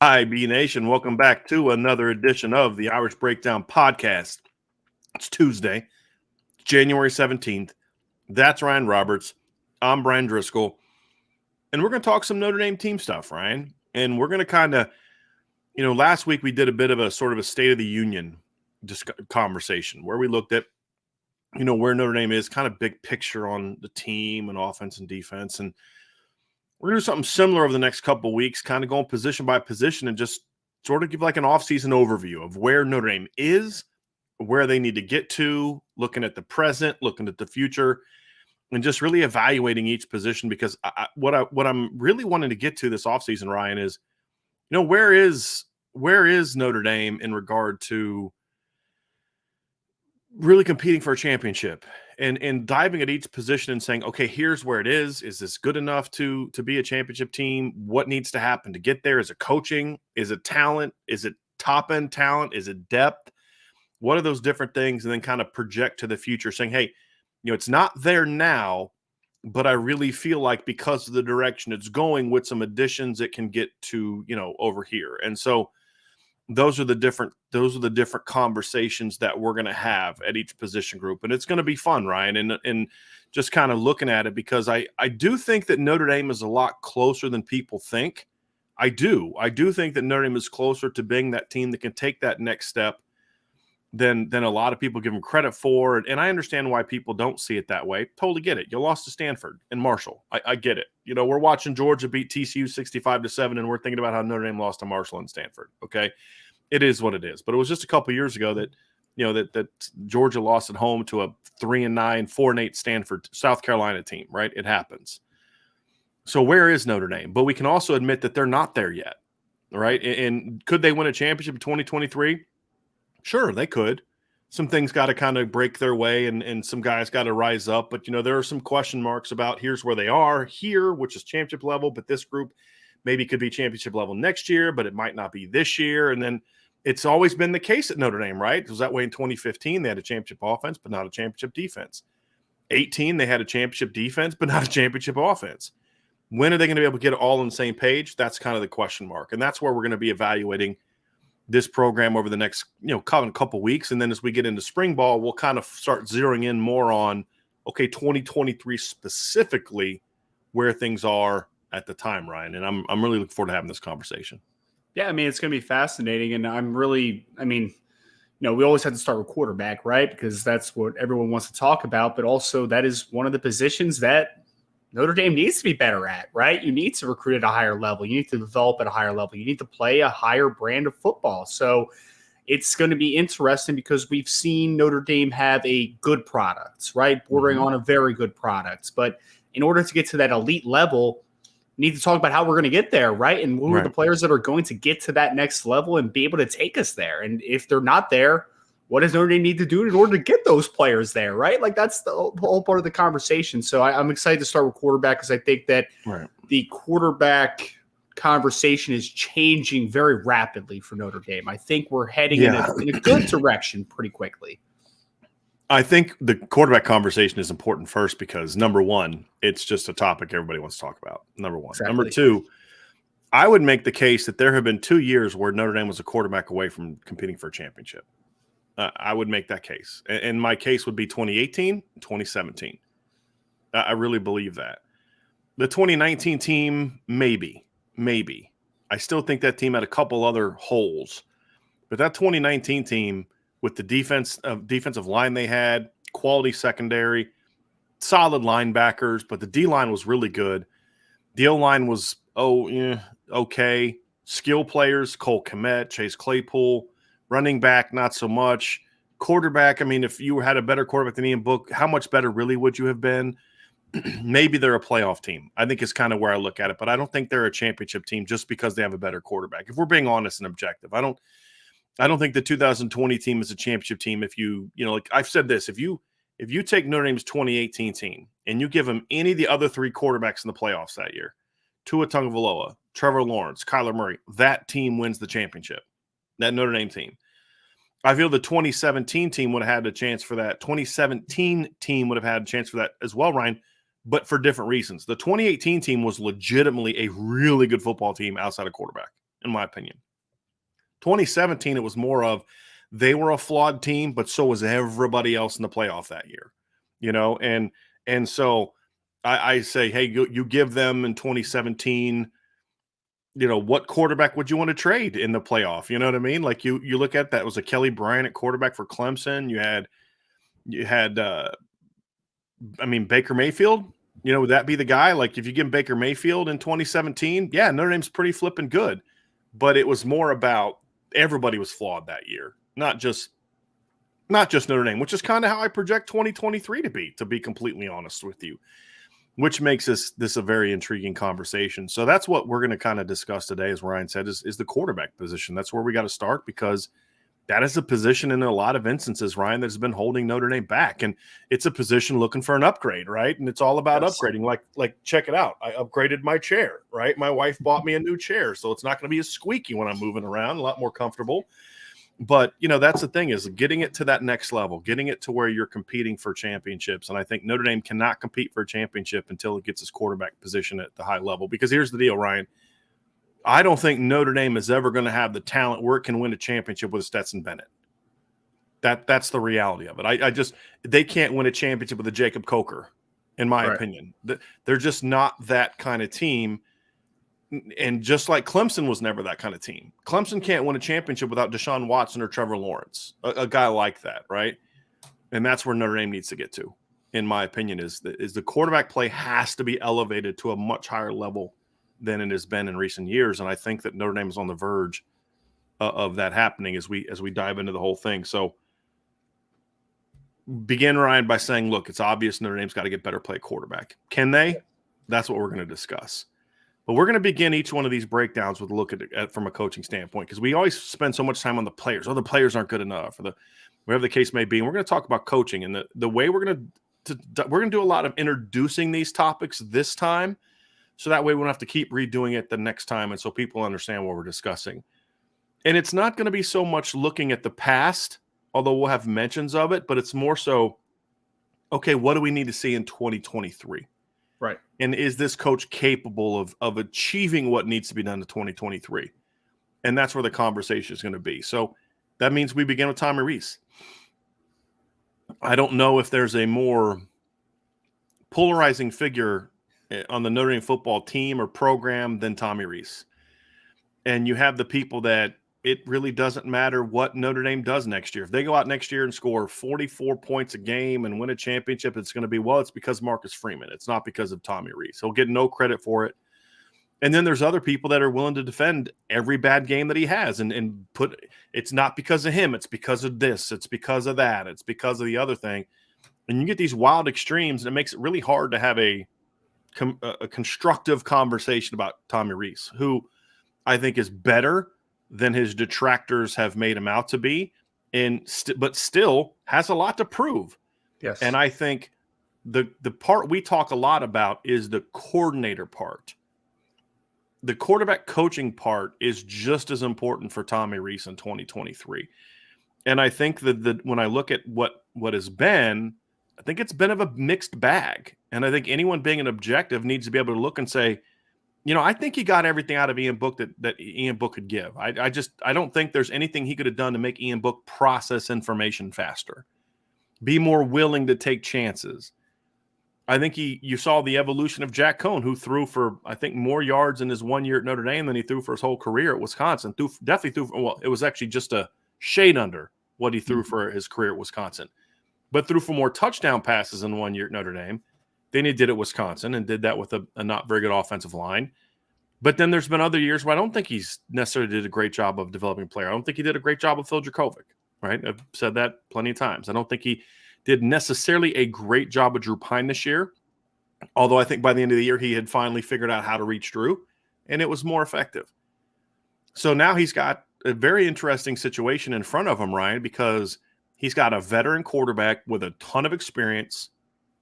Hi, B Nation. Welcome back to another edition of the Irish Breakdown Podcast. It's Tuesday, January 17th. That's Ryan Roberts. I'm Brian Driscoll. And we're going to talk some Notre Dame team stuff, Ryan. And we're going to kind of, last week we did a bit of a sort of a State of the Union conversation where we looked at, where Notre Dame is, kind of big picture on the team and offense and defense. And we're going to do something similar over the next couple of weeks, kind of going position by position and just sort of give like an offseason overview of where Notre Dame is, where they need to get to, looking at the present, looking at the future, and just really evaluating each position. Because what I'm really wanting to get to this offseason, Ryan, is, where is Notre Dame in regard to really competing for a championship and diving at each position and saying, okay, here's where it is. Is this good enough to be a championship team? What needs to happen to get there? Is it coaching? Is it talent? Is it top end talent? Is it depth? What are those different things? And then kind of project to the future saying, hey, it's not there now, but I really feel like because of the direction it's going with some additions, it can get to, over here. And so those are the different conversations that we're going to have at each position group. And it's going to be fun, Ryan, and just kind of looking at it, because I do think that Notre Dame is a lot closer than people think. I do think that Notre Dame is closer to being that team that can take that next step than a lot of people give them credit for. And I understand why people don't see it that way. Totally get it. You lost to Stanford and Marshall. I get it. We're watching Georgia beat TCU 65-7, and we're thinking about how Notre Dame lost to Marshall and Stanford. Okay. It is what it is. But it was just a couple years ago that, that Georgia lost at home to a 3-9, 4-8 Stanford, South Carolina team, right? It happens. So where is Notre Dame? But we can also admit that they're not there yet, right? And could they win a championship in 2023? Sure, they could. Some things got to kind of break their way, and some guys got to rise up. But, there are some question marks about here's where they are here, which is championship level. But this group maybe could be championship level next year, but it might not be this year. And then it's always been the case at Notre Dame, right? It was that way in 2015. They had a championship offense, but not a championship defense. 18, they had a championship defense, but not a championship offense. When are they going to be able to get it all on the same page? That's kind of the question mark. And that's where we're going to be evaluating this program over the next, couple weeks. And then as we get into spring ball, we'll kind of start zeroing in more on, okay, 2023 specifically, where things are at the time, Ryan. And I'm really looking forward to having this conversation. Yeah, it's going to be fascinating. And we always have to start with quarterback, right? Because that's what everyone wants to talk about. But also that is one of the positions that Notre Dame needs to be better at, right? You need to recruit at a higher level. You need to develop at a higher level. You need to play a higher brand of football. So it's going to be interesting because we've seen Notre Dame have a good product, right? Bordering on a very good product. But in order to get to that elite level, need to talk about how we're going to get there, right? And who are the players that are going to get to that next level and be able to take us there? And if they're not there, what does Notre Dame need to do in order to get those players there, right? Like that's the whole part of the conversation. So I'm excited to start with quarterback because I think that the quarterback conversation is changing very rapidly for Notre Dame. I think we're heading in a good direction pretty quickly. I think the quarterback conversation is important first because, number one, it's just a topic everybody wants to talk about, number one. Exactly. Number two, I would make the case that there have been 2 years where Notre Dame was a quarterback away from competing for a championship. I would make that case. And my case would be 2018, 2017. I really believe that. The 2019 team, maybe. I still think that team had a couple other holes. But that 2019 team, with the defensive line they had, quality secondary, solid linebackers, but the D-line was really good. The O-line was, okay. Skill players, Cole Kmet, Chase Claypool. Running back, not so much. Quarterback, if you had a better quarterback than Ian Book, how much better really would you have been? Maybe they're a playoff team. I think it's kind of where I look at it, but I don't think they're a championship team just because they have a better quarterback. If we're being honest and objective, I don't think the 2020 team is a championship team. If like I've said this, if you take Notre Dame's 2018 team and you give them any of the other 3 quarterbacks in the playoffs that year, Tua Tagovailoa, Trevor Lawrence, Kyler Murray, that team wins the championship. That Notre Dame team. I feel the 2017 team would have had a chance for that. 2017 team would have had a chance for that as well, Ryan, but for different reasons. The 2018 team was legitimately a really good football team outside of quarterback. in my opinion. 2017, it was more of they were a flawed team, but so was everybody else in the playoff that year, and so I say, hey, you give them in 2017, what quarterback would you want to trade in the playoff? You know what I mean? Like you look at that was a Kelly Bryant at quarterback for Clemson. You had Baker Mayfield. Would that be the guy? Like if you give him Baker Mayfield in 2017, yeah, Notre Dame's pretty flipping good, but it was more about everybody was flawed that year, not just Notre Dame, which is kind of how I project 2023 to be completely honest with you, which makes this a very intriguing conversation. So that's what we're going to kind of discuss today, as Ryan said, is the quarterback position. That's where we got to start, because that is a position in a lot of instances, Ryan, that's been holding Notre Dame back. And it's a position looking for an upgrade, right? And it's all about upgrading. Like, check it out. I upgraded my chair, right? My wife bought me a new chair, so it's not going to be as squeaky when I'm moving around, a lot more comfortable. But, that's the thing, is getting it to that next level, getting it to where you're competing for championships. And I think Notre Dame cannot compete for a championship until it gets its quarterback position at the high level. Because here's the deal, Ryan. I don't think Notre Dame is ever going to have the talent where it can win a championship with Stetson Bennett. That's the reality of it. They can't win a championship with a Jacob Coker, in my opinion. They're just not that kind of team. And just like Clemson was never that kind of team. Clemson can't win a championship without Deshaun Watson or Trevor Lawrence, a guy like that, right? And that's where Notre Dame needs to get to, in my opinion, is the quarterback play has to be elevated to a much higher level than it has been in recent years. And I think that Notre Dame is on the verge of that happening as we dive into the whole thing. So begin, Ryan, by saying, look, it's obvious Notre Dame's got to get better play quarterback. Can they? That's what we're going to discuss. But we're going to begin each one of these breakdowns with a look at it from a coaching standpoint, because we always spend so much time on the players. The players aren't good enough, or whatever the case may be. And we're going to talk about coaching, and the way we're going to do a lot of introducing these topics this time, so that way we don't have to keep redoing it the next time, and so people understand what we're discussing. And it's not going to be so much looking at the past, although we'll have mentions of it, but it's more so, okay, what do we need to see in 2023? Right. And is this coach capable of achieving what needs to be done in 2023? And that's where the conversation is going to be. So that means we begin with Tommy Rees. I don't know if there's a more polarizing figure on the Notre Dame football team or program than Tommy Rees. And you have the people that it really doesn't matter what Notre Dame does next year. If they go out next year and score 44 points a game and win a championship, it's going to be, it's because Marcus Freeman. It's not because of Tommy Rees. He'll get no credit for it. And then there's other people that are willing to defend every bad game that he has and put, it's not because of him. It's because of this. It's because of that. It's because of the other thing. And you get these wild extremes, and it makes it really hard to have a constructive conversation about Tommy Rees, who I think is better than his detractors have made him out to be, but still has a lot to prove. Yes. And I think the part we talk a lot about is the coordinator part. The quarterback coaching part is just as important for Tommy Rees in 2023. And I think that when I look at what has been, I think it's been of a mixed bag. And I think anyone being an objective needs to be able to look and say, I think he got everything out of Ian Book that Ian Book could give. I don't think there's anything he could have done to make Ian Book process information faster, be more willing to take chances. I think you saw the evolution of Jack Cohn, who threw for, I think, more yards in his 1 year at Notre Dame than he threw for his whole career at Wisconsin. It was actually just a shade under what he threw for his career at Wisconsin, but threw for more touchdown passes in 1 year at Notre Dame than he did at Wisconsin, and did that with a not very good offensive line. But then there's been other years where I don't think he's necessarily did a great job of developing a player. I don't think he did a great job with Phil Dracovic, right? I've said that plenty of times. I don't think he did necessarily a great job with Drew Pine this year, although I think by the end of the year he had finally figured out how to reach Drew, and it was more effective. So now he's got a very interesting situation in front of him, Ryan, because he's got a veteran quarterback with a ton of experience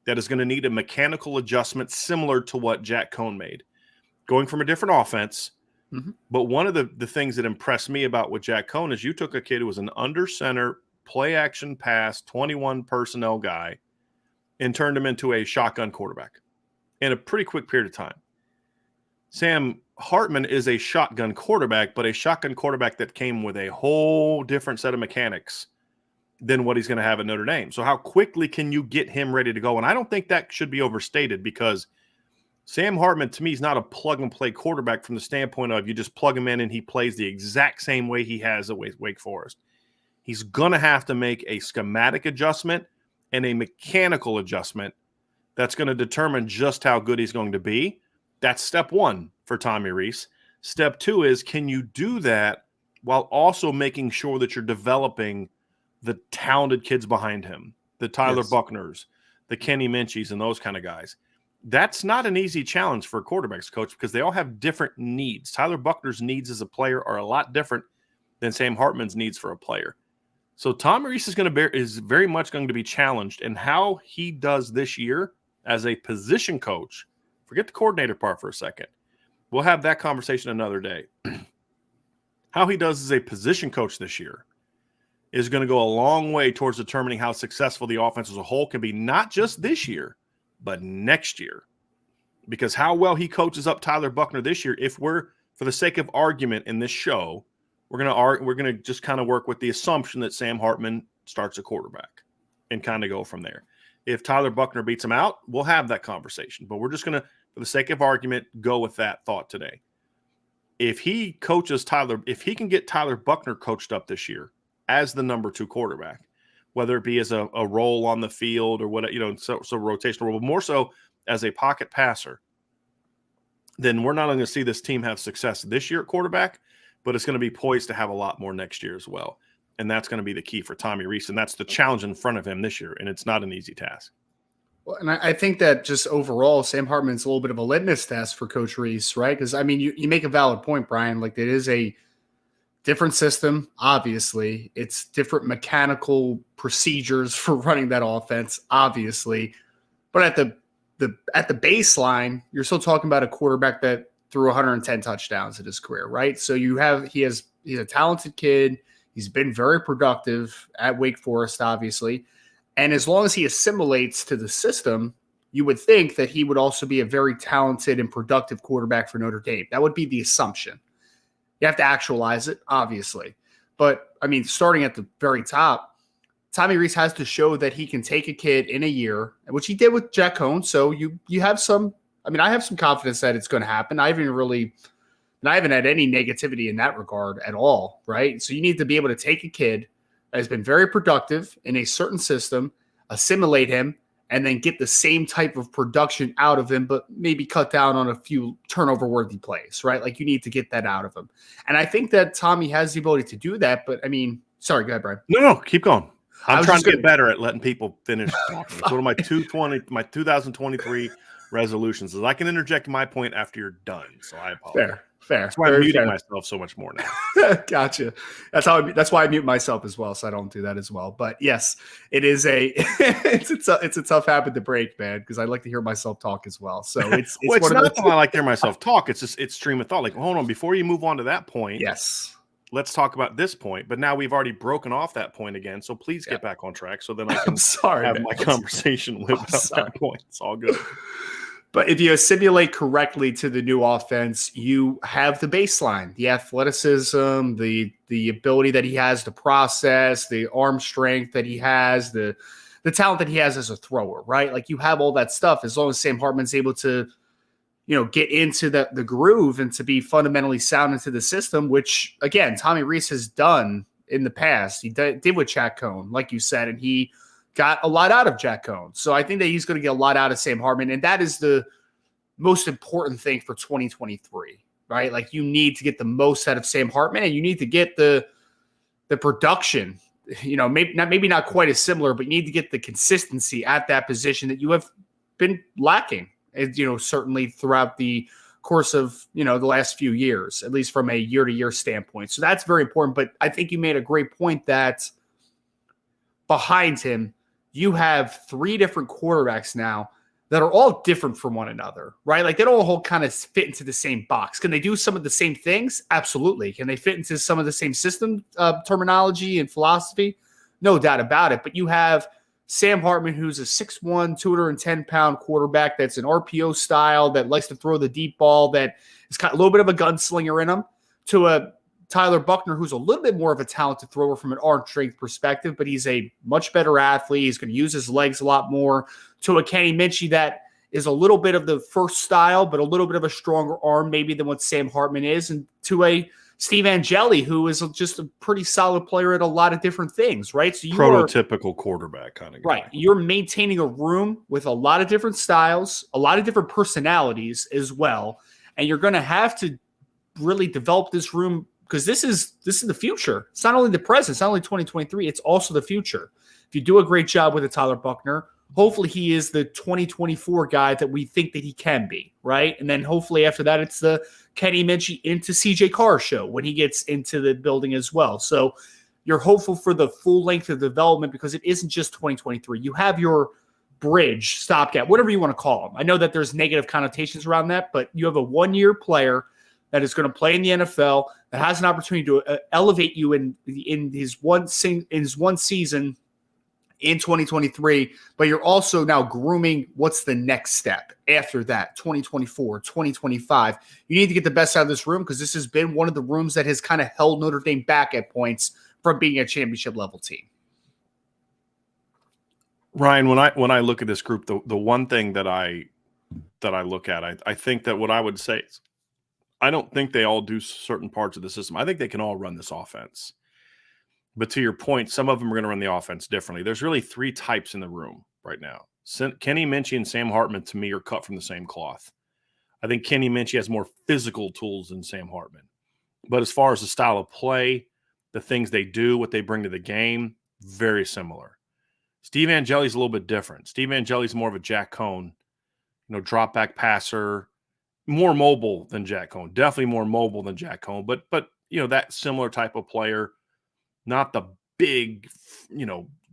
that is going to need a mechanical adjustment similar to what Jack Cohn made, going from a different offense. Mm-hmm. But one of the things that impressed me about what Jack Cohn is, you took a kid who was an under center, play action pass, 21 personnel guy, and turned him into a shotgun quarterback in a pretty quick period of time. Sam, Hartman is a shotgun quarterback, but a shotgun quarterback that came with a whole different set of mechanics than what he's going to have at Notre Dame. So how quickly can you get him ready to go? And I don't think that should be overstated, because Sam Hartman, to me, is not a plug-and-play quarterback from the standpoint of you just plug him in and he plays the exact same way he has at Wake Forest. He's going to have to make a schematic adjustment and a mechanical adjustment that's going to determine just how good he's going to be. That's step one for Tommy Rees. Step two is, can you do that while also making sure that you're developing the talented kids behind him, the Tyler Buckners, the Kenny Minchies, and those kind of guys? That's not an easy challenge for a quarterbacks coach, because they all have different needs. Tyler Buckner's needs as a player are a lot different than Sam Hartman's needs for a player. So Tommy Rees is very much going to be challenged, and how he does this year as a position coach. Forget the coordinator part for a second. We'll have that conversation another day. How he does as a position coach this year is going to go a long way towards determining how successful the offense as a whole can be, not just this year, but next year. Because how well he coaches up Tyler Buckner this year, if we're, for the sake of argument in this show, we're going to just kind of work with the assumption that Sam Hartman starts a quarterback and kind of go from there. If Tyler Buckner beats him out, we'll have that conversation. But we're just going to, for the sake of argument, go with that thought today. If he coaches Tyler, if he can get Tyler Buckner coached up this year as the number 2 quarterback, whether it be as a role on the field or what, so rotational role, but more so as a pocket passer, then we're not only going to see this team have success this year at quarterback, but it's going to be poised to have a lot more next year as well. And that's going to be the key for Tommy Rees, and that's the challenge in front of him this year, and it's not an easy task. Well, and I think that just overall, Sam Hartman's a little bit of a litmus test for Coach Rees, right? Because, I mean, you make a valid point, Brian. Like, it is a different system, obviously. It's different mechanical procedures for running that offense, obviously. But at the baseline, you're still talking about a quarterback that threw 110 touchdowns in his career, right? So he's a talented kid. He's been very productive at Wake Forest, obviously. And as long as he assimilates to the system, you would think that he would also be a very talented and productive quarterback for Notre Dame. That would be the assumption. You have to actualize it, obviously. But, I mean, starting at the very top, Tommy Rees has to show that he can take a kid in a year, which he did with Jack Cohn. So you have some – I mean, I have some confidence that it's going to happen. I haven't had any negativity in that regard at all, right? So you need to be able to take a kid that has been very productive in a certain system, assimilate him, and then get the same type of production out of him, but maybe cut down on a few turnover-worthy plays, right? Like, you need to get that out of him. And I think that Tommy has the ability to do that, but, I mean, sorry, go ahead, Brian. No, keep going. I'm trying to get better at letting people finish talking. It's one of my 2023 resolutions is I can interject my point after you're done. So I apologize. Fair. That's why I'm muting myself so much more now. Gotcha. That's why I mute myself as well, so I don't do that as well. But yes, it is it's a tough habit to break, man, because I like to hear myself talk as well. So it's not that I like to hear myself talk. It's just stream of thought. Like, hold on, before you move on to that point, yes, let's talk about this point. But now we've already broken off that point again. So please get back on track so then I can have my conversation with that point. It's all good. But if you assimilate correctly to the new offense, you have the baseline, the athleticism, the ability that he has to process, the arm strength that he has, the talent that he has as a thrower, right? Like, you have all that stuff as long as Sam Hartman's able to, get into the groove and to be fundamentally sound into the system, which, again, Tommy Rees has done in the past. He did with Jack Cohn, like you said, and he got a lot out of Jack Cohn. So I think that he's going to get a lot out of Sam Hartman, and that is the most important thing for 2023, right? Like, you need to get the most out of Sam Hartman, and you need to get the production, maybe not quite as similar, but you need to get the consistency at that position that you have been lacking, certainly throughout the course of, the last few years, at least from a year-to-year standpoint. So that's very important. But I think you made a great point that behind him, you have 3 different quarterbacks now that are all different from one another, right? Like, they don't all kind of fit into the same box. Can they do some of the same things? Absolutely. Can they fit into some of the same system terminology and philosophy? No doubt about it. But you have Sam Hartman, who's a 6'1", 210-pound quarterback that's an RPO style that likes to throw the deep ball, that has got a little bit of a gunslinger in him, to a Tyler Buckner, who's a little bit more of a talented thrower from an arm strength perspective, but he's a much better athlete. He's going to use his legs a lot more. To a Kenny Minchie that is a little bit of the first style, but a little bit of a stronger arm maybe than what Sam Hartman is. And to a Steve Angeli, who is just a pretty solid player at a lot of different things, right? So prototypical quarterback kind of guy. Right. You're maintaining a room with a lot of different styles, a lot of different personalities as well. And you're going to have to really develop this room, because this is the future. It's not only the present, it's not only 2023, it's also the future. If you do a great job with Tyler Buckner, hopefully he is the 2024 guy that we think that he can be, right? And then hopefully after that, it's the Kenny Minchie into CJ Carr show when he gets into the building as well. So you're hopeful for the full length of development, because it isn't just 2023. You have your bridge, stopgap, whatever you want to call them. I know that there's negative connotations around that, but you have a one-year player that is going to play in the NFL, that has an opportunity to elevate you in his one season in 2023, but you're also now grooming what's the next step after that, 2024, 2025. You need to get the best out of this room, because this has been one of the rooms that has kind of held Notre Dame back at points from being a championship level team. Ryan, when I look at this group, the one thing that I look at, I think that what I would say is, I don't think they all do certain parts of the system. I think they can all run this offense. But to your point, some of them are going to run the offense differently. There's really three types in the room right now. Kenny Minchie and Sam Hartman, to me, are cut from the same cloth. I think Kenny Minchie has more physical tools than Sam Hartman. But as far as the style of play, the things they do, what they bring to the game, very similar. Steve Angeli's a little bit different. Steve Angeli's more of a Jack Cohn, drop back passer, more mobile than Jack Cohn. Definitely more mobile than Jack Cohn. But that similar type of player. Not the big,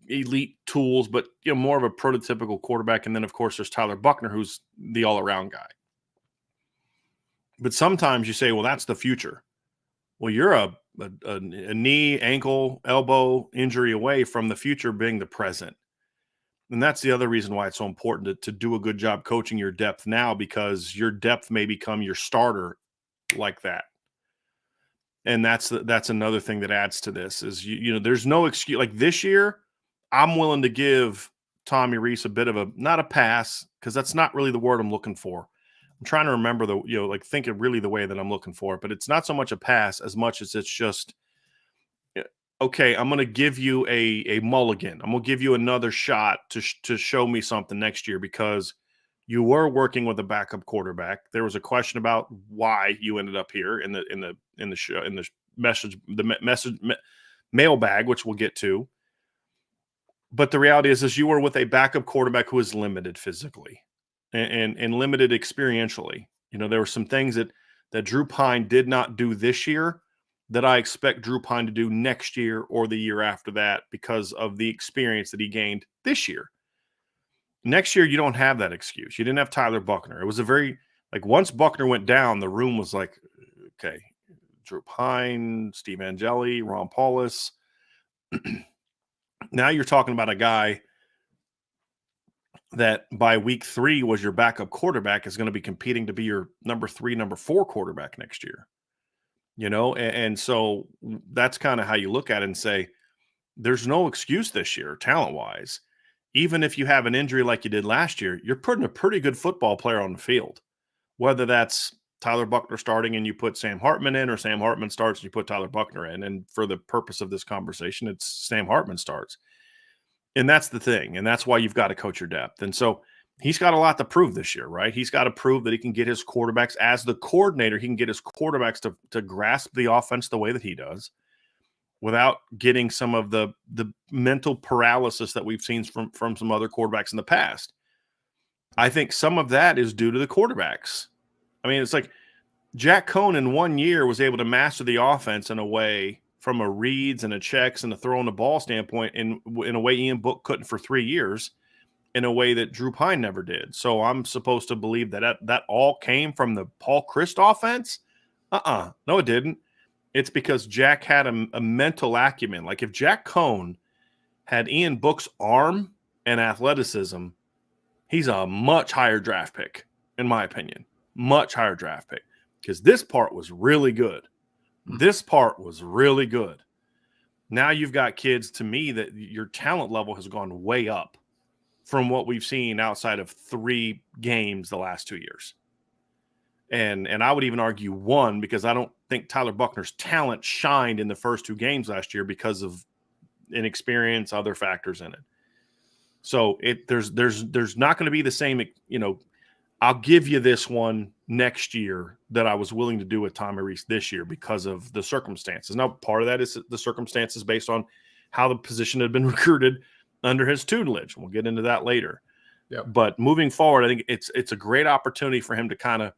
elite tools, but more of a prototypical quarterback. And then, of course, there's Tyler Buckner, who's the all-around guy. But sometimes you say, well, that's the future. Well, you're a knee, ankle, elbow injury away from the future being the present. And that's the other reason why it's so important to do a good job coaching your depth now, because your depth may become your starter like that. And that's another thing that adds to this is, there's no excuse. Like this year, I'm willing to give Tommy Rees a bit of not a pass, because that's not really the word I'm looking for. I'm trying to remember think of really the way that I'm looking for it, but it's not so much a pass as much as it's just, okay, I'm going to give you a mulligan. I'm going to give you another shot to show me something next year, because you were working with a backup quarterback. There was a question about why you ended up here in the show, in the message mailbag, which we'll get to. But the reality is you were with a backup quarterback who is limited physically and limited experientially. There were some things that Drew Pine did not do this year that I expect Drew Pine to do next year or the year after that, because of the experience that he gained this year. Next year, you don't have that excuse. You didn't have Tyler Buckner. It was once Buckner went down, the room was like, okay, Drew Pine, Steve Angeli, Ron Paulus. Now you're talking about a guy that by week 3 was your backup quarterback, is going to be competing to be your number 3, number 4 quarterback next year. And so that's kind of how you look at it and say, there's no excuse this year, talent-wise. Even if you have an injury like you did last year, you're putting a pretty good football player on the field. Whether that's Tyler Buckner starting and you put Sam Hartman in, or Sam Hartman starts and you put Tyler Buckner in. And for the purpose of this conversation, it's Sam Hartman starts. And that's the thing. And that's why you've got to coach your depth. And so he's got a lot to prove this year, right? He's got to prove that he can get his quarterbacks, as the coordinator, he can get his quarterbacks to grasp the offense the way that he does, without getting some of the mental paralysis that we've seen from some other quarterbacks in the past. I think some of that is due to the quarterbacks. I mean, it's like Jack Cohn in 1 year was able to master the offense in a way, from a reads and a checks and a throwing the ball standpoint, in a way Ian Book couldn't for 3 years, in a way that Drew Pine never did. So I'm supposed to believe that all came from the Paul Chryst offense? No, it didn't. It's because Jack had a mental acumen. Like if Jack Cohn had Ian Book's arm and athleticism, he's a much higher draft pick, in my opinion. Much higher draft pick. Because this part was really good. This part was really good. Now you've got kids, to me, that your talent level has gone way up from what we've seen outside of 3 games the last 2 years. And I would even argue 1, because I don't think Tyler Buckner's talent shined in the first 2 games last year because of inexperience, other factors in it. So there's not going to be the same, I'll give you this one next year that I was willing to do with Tommy Rees this year because of the circumstances. Now, part of that is the circumstances based on how the position had been recruited under his tutelage. We'll get into that later. Yep. But moving forward, I think it's a great opportunity for him to kind of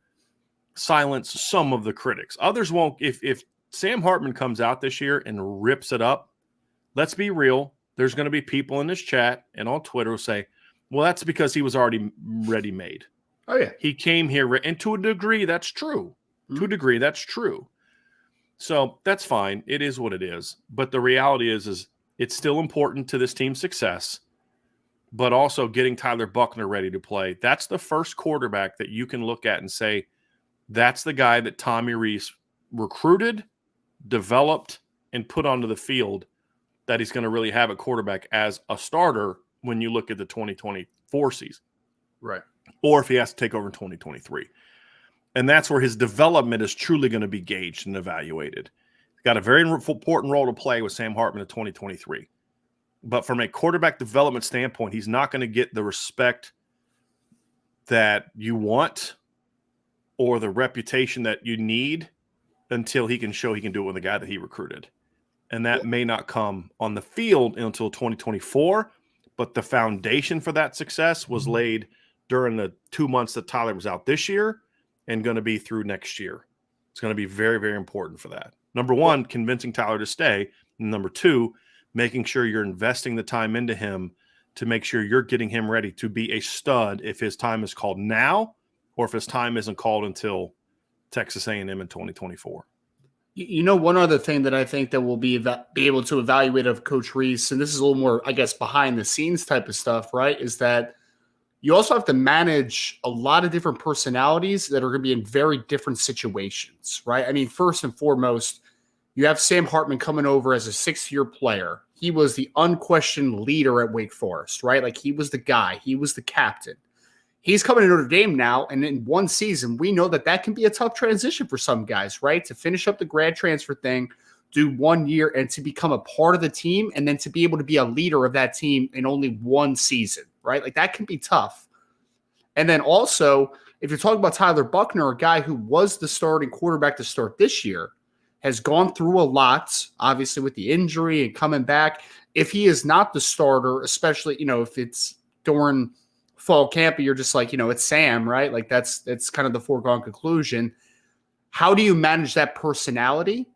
silence some of the critics. Others won't. If Sam Hartman comes out this year and rips it up, let's be real. There's going to be people in this chat and on Twitter who say, well, that's because he was already ready-made. Oh, yeah. He came here, and to a degree, that's true. To a degree, that's true. So that's fine. It is what it is. But the reality is it's still important to this team's success, but also getting Tyler Buckner ready to play. That's the first quarterback that you can look at and say, that's the guy that Tommy Rees recruited, developed, and put onto the field that he's going to really have at quarterback as a starter when you look at the 2024 season. Right. Or if he has to take over in 2023. And that's where his development is truly going to be gauged and evaluated. He's got a very important role to play with Sam Hartman in 2023. But from a quarterback development standpoint, he's not going to get the respect that you want or the reputation that you need until he can show he can do it with the guy that he recruited. And that may not come on the field until 2024, but the foundation for that success was laid during the 2 months that Tyler was out this year and going to be through next year. It's going to be very, very important for that. Number 1, convincing Tyler to stay. And number 2, making sure you're investing the time into him to make sure you're getting him ready to be a stud if his time is called now or if his time isn't called until Texas A&M in 2024. One other thing that I think that we'll be able to evaluate of Coach Rees, and this is a little more, I guess, behind the scenes type of stuff, right, is that you also have to manage a lot of different personalities that are going to be in very different situations, right? I mean, first and foremost, you have Sam Hartman coming over as a 6-year player. He was the unquestioned leader at Wake Forest, right? Like, he was the guy. He was the captain. He's coming to Notre Dame now, and in one season, we know that can be a tough transition for some guys, right? To finish up the grad transfer thing, do 1 year, and to become a part of the team, and then to be able to be a leader of that team in only 1 season, right? Like, that can be tough. And then also, if you're talking about Tyler Buckner, a guy who was the starting quarterback to start this year, has gone through a lot, obviously with the injury and coming back. If he is not the starter, especially, if it's during fall camp, you're just like, it's Sam, right? Like that's kind of the foregone conclusion. How do you manage that personality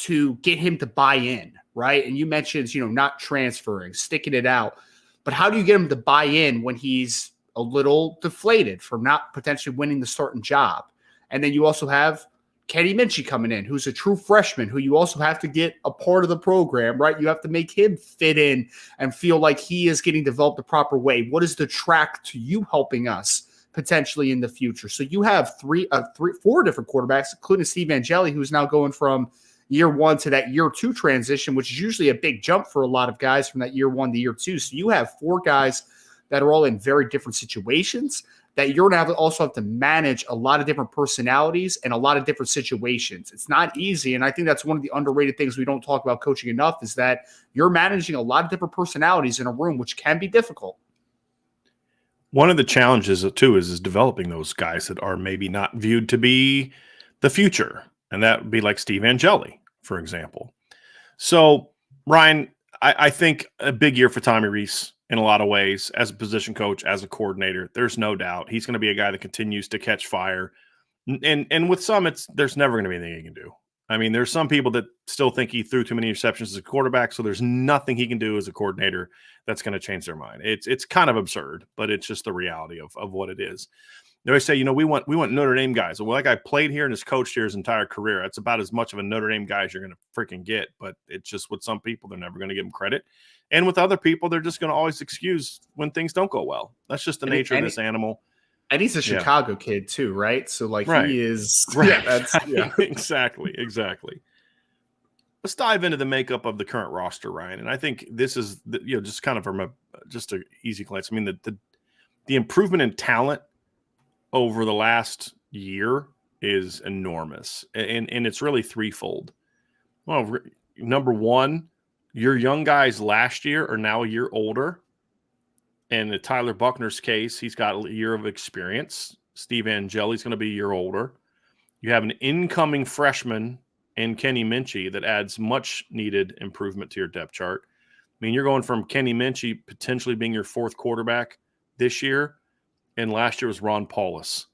to get him to buy in, right? And you mentioned, not transferring, sticking it out, but how do you get him to buy in when he's a little deflated from not potentially winning the starting job? And then you also have Kenny Minchie coming in, who's a true freshman, who you also have to get a part of the program, right? You have to make him fit in and feel like he is getting developed the proper way. What is the track to you helping us potentially in the future? So you have 4 different quarterbacks, including Steve Angeli, who's now going from year 1 to that year 2 transition, which is usually a big jump for a lot of guys from that year 1 to year 2. So you have 4 guys that are all in very different situations that you're going to also have to manage a lot of different personalities and a lot of different situations. It's not easy, and I think that's one of the underrated things we don't talk about coaching enough is that you're managing a lot of different personalities in a room, which can be difficult. One of the challenges, too, is developing those guys that are maybe not viewed to be the future, and that would be like Steve Angeli, for example. So, Ryan, I think a big year for Tommy Rees in a lot of ways as a position coach, as a coordinator. There's no doubt he's going to be a guy that continues to catch fire. And with some, there's never going to be anything he can do. I mean, there's some people that still think he threw too many interceptions as a quarterback, so there's nothing he can do as a coordinator that's going to change their mind. It's kind of absurd, but it's just the reality of what it is. They always say, we want Notre Dame guys. Well, that guy played here and has coached here his entire career. That's about as much of a Notre Dame guy as you're going to freaking get. But it's just with some people, they're never going to give him credit. And with other people, they're just going to always excuse when things don't go well. That's just the nature of this animal. And he's a Chicago kid too, right? So he is right. Yeah, that's exactly. Let's dive into the makeup of the current roster, Ryan. And I think this is just kind of from just an easy glance. I mean, the improvement in talent over the last year is enormous, and it's really threefold. Well, number one, your young guys last year are now a year older. And in Tyler Buckner's case, he's got a year of experience. Steve Angeli's going to be a year older. You have an incoming freshman in Kenny Minchie that adds much needed improvement to your depth chart. I mean, you're going from Kenny Minchie potentially being your fourth quarterback this year, and last year was Ron Paulus.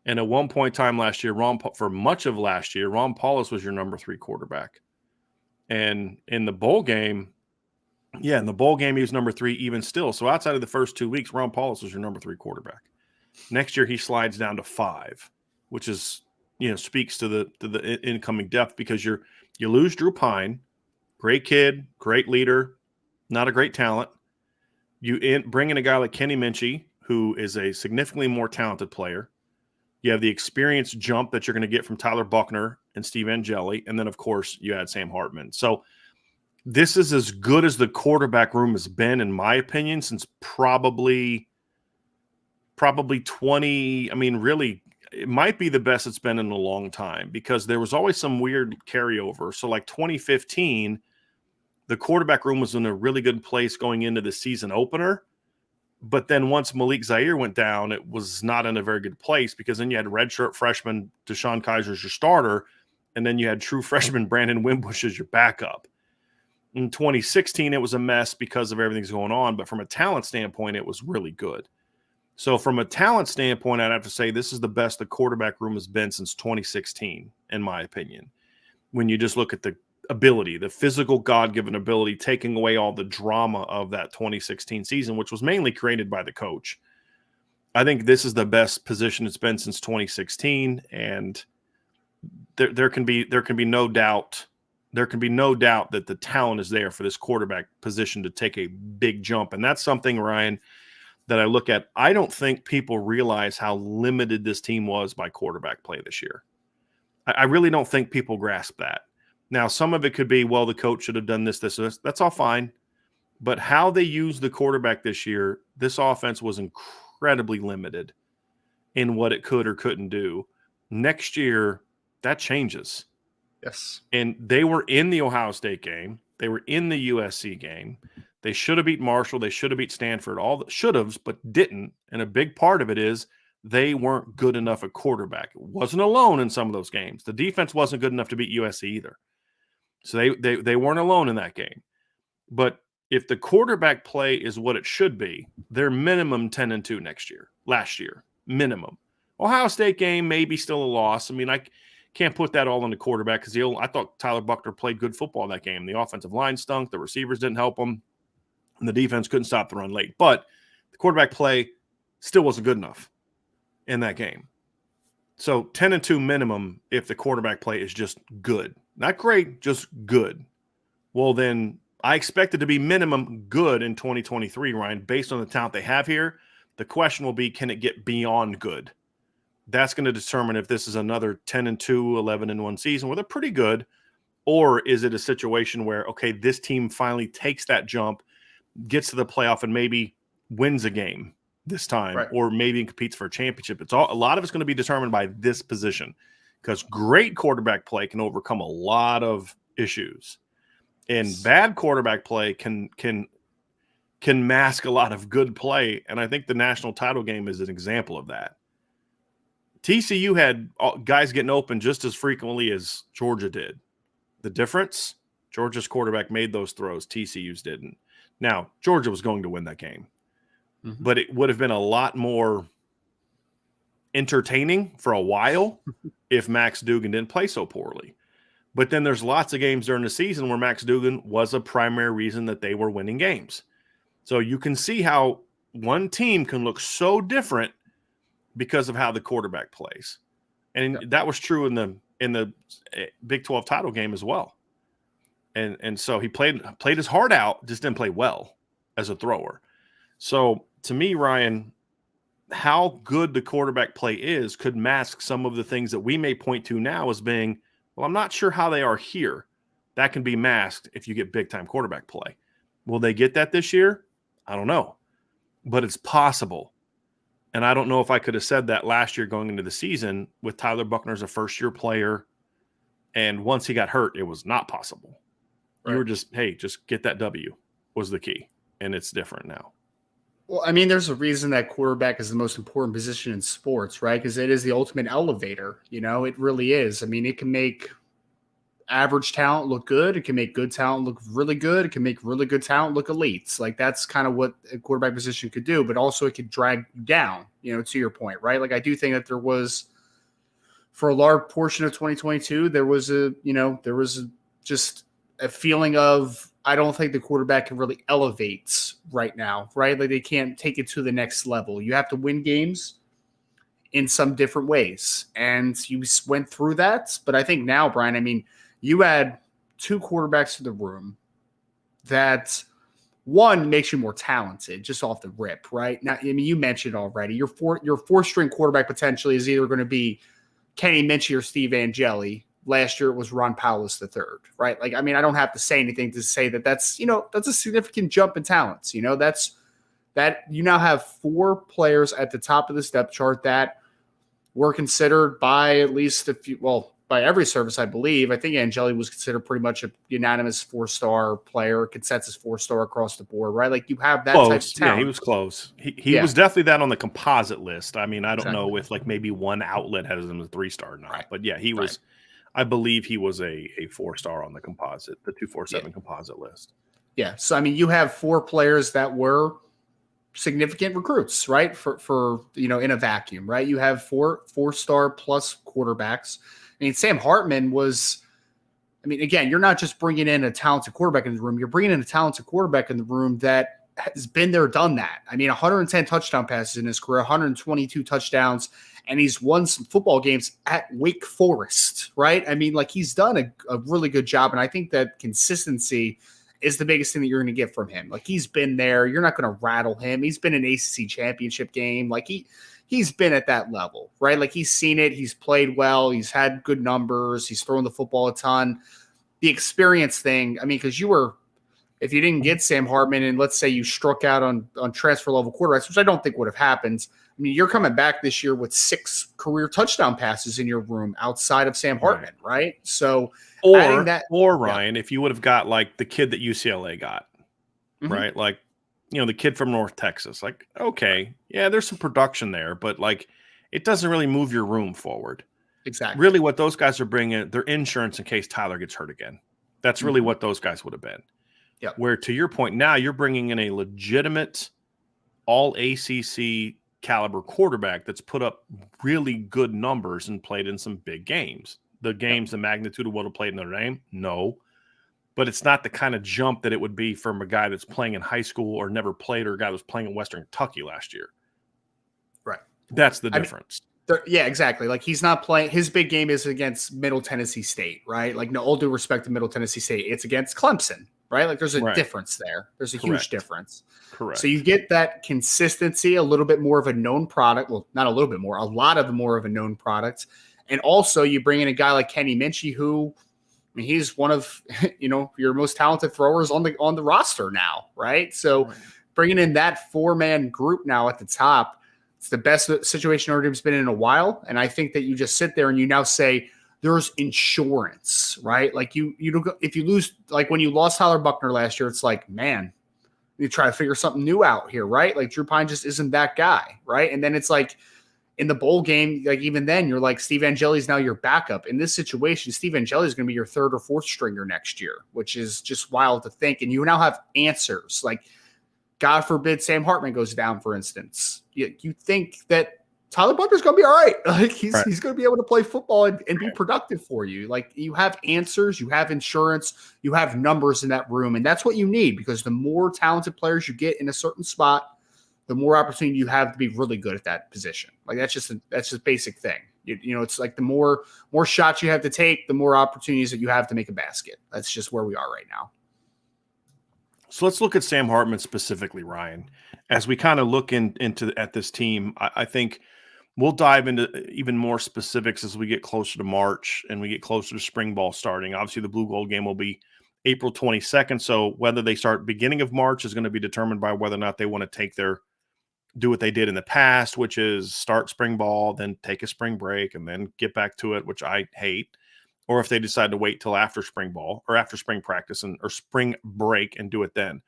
And at one point in time last year, for much of last year, Ron Paulus was your number 3 quarterback. And in the bowl game, he was number 3 even still. So outside of the first 2 weeks, Ron Paulus was your number 3 quarterback. Next year, he slides down to 5, which is, speaks to the incoming depth, because you lose Drew Pine, great kid, great leader, not a great talent. You bring in a guy like Kenny Minchie, who is a significantly more talented player. You have the experience jump that you're going to get from Tyler Buckner and Steve Angeli. And then, of course, you add Sam Hartman. So this is as good as the quarterback room has been, in my opinion, since probably 20. I mean, really, it might be the best it's been in a long time, because there was always some weird carryover. So like 2015, the quarterback room was in a really good place going into the season opener. But then once Malik Zaire went down, it was not in a very good place, because then you had redshirt freshman Deshaun Kaiser as your starter, and then you had true freshman Brandon Wimbush as your backup. In 2016, it was a mess because of everything's going on, but from a talent standpoint, it was really good. So from a talent standpoint, I'd have to say this is the best the quarterback room has been since 2016, in my opinion. When you just look at the ability, the physical God-given ability, taking away all the drama of that 2016 season, which was mainly created by the coach. I think this is the best position it's been since 2016, and there can be no doubt. There can be no doubt that the talent is there for this quarterback position to take a big jump. And that's something, Ryan, that I look at. I don't think people realize how limited this team was by quarterback play this year. I really don't think people grasp that. Now, some of it could be, well, the coach should have done this. That's all fine. But how they used the quarterback this year, this offense was incredibly limited in what it could or couldn't do. Next year, that changes. Yes. And they were in the Ohio State game. They were in the USC game. They should have beat Marshall. They should have beat Stanford. All the should haves, but didn't. And a big part of it is they weren't good enough at quarterback. It wasn't alone in some of those games. The defense wasn't good enough to beat USC either. So they weren't alone in that game. But if the quarterback play is what it should be, they're minimum 10-2 last year, minimum. Ohio State game may be still a loss. I mean, I can't put that all on the quarterback, because I thought Tyler Buckner played good football in that game. The offensive line stunk. The receivers didn't help him. And the defense couldn't stop the run late. But the quarterback play still wasn't good enough in that game. So 10-2 minimum if the quarterback play is just good. Not great, just good. Well, then I expect it to be minimum good in 2023, Ryan, based on the talent they have here. The question will be, can it get beyond good? That's going to determine if this is another 10-2, 11-1 season where they're pretty good, or is it a situation where, okay, this team finally takes that jump, gets to the playoff, and maybe wins a game this time, right, or maybe competes for a championship. A lot of it's going to be determined by this position, because great quarterback play can overcome a lot of issues, and bad quarterback play can mask a lot of good play. And I think the national title game is an example of that. TCU had guys getting open just as frequently as Georgia did. The difference, Georgia's quarterback made those throws. TCU's didn't. Now, Georgia was going to win that game. Mm-hmm. But it would have been a lot more entertaining for a while if Max Duggan didn't play so poorly. But then there's lots of games during the season where Max Duggan was a primary reason that they were winning games. So you can see how one team can look so different because of how the quarterback plays. And that was true in the Big 12 title game as well. And so he played his heart out, just didn't play well as a thrower. So to me, Ryan, how good the quarterback play is could mask some of the things that we may point to now as being, well, I'm not sure how they are here. That can be masked if you get big-time quarterback play. Will they get that this year? I don't know. But it's possible. And I don't know if I could have said that last year going into the season with Tyler Buckner as a first-year player. And once he got hurt, it was not possible. Right. You were just, hey, just get that W was the key. And it's different now. Well, I mean, there's a reason that quarterback is the most important position in sports, right? Because it is the ultimate elevator. You know, it really is. I mean, it can make average talent look good. It can make good talent look really good. It can make really good talent look elites. Like, that's kind of what a quarterback position could do, but also it could drag you down, you know, to your point, right? Like, I do think that there was, for a large portion of 2022, there was just a feeling of, I don't think the quarterback can really elevate right now, right? Like, they can't take it to the next level. You have to win games in some different ways. And you went through that. But I think now, Brian, I mean, you add two quarterbacks to the room that, one, makes you more talented just off the rip, right? Now, I mean, you mentioned already, your four-string quarterback potentially is either going to be Kenny Minchey or Steve Angeli. Last year it was Ron Powlus III, right? Like, I mean, I don't have to say anything to say that that's a significant jump in talents. You know, that you now have four players at the top of the depth chart that were considered by at least by every service, I believe. I think Angeli was considered pretty much a unanimous 4-star player, consensus 4-star across the board, right? Like, you have that close. type of talent. Yeah, he was close. He was definitely that on the composite list. I mean, I don't know if like maybe one outlet has him as a 3-star or not, right. But yeah, he was. I believe he was a 4-star on the composite, the 247 composite list. Yeah. So, I mean, you have four players that were significant recruits, right? For in a vacuum, right? You have 4-star plus quarterbacks. I mean, Sam Hartman was, I mean, again, you're not just bringing in a talented quarterback in the room. You're bringing in a talented quarterback in the room that has been there, done that. I mean, 110 touchdown passes in his career, 122 touchdowns, and he's won some football games at Wake Forest, right? I mean, like, he's done a really good job, and I think that consistency is the biggest thing that you're going to get from him. Like, he's been there. You're not going to rattle him. He's been in an ACC championship game. Like, he's been at that level, right? Like, he's seen it. He's played well. He's had good numbers. He's thrown the football a ton. The experience thing, I mean, because if you didn't get Sam Hartman and let's say you struck out on transfer level quarterbacks, which I don't think would have happened, I mean, you're coming back this year with 6 career touchdown passes in your room outside of Sam Hartman, right? So, or Ryan, if you would have got like the kid that UCLA got, right? Like, the kid from North Texas, like, okay, yeah, there's some production there, but like, it doesn't really move your room forward. Exactly. Really, what those guys are bringing, their insurance in case Tyler gets hurt again. That's really what those guys would have been. Yeah. Where, to your point, now you're bringing in a legitimate all ACC caliber quarterback that's put up really good numbers and played in some big games. The games, the magnitude of what have played in Notre Dame, no. But it's not the kind of jump that it would be from a guy that's playing in high school or never played, or a guy that was playing in Western Kentucky last year. Right. That's the difference. Yeah, exactly. Like, he's not playing. His big game is against Middle Tennessee State, right? Like, no, all due respect to Middle Tennessee State, it's against Clemson, right? Like, there's a difference there. There's a huge difference. Correct. So you get that consistency, a little bit more of a known product. Well, not a little bit more, a lot of more of a known product. And also you bring in a guy like Kenny Minchey, who, I mean, he's one of, your most talented throwers on the roster now, right? So bringing in that 4-man group now at the top, it's the best situation Notre Dame's been in a while. And I think that you just sit there and you now say, there's insurance, right? Like, if you lose, like when you lost Tyler Buckner last year, it's like, man, you try to figure something new out here, right? Like, Drew Pine just isn't that guy, right? And then it's like in the bowl game, like, even then you're like, Steve Angeli is now your backup. In this situation, Steve Angeli is going to be your 3rd or 4th stringer next year, which is just wild to think. And you now have answers. Like, God forbid Sam Hartman goes down, for instance. You think that Tyler Buckner's going to be all right. Like, he's going to be able to play football and be productive for you. Like, you have answers, you have insurance, you have numbers in that room. And that's what you need, because the more talented players you get in a certain spot, the more opportunity you have to be really good at that position. Like that's just basic thing. You know, it's like the more shots you have to take, the more opportunities that you have to make a basket. That's just where we are right now. So let's look at Sam Hartman specifically, Ryan. As we kind of look at this team, I think we'll dive into even more specifics as we get closer to March and we get closer to spring ball starting. Obviously, the Blue Gold game will be April 22nd. So whether they start beginning of March is going to be determined by whether or not they want to do what they did in the past, which is start spring ball, then take a spring break, and then get back to it, which I hate. Or if they decide to wait till after spring ball or after spring practice or spring break and do it then.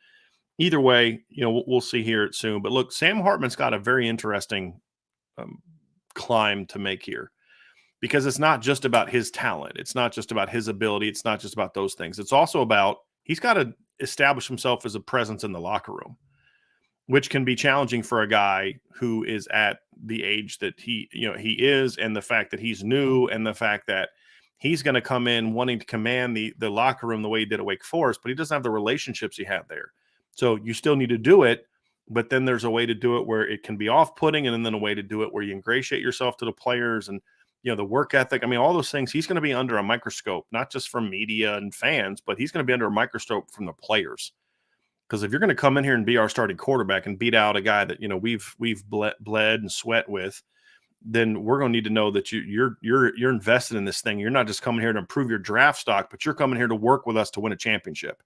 Either way, we'll see here soon. But look, Sam Hartman's got a very interesting climb to make here, because it's not just about his talent. It's not just about his ability. It's not just about those things. It's also about he's got to establish himself as a presence in the locker room, which can be challenging for a guy who is at the age that he is, and the fact that he's new, and the fact that he's going to come in wanting to command the locker room the way he did at Wake Forest, but he doesn't have the relationships he had there. So you still need to do it, but then there's a way to do it where it can be off-putting, and then a way to do it where you ingratiate yourself to the players and, the work ethic. I mean, all those things, he's going to be under a microscope, not just from media and fans, but he's going to be under a microscope from the players. Because if you're going to come in here and be our starting quarterback and beat out a guy that, we've bled and sweat with, then we're going to need to know that you're invested in this thing. You're not just coming here to improve your draft stock, but you're coming here to work with us to win a championship.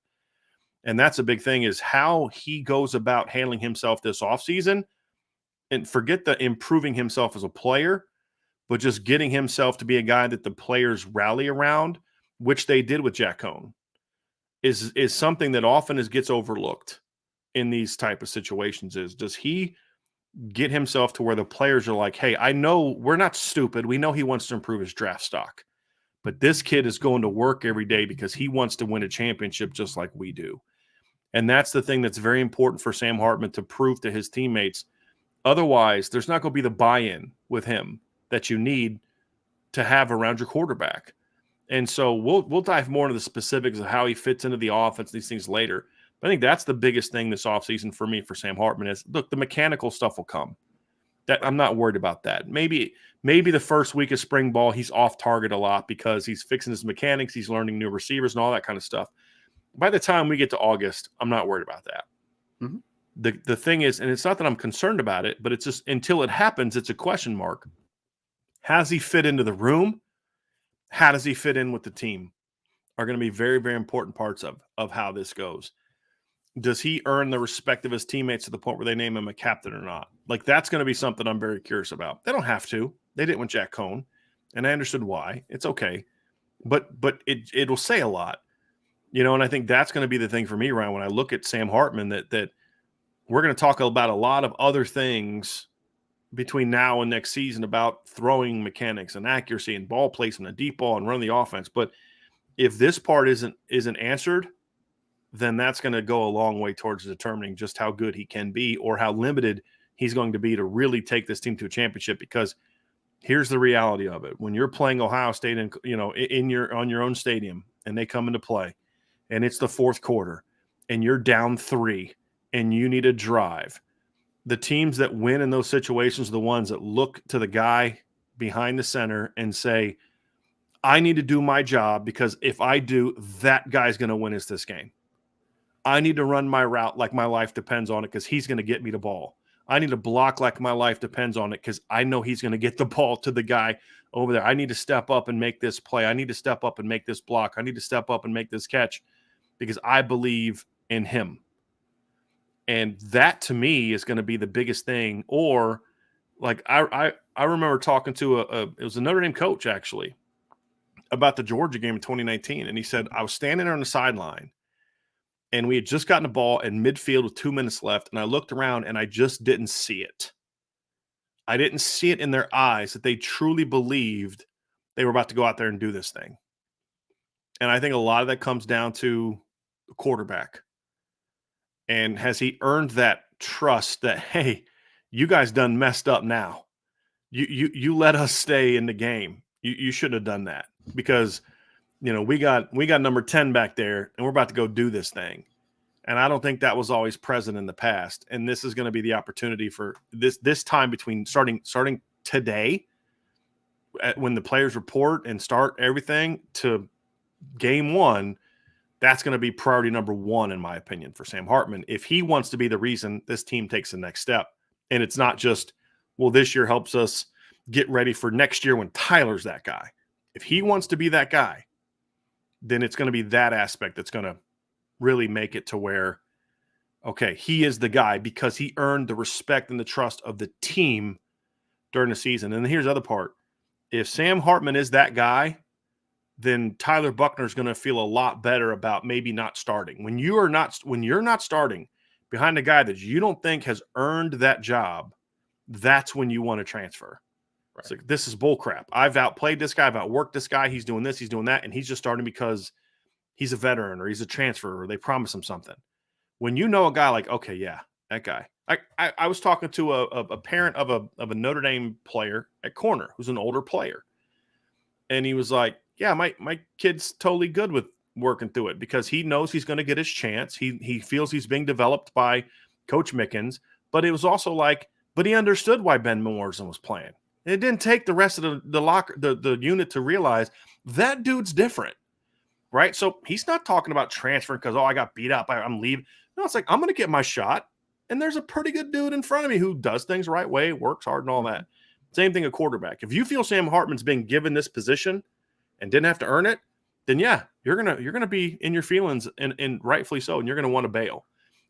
And that's a big thing, is how he goes about handling himself this offseason. And forget the improving himself as a player, but just getting himself to be a guy that the players rally around, which they did with Jack Cohn, is something that often gets overlooked in these type of situations. Does he get himself to where the players are like, hey, I know we're not stupid. We know he wants to improve his draft stock, but this kid is going to work every day because he wants to win a championship just like we do. And that's the thing that's very important for Sam Hartman to prove to his teammates. Otherwise, there's not going to be the buy-in with him that you need to have around your quarterback. And so we'll dive more into the specifics of how he fits into the offense, these things later. But I think that's the biggest thing this offseason for me, for Sam Hartman, is, look, the mechanical stuff will come. That I'm not worried about that. Maybe the first week of spring ball, he's off target a lot because he's fixing his mechanics, he's learning new receivers and all that kind of stuff. By the time we get to August, I'm not worried about that. Mm-hmm. The thing is, and it's not that I'm concerned about it, but it's just until it happens, it's a question mark. Has he fit into the room? How does he fit in with the team? Are going to be very, very important parts of how this goes. Does he earn the respect of his teammates to the point where they name him a captain or not? Like, that's going to be something I'm very curious about. They don't have to. They didn't with Jack Cohn, and I understood why. It's okay. But it'll say a lot. And I think that's going to be the thing for me, Ryan, when I look at Sam Hartman, that we're going to talk about a lot of other things between now and next season about throwing mechanics and accuracy and ball placement and deep ball and run the offense. But if this part isn't answered, then that's going to go a long way towards determining just how good he can be or how limited he's going to be to really take this team to a championship. Because here's the reality of it. When you're playing Ohio State on your own stadium and they come into play and it's the fourth quarter and you're down 3 and you need a drive, the teams that win in those situations are the ones that look to the guy behind the center and say, I need to do my job, because if I do, that guy's going to win us this game. I need to run my route like my life depends on it, because he's going to get me the ball. I need to block like my life depends on it, because I know he's going to get the ball to the guy over there. I need to step up and make this play. I need to step up and make this block. I need to step up and make this catch because I believe in him. And that, to me, is going to be the biggest thing. Or, like, I remember talking to it was a Notre Dame coach, actually, about the Georgia game in 2019. And he said, I was standing there on the sideline, and we had just gotten the ball in midfield with 2 minutes left, and I looked around, and I just didn't see it. I didn't see it in their eyes that they truly believed they were about to go out there and do this thing. And I think a lot of that comes down to the quarterback. And has he earned that trust that, hey, you guys done messed up now. You let us stay in the game. You shouldn't have done that, because we got number 10 back there, and we're about to go do this thing. And I don't think that was always present in the past. And this is going to be the opportunity for this time between starting today, when the players report and start everything, to game one. That's going to be priority number one, in my opinion, for Sam Hartman, if he wants to be the reason this team takes the next step. And it's not just, well, this year helps us get ready for next year when Tyler's that guy. If he wants to be that guy, then it's going to be that aspect that's going to really make it to where, okay, he is the guy because he earned the respect and the trust of the team during the season. And here's the other part. If Sam Hartman is that guy, then Tyler Buckner is going to feel a lot better about maybe not starting. When you're not starting behind a guy that you don't think has earned that job, that's when you want to transfer. Right. It's like, this is bull crap. I've outplayed this guy. I've outworked this guy. He's doing this. He's doing that. And he's just starting because he's a veteran or he's a transfer or they promise him something. When you know a guy like, okay, yeah, that guy. I was talking to a parent of a Notre Dame player at corner who's an older player. And he was like, yeah, my kid's totally good with working through it because he knows he's going to get his chance. He feels he's being developed by Coach Mickens. But it was also like, but he understood why Ben Morrison was playing. And it didn't take the rest of the unit to realize that dude's different, right? So he's not talking about transferring because, I got beat up, I'm leaving. No, it's like, I'm going to get my shot. And there's a pretty good dude in front of me who does things the right way, works hard and all that. Same thing a quarterback. If you feel Sam Hartman's being given this position and didn't have to earn it, then yeah, you're gonna be in your feelings and rightfully so, and you're gonna want to bail.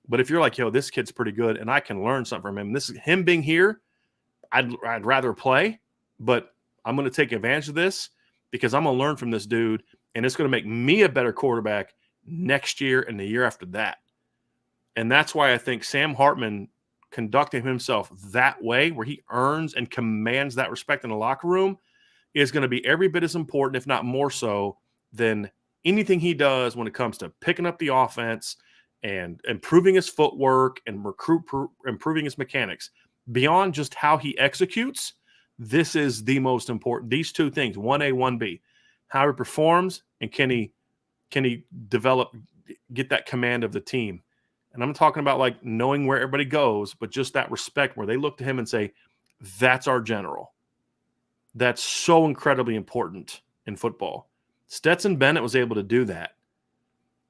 But if you're like, yo, this kid's pretty good and I can learn something from him, this is him being here, I'd rather play, but I'm gonna take advantage of this because I'm gonna learn from this dude, and it's gonna make me a better quarterback next year and the year after that. And that's why I think Sam Hartman conducting himself that way, where he earns and commands that respect in the locker room, is going to be every bit as important, if not more so, than anything he does when it comes to picking up the offense and improving his footwork and improving his mechanics. Beyond just how he executes, this is the most important. These two things, 1A, 1B, how he performs and can he get that command of the team. And I'm talking about like knowing where everybody goes, but just that respect where they look to him and say, that's our general. That's so incredibly important in football. Stetson Bennett was able to do that,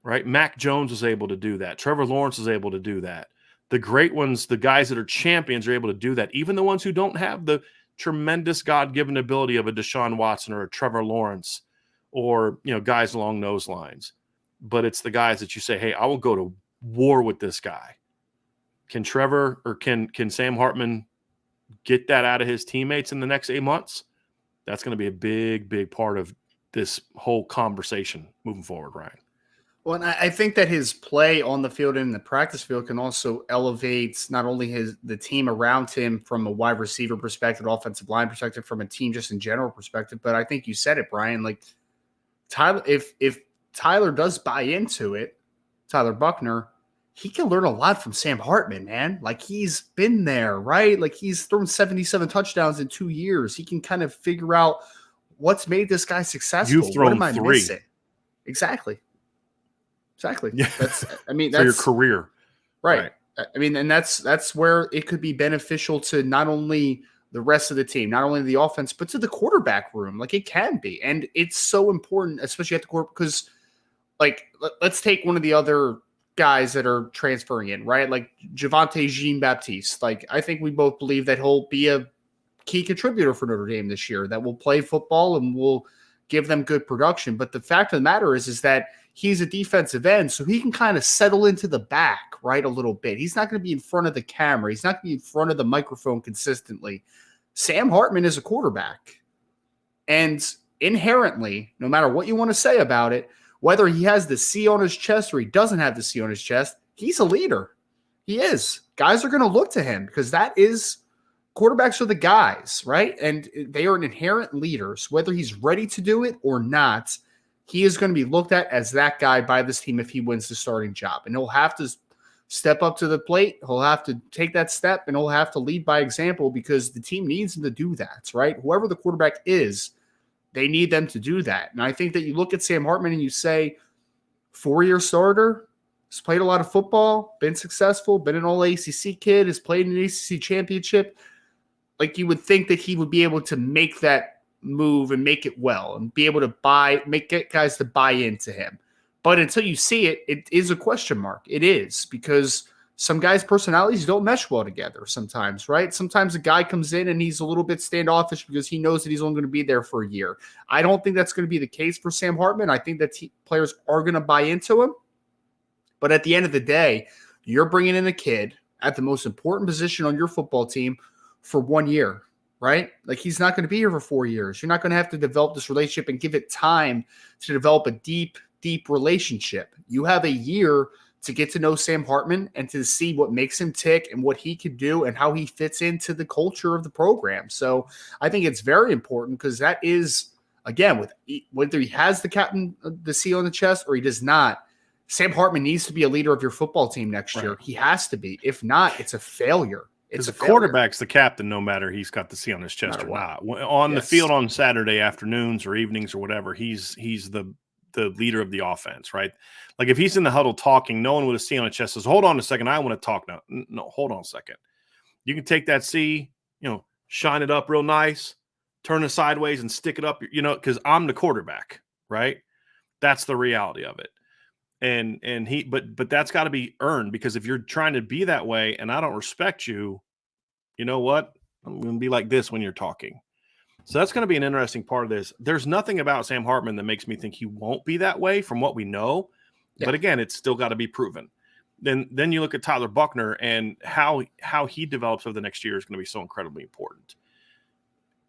right? Mac Jones was able to do that. Trevor Lawrence was able to do that. The great ones, the guys that are champions, are able to do that. Even the ones who don't have the tremendous God-given ability of a Deshaun Watson or a Trevor Lawrence or, guys along those lines. But it's the guys that you say, hey, I will go to war with this guy. Can Trevor or can Sam Hartman get that out of his teammates in the next 8 months? That's going to be a big, big part of this whole conversation moving forward, Ryan. Well, and I think that his play on the field and in the practice field can also elevate not only the team around him from a wide receiver perspective, offensive line perspective, from a team just in general perspective. But I think you said it, Brian. Like Tyler, if Tyler does buy into it, Tyler Buckner, he can learn a lot from Sam Hartman, man. Like he's been there, right? Like he's thrown 77 touchdowns in 2 years. He can kind of figure out what's made this guy successful. You've thrown what am I 3. missing? Exactly. Yeah. That's for your career. Right. I mean, and that's where it could be beneficial to not only the rest of the team, not only the offense, but to the quarterback room. Like it can be. And it's so important, especially at the court, because like, let's take one of the other guys that are transferring in, right? Like Javonte Jean-Baptiste. Like, I think we both believe that he'll be a key contributor for Notre Dame this year, that will play football and will give them good production. But the fact of the matter is that he's a defensive end, so he can kind of settle into the back, right, a little bit. He's not going to be in front of the camera. He's not going to be in front of the microphone consistently. Sam Hartman is a quarterback. And inherently, no matter what you want to say about it, whether he has the C on his chest or he doesn't have the C on his chest, he's a leader. He is. Guys are going to look to him because quarterbacks are the guys, right? And they are inherent leaders. Whether he's ready to do it or not, he is going to be looked at as that guy by this team if he wins the starting job. And he'll have to step up to the plate. He'll have to take that step, and he'll have to lead by example because the team needs him to do that, right? Whoever the quarterback is, they need them to do that. And I think that you look at Sam Hartman and you say, 4-year starter, He's played a lot of football, been successful, been an all-ACC kid, has played in an ACC championship. Like, you would think that he would be able to make that move and make it well and be able to get guys to buy into him. But until you see it, it is a question mark. It is, because some guys' personalities don't mesh well together sometimes, right? Sometimes a guy comes in and he's a little bit standoffish because he knows that he's only going to be there for a year. I don't think that's going to be the case for Sam Hartman. I think that players are going to buy into him. But at the end of the day, you're bringing in a kid at the most important position on your football team for 1 year, right? Like, he's not going to be here for 4 years. You're not going to have to develop this relationship and give it time to develop a deep relationship. You have a year to get to know Sam Hartman and to see what makes him tick and what he could do and how he fits into the culture of the program. So I think it's very important, because that is, again, whether he has the C on the chest or he does not, Sam Hartman needs to be a leader of your football team next year. He has to be. If not, it's a failure. Because the quarterback's the captain, no matter he's got the C on his chest or not. On the field on Saturday afternoons or evenings or whatever, he's the leader of the offense, right? Like, if he's in the huddle talking, no one with a C on his chest says, hold on a second, I want to talk now. No, hold on a second. You can take that C, shine it up real nice, turn it sideways and stick it up, because I'm the quarterback, right? That's the reality of it. But that's got to be earned, because if you're trying to be that way and I don't respect you, you know what? I'm going to be like this when you're talking. So that's going to be an interesting part of this. There's nothing about Sam Hartman that makes me think he won't be that way from what we know. Yeah. But again, it's still got to be proven. Then you look at Tyler Buckner, and how he develops over the next year is going to be so incredibly important.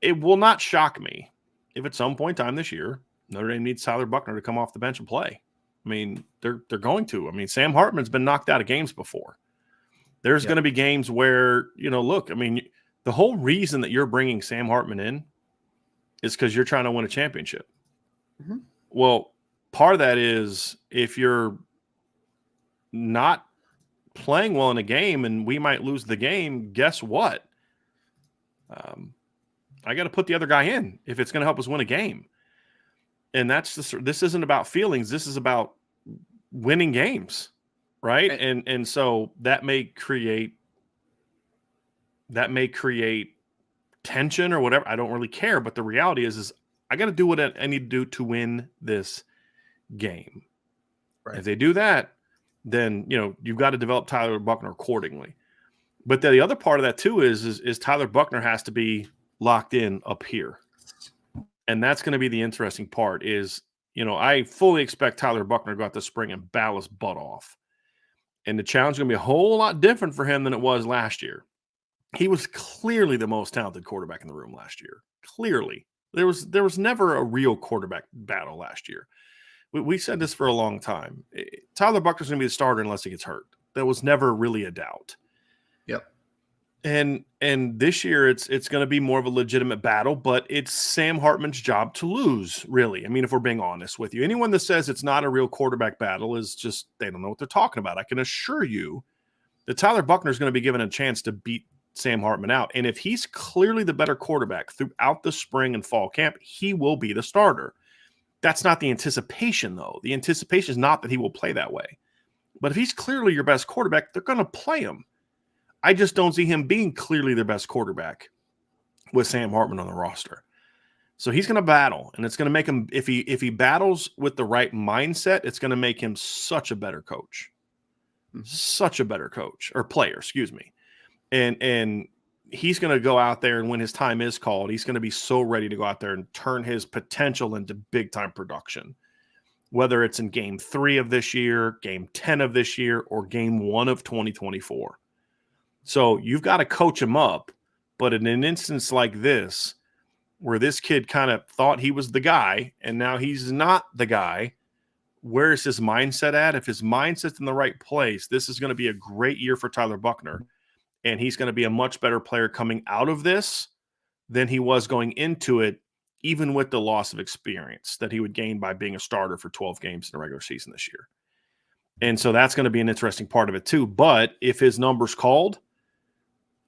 It will not shock me if at some point in time this year, Notre Dame needs Tyler Buckner to come off the bench and play. I mean, they're going to. I mean, Sam Hartman's been knocked out of games before. There's going to be games where, look, I mean, the whole reason that you're bringing Sam Hartman in is because you're trying to win a championship. Mm-hmm. Well, part of that is if you're not playing well in a game and we might lose the game, guess what? I got to put the other guy in if it's going to help us win a game. And this isn't about feelings. This is about winning games, right? And so that may create tension or whatever. I don't really care. But the reality is I got to do what I need to do to win this game. Right. If they do that, then you've got to develop Tyler Buckner accordingly. But the other part of that too is Tyler Buckner has to be locked in up here. And that's going to be the interesting part is, I fully expect Tyler Buckner to go out this spring and battle his butt off. And the challenge is going to be a whole lot different for him than it was last year. He was clearly the most talented quarterback in the room last year. Clearly. There was never a real quarterback battle last year. We said this for a long time. Tyler Buckner's going to be the starter unless he gets hurt. There was never really a doubt. Yep. And this year it's going to be more of a legitimate battle, but it's Sam Hartman's job to lose, really. I mean, if we're being honest with you, anyone that says it's not a real quarterback battle is just, they don't know what they're talking about. I can assure you that Tyler Buckner is going to be given a chance to beat Sam Hartman out. And if he's clearly the better quarterback throughout the spring and fall camp, he will be the starter. That's not the anticipation, though. The anticipation is not that he will play that way. But if he's clearly your best quarterback, they're going to play him. I just don't see him being clearly their best quarterback with Sam Hartman on the roster. So he's going to battle, and it's going to make him, if he battles with the right mindset, it's going to make him such a better coach. Mm-hmm. Such a better coach, or player, excuse me. And he's going to go out there, and when his time is called, he's going to be so ready to go out there and turn his potential into big-time production. Whether it's in Game 3 of this year, Game 10 of this year, or Game 1 of 2024. So you've got to coach him up, but in an instance like this, where this kid kind of thought he was the guy, and now he's not the guy, where is his mindset at? If his mindset's in the right place, this is going to be a great year for Tyler Buckner, and he's going to be a much better player coming out of this than he was going into it, even with the loss of experience that he would gain by being a starter for 12 games in the regular season this year. And so that's going to be an interesting part of it too. But if his number's called,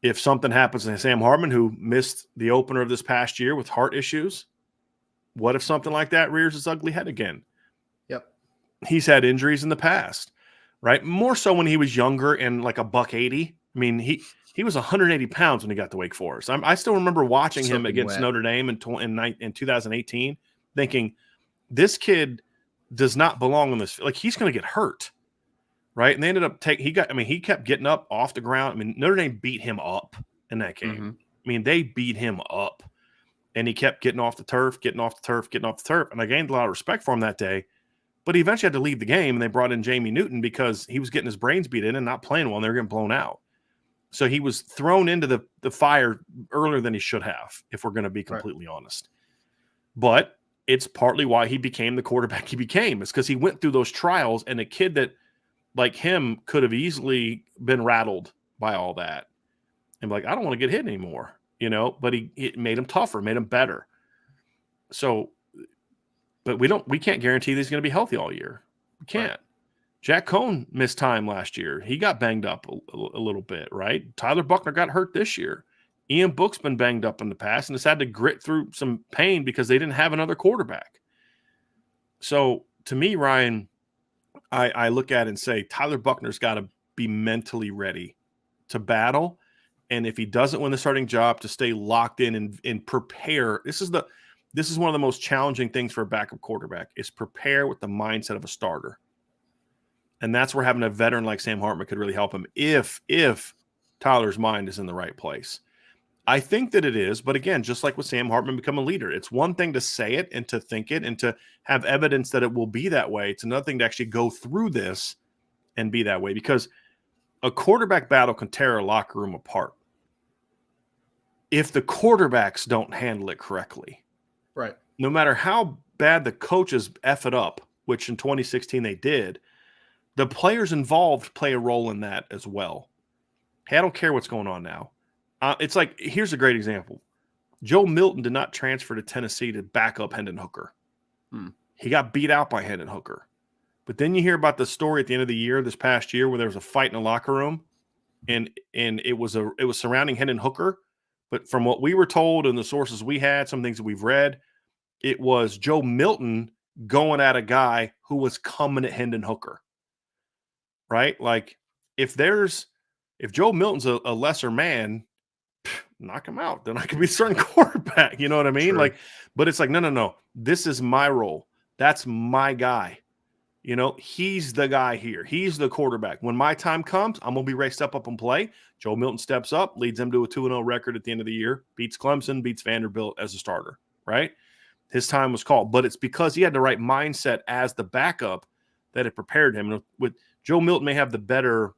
if something happens to Sam Hartman, who missed the opener of this past year with heart issues, what if something like that rears its ugly head again? Yep. He's had injuries in the past. right? More so when he was younger and like a $180. I mean, he was 180 pounds when he got to Wake Forest. I still remember watching him Soaking against wet. Notre Dame in 2018, thinking this kid does not belong on this. Like, he's going to get hurt, right? And they ended up he kept getting up off the ground. I mean, Notre Dame beat him up in that game. Mm-hmm. I mean, they beat him up, and he kept getting off the turf. And I gained a lot of respect for him that day. But he eventually had to leave the game, and they brought in Jamie Newton because he was getting his brains beat in and not playing well, and they were getting blown out. So he was thrown into the fire earlier than he should have, if we're going to be completely honest. But it's partly why he became the quarterback he became. It's because he went through those trials, and a kid that, like him, could have easily been rattled by all that and be like, I don't want to get hit anymore, but it made him tougher, made him better. So, but we can't guarantee that he's going to be healthy all year. We can't. Right. Jack Cohn missed time last year. He got banged up a little bit, right? Tyler Buckner got hurt this year. Ian Book's been banged up in the past and has had to grit through some pain because they didn't have another quarterback. So, to me, Ryan, I look at it and say Tyler Buckner's got to be mentally ready to battle. And if he doesn't win the starting job, to stay locked in and prepare. This is one of the most challenging things for a backup quarterback, is prepare with the mindset of a starter. And that's where having a veteran like Sam Hartman could really help him if Tyler's mind is in the right place. I think that it is, but again, just like with Sam Hartman, become a leader. It's one thing to say it and to think it and to have evidence that it will be that way. It's another thing to actually go through this and be that way, because a quarterback battle can tear a locker room apart if the quarterbacks don't handle it correctly. Right. No matter how bad the coaches F it up, which in 2016 they did, the players involved play a role in that as well. Hey, I don't care what's going on now. It's like, here's a great example. Joe Milton did not transfer to Tennessee to back up Hendon Hooker. He got beat out by Hendon Hooker. But then you hear about the story at the end of the year, this past year, where there was a fight in the locker room, and it was surrounding Hendon Hooker. But from what we were told and the sources we had, some things that we've read, it was Joe Milton going at a guy who was coming at Hendon Hooker. Right? Like, if Joe Milton's a lesser man, knock him out. Then I could be starting quarterback. You know what I mean? True. Like, but it's like, no. This is my role. That's my guy. He's the guy here. He's the quarterback. When my time comes, I'm going to be ready to step up and play. Joe Milton steps up, leads them to a 2-0 record at the end of the year, beats Clemson, beats Vanderbilt as a starter, right? His time was called. But it's because he had the right mindset as the backup that it prepared him. With Joe Milton may have the better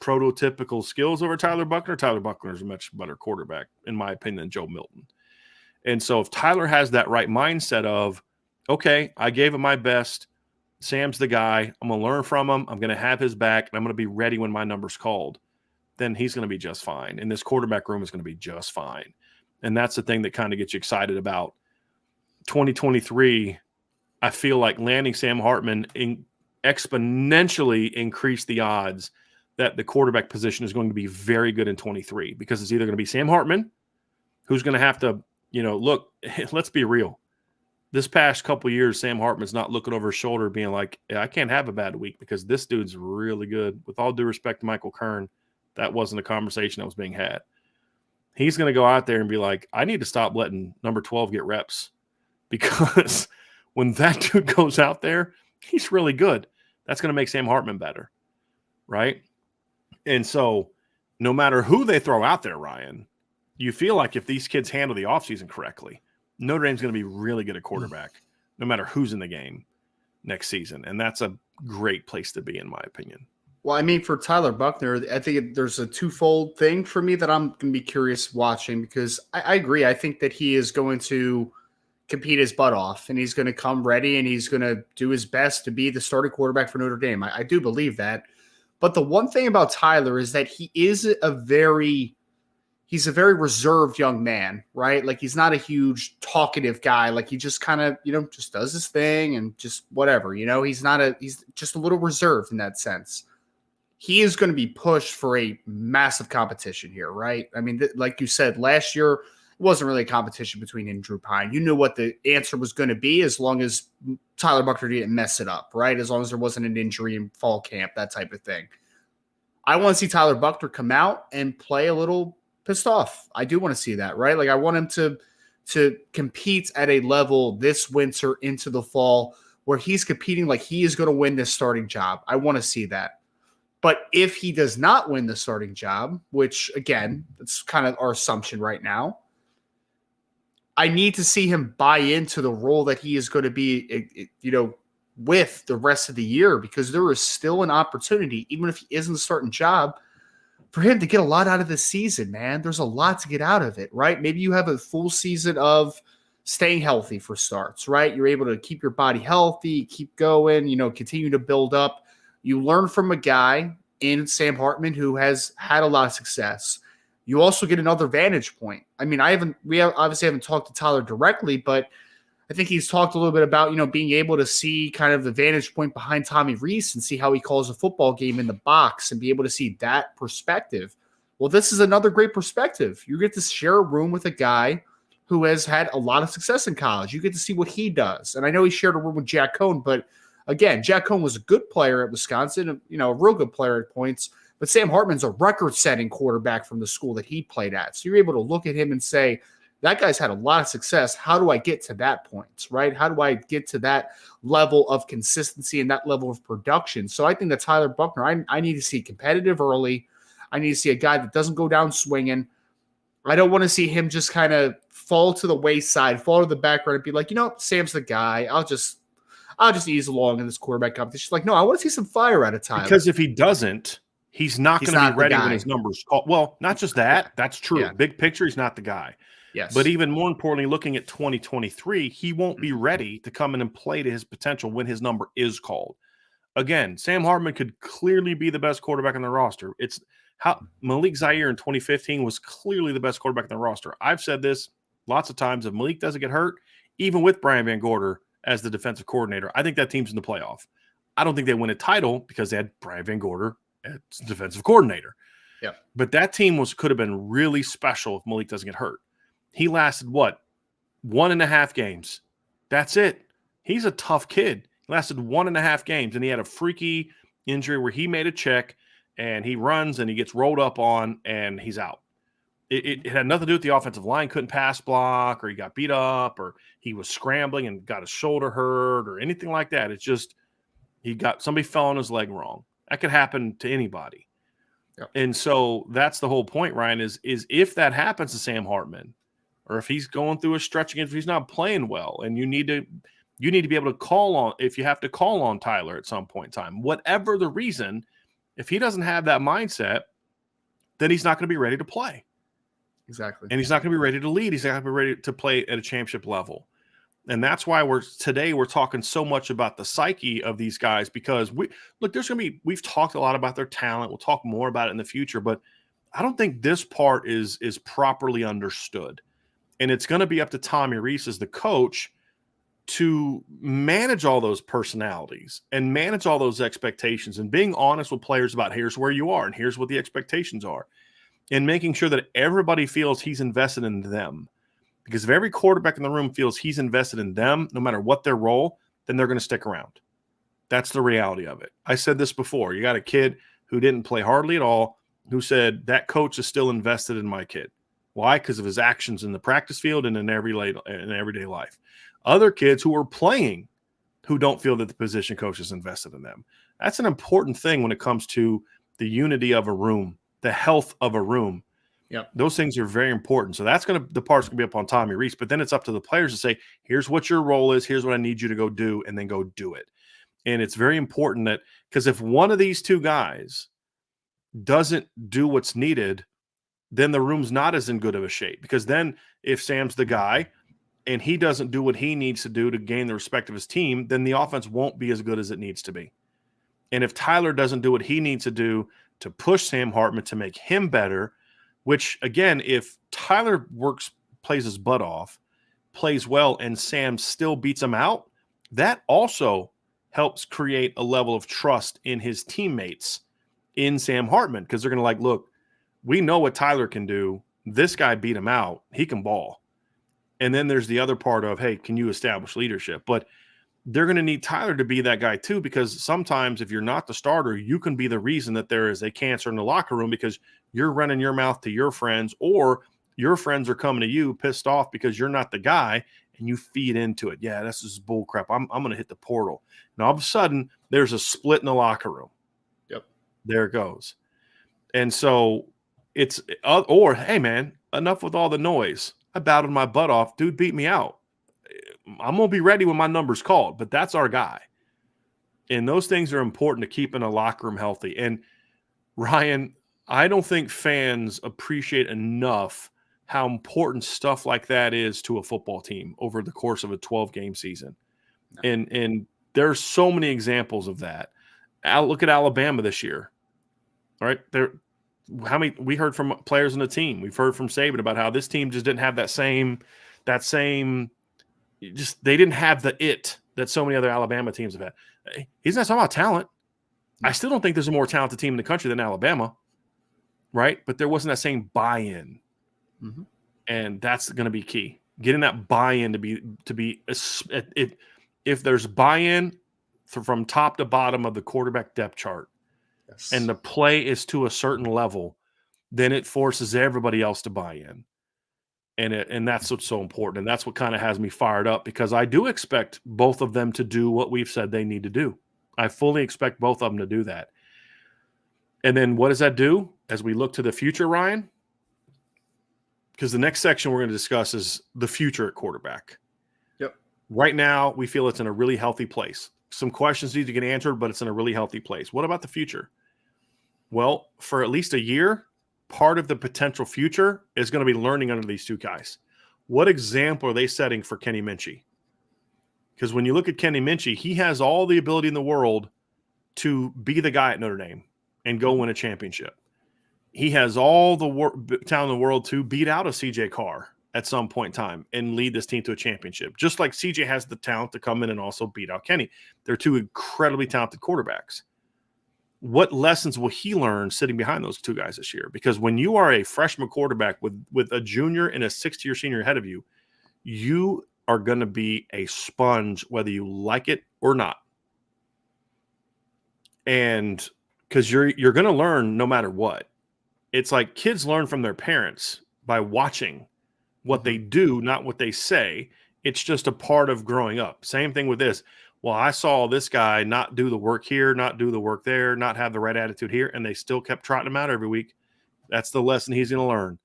prototypical skills over Tyler Buckner. Tyler Buckner is a much better quarterback, in my opinion, than Joe Milton. And so if Tyler has that right mindset of, okay, I gave him my best, Sam's the guy, I'm going to learn from him, I'm going to have his back, and I'm going to be ready when my number's called, then he's going to be just fine. And this quarterback room is going to be just fine. And that's the thing that kind of gets you excited about 2023. I feel like landing Sam Hartman exponentially increased the odds that the quarterback position is going to be very good in 23, because it's either going to be Sam Hartman, who's going to have to, look, let's be real. This past couple of years, Sam Hartman's not looking over his shoulder being like, yeah, I can't have a bad week because this dude's really good. With all due respect to Michael Kern, that wasn't a conversation that was being had. He's going to go out there and be like, I need to stop letting number 12 get reps, because when that dude goes out there, he's really good. That's going to make Sam Hartman better, right? And so no matter who they throw out there, Ryan, you feel like if these kids handle the offseason correctly, Notre Dame's going to be really good at quarterback, no matter who's in the game next season. And that's a great place to be, in my opinion. Well, I mean, for Tyler Buckner, I think there's a twofold thing for me that I'm going to be curious watching, because I agree. I think that he is going to compete his butt off, and he's going to come ready, and he's going to do his best to be the starting quarterback for Notre Dame. I do believe that. But the one thing about Tyler is that he's a very reserved young man, right? Like, he's not a huge talkative guy. Like, he just kind of, just does his thing and just whatever, he's just a little reserved in that sense. He is going to be pushed for a massive competition here, right? I mean, like you said, last year, wasn't really a competition between him and Drew Pine. You knew what the answer was going to be as long as Tyler Buckner didn't mess it up, right? As long as there wasn't an injury in fall camp, that type of thing. I want to see Tyler Buckner come out and play a little pissed off. I do want to see that, right? Like I want him to compete at a level this winter into the fall where he's competing like he is going to win this starting job. I want to see that. But if he does not win the starting job, which again, it's kind of our assumption right now, I need to see him buy into the role that he is going to be, with the rest of the year, because there is still an opportunity, even if he isn't the starting job, for him to get a lot out of this season, man. There's a lot to get out of it, right? Maybe you have a full season of staying healthy for starts, right? You're able to keep your body healthy, keep going, continue to build up. You learn from a guy in Sam Hartman who has had a lot of success. You also get another vantage point. I mean, we obviously haven't talked to Tyler directly, but I think he's talked a little bit about, being able to see kind of the vantage point behind Tommy Rees and see how he calls a football game in the box and be able to see that perspective. Well, this is another great perspective. You get to share a room with a guy who has had a lot of success in college. You get to see what he does. And I know he shared a room with Jack Cohn, but again, Jack Cohn was a good player at Wisconsin, a real good player at points. But Sam Hartman's a record-setting quarterback from the school that he played at. So you're able to look at him and say, that guy's had a lot of success. How do I get to that point, right? How do I get to that level of consistency and that level of production? So I think that Tyler Buckner, I need to see competitive early. I need to see a guy that doesn't go down swinging. I don't want to see him just kind of fall to the wayside, fall to the background and be like, Sam's the guy. I'll just ease along in this quarterback competition. Like, no, I want to see some fire out of Tyler. Because if he doesn't, he's not going to be ready when his numbers call. Well, not just that. That's true. Yeah. Big picture, he's not the guy. Yes. But even more importantly, looking at 2023, he won't be ready to come in and play to his potential when his number is called. Again, Sam Hartman could clearly be the best quarterback on the roster. It's how Malik Zaire in 2015 was clearly the best quarterback on the roster. I've said this lots of times. If Malik doesn't get hurt, even with Brian Van Gorder as the defensive coordinator, I think that team's in the playoff. I don't think they win a title because they had Brian Van Gorder as defensive coordinator. Yeah. But that team could have been really special if Malik doesn't get hurt. He lasted, 1.5 games. That's it. He's a tough kid. He lasted 1.5 games, and he had a freaky injury where he made a check, and he runs, and he gets rolled up on, and he's out. It had nothing to do with the offensive line. Couldn't pass block, or he got beat up, or he was scrambling and got his shoulder hurt, or anything like that. It's just somebody fell on his leg wrong. That could happen to anybody. Yep. And so that's the whole point, Ryan, is if that happens to Sam Hartman, or if he's going through a stretch against, if he's not playing well, and you need to be able to call on, if you have to call on Tyler at some point in time, whatever the reason, if he doesn't have that mindset, then he's not going to be ready to play. Exactly. And he's not going to be ready to lead. He's not going to be ready to play at a championship level. And that's why we're talking so much about the psyche of these guys, because we've talked a lot about their talent. We'll talk more about it in the future, but I don't think this part is properly understood. And it's going to be up to Tommy Rees as the coach to manage all those personalities and manage all those expectations, and being honest with players about here's where you are and here's what the expectations are, and making sure that everybody feels he's invested in them. Because if every quarterback in the room feels he's invested in them, no matter what their role, then they're going to stick around. That's the reality of it. I said this before. You got a kid who didn't play hardly at all, who said that coach is still invested in my kid. Why? Because of his actions in the practice field and in everyday life. Other kids who are playing who don't feel that the position coach is invested in them. That's an important thing when it comes to the unity of a room, the health of a room. Yep. Those things are very important. So the part's going to be up on Tommy Rees, but then it's up to the players to say, here's what your role is. Here's what I need you to go do, and then go do it. And it's very important that, because if one of these two guys doesn't do what's needed, then the room's not as in good of a shape. Because then if Sam's the guy and he doesn't do what he needs to do to gain the respect of his team, then the offense won't be as good as it needs to be. And if Tyler doesn't do what he needs to do to push Sam Hartman to make him better, which, again, if Tyler plays his butt off, plays well, and Sam still beats him out, that also helps create a level of trust in his teammates in Sam Hartman, because they're going to look, we know what Tyler can do. this guy beat him out. He can ball. And then there's the other part of, hey, can you establish leadership? But they're going to need Tyler to be that guy too, because sometimes if you're not the starter, you can be the reason that there is a cancer in the locker room because you're running your mouth to your friends, or your friends are coming to you pissed off because you're not the guy, and you feed into it. Yeah, this is bull crap. I'm going to hit the portal. And all of a sudden, there's a split in the locker room. Yep. There it goes. And so it's or, hey, man, enough with all the noise. I battled my butt off. Dude beat me out. I'm going to be ready when my number's called, but that's our guy. And those things are important to keep in a locker room healthy. And Ryan, I don't think fans appreciate enough how important stuff like that is to a football team over the course of a 12-game season. No. And there's so many examples of that. Look at Alabama this year. All right. We heard from players on the team. We've heard from Saban about how this team just didn't have that same, they didn't have the it that so many other Alabama teams have had. He's not talking about talent. I still don't think there's a more talented team in the country than Alabama, right? But there wasn't that same buy-in, and that's going to be key. Getting that buy-in to be if there's buy-in from top to bottom of the quarterback depth chart, yes, and the play is to a certain level, then it forces everybody else to buy in. And that's what's so important. And that's what kind of has me fired up, because I do expect both of them to do what we've said they need to do. I fully expect both of them to do that. And then what does that do as we look to the future, Ryan? Because the next section we're going to discuss is the future at quarterback. Yep. Right now, we feel it's in a really healthy place. Some questions need to get answered, but it's in a really healthy place. What about the future? Well, for at least a year, part of the potential future is going to be learning under these two guys. What example are they setting for Kenny Minchey? Because when you look at Kenny Minchey, he has all the ability in the world to be the guy at Notre Dame and go win a championship. He has all the talent in the world to beat out a CJ Carr at some point in time and lead this team to a championship. Just like CJ has the talent to come in and also beat out Kenny. They're two incredibly talented quarterbacks. What lessons will he learn sitting behind those two guys this year? Because when you are a freshman quarterback with a junior and a sixth-year senior ahead of you, you are going to be a sponge whether you like it or not. And because you're going to learn no matter what. It's like kids learn from their parents by watching what they do, not what they say. It's just a part of growing up. Same thing with this. Well, I saw this guy not do the work here, not do the work there, not have the right attitude here, and they still kept trotting him out every week. That's the lesson he's going to learn.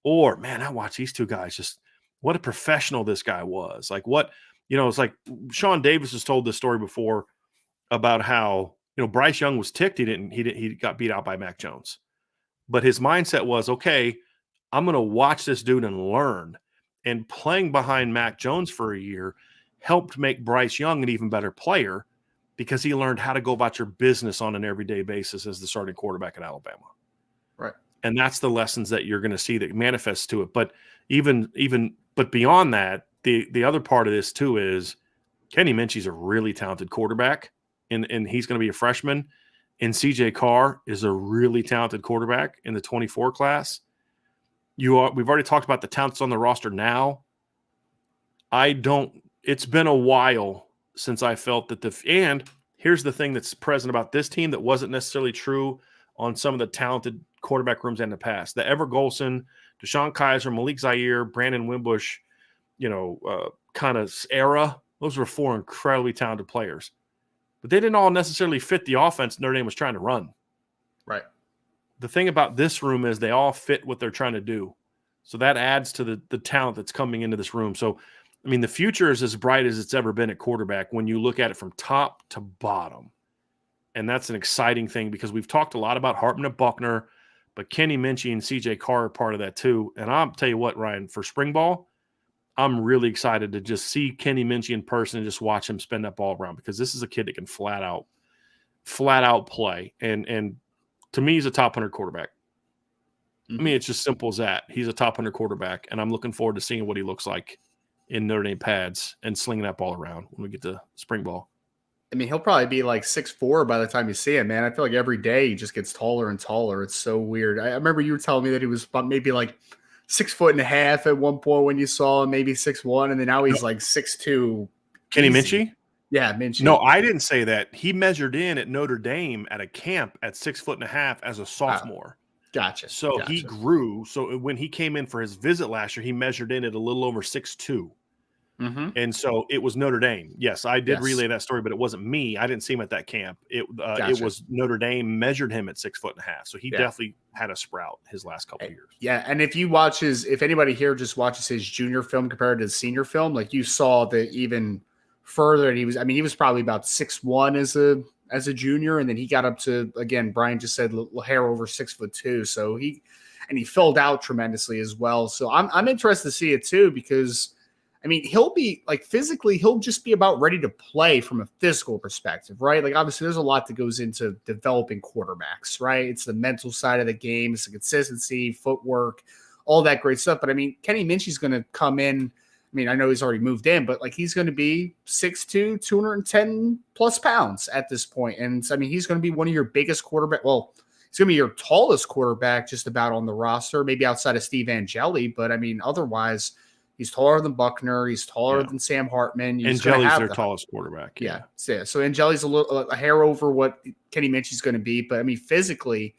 Or, man, I watch these two guys, just what a professional this guy was. Like what, it's like Sean Davis has told this story before about how, Bryce Young was ticked. He got beat out by Mac Jones. But his mindset was, okay, I'm going to watch this dude and learn. And playing behind Mac Jones for a year helped make Bryce Young an even better player because he learned how to go about your business on an everyday basis as the starting quarterback at Alabama. Right. And that's the lessons that you're going to see that manifests to it. But but beyond that, the other part of this too is Kenny Minchey's a really talented quarterback, and he's going to be a freshman. And CJ Carr is a really talented quarterback in the 24 class. We've already talked about the talents on the roster now. It's been a while since I felt that and here's the thing that's present about this team that wasn't necessarily true on some of the talented quarterback rooms in the past. The Ever Golson, Deshaun Kaiser, Malik Zaire, Brandon Wimbush, kind of era. Those were four incredibly talented players. But they didn't all necessarily fit the offense Notre Dame was trying to run. Right. The thing about this room is they all fit what they're trying to do. So that adds to the talent that's coming into this room. So, I mean, the future is as bright as it's ever been at quarterback when you look at it from top to bottom. And that's an exciting thing because we've talked a lot about Hartman and Buckner, but Kenny Minchey and CJ Carr are part of that too. And I'll tell you what, Ryan, for spring ball, I'm really excited to just see Kenny Minchey in person and just watch him spin that ball around because this is a kid that can flat out play. And to me, he's a top 100 quarterback. I mean, it's just simple as that. He's a top 100 quarterback, and I'm looking forward to seeing what he looks like in Notre Dame pads and slinging that ball around when we get to spring ball. I mean, he'll probably be like 6'4" by the time you see him, man. I feel like every day he just gets taller and taller. It's so weird. I remember you were telling me that he was maybe like 6'1.5" at one point when you saw him, maybe 6'1", and then now he's No, like 6'2". Kenny Easy. Minchie? Yeah, No, Minchie. I didn't say that. He measured in at Notre Dame at a camp at 6'1.5" as a Oh, sophomore. gotcha. So he Gotcha. grew. So when he came in for his visit last year, he measured in at a little over 6'2". Mm-hmm. And so it was Notre Dame. Yes, I did Yes. relay that story, but it wasn't me. I didn't see him at that camp. It Gotcha. was Notre Dame measured him at 6'1.5". So he Yeah. definitely had a sprout his last couple of years. Yeah, and if anybody here just watches his junior film compared to his senior film, like you saw that even further, and he was probably about 6'1" as a junior, and then he got up to, again, Brian just said, hair over 6'2". So he filled out tremendously as well. So I'm interested to see it too, because he'll be like physically, he'll just be about ready to play from a physical perspective, right? Like obviously there's a lot that goes into developing quarterbacks, right? It's the mental side of the game, it's the consistency, footwork, all that great stuff. But Kenny Minchie's going to come in. I know he's already moved in, but like he's going to be 6'2", 210 plus pounds at this point. And he's going to be one of your biggest quarterback. Well, he's going to be your tallest quarterback just about on the roster, maybe outside of Steve Angeli. But otherwise, he's taller than Buckner. He's taller than Sam Hartman. Angeli's their tallest quarterback. Yeah. So Angeli's a hair over what Kenny Minchie's going to be. But physically,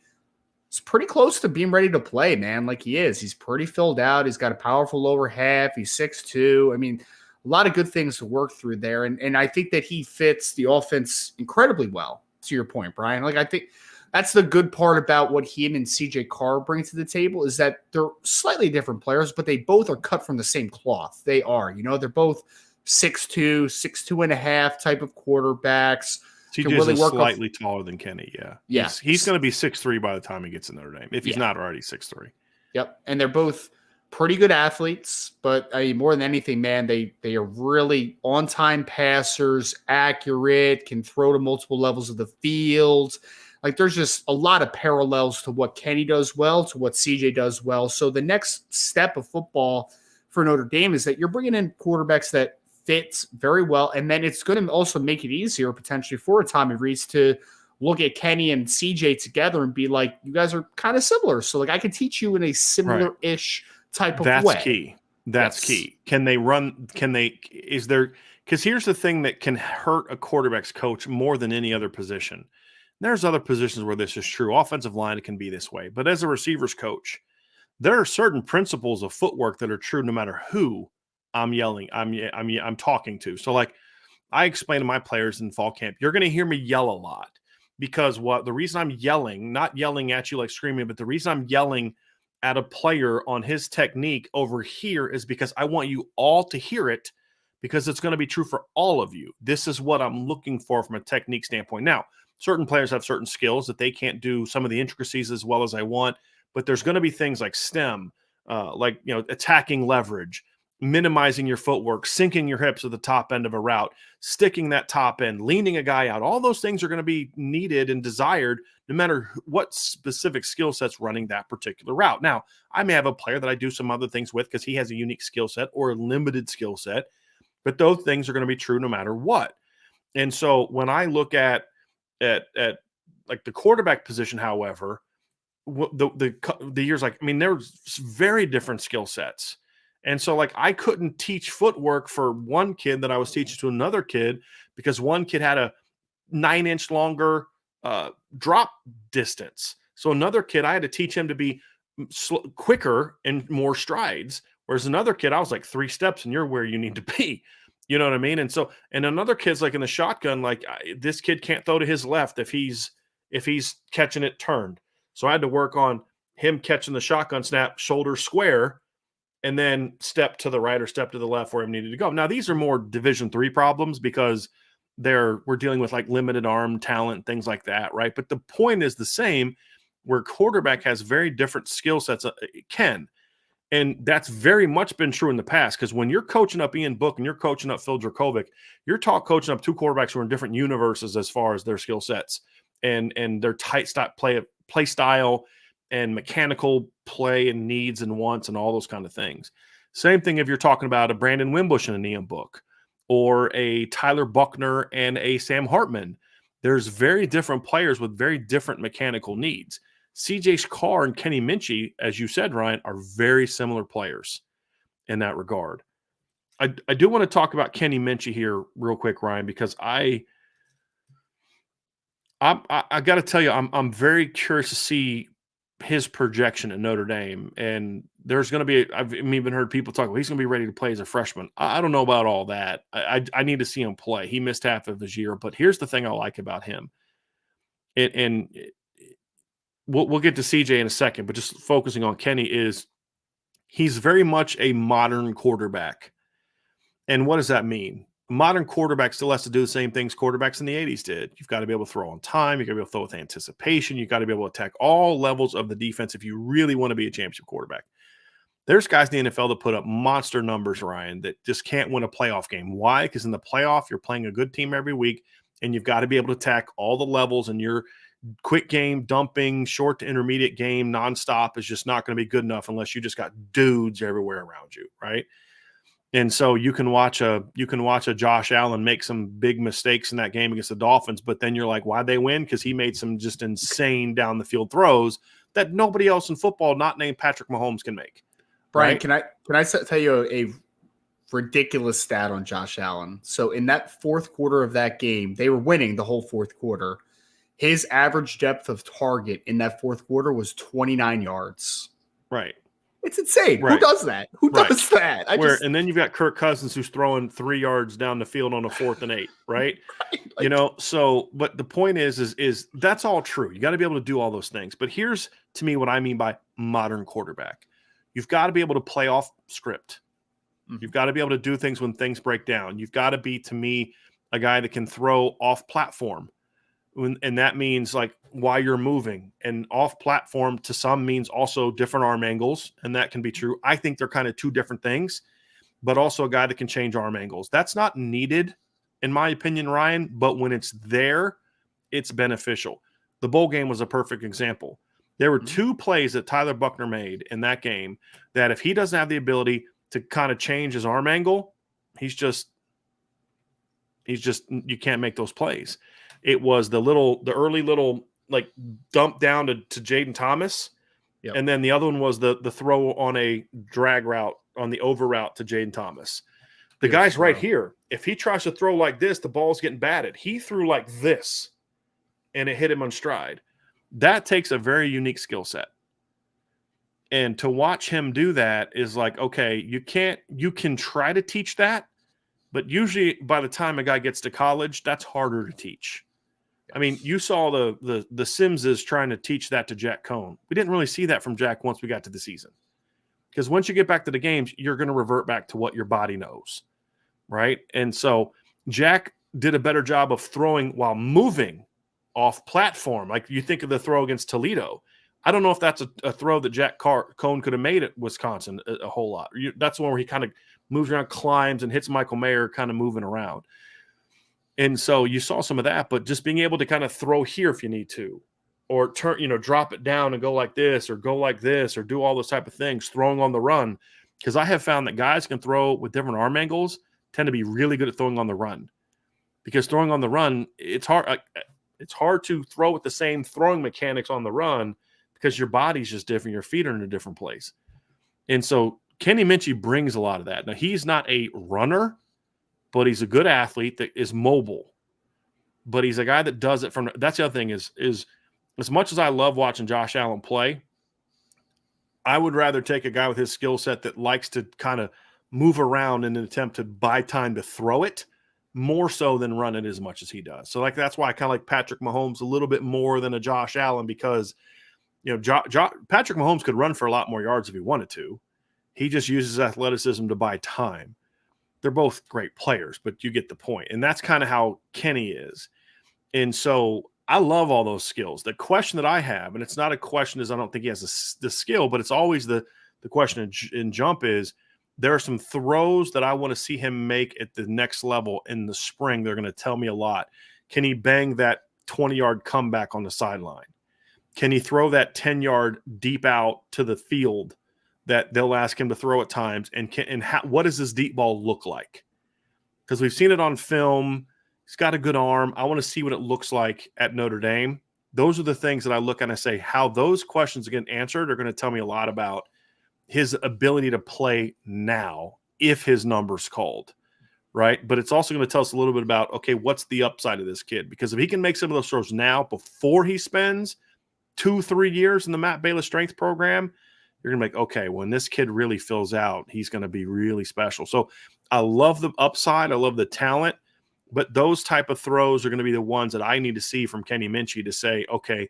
he's pretty close to being ready to play, man. Like he is. He's pretty filled out. He's got a powerful lower half. He's 6'2". A lot of good things to work through there. And I think that he fits the offense incredibly well, to your point, Brian. Like I think that's the good part about what him and CJ Carr bring to the table, is that they're slightly different players, but they both are cut from the same cloth. They are, they're both 6'2", 6'2.5" type of quarterbacks. CJ is slightly taller than Kenny. Yeah. He's going to be 6'3" by the time he gets to Notre Dame, if he's not already 6'3". Yep. And they're both pretty good athletes, but more than anything, man, they are really on-time passers, accurate, can throw to multiple levels of the field. Like there's just a lot of parallels to what Kenny does well, to what CJ does well. So the next step of football for Notre Dame is that you're bringing in quarterbacks that fits very well. And then it's going to also make it easier potentially for Tommy Rees to look at Kenny and CJ together and be like, you guys are kind of similar. So like I can teach you in a similar-ish type of way. That's key. That's key. Because here's the thing that can hurt a quarterback's coach more than any other position. There's other positions where this is true. Offensive line, it can be this way. But as a receivers coach, there are certain principles of footwork that are true no matter who I'm talking to. So like I explain to my players in fall camp, you're going to hear me yell a lot, because the reason I'm yelling, not yelling at you like screaming, but the reason I'm yelling at a player on his technique over here is because I want you all to hear it, because it's going to be true for all of you. This is what I'm looking for from a technique standpoint. Now, certain players have certain skills that they can't do some of the intricacies as well as I want, but there's going to be things like stem, attacking leverage, minimizing your footwork, sinking your hips at the top end of a route, sticking that top end, leaning a guy out. All those things are going to be needed and desired no matter what specific skill set's running that particular route. Now, I may have a player that I do some other things with because he has a unique skill set or a limited skill set, but those things are going to be true no matter what. And so when I look at like the quarterback position, however, the years, there's very different skill sets. And so like I couldn't teach footwork for one kid that I was teaching to another kid, because one kid had a 9-inch longer drop distance. So another kid, I had to teach him to be quicker and more strides. Whereas another kid, I was like 3 steps and you're where you need to be. You know what I mean? And so, and another kid's like in the shotgun, like this kid can't throw to his left if he's catching it turned. So I had to work on him catching the shotgun snap, shoulder square, and then step to the right or step to the left where he needed to go. Now, these are more Division III problems because we're dealing with like limited arm talent, things like that, right? But the point is the same, where quarterback has very different skill sets. And that's very much been true in the past, because when you're coaching up Ian Book and you're coaching up Phil Dracovic, you're coaching up two quarterbacks who are in different universes as far as their skill sets and their tight stop play style and mechanical play and needs and wants and all those kind of things. Same thing if you're talking about a Brandon Wimbush and an Ian Book, or a Tyler Buckner and a Sam Hartman. There's very different players with very different mechanical needs. CJ Carr and Kenny Minchey, as you said, Ryan, are very similar players in that regard. I do want to talk about Kenny Minchey here real quick, Ryan, because I got to tell you, I'm very curious to see his projection at Notre Dame. And there's going to be, I've even heard people talk about he's going to be ready to play as a freshman. I don't know about all that. I need to see him play. He missed half of his year, but here's the thing I like about him. And we'll get to CJ in a second, but just focusing on Kenny is he's very much a modern quarterback. And what does that mean? A modern quarterback still has to do the same things quarterbacks in the 80s did. You've got to be able to throw on time. You've got to be able to throw with anticipation. You've got to be able to attack all levels of the defense if you really want to be a championship quarterback. There's guys in the NFL that put up monster numbers, Ryan, that just can't win a playoff game. Why? Because in the playoff, you're playing a good team every week, and you've got to be able to attack all the levels, and your quick game, dumping, short to intermediate game, nonstop is just not going to be good enough unless you just got dudes everywhere around you, right? And so you can watch a Josh Allen make some big mistakes in that game against the Dolphins, but then you're like, why'd they win? Because he made some just insane down the field throws that nobody else in football, not named Patrick Mahomes, can make. Brian, Right? can I tell you a ridiculous stat on Josh Allen? So in that fourth quarter of that game, they were winning the whole fourth quarter. His average depth of target in that fourth quarter was 29 yards. Right. It's insane. Right. Who does that? Who does that? And then you've got Kirk Cousins who's throwing 3 yards down the field on a 4th and 8, right? So, but the point is that's all true. You got to be able to do all those things. But here's, to me, what I mean by modern quarterback. You've got to be able to play off script. Mm-hmm. You've got to be able to do things when things break down. You've got to be, to me, a guy that can throw off platform. And that means like while you're moving, and off platform to some means also different arm angles. And that can be true. I think they're kind of two different things, but also a guy that can change arm angles. That's not needed in my opinion, Ryan, but when it's there, it's beneficial. The bowl game was a perfect example. There were two plays that Tyler Buckner made in that game that if he doesn't have the ability to kind of change his arm angle, he's just you can't make those plays. It was the early little like dump down to Jaden Thomas. Yep. And then the other one was the throw on a drag route on the over route to Jaden Thomas. The guy's right here. If he tries to throw like this, the ball's getting batted. He threw like this and it hit him on stride. That takes a very unique skill set. And to watch him do that is like, okay, you can try to teach that, but usually by the time a guy gets to college, that's harder to teach. Yes. I mean, you saw the Simses trying to teach that to Jack Cohn. We didn't really see that from Jack once we got to the season. Because once you get back to the games, you're going to revert back to what your body knows, right? And so Jack did a better job of throwing while moving off platform. Like you think of the throw against Toledo. I don't know if that's a throw that Jack Cohn could have made at Wisconsin a whole lot. That's the one where he kind of moves around, climbs, and hits Michael Mayer kind of moving around. And so you saw some of that, but just being able to kind of throw here if you need to, or turn, drop it down and go like this, or go like this, or do all those type of things, throwing on the run. Because I have found that guys can throw with different arm angles tend to be really good at throwing on the run. Because throwing on the run, it's hard to throw with the same throwing mechanics on the run because your body's just different. Your feet are in a different place. And so Kenny Minchey brings a lot of that. Now, he's not a runner, but he's a good athlete that is mobile. But he's a guy that does it from – that's the other thing is as much as I love watching Josh Allen play, I would rather take a guy with his skill set that likes to kind of move around in an attempt to buy time to throw it more so than run it as much as he does. So that's why I kind of like Patrick Mahomes a little bit more than a Josh Allen because – Patrick Mahomes could run for a lot more yards if he wanted to. He just uses athleticism to buy time. They're both great players, but you get the point. And that's kind of how Kenny is. And so I love all those skills. The question that I have, and it's not a question is I don't think he has the skill, but it's always the question in jump is there are some throws that I want to see him make at the next level in the spring. They're going to tell me a lot. Can he bang that 20-yard comeback on the sideline? Can he throw that 10-yard deep out to the field that they'll ask him to throw at times? And what does his deep ball look like? Because we've seen it on film. He's got a good arm. I want to see what it looks like at Notre Dame. those are the things that I look at and I say how those questions get answered are going to tell me a lot about his ability to play now if his number's called, right? But it's also going to tell us a little bit about, okay, what's the upside of this kid? Because if he can make some of those throws now before he spends 2-3 years in the Matt Bayless strength program, you're going to be like, okay, when this kid really fills out, he's going to be really special. So I love the upside. I love the talent. But those type of throws are going to be the ones that I need to see from Kenny Minchie to say, okay,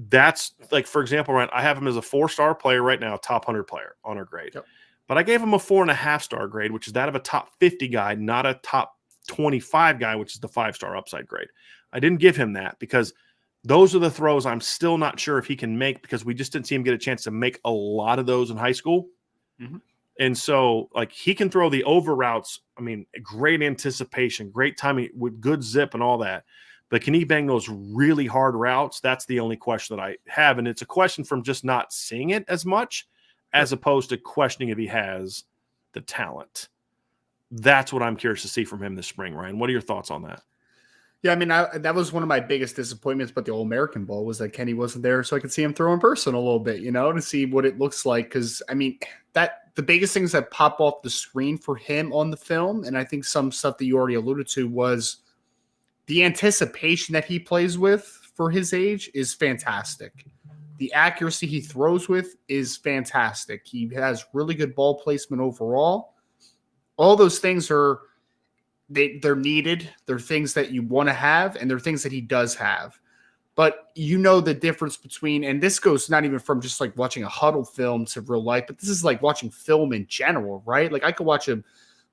that's like, for example, Ryan, I have him as a 4-star player right now, top 100 player on our grade. Yep. But I gave him a 4.5-star grade, which is that of a top 50 guy, not a top 25 guy, which is the 5-star upside grade. I didn't give him that because those are the throws I'm still not sure if he can make because we just didn't see him get a chance to make a lot of those in high school. Mm-hmm. And so, like, he can throw the over routes. I mean, great anticipation, great timing with good zip and all that. But can he bang those really hard routes? That's the only question that I have. And it's a question from just not seeing it as much as opposed to questioning if he has the talent. That's what I'm curious to see from him this spring, Ryan. What are your thoughts on that? Yeah, I mean, that was one of my biggest disappointments about the All-American Bowl was that Kenny wasn't there so I could see him throw in person a little bit, to see what it looks like. Because, I mean, the biggest things that pop off the screen for him on the film, and I think some stuff that you already alluded to, was the anticipation that he plays with for his age is fantastic. The accuracy he throws with is fantastic. He has really good ball placement overall. All those things they're needed. They're things that you want to have, and they're things that he does have. But the difference between, and this goes not even from just like watching a huddle film to real life, but this is like watching film in general, right? Like I could watch a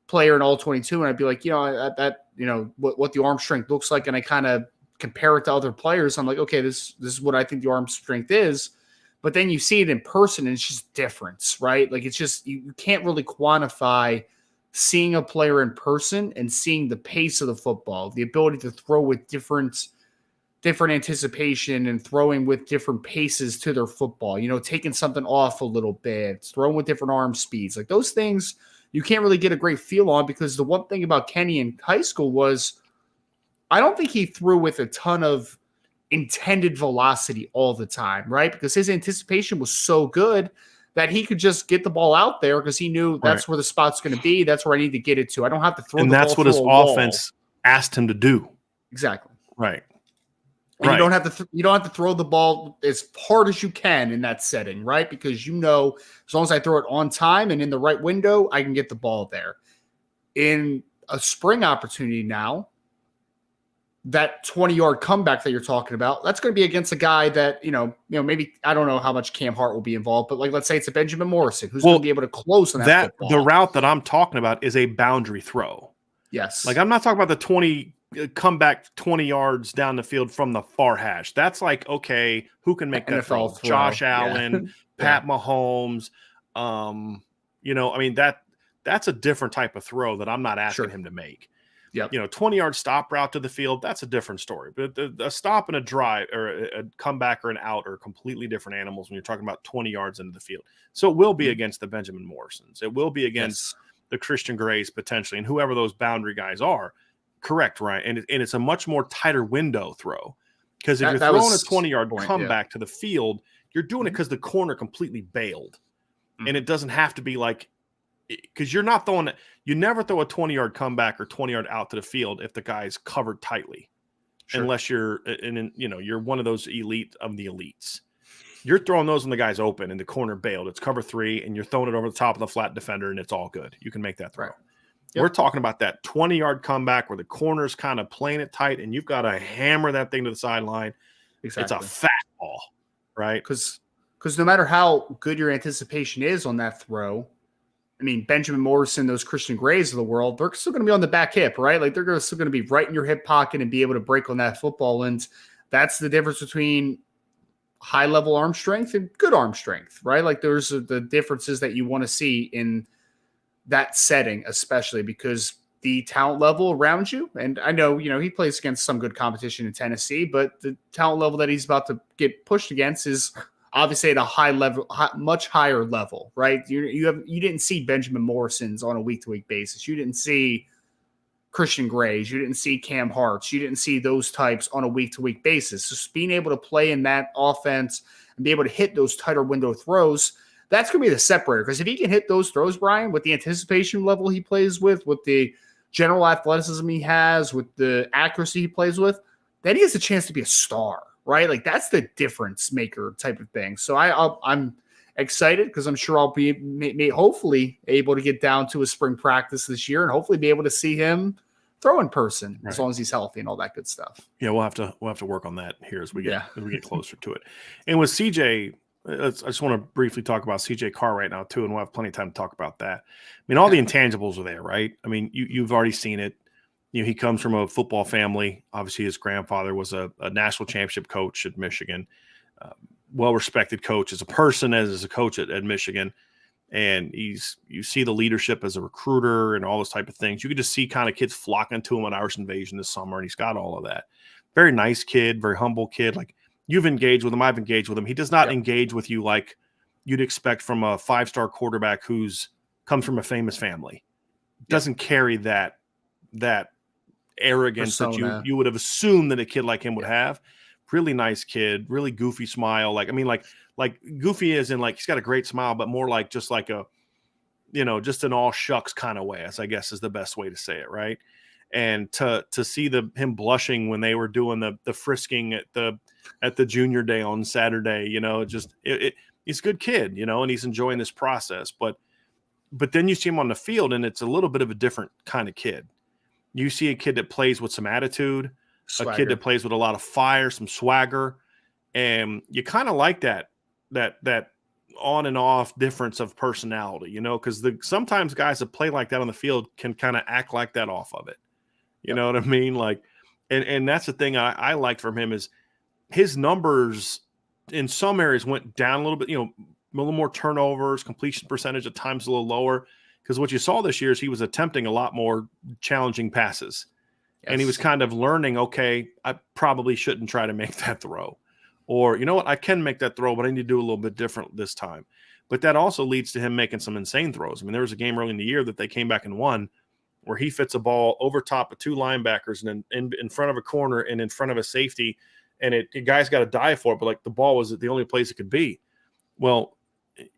player in all 22 and I'd be like, what the arm strength looks like. And I kind of compare it to other players. I'm like, okay, this is what I think the arm strength is. But then you see it in person and it's just difference, right? Like it's just, you can't really quantify seeing a player in person and seeing the pace of the football, the ability to throw with different anticipation and throwing with different paces to their football, taking something off a little bit, throwing with different arm speeds. Like those things you can't really get a great feel on because the one thing about Kenny in high school was I don't think he threw with a ton of intended velocity all the time, right? Because his anticipation was so good that he could just get the ball out there because he knew that's where the spot's going to be. That's where I need to get it to. I don't have to throw the ball through a wall. And that's what his offense asked him to do. Exactly. Right. And you don't have to throw the ball as hard as you can in that setting, right? Because as long as I throw it on time and in the right window, I can get the ball there. In a spring opportunity now, that 20-yard comeback that you're talking about, that's going to be against a guy that, maybe I don't know how much Cam Hart will be involved, but like let's say it's a Benjamin Morrison who's going to be able to close on that football. The route that I'm talking about is a boundary throw. Yes. Like I'm not talking about the come back 20 yards down the field from the far hash. That's like, okay, who can make that throw? Josh Allen, Pat Mahomes. That's a different type of throw that I'm not asking him to make. Yep. 20-yard stop route to the field, that's a different story. But a stop and a drive or a comeback or an out are completely different animals when you're talking about 20 yards into the field. So it will be against the Benjamin Morrisons. It will be against the Christian Grays potentially and whoever those boundary guys are. Correct, right? And it's a much more tighter window throw because if you're throwing a 20-yard comeback to the field, you're doing it because the corner completely bailed. And it doesn't have to be like because you're not throwing – you never throw a 20-yard comeback or 20-yard out to the field if the guy's covered tightly unless you're one of those elite of the elites. You're throwing those when the guy's open and the corner bailed. It's cover 3, and you're throwing it over the top of the flat defender, and it's all good. You can make that throw. Right. Yep. We're talking about that 20-yard comeback where the corner's kind of playing it tight, and you've got to hammer that thing to the sideline. Exactly. It's a fat ball, right? Because no matter how good your anticipation is on that throw, I mean, Benjamin Morrison, those Christian Grays of the world, they're still going to be on the back hip, right? Like they're still going to be right in your hip pocket and be able to break on that football. And that's the difference between high-level arm strength and good arm strength, right? Like there's the differences that you want to see in that setting, especially because the talent level around you, and I know, he plays against some good competition in Tennessee, but the talent level that he's about to get pushed against is obviously at a high level, much higher level, right? You didn't see Benjamin Morrison's on a week-to-week basis. You didn't see Christian Grays, you didn't see Cam Harts, you didn't see those types on a week-to-week basis. Just being able to play in that offense and be able to hit those tighter window throws, that's going to be the separator. Because if he can hit those throws, Brian, with the anticipation level he plays with the general athleticism he has, with the accuracy he plays with, then he has a chance to be a star, right? Like that's the difference maker type of thing. So I'm excited because I'm sure I'll be hopefully able to get down to a spring practice this year and hopefully be able to see him throw in person as long as he's healthy and all that good stuff. Yeah, we'll have to work on that here as we get closer to it. And with CJ, I just want to briefly talk about CJ Carr right now too, and we'll have plenty of time to talk about that. I mean, all the intangibles are there, right? I mean, you've already seen it. You know, he comes from a football family. Obviously, his grandfather was a national championship coach at Michigan. Well-respected coach as a person, as a coach at Michigan. And you see the leadership as a recruiter and all those type of things. You could just see kind of kids flocking to him at Irish Invasion this summer, and he's got all of that. Very nice kid, very humble kid. Like you've engaged with him, I've engaged with him. He does not engage with you like you'd expect from a 5-star quarterback comes from a famous family. Doesn't carry that arrogance persona that you would have assumed that a kid like him would have. Really nice kid, really goofy smile. Like goofy is in like he's got a great smile, but more like just like a, just an all shucks kind of way, as I guess is the best way to say it, right? And to see him blushing when they were doing the frisking at the junior day on Saturday, he's a good kid, and he's enjoying this process. But then you see him on the field, and it's a little bit of a different kind of kid. You see a kid that plays with some attitude. Swagger. A kid that plays with a lot of fire, some swagger, and you kind of like that on and off difference of personality, because sometimes guys that play like that on the field can kind of act like that off of it. You know what I mean? Like, and that's the thing I liked from him is his numbers in some areas went down a little bit, a little more turnovers, completion percentage at times a little lower, because what you saw this year is he was attempting a lot more challenging passes. Yes. And he was kind of learning, okay, I probably shouldn't try to make that throw. Or, you know what, I can make that throw, but I need to do a little bit different this time. But that also leads to him making some insane throws. I mean, there was a game early in the year that they came back and won where he fits a ball over top of 2 linebackers and in front of a corner and in front of a safety, and the guy's got to dive for it, but like the ball was the only place it could be. Well,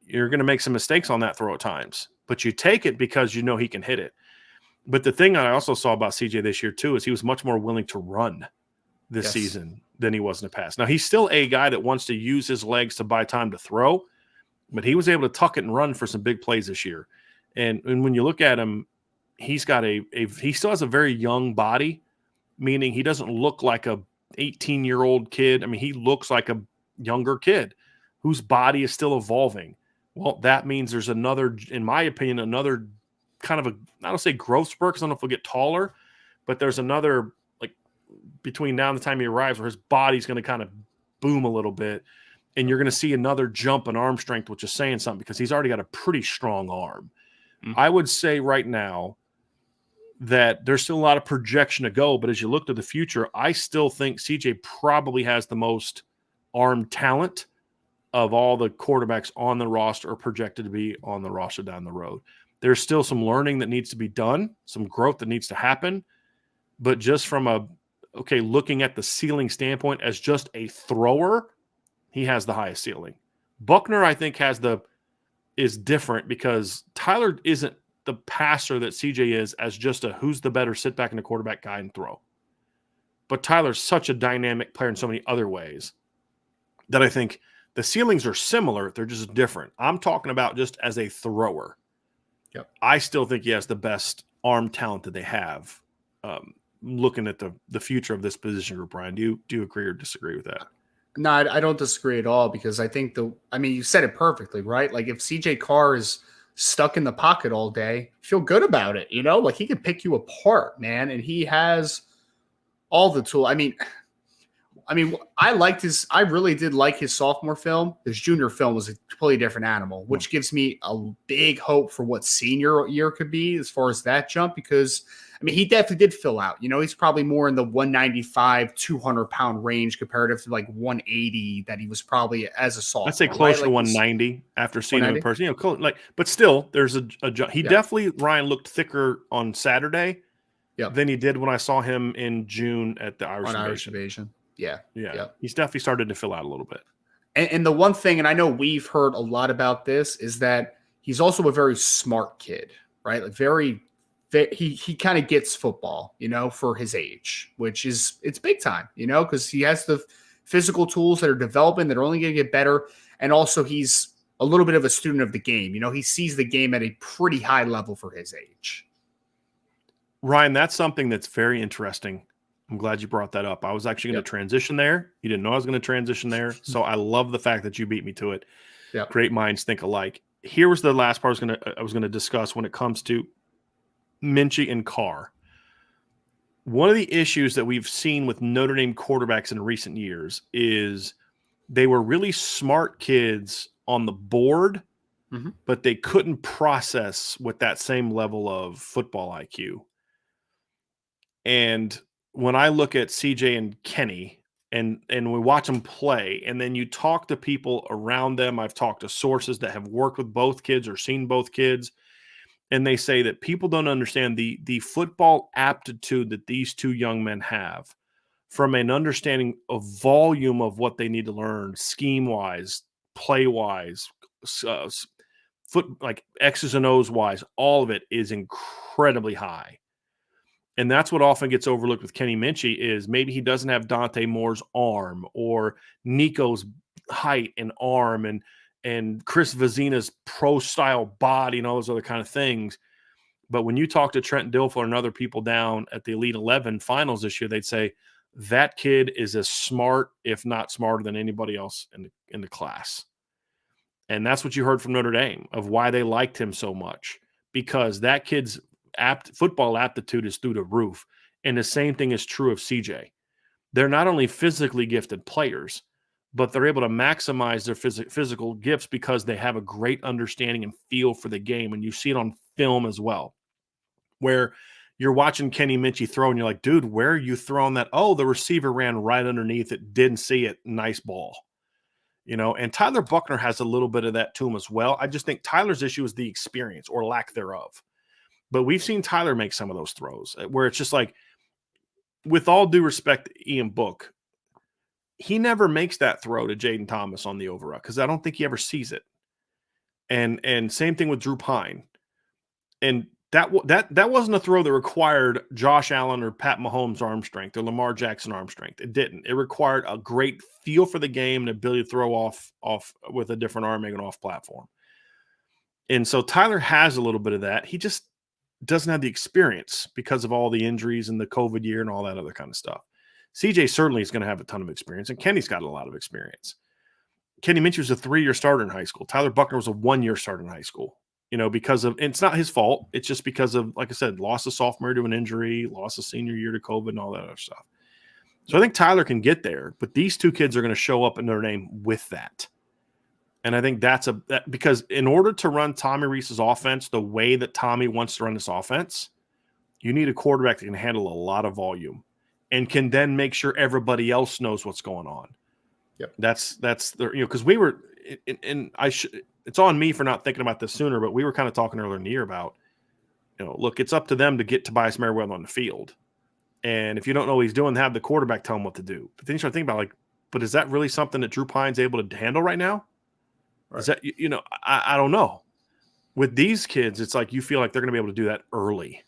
you're going to make some mistakes on that throw at times, but you take it because you know he can hit it. But the thing I also saw about CJ this year, too, is he was much more willing to run this season than he was in the past. Now, he's still a guy that wants to use his legs to buy time to throw, but he was able to tuck it and run for some big plays this year. And when you look at him, he's got he still has a very young body, meaning he doesn't look like a 18-year-old kid. I mean, he looks like a younger kid whose body is still evolving. Well, that means there's another, in my opinion, another kind of I don't say growth spurt because I don't know if he'll get taller, but there's another, like, between now and the time he arrives where his body's going to kind of boom a little bit, and you're going to see another jump in arm strength, which is saying something because he's already got a pretty strong arm. Mm-hmm. I would say right now that there's still a lot of projection to go, but as you look to the future, I still think CJ probably has the most arm talent of all the quarterbacks on the roster or projected to be on the roster down the road. There's still some learning that needs to be done, some growth that needs to happen, but just from looking at the ceiling standpoint as just a thrower, he has the highest ceiling. Buckner, I think, is different because Tyler isn't the passer that CJ is as just a who's the better sit back in the quarterback guy and throw. But Tyler's such a dynamic player in so many other ways that I think the ceilings are similar. They're just different. I'm talking about just as a thrower. Yep. I still think he has the best arm talent that they have. Looking at the future of this position group, Brian, do you agree or disagree with that? No, I don't disagree at all because I think you said it perfectly, right? Like if CJ Carr is stuck in the pocket all day, feel good about it, like he could pick you apart, man. And he has all the tool. I mean, I really did like his sophomore film. His junior film was a completely different animal, which gives me a big hope for what senior year could be as far as that jump, because he definitely did fill out. He's probably more in the 195, 200-pound range comparative to like 180 that he was probably as a sophomore. I'd say close to 190 after seeing him in person. But still, there's a jump. He definitely, Ryan, looked thicker on Saturday than he did when I saw him in June at the Irish Invasion. Yeah. Yeah. Yep. He's definitely started to fill out a little bit. And the one thing, and I know we've heard a lot about this, is that he's also a very smart kid, right? Like he kind of gets football, for his age, it's big time, because he has the physical tools that are developing that are only going to get better. And also he's a little bit of a student of the game. He sees the game at a pretty high level for his age. Ryan, that's something that's very interesting. I'm glad you brought that up. I was actually going to transition there. You didn't know I was going to transition there. So I love the fact that you beat me to it. Yep. Great minds think alike. Here was the last part I was going to discuss when it comes to Minchie and Carr. One of the issues that we've seen with Notre Dame quarterbacks in recent years is they were really smart kids on the board, but they couldn't process with that same level of football IQ. And when I look at CJ and Kenny and we watch them play, and then you talk to people around them, I've talked to sources that have worked with both kids or seen both kids, and they say that people don't understand the football aptitude that these two young men have from an understanding of volume of what they need to learn, scheme-wise, play-wise, like X's and O's wise, all of it is incredibly high. And that's what often gets overlooked with Kenny Minchie is maybe he doesn't have Dante Moore's arm or Nico's height and arm and Chris Vazina's pro-style body and all those other kind of things. But when you talk to Trent Dilfer and other people down at the Elite 11 finals this year, they'd say that kid is as smart, if not smarter, than anybody else in the class. And that's what you heard from Notre Dame of why they liked him so much, because that kid's football aptitude is through the roof. And the same thing is true of CJ. They're not only physically gifted players, but they're able to maximize their physical gifts because they have a great understanding and feel for the game. And you see it on film as well, where you're watching Kenny Minchie throw and you're like, dude, where are you throwing that? Oh, the receiver ran right underneath it. Didn't see it. Nice ball. And Tyler Buckner has a little bit of that to him as well. I just think Tyler's issue is the experience or lack thereof. But we've seen Tyler make some of those throws where it's just like, with all due respect to Ian Book, he never makes that throw to Jaden Thomas on the overrun because I don't think he ever sees it. And same thing with Drew Pine. And that wasn't a throw that required Josh Allen or Pat Mahomes' arm strength or Lamar Jackson arm strength. It didn't. It required a great feel for the game and ability to throw off with a different arm, making off platform. And so Tyler has a little bit of that. He just doesn't have the experience because of all the injuries and the COVID year and all that other kind of stuff. CJ certainly is going to have a ton of experience, and Kenny's got a lot of experience. Kenny Minchie was a 3-year starter in high school. Tyler Buckner was a 1-year starter in high school, because of, and it's not his fault. It's just because of, like I said, lost a sophomore year to an injury, lost a senior year to COVID and all that other stuff. So I think Tyler can get there, but these two kids are going to show up at Notre Dame with that. And I think because in order to run Tommy Rees's offense the way that Tommy wants to run this offense, you need a quarterback that can handle a lot of volume and can then make sure everybody else knows what's going on. Yep. That's the, because we were, and it's on me for not thinking about this sooner, but we were kind of talking earlier in the year about, look, it's up to them to get Tobias Merriweather on the field. And if you don't know what he's doing, have the quarterback tell him what to do. But then you start thinking about but is that really something that Drew Pine's able to handle right now? Right. Is that, I don't know. With these kids, it's like you feel like they're going to be able to do that early.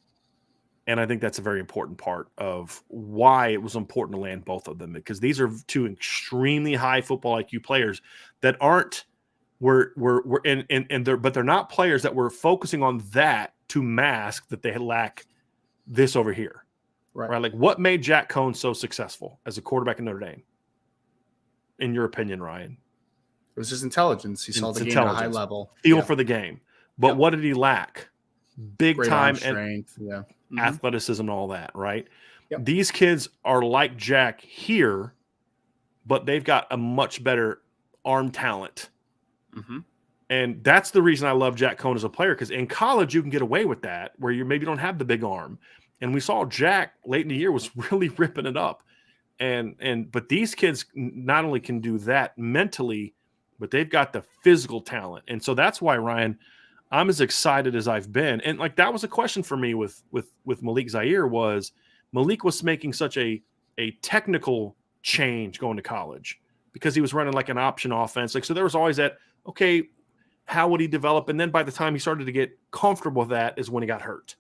And I think that's a very important part of why it was important to land both of them, because these are two extremely high football IQ players that aren't but they're not players that were focusing on that to mask that they lack this over here. Right? Like, what made Jack Cohn so successful as a quarterback in Notre Dame? In your opinion, Ryan? It was his intelligence. He saw the game at a high level. Feel for the game. But what did he lack? Big Great time strength, athleticism and all that, right? Yep. These kids are like Jack here, but they've got a much better arm talent. Mm-hmm. And that's the reason I love Jack Cohn as a player, because in college you can get away with that, where you maybe don't have the big arm. And we saw Jack late in the year was really ripping it up. But these kids not only can do that mentally, but they've got the physical talent. And so that's why, Ryan, I'm as excited as I've been. And like that was a question for me with Malik Zaire was Malik was making such a technical change going to college because he was running like an option offense. Like so there was always that, okay, how would he develop? And then by the time he started to get comfortable with that is when he got hurt.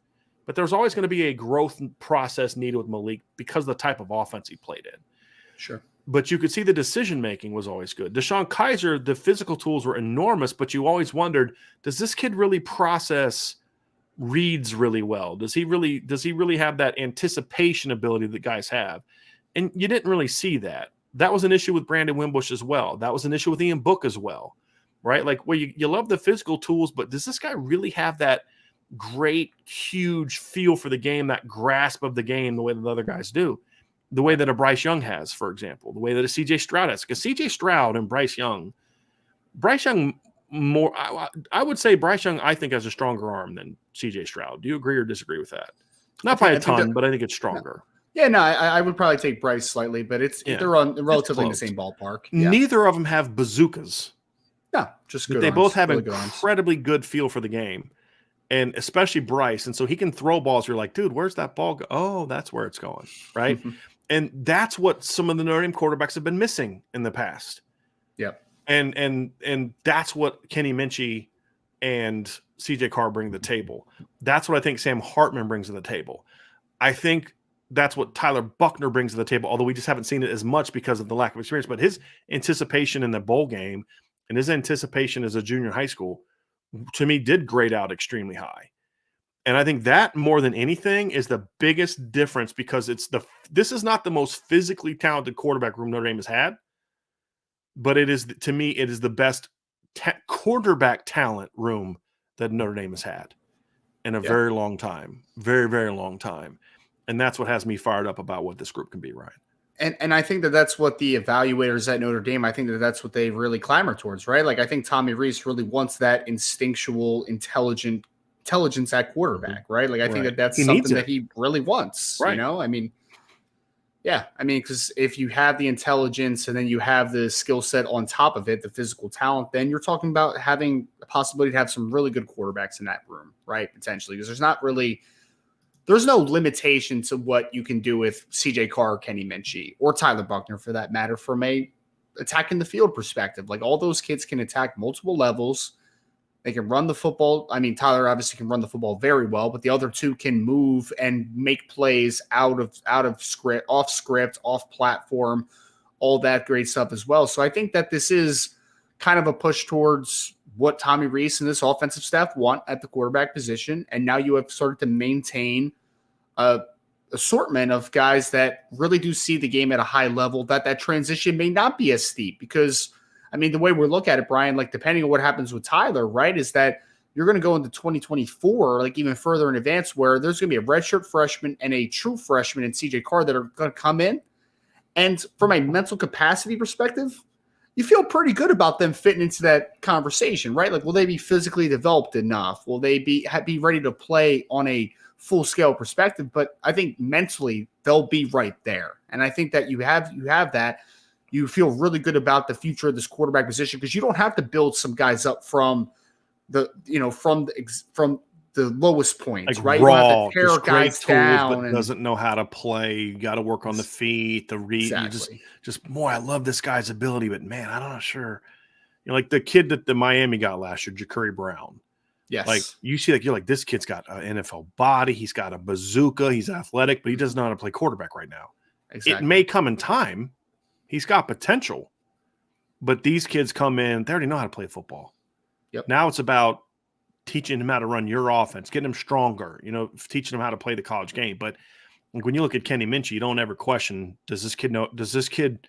But there's always going to be a growth process needed with Malik because of the type of offense he played in. Sure. But you could see the decision-making was always good. Deshaun Kaiser, the physical tools were enormous, but you always wondered, does this kid really process reads really well? Does he really have that anticipation ability that guys have? And you didn't really see that. That was an issue with Brandon Wimbush as well. That was an issue with Ian Book as well, right? Like, well, you love the physical tools, but does this guy really have that great, huge feel for the game, that grasp of the game the way that the other guys do? The way that a Bryce Young has, for example, the way that a CJ Stroud has. Because CJ Stroud and Bryce Young more, I would say Bryce Young, I think, has a stronger arm than CJ Stroud. Do you agree or disagree with that? Not by a ton, but I think it's stronger. Yeah, no, I would probably take Bryce slightly, but they're on relatively in the same ballpark. Yeah. Neither of them have bazookas. No, just good. They arms, both have really incredibly good feel for the game. And especially Bryce. And so he can throw balls. You're like, dude, where's that ball go? Oh, that's where it's going. Right. And that's what some of the Notre Dame quarterbacks have been missing in the past. Yep. And that's what Kenny Minchie and CJ Carr bring to the table. That's what I think Sam Hartman brings to the table. I think that's what Tyler Buckner brings to the table, although we just haven't seen it as much because of the lack of experience. But his anticipation in the bowl game and his anticipation as a junior in high school, to me, did grade out extremely high. And I think that more than anything is the biggest difference because this is not the most physically talented quarterback room Notre Dame has had, but it is, to me, it is the best quarterback talent room that Notre Dame has had in a very long time, very, very long time. And that's what has me fired up about what this group can be, Ryan. And I think that's what the evaluators at Notre Dame, I think that's what they really clamor towards, right? Like I think Tommy Rees really wants that instinctual, intelligence at quarterback, right? Like I think that's something that he really wants, right. You know? I mean, yeah. I mean, because if you have the intelligence and then you have the skill set on top of it, the physical talent, then you're talking about having the possibility to have some really good quarterbacks in that room, right? Potentially, because there's no limitation to what you can do with CJ Carr, Kenny Minchie, or Tyler Buckner for that matter from a attacking the field perspective. Like all those kids can attack multiple levels. They can run the football. I mean, Tyler obviously can run the football very well, but the other two can move and make plays out of script, off platform, all that great stuff as well. So I think that this is kind of a push towards what Tommy Rees and this offensive staff want at the quarterback position. And now you have started to maintain a assortment of guys that really do see the game at a high level, that transition may not be as steep because, I mean, the way we look at it, Brian, like depending on what happens with Tyler, right, is that you're going to go into 2024, like even further in advance, where there's going to be a redshirt freshman and a true freshman in CJ Carr that are going to come in. And from a mental capacity perspective, you feel pretty good about them fitting into that conversation, right? Like, will they be physically developed enough? Will they be ready to play on a full-scale perspective? But I think mentally they'll be right there. And I think that you have that. You feel really good about the future of this quarterback position because you don't have to build some guys up from the lowest points, like right? Raw, you don't have to tear guys down but doesn't know how to play. You got to work on the feet, the read. Exactly. Just boy, I love this guy's ability, but man, I'm not sure. You know, like the kid that the Miami got last year, Ja'Cory Brown. Yes. Like you see, like you're like, this kid's got an NFL body. He's got a bazooka. He's athletic, but he doesn't know how to play quarterback right now. Exactly. It may come in time. He's got potential, but these kids come in, they already know how to play football. Yep. Now it's about teaching him how to run your offense, getting him stronger, teaching him how to play the college game. But like when you look at Kenny Minchie, you don't ever question, does this kid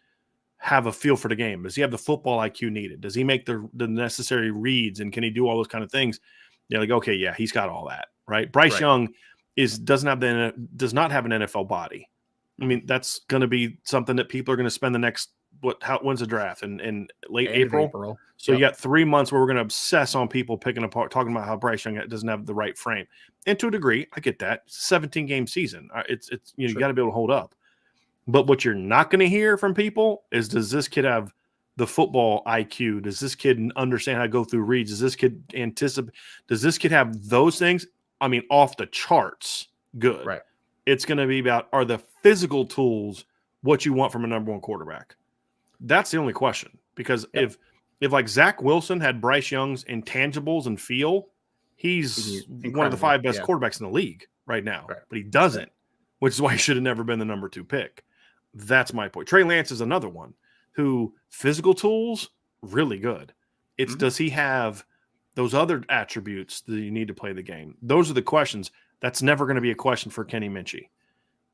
have a feel for the game? Does he have the football IQ needed? Does he make the necessary reads? And can he do all those kind of things? You're like, okay, yeah, he's got all that, right? Bryce Young does not have an NFL body. I mean, that's going to be something that people are going to spend the next when's the draft in late April? So you got 3 months where we're going to obsess on people picking apart, talking about how Bryce Young doesn't have the right frame. And to a degree, I get that. 17-game season. It's you got to be able to hold up. But what you're not going to hear from people is, does this kid have the football IQ? Does this kid understand how to go through reads? Does this kid anticipate? Does this kid have those things? I mean, off the charts good. Right. It's going to be about, are the physical tools what you want from a number one quarterback? That's the only question. Because if like Zach Wilson had Bryce Young's intangibles and feel, he's one of the 5 best quarterbacks in the league right now. Right. But he doesn't, which is why he should have never been the number 2 pick. That's my point. Trey Lance is another one who physical tools, really good. It's does he have those other attributes that you need to play the game? Those are the questions. That's never going to be a question for Kenny Minchie.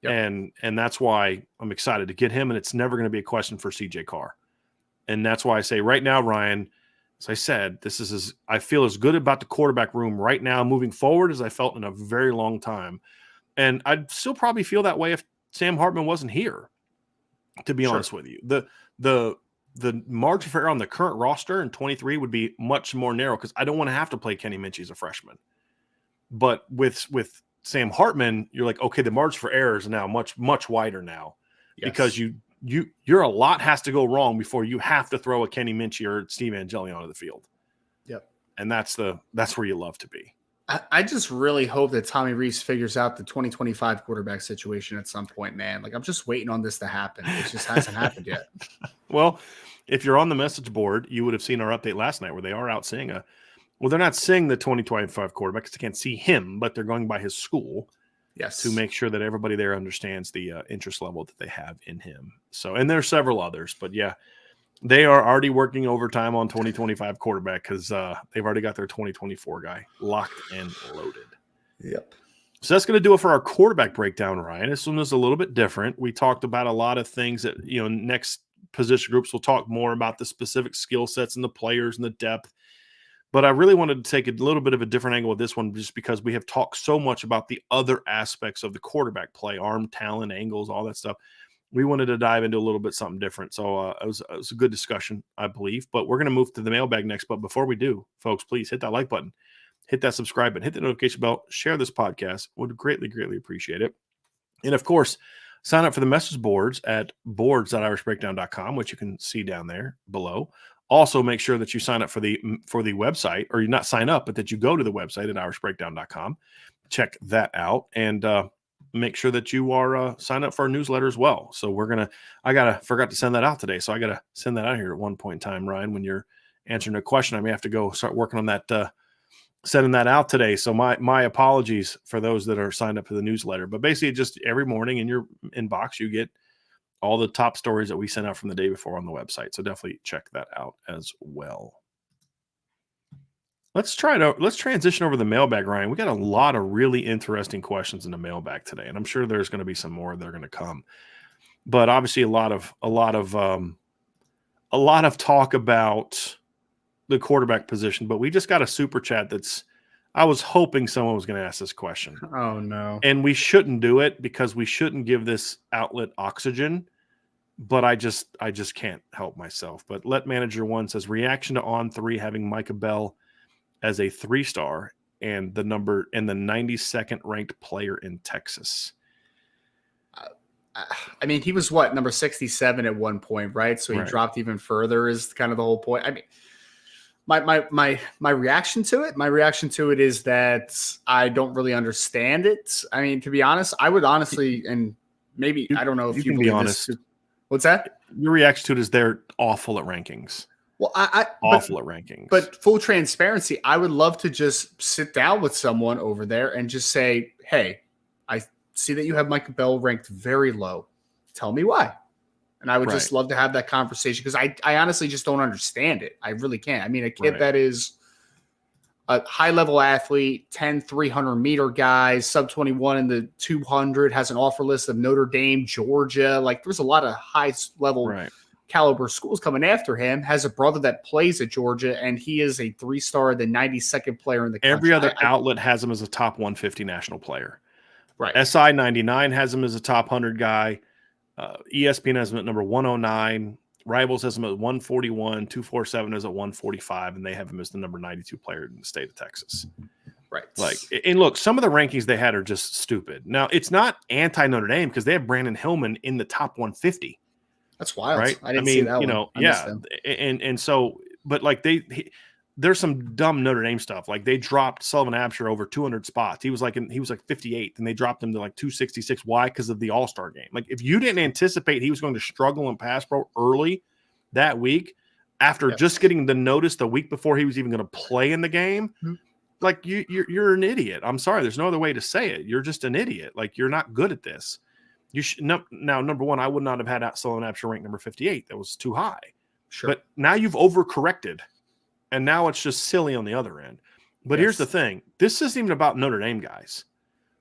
Yep. And that's why I'm excited to get him, and it's never going to be a question for CJ Carr. And that's why I say right now, Ryan, as I said, I feel as good about the quarterback room right now moving forward as I felt in a very long time. And I'd still probably feel that way if Sam Hartman wasn't here, to be honest with you. The margin for error on the current roster in 23 would be much more narrow because I don't want to have to play Kenny Minchie as a freshman. But with Sam Hartman, you're like, okay, the margin for error is now much, much wider now because you're a lot has to go wrong before you have to throw a Kenny Minchie or Steve Angeli onto the field. Yep. And that's where you love to be. I just really hope that Tommy Rees figures out the 2025 quarterback situation at some point, man. Like, I'm just waiting on this to happen. It just hasn't happened yet. Well, if you're on the message board, you would have seen our update last night where they are out seeing they're not seeing the 2025 quarterback because they can't see him, but they're going by his school. Yes. To make sure that everybody there understands the interest level that they have in him. So, and there are several others, but yeah, they are already working overtime on 2025 quarterback because they've already got their 2024 guy locked and loaded. Yep. So that's going to do it for our quarterback breakdown, Ryan. This one is a little bit different. We talked about a lot of things that, next position groups will talk more about the specific skill sets and the players and the depth. But I really wanted to take a little bit of a different angle with this one just because we have talked so much about the other aspects of the quarterback play, arm talent, angles, all that stuff. We wanted to dive into a little bit something different. So it was a good discussion, I believe. But we're going to move to the mailbag next. But before we do, folks, please hit that like button, hit that subscribe button, hit the notification bell, share this podcast. Would greatly, greatly appreciate it. And, of course, sign up for the message boards at boards.irishbreakdown.com, which you can see down there below. Also, make sure that you sign up for the website, or you not sign up, but that you go to the website at irishbreakdown.com. Check that out, and make sure that you are sign up for our newsletter as well. So forgot to send that out today, so I gotta send that out here at one point in time, Ryan. When you're answering a question, I may have to go start working on that, sending that out today. So my apologies for those that are signed up for the newsletter. But basically, just every morning in your inbox, you get all the top stories that we sent out from the day before on the website. So definitely check that out as well. Let's transition over the mailbag, Ryan. We got a lot of really interesting questions in the mailbag today, and I'm sure there's going to be some more that are going to come. But obviously, a lot of talk about the quarterback position. But we just got a super chat I was hoping someone was going to ask this question. Oh no! And we shouldn't do it because we shouldn't give this outlet oxygen. But I just can't help myself. But Let Manager One says, reaction to On3 having Micah Bell as a 3-star and the 92nd ranked player in Texas. I mean, he was number 67 at one point, right? So he dropped even further is kind of the whole point. I mean, my reaction to it is that I don't really understand it. I mean, to be honest, I would honestly, and maybe I don't know if you can be honest. What's that? Your reaction to it is they're awful at rankings. Well, awful at rankings. But full transparency, I would love to just sit down with someone over there and just say, hey, I see that you have Micah Bell ranked very low. Tell me why. And I would just love to have that conversation because I honestly just don't understand it. I really can't. I mean, a kid that is a high-level athlete, 10 300-meter guys, sub-21 in the 200, has an offer list of Notre Dame, Georgia. Like, there's a lot of high-level caliber schools coming after him, has a brother that plays at Georgia, and he is a 3-star, the 92nd player in the country. Every other outlet has him as a top 150 national player. Right. SI 99 has him as a top 100 guy. ESPN has him at number 109. Rivals has him at 141. 247 is at 145, and they have him as the number 92 player in the state of Texas. Right. And look, some of the rankings they had are just stupid. Now, it's not anti-Notre Dame because they have Brandon Hillman in the top 150. That's wild. right? I didn't see that you one. know, I missed yeah, him. and so, but like there's some dumb Notre Dame stuff. Like they dropped Sullivan Absher over 200 spots. He was like 58th, and they dropped him to like 266. Why? Because of the All-Star game. Like if you didn't anticipate he was going to struggle in pass pro early that week, after just getting the notice the week before he was even going to play in the game, like you're an idiot. I'm sorry, there's no other way to say it. You're just an idiot. Like you're not good at this. You should now. Number one, I would not have had Sullivan Absher ranked number 58. That was too high. Sure. But now you've overcorrected. And now it's just silly on the other end. But here's the thing. This isn't even about Notre Dame guys.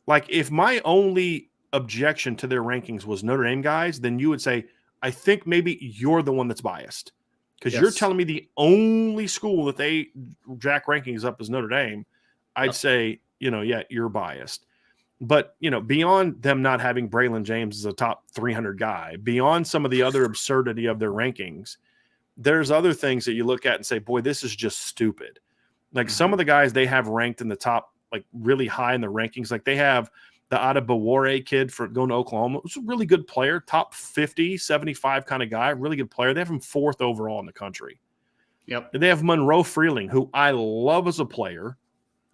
Like, if my only objection to their rankings was Notre Dame guys, then you would say, I think maybe you're the one that's biased. Because you're telling me the only school that they jack rankings up is Notre Dame. I'd say, you're biased. But, beyond them not having Braylon James as a top 300 guy, beyond some of the other absurdity of their rankings, there's other things that you look at and say, boy, this is just stupid. Like some of the guys they have ranked in the top, like really high in the rankings. Like they have the Adebawore kid for going to Oklahoma. It's a really good player, top 50, 75 kind of guy, really good player. They have him 4th overall in the country. Yep. And they have Monroe Freeling, who I love as a player,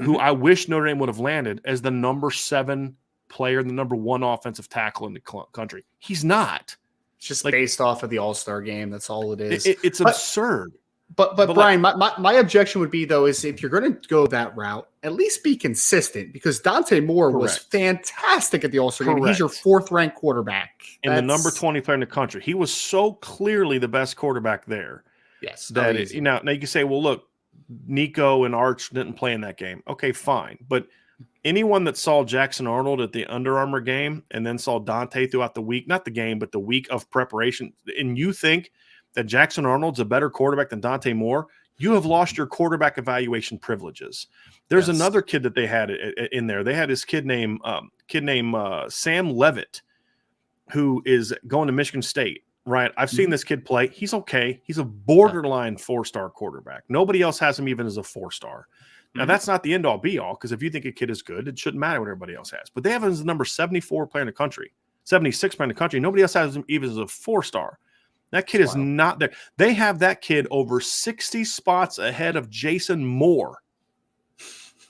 who I wish Notre Dame would have landed as the number 7 player, the number 1 offensive tackle in the country. He's not. It's just based off of the All-Star game. That's all it is. It's absurd. But Brian, my objection would be, though, is if you're going to go that route, at least be consistent, because Dante Moore was fantastic at the All-Star game. He's your 4th-ranked quarterback. And the number 20 player in the country. He was so clearly the best quarterback there. Yes. Now you can say, well, look, Nico and Arch didn't play in that game. Okay, fine. But anyone that saw Jackson Arnold at the Under Armour game and then saw Dante throughout the week, not the game, but the week of preparation, and you think that Jackson Arnold's a better quarterback than Dante Moore, you have lost your quarterback evaluation privileges. There's another kid that they had in there. They had this kid named Sam Levitt, who is going to Michigan State. Right, I've seen this kid play. He's okay. He's a borderline 4-star quarterback. Nobody else has him even as a 4-star. Now, that's not the end-all, be-all, because if you think a kid is good, it shouldn't matter what everybody else has. But they have him as the number 74 player in the country, 76 player in the country. Nobody else has him even as a 4-star. That kid is not there. They have that kid over 60 spots ahead of Jason Moore.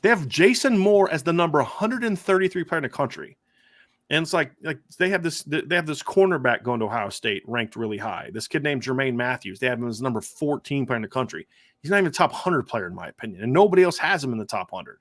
They have Jason Moore as the number 133 player in the country. And it's like they have this cornerback going to Ohio State ranked really high. This kid named Jermaine Matthews, they have him as number 14 player in the country. He's not even a top 100 player in my opinion, and nobody else has him in the top 100.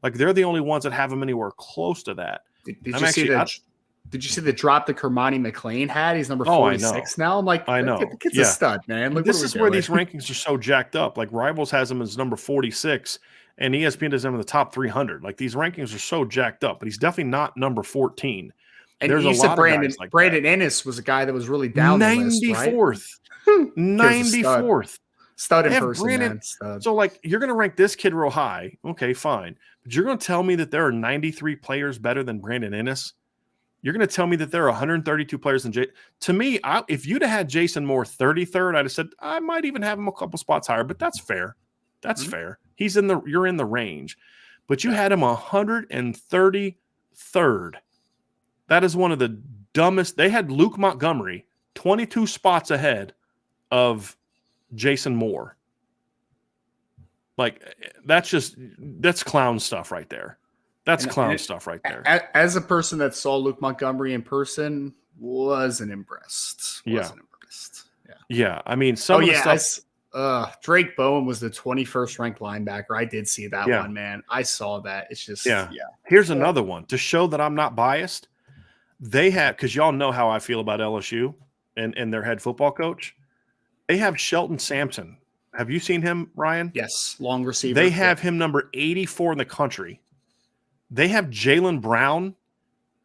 Like they're the only ones that have him anywhere close to that. Did you see the drop that Kermani McLean had? He's number 46 now. I'm like, I know. The kid's a stud, man. Look, this is where these rankings are so jacked up. Like Rivals has him as number 46. And ESPN does him in the top 300. Like these rankings are so jacked up, but he's definitely not number 14. And there's a lot of guys like Brandon Ennis was a guy that was really down 94th. The list, right? 94th. Stud in person, man. Stud. So, like, you're going to rank this kid real high. Okay, fine. But you're going to tell me that there are 93 players better than Brandon Ennis? You're going to tell me that there are 132 players than To me, if you'd have had Jason Moore 33rd, I'd have said, I might even have him a couple spots higher, but that's fair. That's fair. You're in the range, but you had him 133rd. That is one of the dumbest. They had Luke Montgomery 22 spots ahead of Jason Moore. Like that's clown stuff right there. That's clown stuff right there. As a person that saw Luke Montgomery in person, wasn't impressed. Yeah. I mean, some of the stuff. Drake Bowen was the 21st ranked linebacker. I did see that one, man. I saw that. It's just Here's another one to show that I'm not biased. They have, because y'all know how I feel about LSU and their head football coach. They have Shelton Sampson. Have you seen him, Ryan? Yes, long receiver. They have him number 84 in the country. They have Jalen Brown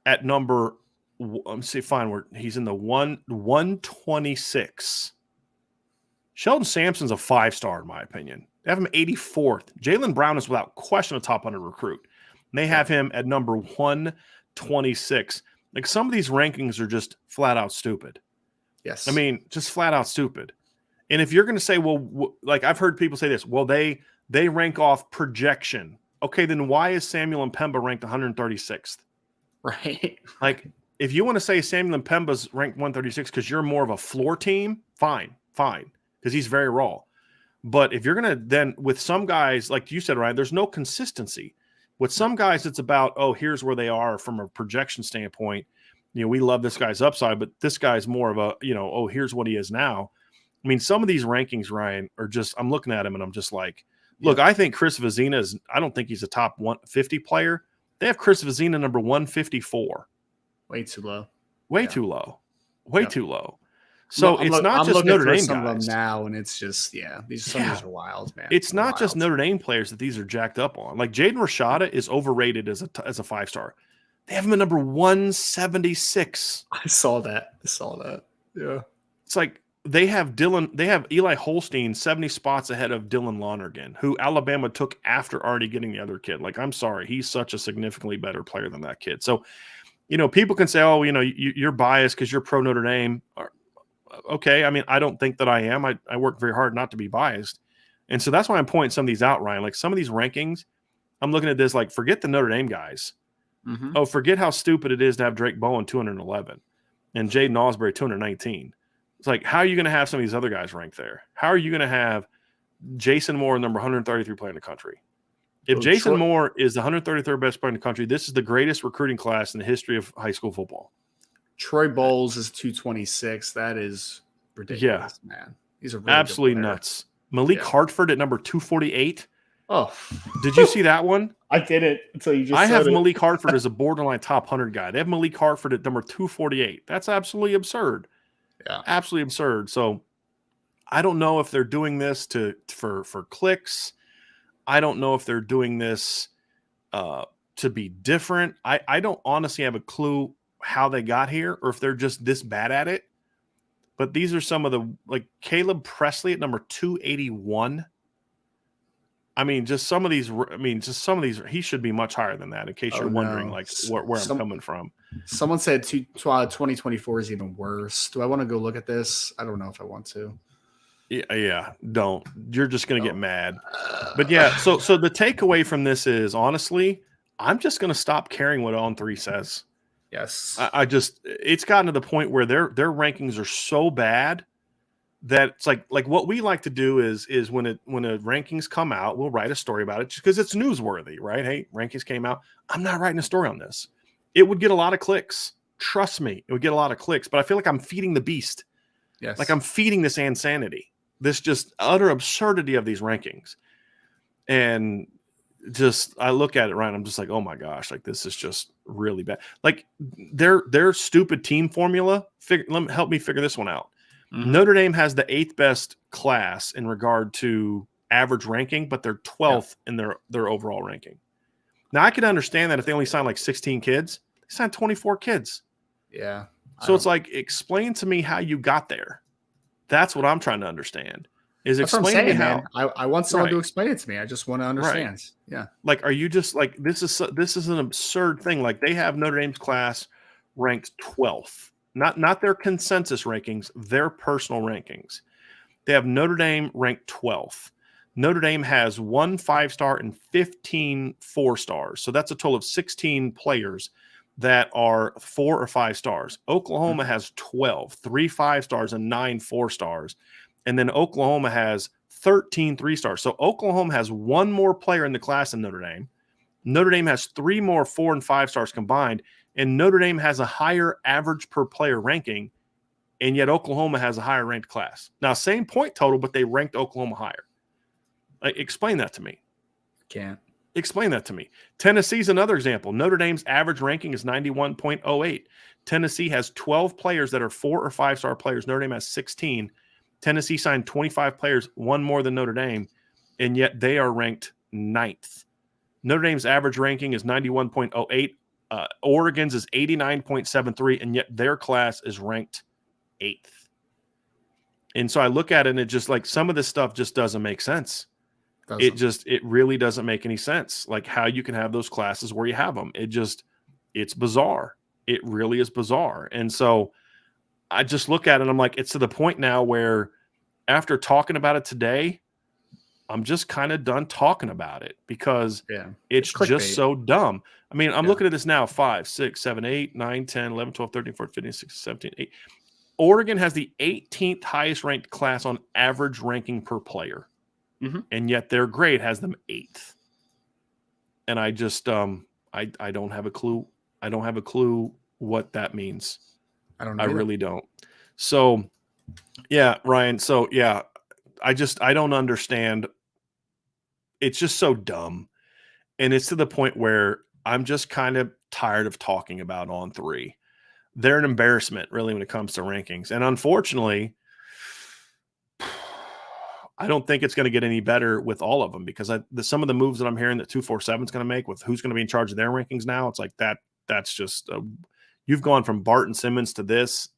at number. He's in the 126. Sheldon Sampson's a 5-star, in my opinion. They have him 84th. Jalen Brown is without question a top 100 recruit. And they have him at number 126. Like some of these rankings are just flat out stupid. Yes. I mean, just flat out stupid. And if you're going to say, well, like I've heard people say this, well, they rank off projection. Okay, then why is Samuel Mpemba ranked 136th? Right. Like if you want to say Samuel Mpemba's ranked 136 because you're more of a floor team, fine, because he's very raw. But if you're going to then, with some guys, like you said, Ryan, there's no consistency. With some guys, it's about, oh, here's where they are from a projection standpoint. We love this guy's upside, but this guy's more of a, oh, here's what he is now. I mean, some of these rankings, Ryan, are just, I'm looking at him and I'm just like, look, I think Chris Vezina I don't think he's a top 150 player. They have Chris Vezina number 154. Way too low. Way too low. Too low. So it's not just Notre Dame some guys of them now, and it's just these are wild, man. It's not just Notre Dame players that these are jacked up on. Like Jaden Rashada is overrated as a 5-star. They have him at number 176. I saw that. Yeah. It's like they have Eli Holstein 70 spots ahead of Dylan Lonergan, who Alabama took after already getting the other kid. Like, I'm sorry, he's such a significantly better player than that kid. So, people can say, oh, you're biased because you're pro Notre Dame. Okay. I mean, I don't think that I am. I work very hard not to be biased. And so that's why I'm pointing some of these out, Ryan. Like some of these rankings, I'm looking at this like, forget the Notre Dame guys. Mm-hmm. Oh, forget how stupid it is to have Drake Bowen 211 and Jaden Osbury 219. It's like, how are you going to have some of these other guys ranked there? How are you going to have Jason Moore, number 133 player in the country? If Jason Moore is the 133rd best player in the country, this is the greatest recruiting class in the history of high school football. Troy Bowles is 226. That is ridiculous, man. He's a really absolutely nuts. Malik Hartford at number 248. Oh, did you see that one? I didn't until you just. I have Malik Hartford as a borderline top 100 guy. They have Malik Hartford at number 248. That's absolutely absurd. Yeah, absolutely absurd. So, I don't know if they're doing this for clicks. I don't know if they're doing this to be different. I don't honestly have a clue how they got here or if they're just this bad at it. But these are some of the, like Caleb Presley at number 281. I mean, just some of these, he should be much higher than that in case you're wondering like where I'm coming from. Someone said 2024 is even worse. Do I want to go look at this? I don't know if I want to. Yeah, don't. You're just going to get mad. But yeah, so the takeaway from this is, honestly, I'm just going to stop caring what On3 says. Yes. It's gotten to the point where their rankings are so bad that it's like what we like to do is when a rankings come out, we'll write a story about it just because it's newsworthy, right? Hey, rankings came out. I'm not writing a story on this. It would get a lot of clicks. Trust me, it would get a lot of clicks, but I feel like I'm feeding the beast. Yes. Like I'm feeding this insanity, this just utter absurdity of these rankings. And just, I look at it, Ryan, I'm just like, oh my gosh, like this is just really bad. Like their stupid team formula, help me figure this one out. Mm-hmm. Notre Dame has the 8th best class in regard to average ranking, but they're 12th in their overall ranking. Now I can understand that if they only sign like 16 kids, they signed 24 kids. Yeah. So it's like, explain to me how you got there. That's what I'm trying to understand. Is explain to me how. I want someone to explain it to me. I just want to understand. Right. Yeah. Like, are you just like, this is an absurd thing. Like they have Notre Dame's class ranked 12th, not their consensus rankings, their personal rankings. They have Notre Dame ranked 12th. Notre Dame has 1 5-star and 15 4-stars. So that's a total of 16 players that are 4 or 5 stars. Oklahoma has 12, 3 5-stars and 9 4-stars. And then Oklahoma has 13 3-stars. So Oklahoma has 1 more player in the class than Notre Dame. Notre Dame has 3 more 4 and 5-stars combined. And Notre Dame has a higher average per player ranking. And yet Oklahoma has a higher ranked class. Now, same point total, but they ranked Oklahoma higher. Explain that to me. Can't. Explain that to me. Tennessee's another example. Notre Dame's average ranking is 91.08. Tennessee has 12 players that are 4 or 5-star players. Notre Dame has 16. Tennessee signed 25 players, 1 more than Notre Dame, and yet they are ranked 9th. Notre Dame's average ranking is 91.08. Oregon's is 89.73, and yet their class is ranked 8th. And so I look at it, and it just like some of this stuff just doesn't make sense. It really doesn't make any sense. Like how you can have those classes where you have them. It's bizarre. It really is bizarre. And so I just look at it and I'm like, it's to the point now where after talking about it today, I'm just kind of done talking about it because Yeah. it's just Clickbait. so dumb. I mean, I'm Yeah. looking at this now 5, 6, 7, 8, 9, 10, 11, 12, 13, 14, 15, 16, 17, 8. Oregon has the 18th highest ranked class on average ranking per player. Mm-hmm. And yet their grade has them 8th. And I just, I don't have a clue. I don't have a clue what that means. I don't know. I really don't. So, yeah, Ryan. So, yeah, I don't understand. It's just so dumb. And it's to the point where I'm just kind of tired of talking about On3. They're an embarrassment, really, when it comes to rankings. And unfortunately, I don't think it's going to get any better with all of them because some of the moves that I'm hearing that 247 is going to make with who's going to be in charge of their rankings now, it's like that's just you've gone from Barton Simmons to this.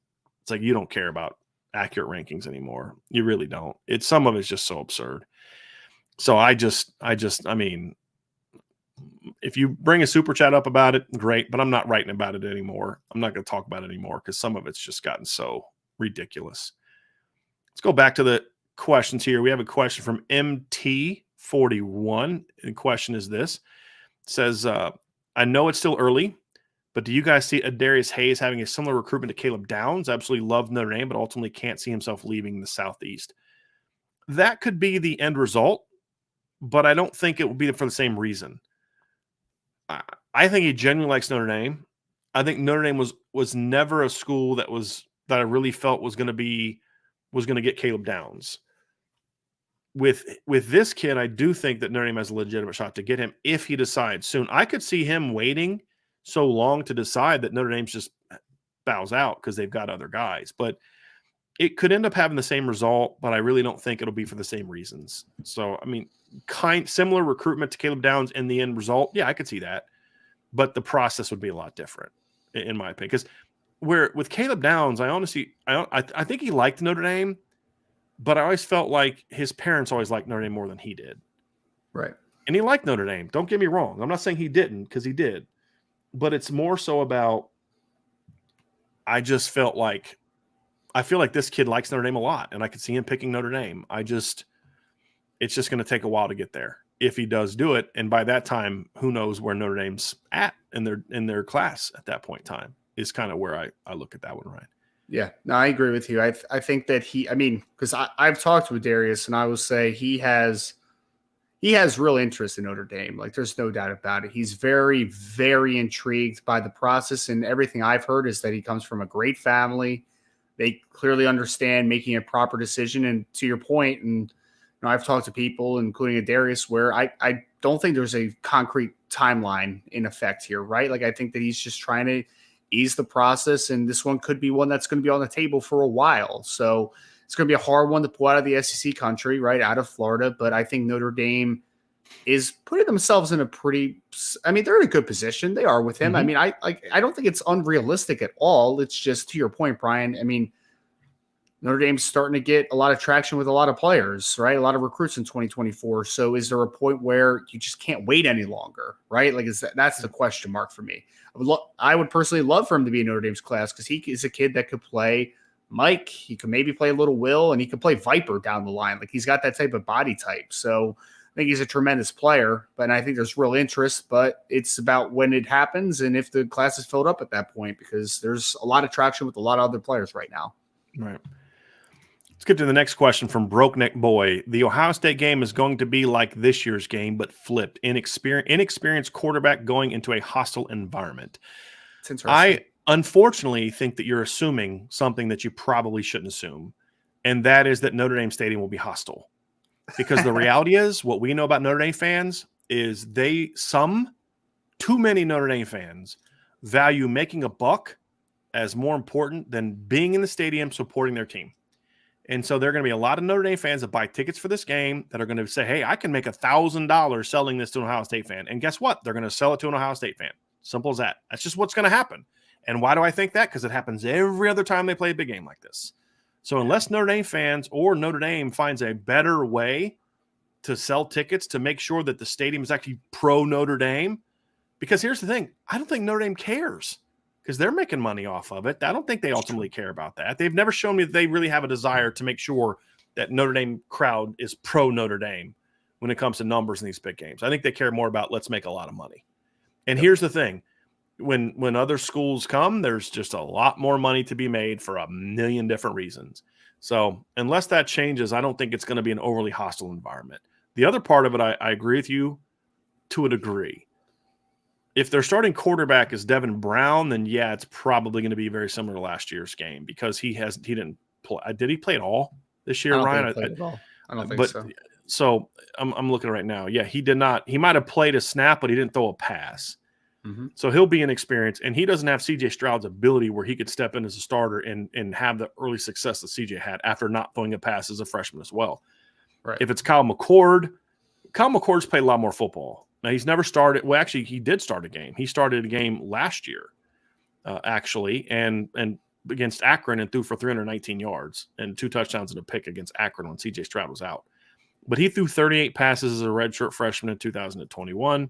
It's like you don't care about accurate rankings anymore. You really don't. Some of it's just so absurd. So I mean, if you bring a super chat up about it, great, but I'm not writing about it anymore. I'm not going to talk about it anymore because some of it's just gotten so ridiculous. Let's go back to the questions here. We have a question from MT41. The question is this. It says, I know it's still early, but do you guys see Adarius Hayes having a similar recruitment to Caleb Downs? Absolutely loved Notre Dame, but ultimately can't see himself leaving the Southeast. That could be the end result, but I don't think it will be for the same reason. I think he genuinely likes Notre Dame. I think Notre Dame was never a school that I really felt was going to get Caleb Downs. With this kid, I do think that Notre Dame has a legitimate shot to get him if he decides soon. I could see him waiting so long to decide that Notre Dame just bows out because they've got other guys. But it could end up having the same result, but I really don't think it'll be for the same reasons. So, I mean, similar recruitment to Caleb Downs in the end result. Yeah, I could see that. But the process would be a lot different, in my opinion. Because with Caleb Downs, I think he liked Notre Dame, but I always felt like his parents always liked Notre Dame more than he did. Right. And he liked Notre Dame. Don't get me wrong. I'm not saying he didn't, because he did. But it's more so about I feel like this kid likes Notre Dame a lot, and I could see him picking Notre Dame. It's just going to take a while to get there if he does do it. And by that time, who knows where Notre Dame's at in their class at that point in time is kind of where I look at that one, right? Yeah, no, I agree with you. I think that because I've talked with Darius, and I will say he has real interest in Notre Dame. Like, there's no doubt about it. He's very, very intrigued by the process, and everything I've heard is that he comes from a great family. They clearly understand making a proper decision. And to your point, and I've talked to people, including Darius, where I don't think there's a concrete timeline in effect here, right? Like, I think that he's just trying to ease the process, and this one could be one that's going to be on the table for a while. So it's going to be a hard one to pull out of the SEC country, right, out of Florida. But I think Notre Dame is putting themselves in they're in a good position. They are with him. Mm-hmm. I mean, I don't think it's unrealistic at all. It's just, to your point, Brian, I mean, Notre Dame's starting to get a lot of traction with a lot of players, right? A lot of recruits in 2024. So is there a point where you just can't wait any longer, right? Like, that's the question mark for me. I would personally love for him to be in Notre Dame's class because he is a kid that could play Mike. He could maybe play a little Will, and he could play Viper down the line. Like, he's got that type of body type. So I think he's a tremendous player, but I think there's real interest, but it's about when it happens and if the class is filled up at that point, because there's a lot of traction with a lot of other players right now. Right. Let's get to the next question from Broke Neck Boy. The Ohio State game is going to be like this year's game, but flipped. Inexperienced quarterback going into a hostile environment. It's interesting. I unfortunately think that you're assuming something that you probably shouldn't assume, and that is that Notre Dame Stadium will be hostile. Because the reality is, what we know about Notre Dame fans is too many Notre Dame fans value making a buck as more important than being in the stadium supporting their team. And so there are going to be a lot of Notre Dame fans that buy tickets for this game that are going to say, hey, I can make $1,000 selling this to an Ohio State fan. And guess what? They're going to sell it to an Ohio State fan. Simple as that. That's just what's going to happen. And why do I think that? Because it happens every other time they play a big game like this. So unless Notre Dame fans or Notre Dame finds a better way to sell tickets to make sure that the stadium is actually pro Notre Dame, because here's the thing, I don't think Notre Dame cares because they're making money off of it. I don't think they ultimately care about that. They've never shown me that they really have a desire to make sure that Notre Dame crowd is pro Notre Dame. when it comes to numbers in these big games. I think they care more about let's make a lot of money. And here's the thing. When other schools come, there's just a lot more money to be made for a million different reasons. So unless that changes, I don't think it's going to be an overly hostile environment. The other part of it, I agree with you to a degree. If their starting quarterback is Devin Brown, then yeah, it's probably going to be very similar to last year's game because he didn't play. Did he play at all this year, Ryan? I don't think so. So I'm looking right now. Yeah, he did not. He might have played a snap, but he didn't throw a pass. Mm-hmm. So he'll be inexperienced, and he doesn't have C.J. Stroud's ability where he could step in as a starter and have the early success that C.J. had after not throwing a pass as a freshman as well. Right. If it's Kyle McCord's played a lot more football. Now, he's never started – well, actually, he did start a game. He started a game last year, actually, and against Akron and threw for 319 yards and 2 touchdowns and a pick against Akron when C.J. Stroud was out. But he threw 38 passes as a redshirt freshman in 2021,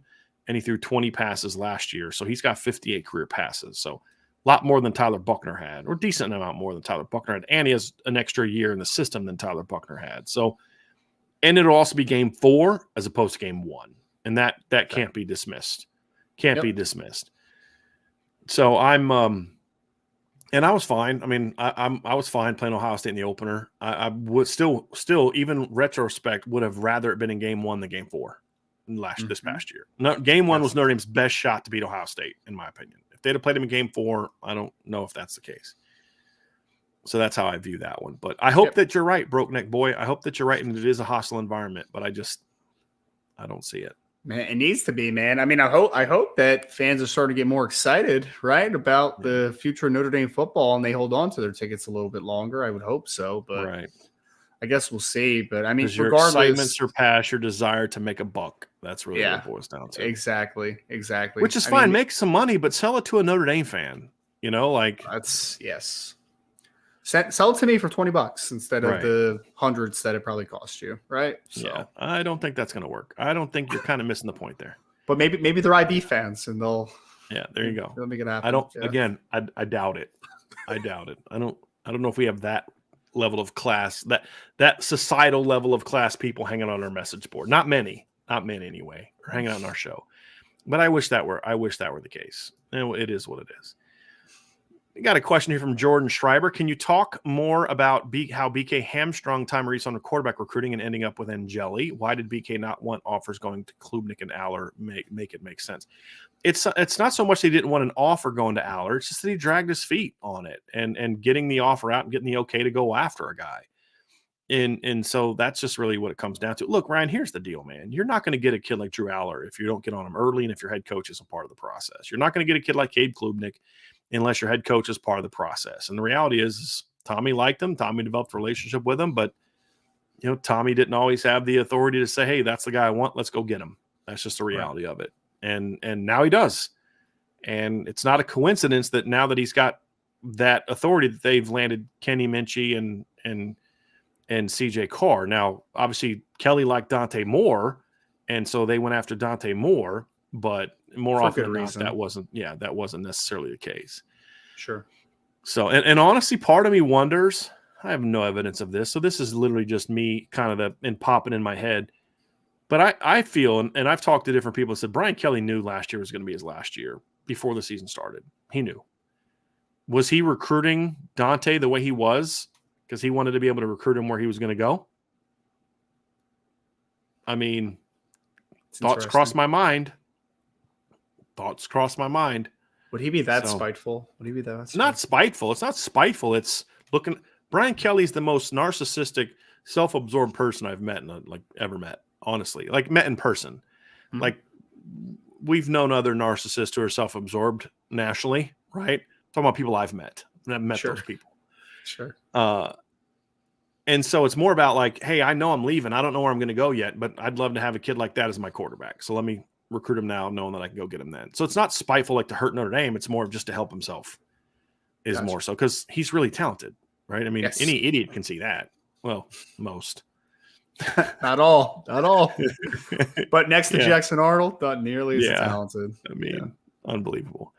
and he threw 20 passes last year. So he's got 58 career passes. So a lot more than Tyler Buckner had, or a decent amount more than Tyler Buckner had. And he has an extra year in the system than Tyler Buckner had. So, and it'll also be game 4 as opposed to game 1. And that can't be dismissed. Can't be dismissed. So I'm and I was fine. I mean, I was fine playing Ohio State in the opener. I would still, even retrospect, would have rather it been in game 1 than game 4 this past year. No, game 1 was Notre Dame's best shot to beat Ohio State, in my opinion. If they'd have played him in game 4, I don't know if that's the case. So that's how I view that one. But I hope that you're right, Broke Neck Boy. I hope that you're right, and it is a hostile environment. But I don't see it. Man, it needs to be, man. I mean, I hope that fans are starting to get more excited, right, about the future of Notre Dame football, and they hold on to their tickets a little bit longer. I would hope so, but I guess we'll see. But I mean, regardless, your excitement surpass your desire to make a buck. That's really what it boils down to. Exactly. Which is fine. Make some money, but sell it to a Notre Dame fan. You know, like that's Sell it to me for $20 instead of the hundreds that it probably cost you, right? So. Yeah, I don't think that's going to work. I don't think you're kind of missing the point there. But maybe they're IB fans and they'll. Yeah, there you go. They'll make it happen. I don't. Yeah. Again, I doubt it. I doubt it. I don't know if we have that level of class, that societal level of class people hanging on our message board. Not many anyway, are hanging out on our show. But I wish that were the case. And it is what it is. We got a question here from Jordan Schreiber. Can you talk more about how BK hamstrung Tom Rees on the quarterback recruiting and ending up with Angeli? Why did BK not want offers going to Klubnik and Aller? Make it make sense. It's not so much they didn't want an offer going to Aller. It's just that he dragged his feet on it and getting the offer out and getting the okay to go after a guy. And so that's just really what it comes down to. Look, Ryan, here's the deal, man. You're not going to get a kid like Drew Aller if you don't get on him early and if your head coach isn't part of the process. You're not going to get a kid like Cade Klubnik unless your head coach is part of the process. And the reality is Tommy liked him. Tommy developed a relationship with him, but Tommy didn't always have the authority to say, hey, that's the guy I want. Let's go get him. That's just the reality of it. And now he does. And it's not a coincidence that now that he's got that authority that they've landed Kenny Minchie and CJ Carr. Now, obviously Kelly liked Dante Moore. And so they went after Dante Moore, but more often than not, that wasn't necessarily the case. Sure. So, and honestly, part of me wonders, I have no evidence of this. So this is literally just me kind of popping in my head. But I feel, and I've talked to different people that said Brian Kelly knew last year was going to be his last year before the season started. He knew. Was he recruiting Dante the way he was because he wanted to be able to recruit him where he was going to go? I mean, thoughts crossed my mind. Would he be that spiteful? Would he be that spiteful? Not spiteful. It's not spiteful. It's looking. Brian Kelly's the most narcissistic, self-absorbed person I've met ever met. Honestly, met in person. Mm-hmm. Like we've known other narcissists who are self-absorbed nationally, right? Talking about people I've met. I've met those people. Sure. And so it's more about hey, I know I'm leaving. I don't know where I'm going to go yet, but I'd love to have a kid like that as my quarterback. So let me recruit him now, knowing that I can go get him then. So it's not spiteful to hurt Notre Dame. It's more of just to help himself is more so because he's really talented, right? I mean, any idiot can see that. Well, most. Not all. But next to Jackson Arnold, not nearly as talented. I mean, unbelievable.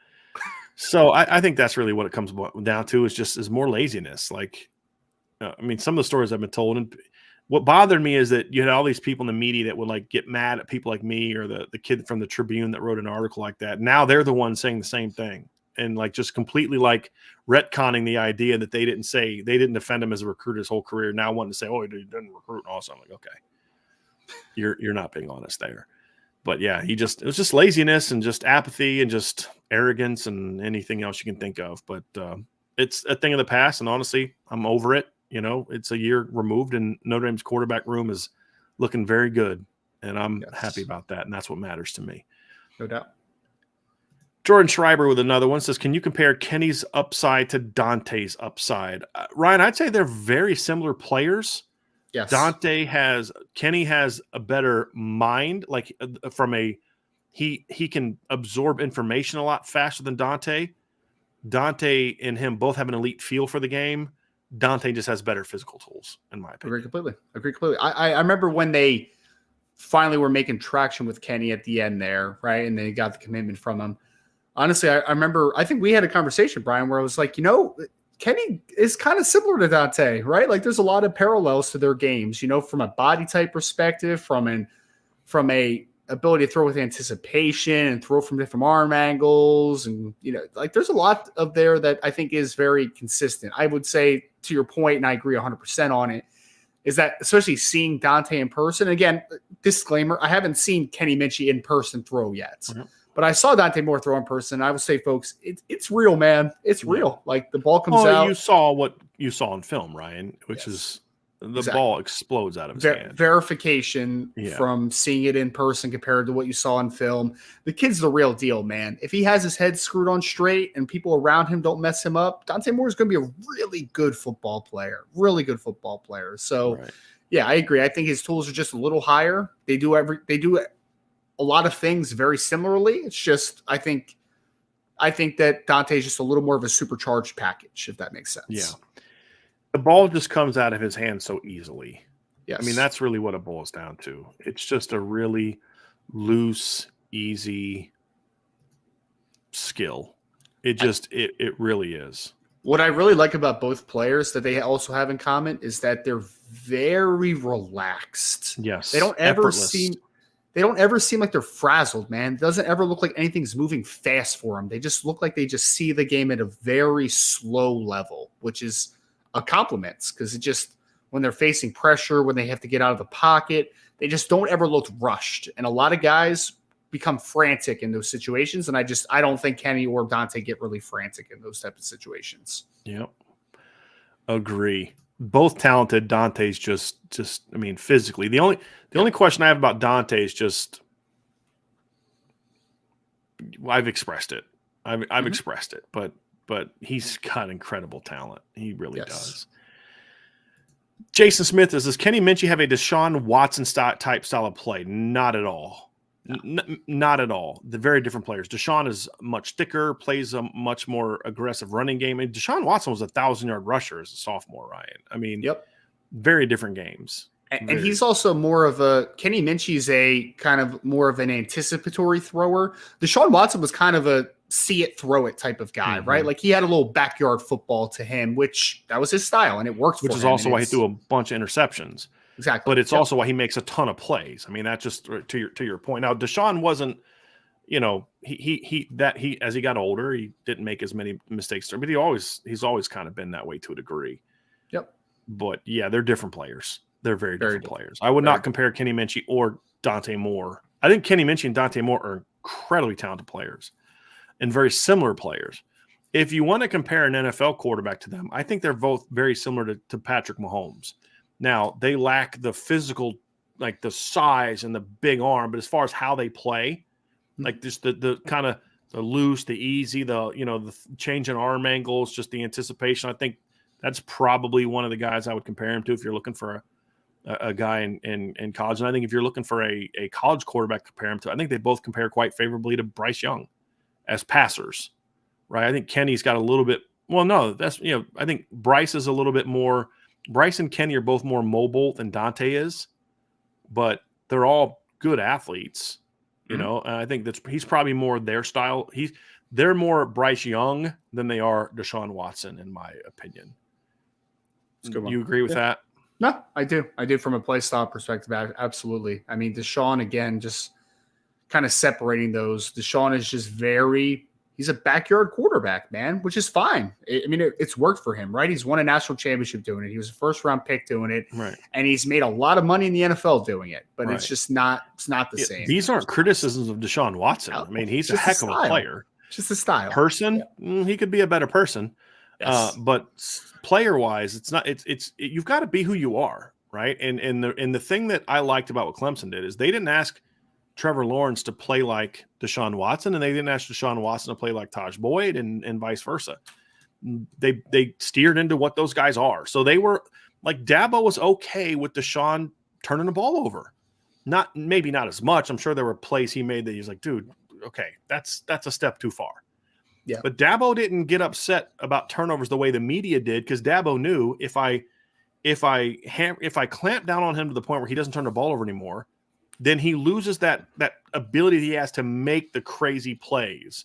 So I think that's really what it comes down to is more laziness. Some of the stories I've been told, and What bothered me is that you had all these people in the media that would like get mad at people like me or the kid from the Tribune that wrote an article like that. Now they're the ones saying the same thing and like just completely like retconning the idea that they didn't defend him as a recruiter his whole career. Now wanting to say, oh, he didn't recruit and all. So I'm like, okay, you're not being honest there. But yeah, it was just laziness and just apathy and just arrogance and anything else you can think of. But it's a thing of the past. And honestly, I'm over it. You know, it's a year removed and Notre Dame's quarterback room is looking very good. And I'm happy about that. And that's what matters to me. No doubt. Jordan Schreiber with another one says, can you compare Kenny's upside to Dante's upside? Ryan, I'd say they're very similar players. Yes. Kenny has a better mind, like he can absorb information a lot faster than Dante. Dante and him both have an elite feel for the game. Dante just has better physical tools, in my opinion. Agree completely. I remember when they finally were making traction with Kenny at the end there, right? And they got the commitment from him. Honestly, I remember, I think we had a conversation, Brian, where I was like, Kenny is kind of similar to Dante, right? Like there's a lot of parallels to their games, from a body type perspective, from a ability to throw with anticipation and throw from different arm angles. And, like there's a lot of there that I think is very consistent. I would say to your point, and I agree 100% on it, is that especially seeing Dante in person, again, disclaimer, I haven't seen Kenny Minchie in person throw yet. Mm-hmm. But I saw Dante Moore throw in person. I would say, folks, it's real, man. It's real. Like the ball comes out. You saw what you saw in film, Ryan, which is the ball explodes out of his hand. Verification from seeing it in person compared to what you saw in film. The kid's the real deal, man. If he has his head screwed on straight and people around him don't mess him up, Dante Moore is going to be a really good football player. So, I agree. I think his tools are just a little higher. They do a lot of things very similarly. It's just, I think that Dante is just a little more of a supercharged package, if that makes sense. Yeah. The ball just comes out of his hand so easily. Yes. I mean, that's really what it boils down to. It's just a really loose, easy skill. It really is. What I really like about both players that they also have in common is that they're very relaxed. Yes. They don't ever seem like they're frazzled, man. It doesn't ever look like anything's moving fast for them. They just look like they just see the game at a very slow level, which is a compliment because it just, when they're facing pressure, when they have to get out of the pocket, they just don't ever look rushed. And a lot of guys become frantic in those situations. And I don't think Kenny or Dante get really frantic in those types of situations. Yep. Agree. Both talented. Dante's just I mean, physically. The only question I have about Dante is just, I've expressed it. I've expressed it, but he's got incredible talent. He really does. Jason Smith does Kenny Minchie have a Deshaun Watson type style of play? Not at all. Not at all. They're very different players. Deshaun is much thicker, plays a much more aggressive running game. And Deshaun Watson was 1,000-yard rusher as a sophomore, Ryan. I mean, very different games. And he's also more of Kenny Minchie's a kind of more of an anticipatory thrower. Deshaun Watson was kind of a see it, throw it type of guy, right? Like he had a little backyard football to him, which that was his style and it worked for him. Which is also why he threw a bunch of interceptions. Exactly. But it's also why he makes a ton of plays. I mean, that's just to your point. Now, Deshaun wasn't, he as he got older, he didn't make as many mistakes, but he's always kind of been that way to a degree. Yep. But yeah, they're different players. They're very different players. I would not compare Kenny Minchie or Dante Moore. I think Kenny Minchie and Dante Moore are incredibly talented players and very similar players. If you want to compare an NFL quarterback to them, I think they're both very similar to Patrick Mahomes. Now, they lack the physical, like the size and the big arm, but as far as how they play, like just the kind of the loose, the easy, the change in arm angles, just the anticipation, I think that's probably one of the guys I would compare him to if you're looking for a guy in college. And I think if you're looking for a college quarterback to compare him to, I think they both compare quite favorably to Bryce Young as passers, right? I think Kenny's got a little bit – well, no, that's I think Bryce is a little bit more – Bryce and Kenny are both more mobile than Dante is, but they're all good athletes, and I think he's probably more their style. They're more Bryce Young than they are Deshaun Watson, in my opinion. You agree with that? No, I do. I do from a play style perspective. Absolutely. I mean, Deshaun, again, just kind of separating those. Deshaun is just he's a backyard quarterback, man, which is fine. It's worked for him, right? He's won a national championship doing it. He was a first round pick doing it. Right. And he's made a lot of money in the NFL doing it, but Right. it's just not the same. These aren't criticisms of Deshaun Watson. I mean, he's a heck of a player. Just a style. Person, he could be a better person. Yes. But player wise, it's not. You've got to be who you are, right? And the thing that I liked about what Clemson did is they didn't ask Trevor Lawrence to play like Deshaun Watson, and they didn't ask Deshaun Watson to play like Taj Boyd, and vice versa. They steered into what those guys are. So they were like Dabo was okay with Deshaun turning the ball over. Maybe not as much. I'm sure there were plays he made that he's like, dude, okay, that's a step too far. Yeah. But Dabo didn't get upset about turnovers the way the media did, because Dabo knew if I clamp down on him to the point where he doesn't turn the ball over anymore, then he loses that ability he has to make the crazy plays.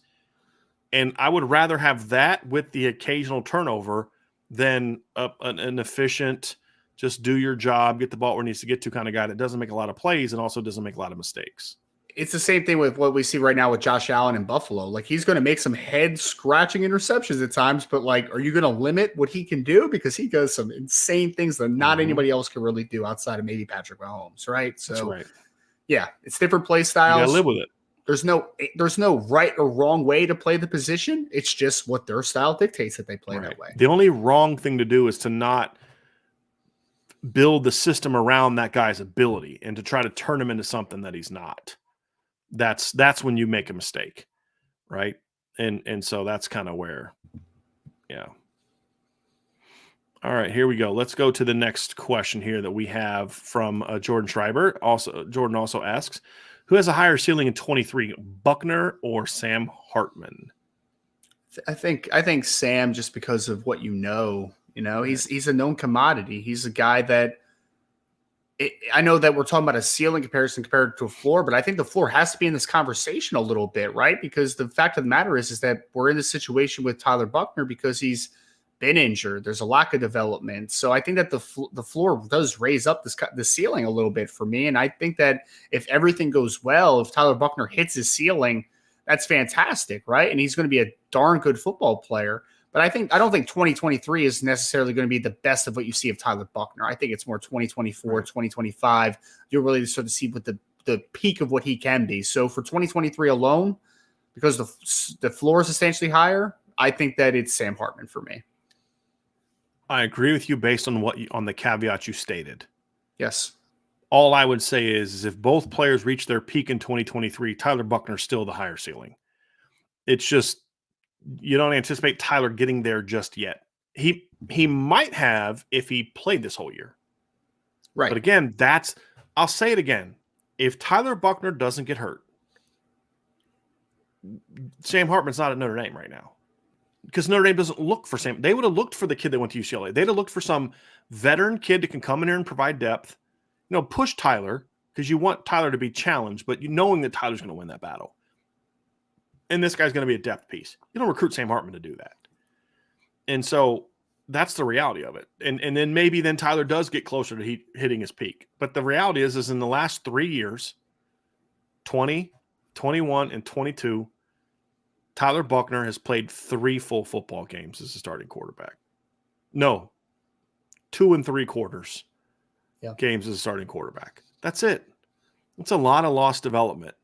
And I would rather have that with the occasional turnover than an efficient, just do your job, get the ball where it needs to get to kind of guy that doesn't make a lot of plays and also doesn't make a lot of mistakes. It's the same thing with what we see right now with Josh Allen in Buffalo. Like, he's going to make some head-scratching interceptions at times, but, like, are you going to limit what he can do? Because he does some insane things that not anybody else can really do outside of maybe Patrick Mahomes, right? So, that's right. Yeah, it's different play styles. You got to live with it. There's no right or wrong way to play the position. It's just what their style dictates that they play that way. The only wrong thing to do is to not build the system around that guy's ability and to try to turn him into something that he's not. That's when you make a mistake, right? And so that's kind of where, yeah. All right, here we go. Let's go to the next question here that we have from Jordan Schreiber. Jordan also asks, who has a higher ceiling in 23, Buckner or Sam Hartman? I think Sam, just because of what he's a known commodity. He's a guy that I know that we're talking about a ceiling comparison compared to a floor, but I think the floor has to be in this conversation a little bit, right? Because the fact of the matter is that we're in this situation with Tyler Buckner because he's been injured. There's a lack of development. So I think that the floor does raise up the ceiling a little bit for me. And I think that if everything goes well, if Tyler Buckner hits his ceiling, that's fantastic, right? And he's going to be a darn good football player. But I don't think 2023 is necessarily going to be the best of what you see of Tyler Buckner. I think it's more 2024, 2025. You'll really start to see what the peak of what he can be. So for 2023 alone, because the floor is essentially higher, I think that it's Sam Hartman for me. I agree with you based on on the caveat you stated. Yes. All I would say is if both players reach their peak in 2023, Tyler Buckner's still the higher ceiling. It's just you don't anticipate Tyler getting there just yet. He might have if he played this whole year. Right. But again, I'll say it again. If Tyler Buckner doesn't get hurt, Sam Hartman's not at Notre Dame right now. Because Notre Dame doesn't look for Sam. They would have looked for the kid that went to UCLA. They'd have looked for some veteran kid that can come in here and provide depth. Push Tyler because you want Tyler to be challenged, but knowing that Tyler's going to win that battle. And this guy's going to be a depth piece. You don't recruit Sam Hartman to do that. And so that's the reality of it. And then maybe Tyler does get closer to hitting his peak. But the reality is in the last 3 years, 20, 21, and 22, Tyler Buckner has played 3 full football games as a starting quarterback. No, 2 3/4 games as a starting quarterback. That's it. It's a lot of lost development.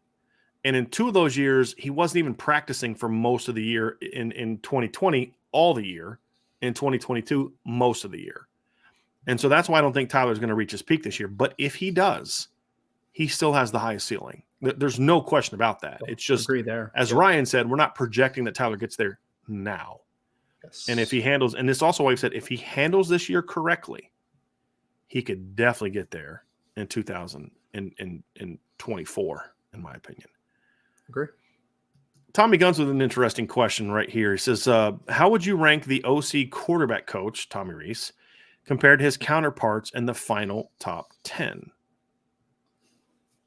And in 2 of those years, he wasn't even practicing for most of the year. In 2020, all the year. In 2022, most of the year. And so that's why I don't think Tyler's going to reach his peak this year. But if he does, he still has the highest ceiling. There's no question about that. It's just, as Ryan said, we're not projecting that Tyler gets there now. Yes. And if he handles, and this also why he said, if he handles this year correctly, he could definitely get there in 2024, in my opinion. Agree. Tommy Guns with an interesting question right here. He says, how would you rank the OC quarterback coach, Tommy Rees, compared to his counterparts in the final top 10?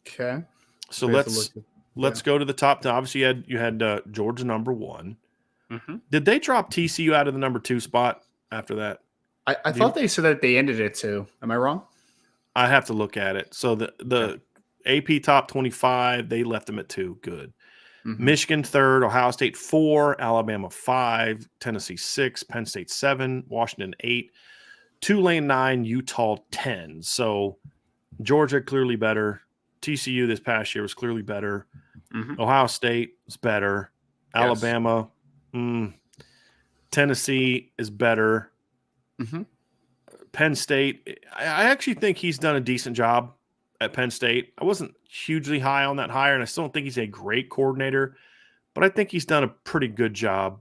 Okay. So let's go to the top 10. Obviously, you had Georgia number 1. Mm-hmm. Did they drop TCU out of the number 2 spot after that? I thought they said that they ended it too. Am I wrong? I have to look at it. So the AP top 25, they left them at 2. Good. Mm-hmm. Michigan 3rd, Ohio State 4, Alabama 5, Tennessee 6, Penn State 7, Washington 8, Tulane 9, Utah 10. So Georgia clearly better. TCU this past year was clearly better. Mm-hmm. Ohio State is better. Yes. Alabama, Tennessee is better. Mm-hmm. Penn State, I actually think he's done a decent job at Penn State. I wasn't hugely high on that hire, and I still don't think he's a great coordinator, but I think he's done a pretty good job,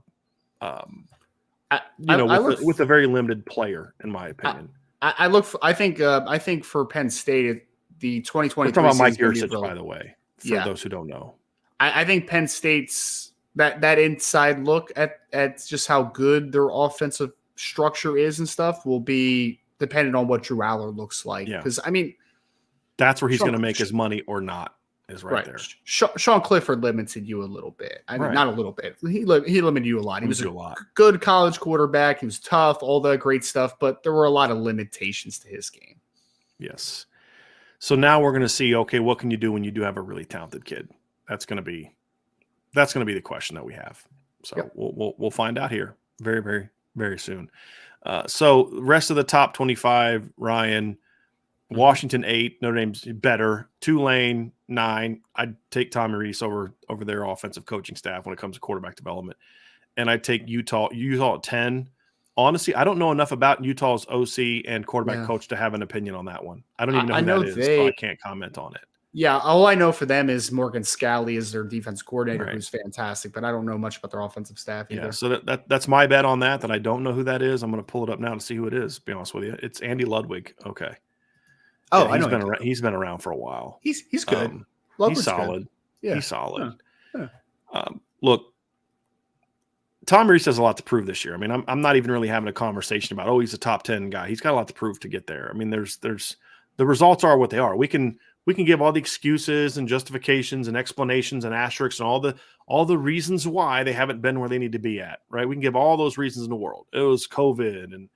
with a very limited player, in my opinion. I think for Penn State, the 2023 We're talking about Mike season Yurcich, by the way, for those who don't know. I think Penn State's that inside look at just how good their offensive structure is and stuff will be dependent on what Drew Aller looks like. Yeah. Because, I mean, that's where he's going to make his money or not, is right there. Sean Clifford limited you a little bit. I mean, not a little bit. He limited you a lot. He was a good college quarterback. He was tough, all the great stuff, but there were a lot of limitations to his game. Yes. So now we're going to see, okay, what can you do when you do have a really talented kid? That's going to be the question that we have. So we'll find out here very, very, very soon. So rest of the top 25, Ryan, Washington 8, Notre Dame's better, Tulane 9. I'd take Tommy Rees over their offensive coaching staff when it comes to quarterback development. And I'd take Utah at 10. Honestly, I don't know enough about Utah's OC and quarterback coach to have an opinion on that one. I don't even know who that is, so I can't comment on it. Yeah, all I know for them is Morgan Scalley is their defense coordinator, who's fantastic, but I don't know much about their offensive staff either. Yeah, so that's my bet on that I don't know who that is. I'm going to pull it up now to see who it is, to be honest with you. It's Andy Ludwig. Okay. Oh, I know. He's been around for a while. He's good. He's solid. Good. Yeah. He's solid. Yeah. Look, Tom Rees has a lot to prove this year. I mean, I'm not even really having a conversation about, he's a top 10 guy. He's got a lot to prove to get there. I mean, there's the results are what they are. We can give all the excuses and justifications and explanations and asterisks and all the reasons why they haven't been where they need to be at, right? We can give all those reasons in the world. It was COVID, and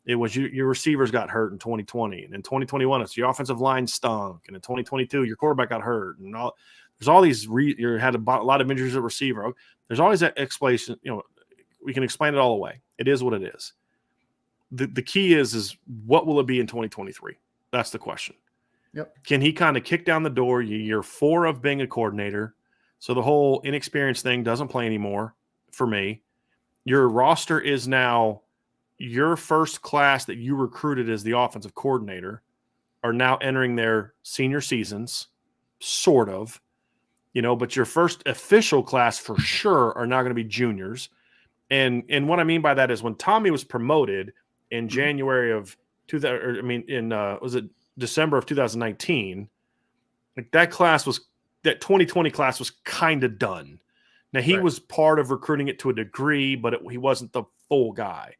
it was your receivers got hurt in 2020, and in 2021 it's your offensive line stunk, and in 2022 your quarterback got hurt, and all. There's all these you had a lot of injuries at receiver. There's always that explanation. We can explain it all away. It is what it is. The key is what will it be in 2023? That's the question. Yep. Can he kind of kick down the door year 4 of being a coordinator? So the whole inexperienced thing doesn't play anymore for me. Your roster is now your first class that you recruited as the offensive coordinator are now entering their senior seasons, sort of, but your first official class for sure are now going to be juniors. And what I mean by that is when Tommy was promoted in January of 2000, was it December of 2019, like that 2020 class was kind of done. Now he was part of recruiting it to a degree, but he wasn't the full guy.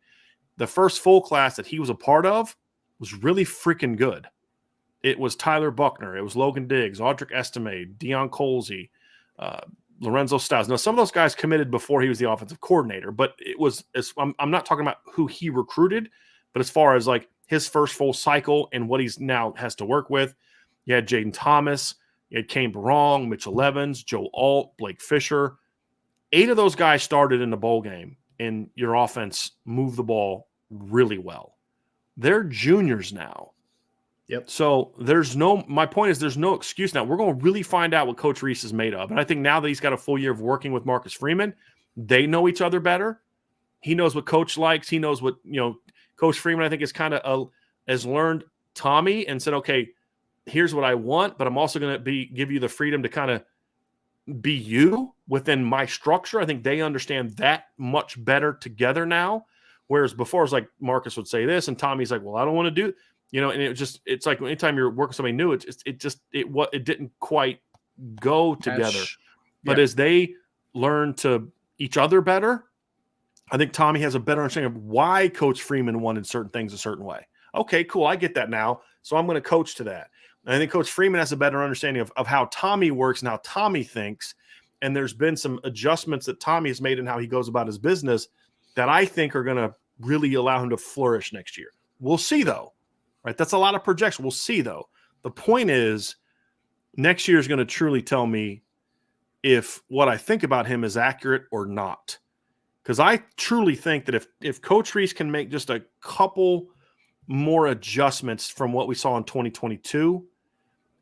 The first full class that he was a part of was really freaking good. It was Tyler Buckner. It was Logan Diggs, Audric Estime, Deion Colsey, Lorenzo Styles. Now, some of those guys committed before he was the offensive coordinator, but it was I'm not talking about who he recruited, but as far as like his first full cycle and what he's now has to work with, you had Jaden Thomas, you had Kane Barong, Mitchell Evans, Joe Alt, Blake Fisher. 8 of those guys started in the bowl game, and your offense moved the ball really well. They're juniors now. Yep. So my point is there's no excuse now. We're going to really find out what Coach Rees is made of. And I think now that he's got a full year of working with Marcus Freeman, they know each other better. He knows what Coach likes. He knows what, Coach Freeman, I think, is has learned Tommy and said, okay, here's what I want, but I'm also going to give you the freedom to kind of be you within my structure. I think they understand that much better together now. Whereas before it's like Marcus would say this and Tommy's like, well, I don't want to do, and it's like anytime you're working with somebody new, it didn't quite go together. But as they learn to each other better, I think Tommy has a better understanding of why Coach Freeman wanted certain things a certain way. Okay, cool. I get that now. So I'm going to coach to that. And I think Coach Freeman has a better understanding of how Tommy works and how Tommy thinks. And there's been some adjustments that Tommy has made in how he goes about his business that I think are going to really allow him to flourish next year. We'll see, though. Right? That's a lot of projection. We'll see, though. The point is, next year is going to truly tell me if what I think about him is accurate or not. Because I truly think that if Coach Rees can make just a couple more adjustments from what we saw in 2022,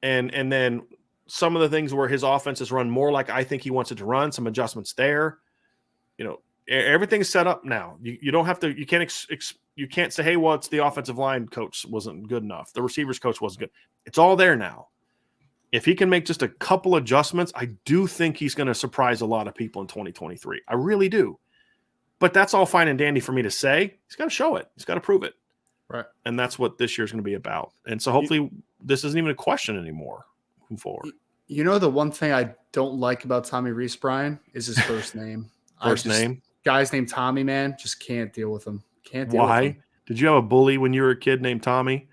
and then some of the things where his offense is run more like I think he wants it to run, some adjustments there, everything's set up now. You don't have to. You can't say, hey, well, it's the offensive line coach wasn't good enough. The receivers coach wasn't good. It's all there now. If he can make just a couple adjustments, I do think he's going to surprise a lot of people in 2023. I really do. But that's all fine and dandy for me to say. He's got to show it. He's got to prove it. Right. And that's what this year's going to be about. And so hopefully this isn't even a question anymore moving forward. The one thing I don't like about Tommy Rees, Brian, is his first name. Name? Guys named Tommy, man, just can't deal with him. Why? Did you have a bully when you were a kid named Tommy?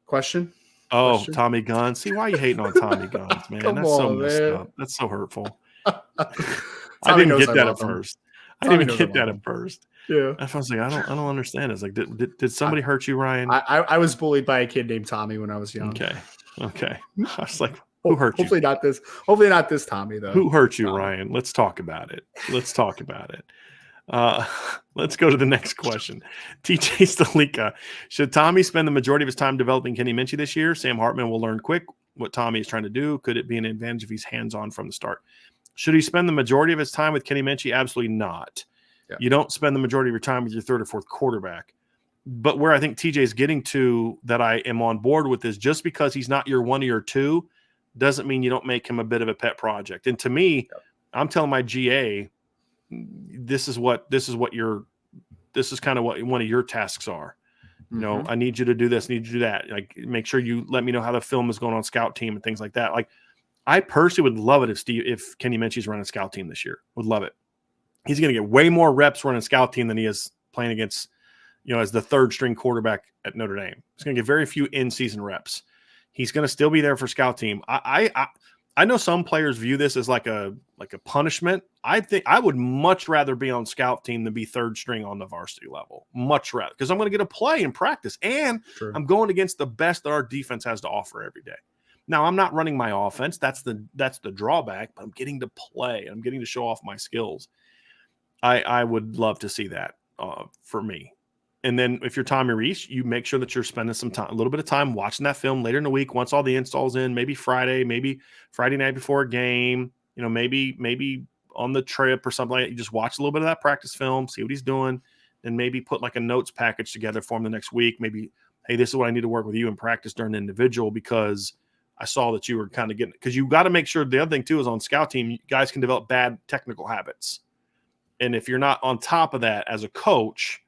Question? Tommy Guns. See, why are you hating on Tommy Guns, man? That's so messed up. That's so hurtful. I didn't get that at first. I didn't even get that at first. Yeah. I was like, I don't understand. It's like, did somebody hurt you, Ryan? I was bullied by a kid named Tommy when I was young. Okay. I was like, who hurt you? Hopefully not this Tommy, though. Who hurt you, Ryan? Let's talk about it. Let's go to the next question. TJ Stalika. Should Tommy spend the majority of his time developing Kenny Minchey this year? Sam Hartman will learn quick what Tommy is trying to do. Could it be an advantage if he's hands-on from the start? Should he spend the majority of his time with Kenny Minchey? Absolutely not. Yeah. You don't spend the majority of your time with your third or fourth quarterback. But where I think TJ is getting to that I am on board with is just because he's not your one or your two doesn't mean you don't make him a bit of a pet project. And to me, I'm telling my GA, this is kind of what one of your tasks are. I need you to do this, need you to do that. Like, make sure you let me know how the film is going on scout team and things like that. Like, I personally would love it if Kenny Minchey's running a scout team this year. Would love it. He's going to get way more reps running a scout team than he is playing against, as the third string quarterback at Notre Dame. He's going to get very few in-season reps. He's going to still be there for scout team. I know some players view this as like a punishment. I think I would much rather be on scout team than be third string on the varsity level. Much rather, because I'm going to get a play in practice, and I'm going against the best that our defense has to offer every day. Now, I'm not running my offense. That's the drawback, but I'm getting to play. I'm getting to show off my skills. I would love to see that for me. And then if you're Tommy Rees, you make sure that you're spending a little bit of time watching that film later in the week once all the installs in, maybe Friday night before a game, maybe on the trip or something like that. You just watch a little bit of that practice film, see what he's doing, and maybe put like a notes package together for him the next week. Maybe, hey, this is what I need to work with you in practice during the individual because I saw that you were kind of getting – because you got to make sure the other thing too is on scout team, you guys can develop bad technical habits. And if you're not on top of that as a coach,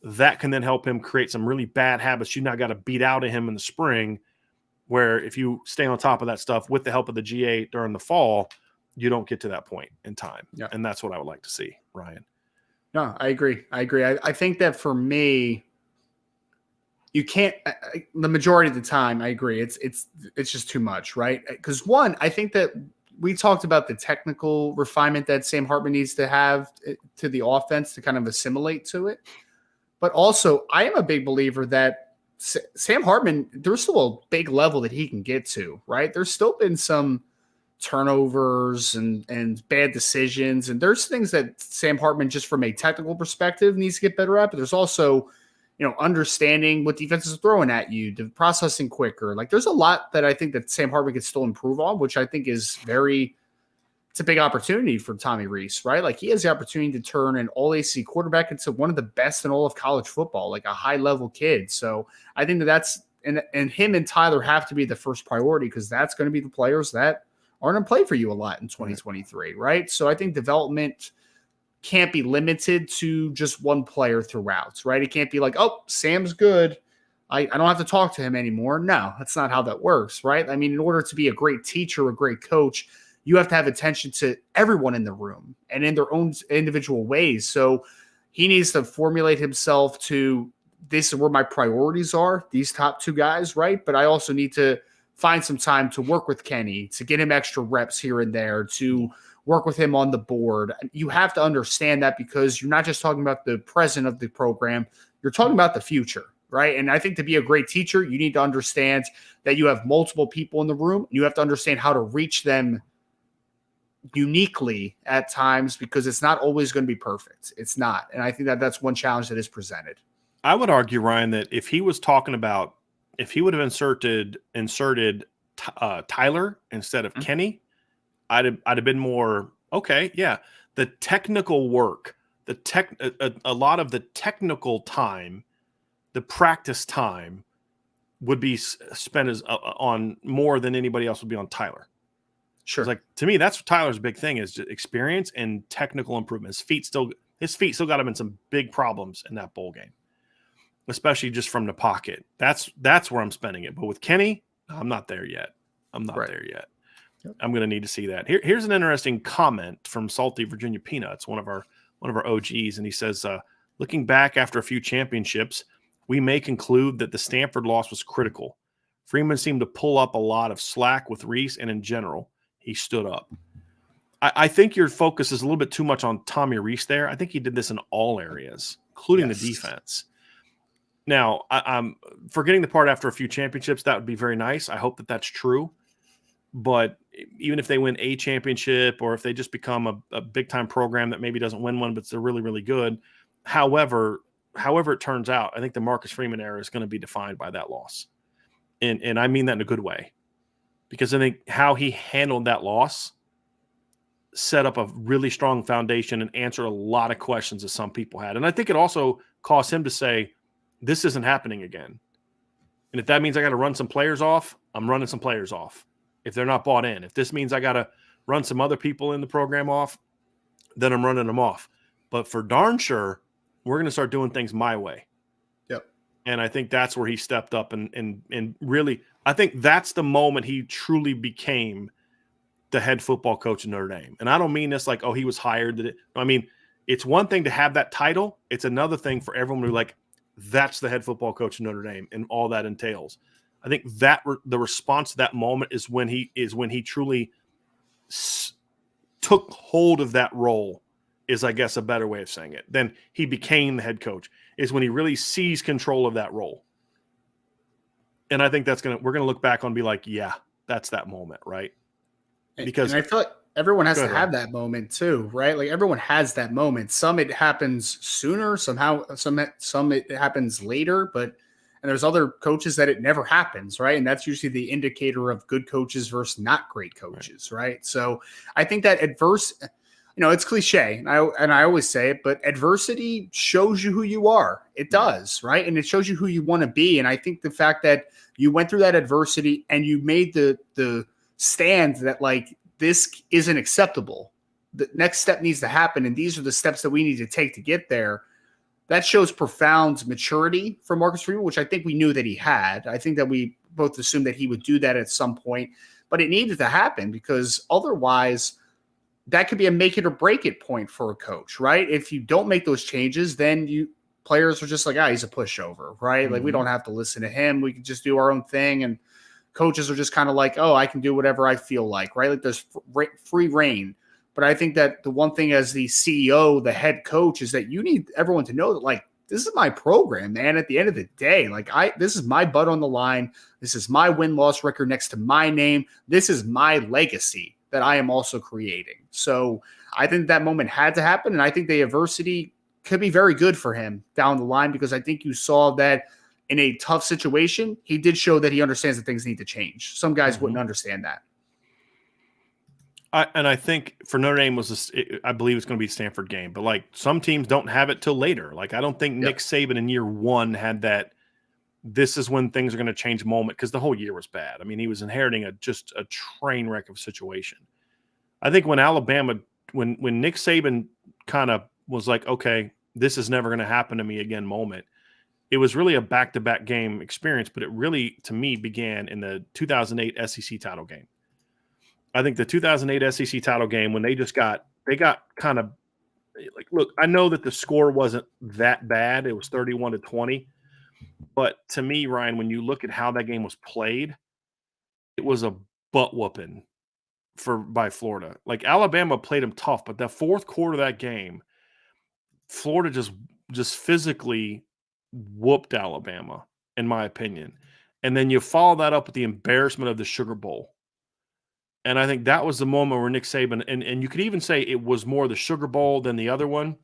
that can then help him create some really bad habits you now got to beat out of him in the spring, where if you stay on top of that stuff with the help of the GA during the fall, you don't get to that point in time. Yeah. And that's what I would like to see, Ryan. No, I agree. I think that for me, you can't the majority of the time, I agree. It's just too much, right? Because one, I think that we talked about the technical refinement that Sam Hartman needs to have to the offense to kind of assimilate to it. But also, I am a big believer that Sam Hartman, there's still a big level that he can get to, right? There's still been some turnovers and bad decisions. And there's things that Sam Hartman, just from a technical perspective, needs to get better at. But there's also, understanding what defenses are throwing at you, the processing quicker. Like, there's a lot that I think that Sam Hartman can still improve on, which I think is it's a big opportunity for Tommy Rees, right? Like, he has the opportunity to turn an all-AC quarterback into one of the best in all of college football, like a high-level kid. So I think that's and him and Tyler have to be the first priority, because that's going to be the players that aren't going to play for you a lot in 2023, right? So I think development can't be limited to just one player throughout, right? It can't be like, oh, Sam's good, I don't have to talk to him anymore. No, that's not how that works, right? I mean, in order to be a great teacher, a great coach, you have to have attention to everyone in the room and in their own individual ways. So he needs to formulate himself to, this is where my priorities are, these top two guys, right? But I also need to find some time to work with Kenny, to get him extra reps here and there, to work with him on the board. You have to understand that, because you're not just talking about the present of the program, you're talking about the future, right? And I think to be a great teacher, you need to understand that you have multiple people in the room. You have to understand how to reach them uniquely at times, because it's not always going to be perfect. It's not. And I think that that's one challenge that is presented. I would argue, Ryan, that if he was talking about, if he would have inserted Tyler instead of Kenny, I'd have been more okay. Yeah, the technical work, a lot of the technical time, the practice time would be spent on more than anybody else would be on Tyler. Sure. It's like, to me, that's what Tyler's big thing is, just experience and technical improvement. His feet still got him in some big problems in that bowl game, especially just from the pocket. That's where I'm spending it. But with Kenny, I'm not there yet. I'm not there yet. Yep. I'm going to need to see that. Here's an interesting comment from Salty Virginia Peanuts, one of our OGs, and he says, looking back after a few championships, we may conclude that the Stanford loss was critical. Freeman seemed to pull up a lot of slack with Rees, and in general, he stood up. I think your focus is a little bit too much on Tommy Rees there. I think he did this in all areas, including the defense. Now, I'm forgetting the part after a few championships. That would be very nice. I hope that that's true. But even if they win a championship, or if they just become a big-time program that maybe doesn't win one, but they're really, really good, however it turns out, I think the Marcus Freeman era is going to be defined by that loss. And I mean that in a good way. Because I think how he handled that loss set up a really strong foundation and answered a lot of questions that some people had. And I think it also caused him to say, this isn't happening again. And if that means I got to run some players off, I'm running some players off. If they're not bought in. If this means I got to run some other people in the program off, then I'm running them off. But for darn sure, we're going to start doing things my way. Yep. And I think that's where he stepped up and really, I think that's the moment he truly became the head football coach of Notre Dame. And I don't mean this like, oh, he was hired. I mean, it's one thing to have that title. It's another thing for everyone to be like, that's the head football coach of Notre Dame and all that entails. I think that the response to that moment is when he truly took hold of that role, is I guess a better way of saying it. Then he became the head coach, is when he really seized control of that role. And I think we're going to look back on and be like, yeah, that's that moment, right? Because and I feel like everyone has to have that moment too, right? Like everyone has that moment. Some it happens sooner, some it happens later, and there's other coaches that it never happens, right? And that's usually the indicator of good coaches versus not great coaches, right? So I think that it's cliche, and I always say it, but adversity shows you who you are. It does, right? And it shows you who you want to be. And I think the fact that you went through that adversity and you made the stand that like this isn't acceptable. The next step needs to happen, and these are the steps that we need to take to get there. That shows profound maturity for Marcus Freeman, which I think we knew that he had. I think that we both assumed that he would do that at some point, but it needed to happen because otherwise that could be a make it or break it point for a coach, right? If you don't make those changes, then players are just like, he's a pushover, right? Mm-hmm. Like we don't have to listen to him. We can just do our own thing. And coaches are just kind of like, I can do whatever I feel like, right? Like there's free reign. But I think that the one thing as the CEO, the head coach, is that you need everyone to know that, like, this is my program, man. At the end of the day, like this is my butt on the line. This is my win-loss record next to my name. This is my legacy that I am also creating. So I think that moment had to happen. And I think the adversity could be very good for him down the line, because I think you saw that in a tough situation, he did show that he understands that things need to change. Some guys wouldn't understand that. I think for Notre Dame I believe it's going to be a Stanford game, but like some teams don't have it till later. Like I don't think Nick Saban in year one had that. This is when things are going to change moment, because the whole year was bad. I mean, he was inheriting just a train wreck of a situation. I think when when Nick Saban kind of was like, okay, this is never going to happen to me again moment, it was really a back-to-back game experience, but it really, to me, began in the 2008 SEC title game. I think the 2008 SEC title game, when they got kind of like, look, I know that the score wasn't that bad. It was 31-20. But to me, Ryan, when you look at how that game was played, it was a butt whooping by Florida. Like Alabama played them tough, but the fourth quarter of that game, Florida just physically whooped Alabama, in my opinion. And then you follow that up with the embarrassment of the Sugar Bowl. And I think that was the moment where Nick Saban, and you could even say it was more the Sugar Bowl than the other one,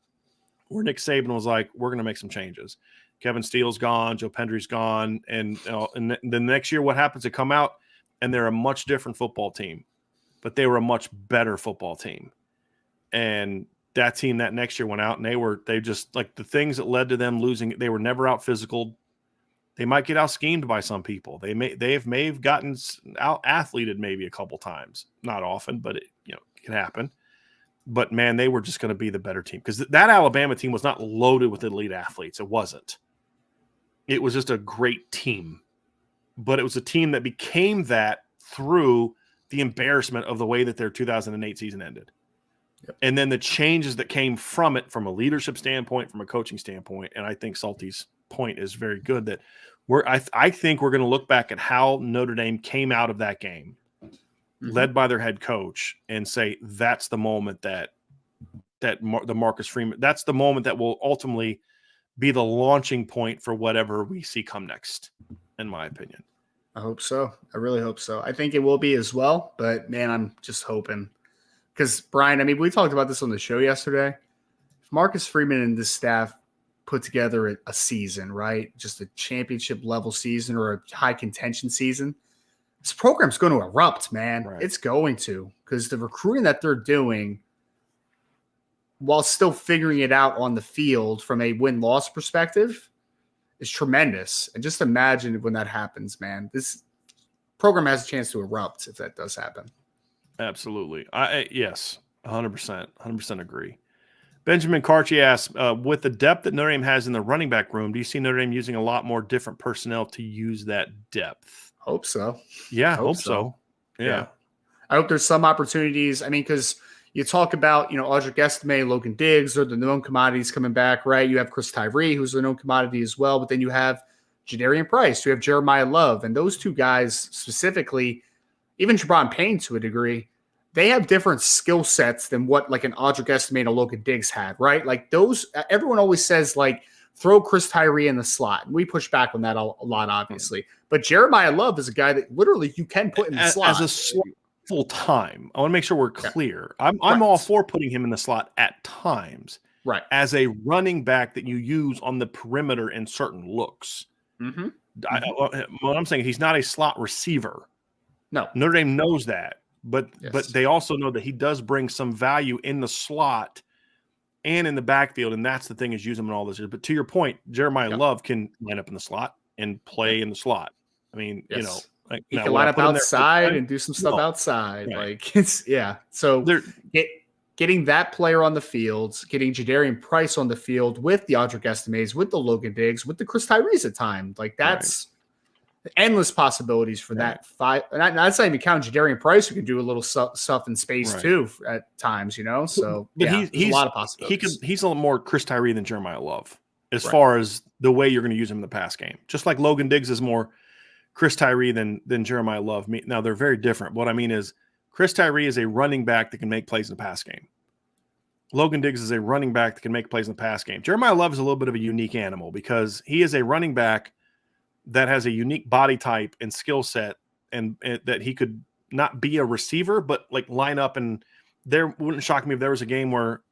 where Nick Saban was like, we're going to make some changes. Kevin Steele's gone, Joe Pendry's gone, and the next year what happens? They come out, and they're a much different football team, but they were a much better football team. And that team that next year went out, and they just like the things that led to them losing. They were never out physical. They might get out schemed by some people. They may have gotten out athleted maybe a couple times, not often, but it can happen. But man, they were just going to be the better team because that Alabama team was not loaded with elite athletes. It wasn't. It was just a great team, but it was a team that became that through the embarrassment of the way that their 2008 season ended. Yep. And then the changes that came from it, from a leadership standpoint, from a coaching standpoint. And I think Salty's point is very good that I think we're going to look back at how Notre Dame came out of that game, led by their head coach, and say that's the moment that the Marcus Freeman, that's the moment that will ultimately be the launching point for whatever we see come next, in my opinion. I hope so. I really hope so. I think it will be as well, but man, I'm just hoping. Because Brian, I mean, we talked about this on the show yesterday. If Marcus Freeman and this staff put together a season, right? Just a championship level season or a high contention season, this program's going to erupt, man. Right. It's going to, because the recruiting that they're doing while still figuring it out on the field from a win-loss perspective is tremendous. And just imagine when that happens, man. This program has a chance to erupt if that does happen. Absolutely. Yes, 100% agree. Benjamin Carchi asks, with the depth that Notre Dame has in the running back room, do you see Notre Dame using a lot more different personnel to use that depth? Hope so. Yeah, hope so. Yeah. I hope there's some opportunities. I mean, because you talk about, Audric Estime, Logan Diggs, they're the known commodities coming back, right? You have Chris Tyree, who's a known commodity as well. But then you have Jadarian Price, you have Jeremiah Love. And those two guys specifically, even Jabron Payne to a degree, they have different skill sets than what like an Audric Estime and a Logan Diggs had, right? Like those, everyone always says like throw Chris Tyree in the slot. And we push back on that a lot, obviously. But Jeremiah Love is a guy that literally you can put in the slot. As a slot full time. I want to make sure we're clear. I'm all for putting him in the slot at times. Right. As a running back that you use on the perimeter in certain looks. Mm-hmm. What I'm saying, he's not a slot receiver. No. Notre Dame knows that. But they also know that he does bring some value in the slot and in the backfield, and that's the thing is use him in all this. But to your point, Jeremiah Love can line up in the slot and play in the slot. I mean, like, he can line up outside and do some stuff outside. Right. Like it's So getting that player on the field, getting Jadarian Price on the field with the Audric Estimes, with the Logan Diggs, with the Chris Tyrees at times, like that's endless possibilities for that five. And that's not even counting Jadarian Price, who can do a little stuff in space too at times, So but he's a lot of possibilities. He's a little more Chris Tyree than Jeremiah Love as far as the way you're going to use him in the pass game. Just like Logan Diggs is more Chris Tyree than Jeremiah Love. Now they're very different. What I mean is Chris Tyree is a running back that can make plays in the pass game. Logan Diggs is a running back that can make plays in the pass game. Jeremiah Love is a little bit of a unique animal because he is a running back that has a unique body type and skill set, and that he could not be a receiver, but like line up. And there wouldn't shock me if there was a game where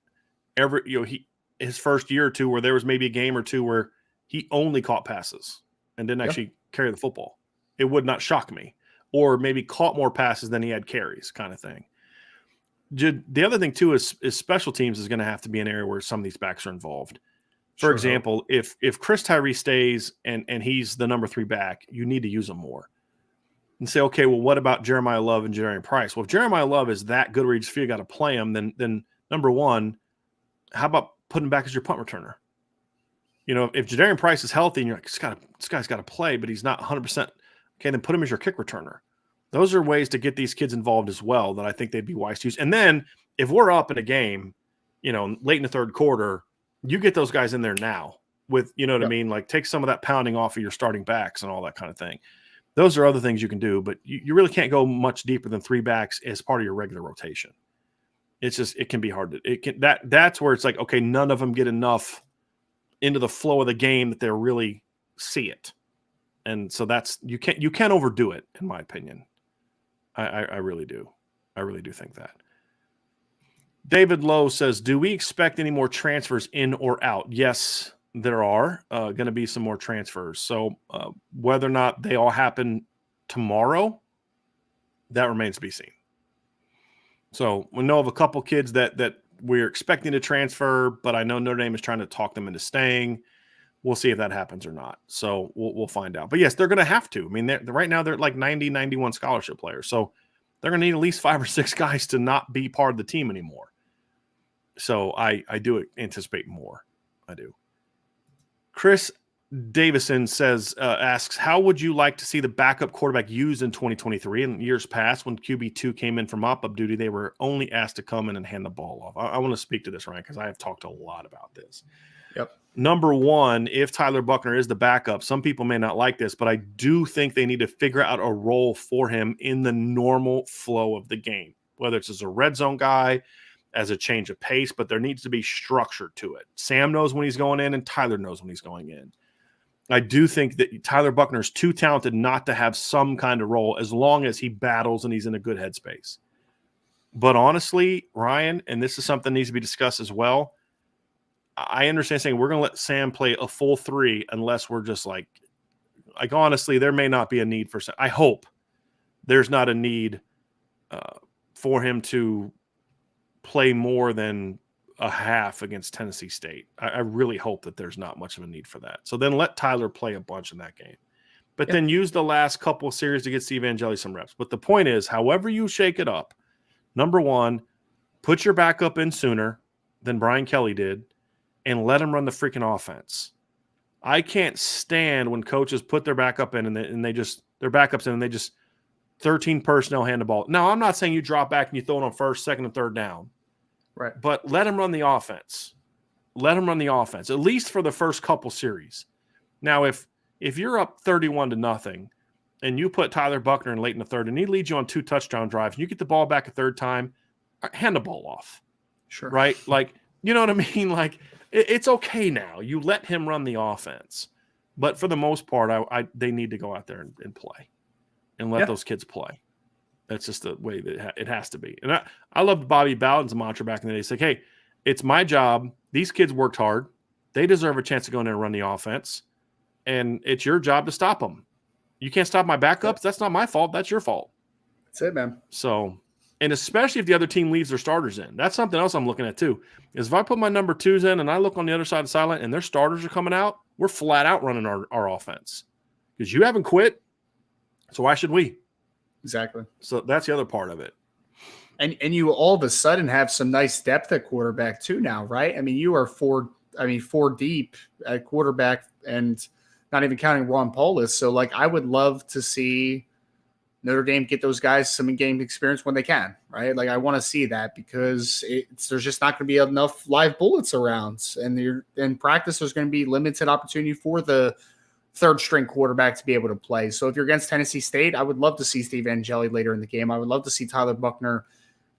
his first year or two, where there was maybe a game or two where he only caught passes and didn't actually carry the football. It would not shock me, or maybe caught more passes than he had carries, kind of thing. The other thing too is special teams is going to have to be an area where some of these backs are involved. For example, if Chris Tyree stays and he's the number 3 back, you need to use him more. And say, okay, well, what about Jeremiah Love and Jadarian Price? Well, if Jeremiah Love is that good where you just feel you got to play him, then number one, how about putting him back as your punt returner? If Jadarian Price is healthy and you're like, this guy's got to play, but he's not 100%, okay, then put him as your kick returner. Those are ways to get these kids involved as well that I think they'd be wise to use. And then if we're up in a game, late in the third quarter, you get those guys in there now with, what I mean? Like take some of that pounding off of your starting backs and all that kind of thing. Those are other things you can do, but you really can't go much deeper than 3 backs as part of your regular rotation. It's just, it can be hard that's where it's like, okay, none of them get enough into the flow of the game that they really see it. And so that's you can't overdo it, in my opinion. I really do. I really do think that. David Lowe says, do we expect any more transfers in or out? Yes, there are going to be some more transfers. So whether or not they all happen tomorrow, that remains to be seen. So we know of a couple kids that we're expecting to transfer, but I know Notre Dame is trying to talk them into staying. We'll see if that happens or not. So we'll find out. But yes, they're going to have to. I mean, right now they're like 90, 91 scholarship players. So they're going to need at least 5 or 6 guys to not be part of the team anymore. So I do anticipate more. I do. Chris Davison asks, how would you like to see the backup quarterback used in 2023? In years past, when QB2 came in from mop-up duty, they were only asked to come in and hand the ball off. I want to speak to this, Ryan, because I have talked a lot about this. Yep. Number one, if Tyler Buckner is the backup, some people may not like this, but I do think they need to figure out a role for him in the normal flow of the game, whether it's as a red zone guy, as a change of pace, but there needs to be structure to it. Sam knows when he's going in and Tyler knows when he's going in. I do think that Tyler Buckner is too talented not to have some kind of role as long as he battles and he's in a good headspace. But honestly, Ryan, and this is something that needs to be discussed as well, I understand saying we're going to let Sam play a full 3 unless we're just like honestly, there may not be a need for Sam. I hope there's not a need for him to play more than a half against Tennessee State. I really hope that there's not much of a need for that. So then let Tyler play a bunch in that game. But then use the last couple of series to get Steve Angeli some reps. But the point is, however you shake it up, number one, put your backup in sooner than Brian Kelly did and let him run the freaking offense. I can't stand when coaches put their backup in and they just 13 personnel hand the ball. Now, I'm not saying you drop back and you throw it on first, second, and third down. Right. But let him run the offense. Let him run the offense, at least for the first couple series. Now, if you're up 31-0 and you put Tyler Buckner in late in the third and he leads you on 2 touchdown drives and you get the ball back a third time, hand the ball off. Sure. Right? Like, you know what I mean? Like, it's okay now. You let him run the offense. But for the most part, they need to go out there and play and let those kids play. That's just the way that it has to be. And I loved Bobby Bowden's mantra back in the day. It's like, hey, it's my job. These kids worked hard. They deserve a chance to go in there and run the offense. And it's your job to stop them. You can't stop my backups. That's not my fault. That's your fault. That's it, man. So, and especially if the other team leaves their starters in. That's something else I'm looking at too. Is if I put my number 2s in and I look on the other side of the sideline and their starters are coming out, we're flat out running our offense. Because you haven't quit. So why should we? Exactly. So that's the other part of it. And you all of a sudden have some nice depth at quarterback too now, right? I mean, you are 4 deep at quarterback and not even counting Ron Paulus. So, like, I would love to see Notre Dame get those guys some in-game experience when they can, right? Like, I want to see that because there's just not going to be enough live bullets around. And in practice, there's going to be limited opportunity for the third-string quarterback to be able to play. So if you're against Tennessee State, I would love to see Steve Angeli later in the game. I would love to see Tyler Buckner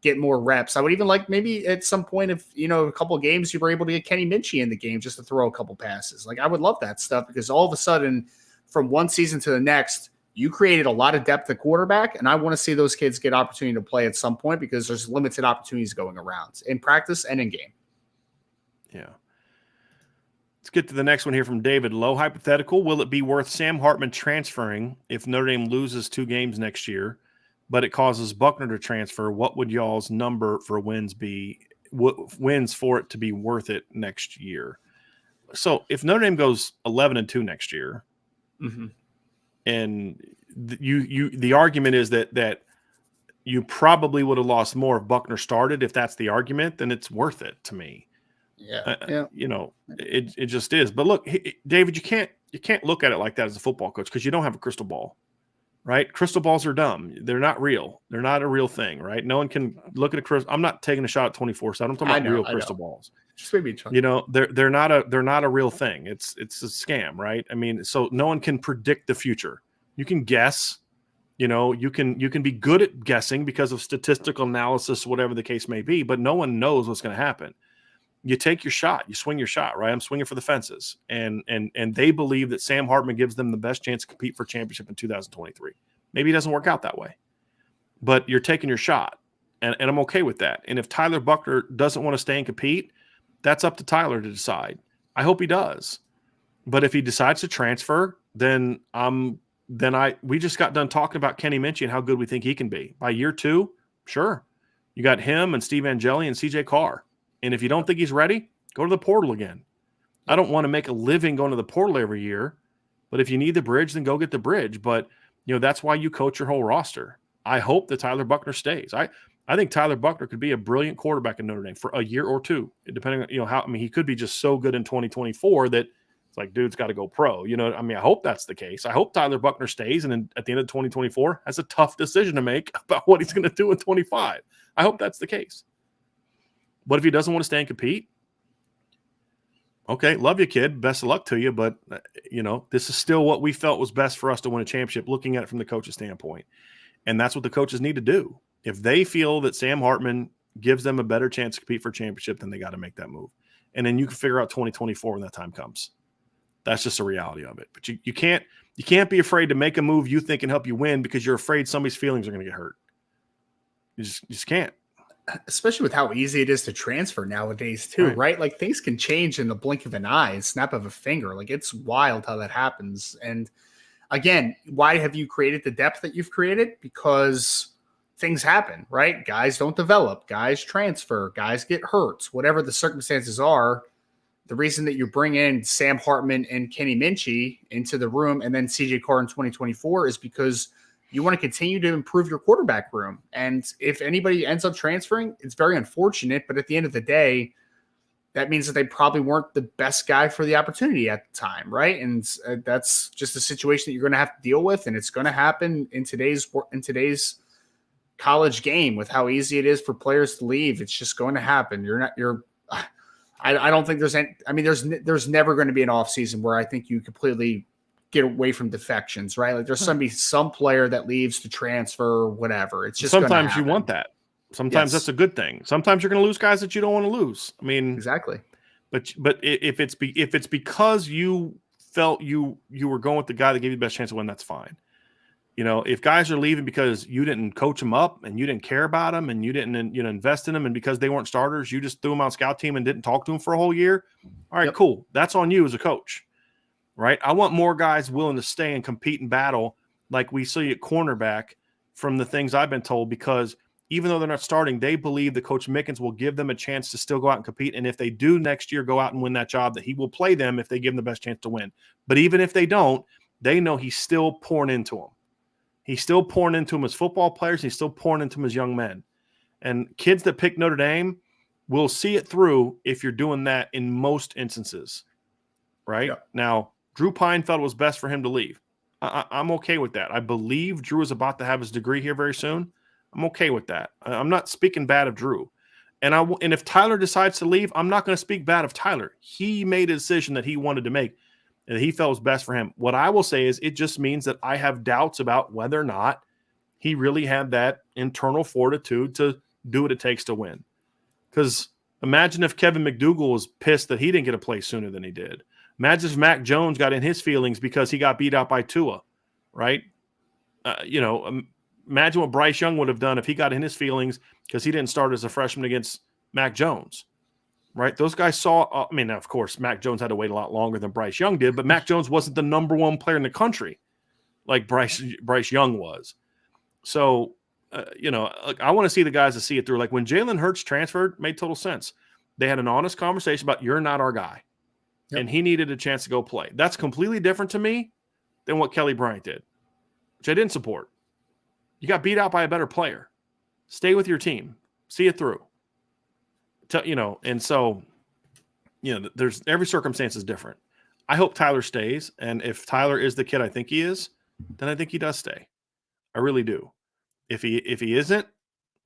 get more reps. I would even like maybe at some point if, a couple of games you were able to get Kenny Minchie in the game just to throw a couple passes. Like, I would love that stuff because all of a sudden from one season to the next, you created a lot of depth at quarterback, and I want to see those kids get opportunity to play at some point because there's limited opportunities going around in practice and in game. Yeah. Let's get to the next one here from David. Low hypothetical. Will it be worth Sam Hartman transferring if Notre Dame loses 2 games next year, but it causes Buckner to transfer? What would y'all's number for wins be? What wins for it to be worth it next year? So if Notre Dame goes 11-2 next year, and the argument is that you probably would have lost more if Buckner started. If that's the argument, then it's worth it to me. Yeah. It just is. But look, David, you can't look at it like that as a football coach because you don't have a crystal ball, right? Crystal balls are dumb. They're not real. They're not a real thing, right? No one can look at a crystal. I'm not taking a shot at 24/7. I'm talking about real crystal balls. Just maybe they're not a real thing. It's a scam, right? I mean, so no one can predict the future. You can guess. You can be good at guessing because of statistical analysis, whatever the case may be, but no one knows what's going to happen. you take your shot, you swing your shot, right? I'm swinging for the fences. And they believe that Sam Hartman gives them the best chance to compete for a championship in 2023. Maybe it doesn't work out that way, but you're taking your shot. And I'm okay with that. And if Tyler Buckner doesn't want to stay and compete, that's up to Tyler to decide. I hope he does. But if he decides to transfer, then we just got done talking about Kenny Minchie and how good we think he can be. By year 2, sure. You got him and Steve Angeli and CJ Carr. And if you don't think he's ready, go to the portal again. I don't want to make a living going to the portal every year, but if you need the bridge, then go get the bridge. But, that's why you coach your whole roster. I hope that Tyler Buckner stays. I think Tyler Buckner could be a brilliant quarterback in Notre Dame for a year or 2, depending on, he could be just so good in 2024 that it's like, dude's got to go pro. I hope that's the case. I hope Tyler Buckner stays and then at the end of 2024 has a tough decision to make about what he's going to do in 25. I hope that's the case. But if he doesn't want to stay and compete, okay, love you, kid. Best of luck to you. But, this is still what we felt was best for us to win a championship, looking at it from the coach's standpoint. And that's what the coaches need to do. If they feel that Sam Hartman gives them a better chance to compete for a championship, then they got to make that move. And then you can figure out 2024 when that time comes. That's just the reality of it. But you can't be afraid to make a move you think can help you win because you're afraid somebody's feelings are going to get hurt. You just can't. Especially with how easy it is to transfer nowadays too, right? Like things can change in the blink of an eye, snap of a finger. Like it's wild how that happens. And again, why have you created the depth that you've created? Because things happen, right? Guys don't develop, guys transfer, guys get hurt, whatever the circumstances are. The reason that you bring in Sam Hartman and Kenny Minchie into the room and then CJ Carr in 2024 is because you want to continue to improve your quarterback room. And if anybody ends up transferring, it's very unfortunate. But at the end of the day, that means that they probably weren't the best guy for the opportunity at the time, right? And that's just a situation that you're going to have to deal with. And it's going to happen in today's college game with how easy it is for players to leave. It's just going to happen. I don't think there's never going to be an off season where I think you completely get away from defections, right? Like there's some player that leaves to transfer or whatever. It's just sometimes you want that. Sometimes that's a good thing. Sometimes you're going to lose guys that you don't want to lose. Exactly. But if it's because you felt you were going with the guy that gave you the best chance to win, that's fine. If guys are leaving because you didn't coach them up and you didn't care about them and you didn't invest in them and because they weren't starters, you just threw them on scout team and didn't talk to them for a whole year. All right, cool. That's on you as a coach. Right? I want more guys willing to stay and compete and battle like we see at cornerback from the things I've been told, because even though they're not starting, they believe that Coach Mickens will give them a chance to still go out and compete. And if they do next year go out and win that job, that he will play them if they give them the best chance to win. But even if they don't, they know he's still pouring into them. He's still pouring into them as football players. He's still pouring into them as young men. And kids that pick Notre Dame will see it through if you're doing that in most instances. Right? Yeah. Now, Drew Pine felt it was best for him to leave. I'm okay with that. I believe Drew is about to have his degree here very soon. I'm okay with that. I'm not speaking bad of Drew. And if Tyler decides to leave, I'm not going to speak bad of Tyler. He made a decision that he wanted to make and he felt was best for him. What I will say is it just means that I have doubts about whether or not he really had that internal fortitude to do what it takes to win. Because imagine if Kevin McDougal was pissed that he didn't get a play sooner than he did. Imagine if Mac Jones got in his feelings because he got beat out by Tua, right? Imagine what Bryce Young would have done if he got in his feelings because he didn't start as a freshman against Mac Jones, right? Those guys saw, of course, Mac Jones had to wait a lot longer than Bryce Young did, but Mac Jones wasn't the number one player in the country like Bryce Young was. So, I want to see the guys that see it through. Like when Jalen Hurts transferred, made total sense. They had an honest conversation about you're not our guy. Yep. And he needed a chance to go play. That's completely different to me than what Kelly Bryant did, which I didn't support. You got beat out by a better player. Stay with your team. See it through. And so, there's every circumstance is different. I hope Tyler stays. And if Tyler is the kid I think he is, then I think he does stay. I really do. If he isn't,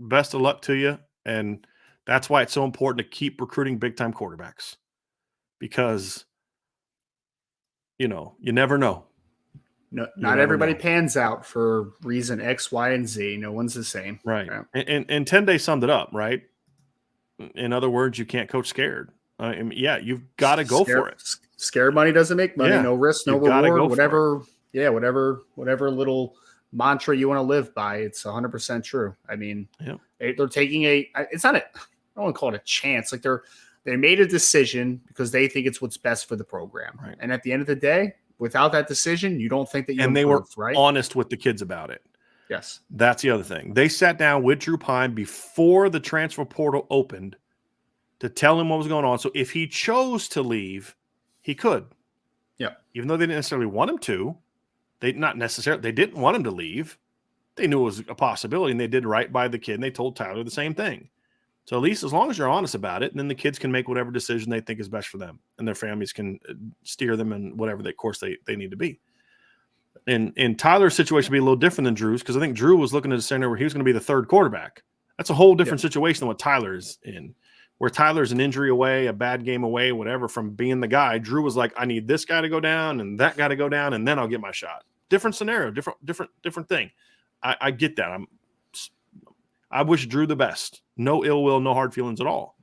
best of luck to you. And that's why it's so important to keep recruiting big-time quarterbacks. Because, you never know. No, not everybody pans out for reason X, Y, and Z. No one's the same. Right. Yeah. And 10 Day summed it up, right? In other words, you can't coach scared. I mean, yeah, you've got to go for it. Scared money doesn't make money. Yeah, No risk, no you've gotta reward. go for Whatever. Yeah, whatever little mantra you want to live by. It's 100% true. I mean, Yeah. they're taking it's not I don't want to call it a chance. Like they made a decision because they think it's what's best for the program. Right. And at the end of the day, without that decision, you don't think that you And they were right? honest with the kids about it. Yes. That's the other thing. They sat down with Drew Pine before the transfer portal opened to tell him what was going on. So if he chose to leave, he could. Yeah. Even though they didn't necessarily want him to, they didn't want him to leave. They knew it was a possibility, and they did right by the kid, and they told Tyler the same thing. So at least as long as you're honest about it, and then the kids can make whatever decision they think is best for them, and their families can steer them in whatever course they need to be. And Tyler's situation would be a little different than Drew's, because I think Drew was looking at a scenario where he was going to be the third quarterback. That's a whole different situation than what Tyler is in, where Tyler's an injury away, a bad game away, whatever, from being the guy. Drew was like, I need this guy to go down and that guy to go down, and then I'll get my shot. Different scenario, different thing. I get that. I wish Drew the best. No ill will, no hard feelings at all.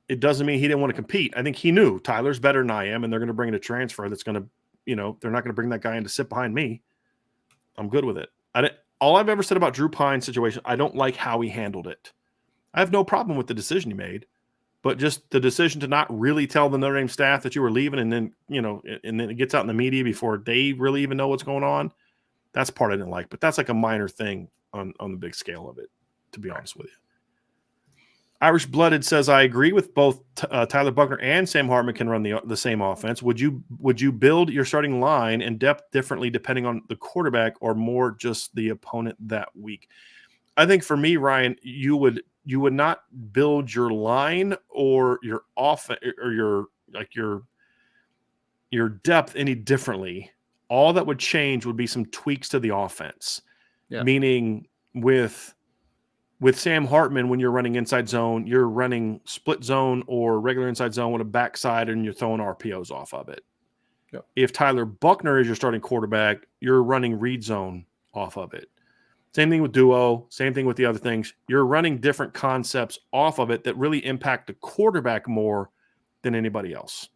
It doesn't mean he didn't want to compete. I think he knew Tyler's better than I am, and they're going to bring in a transfer that's going to, they're not going to bring that guy in to sit behind me. I'm good with it. All I've ever said about Drew Pine's situation, I don't like how he handled it. I have no problem with the decision he made, but just the decision to not really tell the Notre Dame staff that you were leaving, and then, and then it gets out in the media before they really even know what's going on. That's part I didn't like, but that's like a minor thing on the big scale of it, to be honest with you. Irish Blooded says, I agree with both Tyler Buckner and Sam Hartman can run the same offense. Would you build your starting line and depth differently depending on the quarterback, or more just the opponent that week? I think for me, Ryan, you would not build your line or your offense or your depth any differently. All that would change would be some tweaks to the offense. Yeah. Meaning with Sam Hartman, when you're running inside zone, you're running split zone or regular inside zone with a backside, and you're throwing RPOs off of it. Yep. If Tyler Buckner is your starting quarterback, you're running read zone off of it. Same thing with duo, same thing with the other things. You're running different concepts off of it that really impact the quarterback more than anybody else.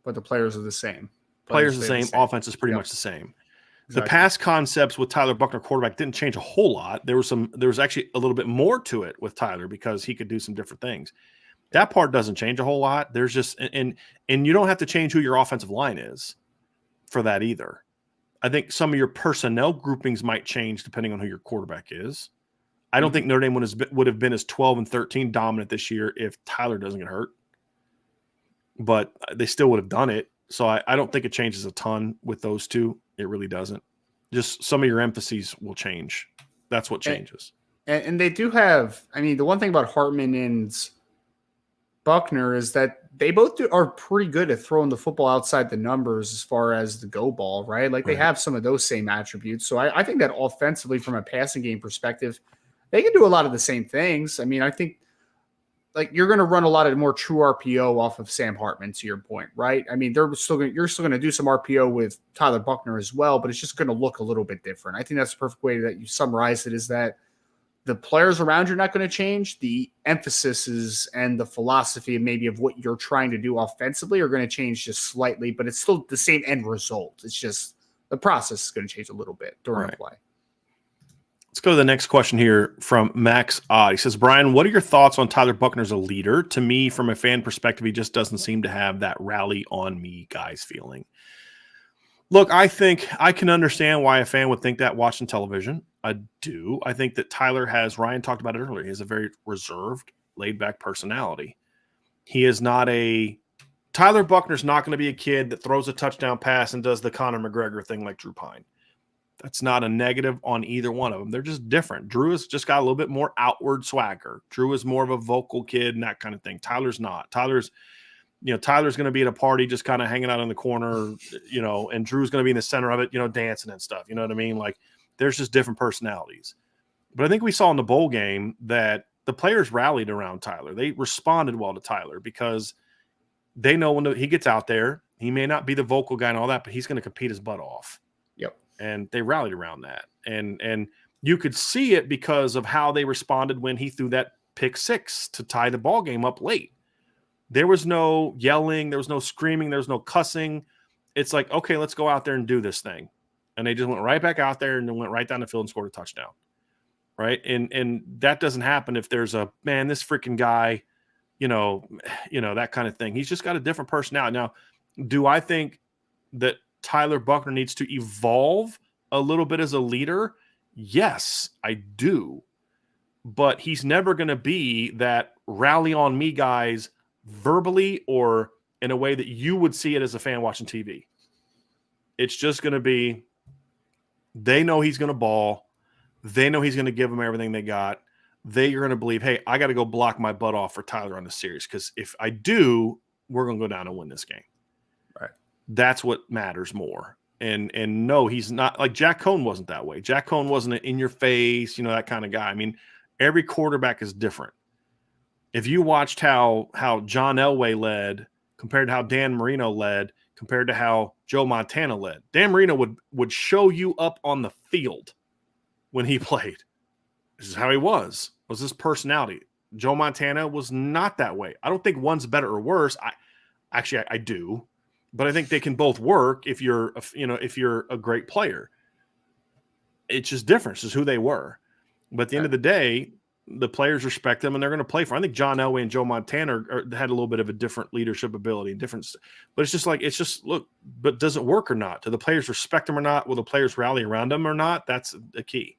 But the players are the same. Players are the same. Offense is pretty much the same. Exactly. The pass concepts with Tyler Buckner quarterback didn't change a whole lot. There was actually a little bit more to it with Tyler because he could do some different things. That part doesn't change a whole lot. There's just and you don't have to change who your offensive line is for that either. I think some of your personnel groupings might change depending on who your quarterback is. I don't think Notre Dame would have been as 12-13 dominant this year if Tyler doesn't get hurt, but they still would have done it. So I don't think it changes a ton with those two. It really doesn't. Just some of your emphases will change. That's what changes. And they do have, the one thing about Hartman and Buckner is that they both are pretty good at throwing the football outside the numbers as far as the go ball, right? Like they have some of those same attributes. So I think that offensively, from a passing game perspective, they can do a lot of the same things. I think like you're going to run a lot of more true RPO off of Sam Hartman, to your point, right? You're still going to do some RPO with Tyler Buckner as well, but it's just going to look a little bit different. I think that's the perfect way that you summarize it, is that the players around you are not going to change. The emphasis and the philosophy maybe of what you're trying to do offensively are going to change just slightly, but it's still the same end result. It's just the process is going to change a little bit during play. Let's go to the next question here from Max Odd. He says, Brian, what are your thoughts on Tyler Buckner as a leader? To me, from a fan perspective, he just doesn't seem to have that rally on me guys feeling. Look, I think I can understand why a fan would think that watching television. I do. I think that Tyler has, Ryan talked about it earlier, he has a very reserved, laid-back personality. He is not Tyler Buckner's not going to be a kid that throws a touchdown pass and does the Conor McGregor thing like Drew Pine. That's not a negative on either one of them. They're just different. Drew has just got a little bit more outward swagger. Drew is more of a vocal kid and that kind of thing. Tyler's not. Tyler's going to be at a party just kind of hanging out in the corner, and Drew's going to be in the center of it, dancing and stuff. You know what I mean? Like, there's just different personalities. But I think we saw in the bowl game that the players rallied around Tyler. They responded well to Tyler because they know when he gets out there, he may not be the vocal guy and all that, but he's going to compete his butt off. Yep. And they rallied around that. And you could see it because of how they responded when he threw that pick six to tie the ball game up late. There was no yelling. There was no screaming. There was no cussing. It's like, okay, let's go out there and do this thing. And they just went right back out there and then went right down the field and scored a touchdown. Right. And that doesn't happen if there's a, man, this freaking guy, that kind of thing. He's just got a different personality. Now, do I think that Tyler Buckner needs to evolve a little bit as a leader? Yes, I do. But he's never going to be that rally on me guys verbally or in a way that you would see it as a fan watching TV. It's just going to be, they know he's going to ball. They know he's going to give them everything they got. They are going to believe, hey, I got to go block my butt off for Tyler on the series, because if I do, we're going to go down and win this game. Right. That's what matters more. And no, he's not like Jack Cohn wasn't that way. Jack Cohn wasn't an in your face, that kind of guy. I mean, every quarterback is different. If you watched how John Elway led compared to how Dan Marino led compared to how Joe Montana led, Dan Marino would show you up on the field when he played. This is how he was his personality. Joe Montana was not that way. I don't think one's better or worse. I do, but I think they can both work if you're a great player. It's just different. It's just who they were. But at the end of the day, the players respect them and they're going to play for. I think John Elway and Joe Montana had a little bit of a different leadership ability and difference. But look, but does it work or not? Do the players respect them or not? Will the players rally around them or not? That's the key.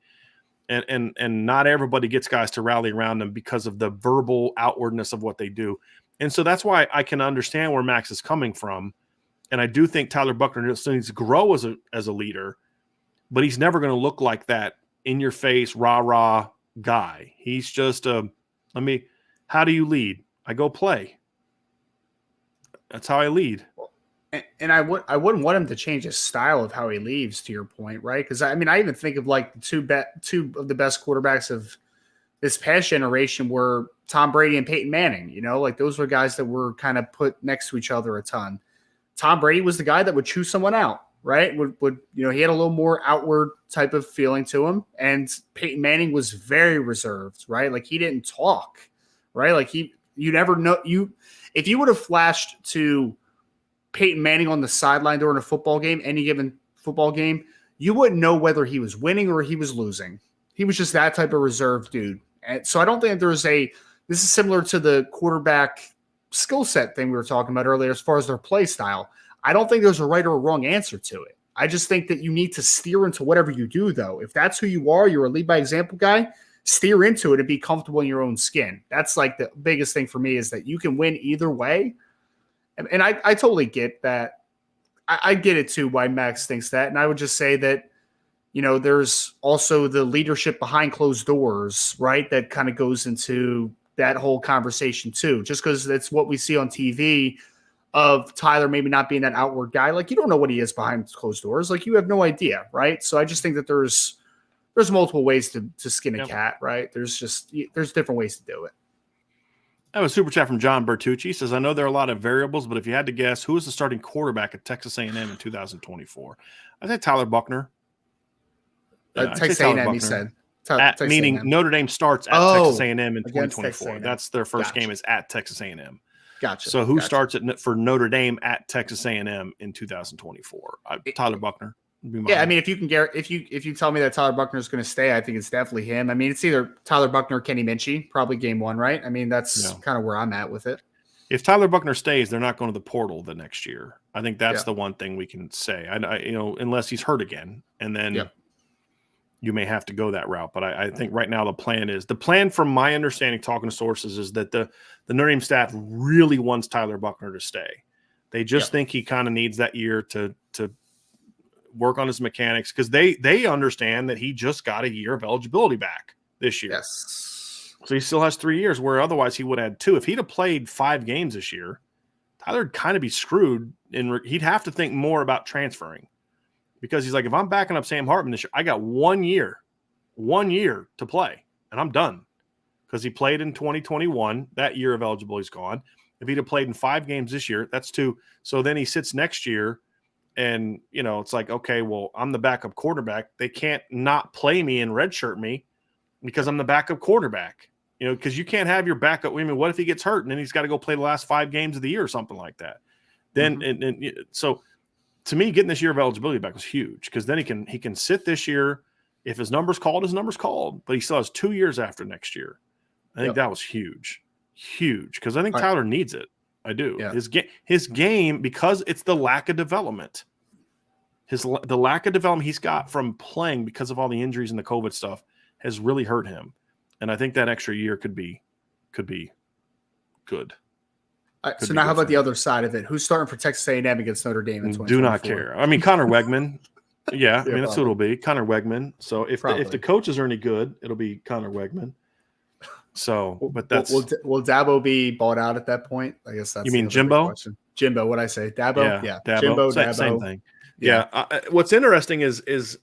And not everybody gets guys to rally around them because of the verbal outwardness of what they do. And so that's why I can understand where Max is coming from. And I do think Tyler Buckner still needs to grow as a leader, but he's never going to look like that in your face, rah-rah guy. He's just how do you lead? I go play. That's how I lead. And I wouldn't want him to change his style of how he leaves, to your point, right? Because I even think of like two of the best quarterbacks of this past generation were Tom Brady and Peyton Manning. Like those were guys that were kind of put next to each other a ton. Tom Brady was the guy that would choose someone out, right? Would he had a little more outward type of feeling to him, and Peyton Manning was very reserved, right? Like he didn't talk, right? Like you never know if you would have flashed to Peyton Manning on the sideline during a football game, any given football game, you wouldn't know whether he was winning or he was losing. He was just that type of reserved dude. And so I don't think this is similar to the quarterback skill set thing we were talking about earlier as far as their play style. I don't think there's a right or a wrong answer to it. I just think that you need to steer into whatever you do, though. If that's who you are, you're a lead by example guy, steer into it and be comfortable in your own skin. That's like the biggest thing for me, is that you can win either way. And I totally get that. I get it too, why Max thinks that. And I would just say that, there's also the leadership behind closed doors, right? That kind of goes into that whole conversation too. Just because that's what we see on TV of Tyler maybe not being that outward guy. Like, you don't know what he is behind closed doors. Like, you have no idea, right? So I just think that there's multiple ways to skin a cat, right? There's different ways to do it. I have a super chat from John Bertucci. He says, I know there are a lot of variables, but if you had to guess, who is the starting quarterback at Texas A&M in 2024? I think Tyler Buckner. Texas A&M, he said. Meaning A&M. Notre Dame starts at Texas A&M in 2024. A&M. That's their first game is at Texas A&M. Gotcha. So who starts for Notre Dame at Texas A&M in 2024? Tyler Buckner. Yeah, I mean, if you tell me that Tyler Buckner is going to stay, I think it's definitely him. I mean, it's either Tyler Buckner or Kenny Minchie, probably game one, right? I mean, that's kind of where I'm at with it. If Tyler Buckner stays, they're not going to the portal the next year. I think that's the one thing we can say. Unless he's hurt again, and then you may have to go that route. But I think right now the plan from my understanding, talking to sources, is that the Notre Dame staff really wants Tyler Buckner to stay. They just think he kind of needs that year to work on his mechanics, because they understand that he just got a year of eligibility back this year. Yes. So he still has 3 years, where otherwise he would have had 2. If he'd have played 5 games this year, Tyler would kind of be screwed, and he'd have to think more about transferring, because he's like, if I'm backing up Sam Hartman this year, I got 1 year to play, and I'm done, because he played in 2021. That year of eligibility's gone. If he'd have played in 5 games this year, that's 2. So then he sits next year. And, it's like, okay, well, I'm the backup quarterback. They can't not play me and redshirt me because I'm the backup quarterback. because you can't have your backup. I mean, what if he gets hurt and then he's got to go play the last 5 games of the year or something like that? Then, so to me, getting this year of eligibility back was huge because then he can sit this year. If his number's called, his number's called, but he still has 2 years after next year. I think that was huge because I think Tyler needs it. I do. Yeah. His game, because it's the lack of development. The lack of development he's got from playing because of all the injuries and the COVID stuff has really hurt him. And I think that extra year could be good. So now how about the other side of it? Who's starting for Texas A&M against Notre Dame in 2024? Do not care. I mean, Connor Wegman. Yeah, I mean, that's who it'll be. Connor Wegman. So if the coaches are any good, it'll be Connor Wegman. So, but that's will Dabo be bought out at that point? I guess that's you mean Jimbo? Jimbo, what'd I say? Dabo? Yeah. Dabo. Jimbo, Dabo. Same thing. Yeah. What's interesting is,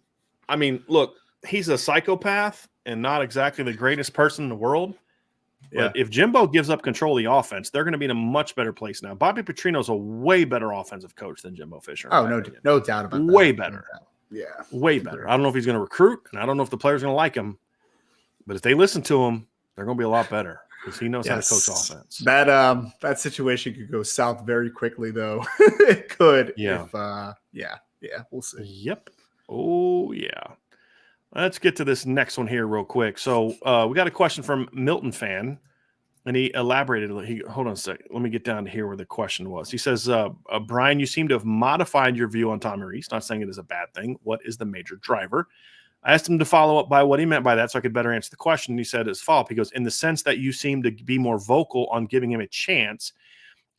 I mean, look, he's a psychopath and not exactly the greatest person in the world. But if Jimbo gives up control of the offense, they're going to be in a much better place now. Bobby Petrino's a way better offensive coach than Jimbo Fisher. Oh, no doubt about that. Way better. Yeah. Way better. I don't know if he's going to recruit, and I don't know if the players are going to like him. But if they listen to him, they're going to be a lot better because he knows how to coach offense. That situation could go south very quickly, though. It could. Yeah. We'll see. Yep. Oh, yeah. Let's get to this next one here real quick. So we got a question from Milton Fan, and he elaborated. Hold on a second. Let me get down to here where the question was. He says, Brian, you seem to have modified your view on Tommy Rees. Not saying it is a bad thing. What is the major driver? I asked him to follow up by what he meant by that so I could better answer the question. And he said as follow-up. He goes, in the sense that you seem to be more vocal on giving him a chance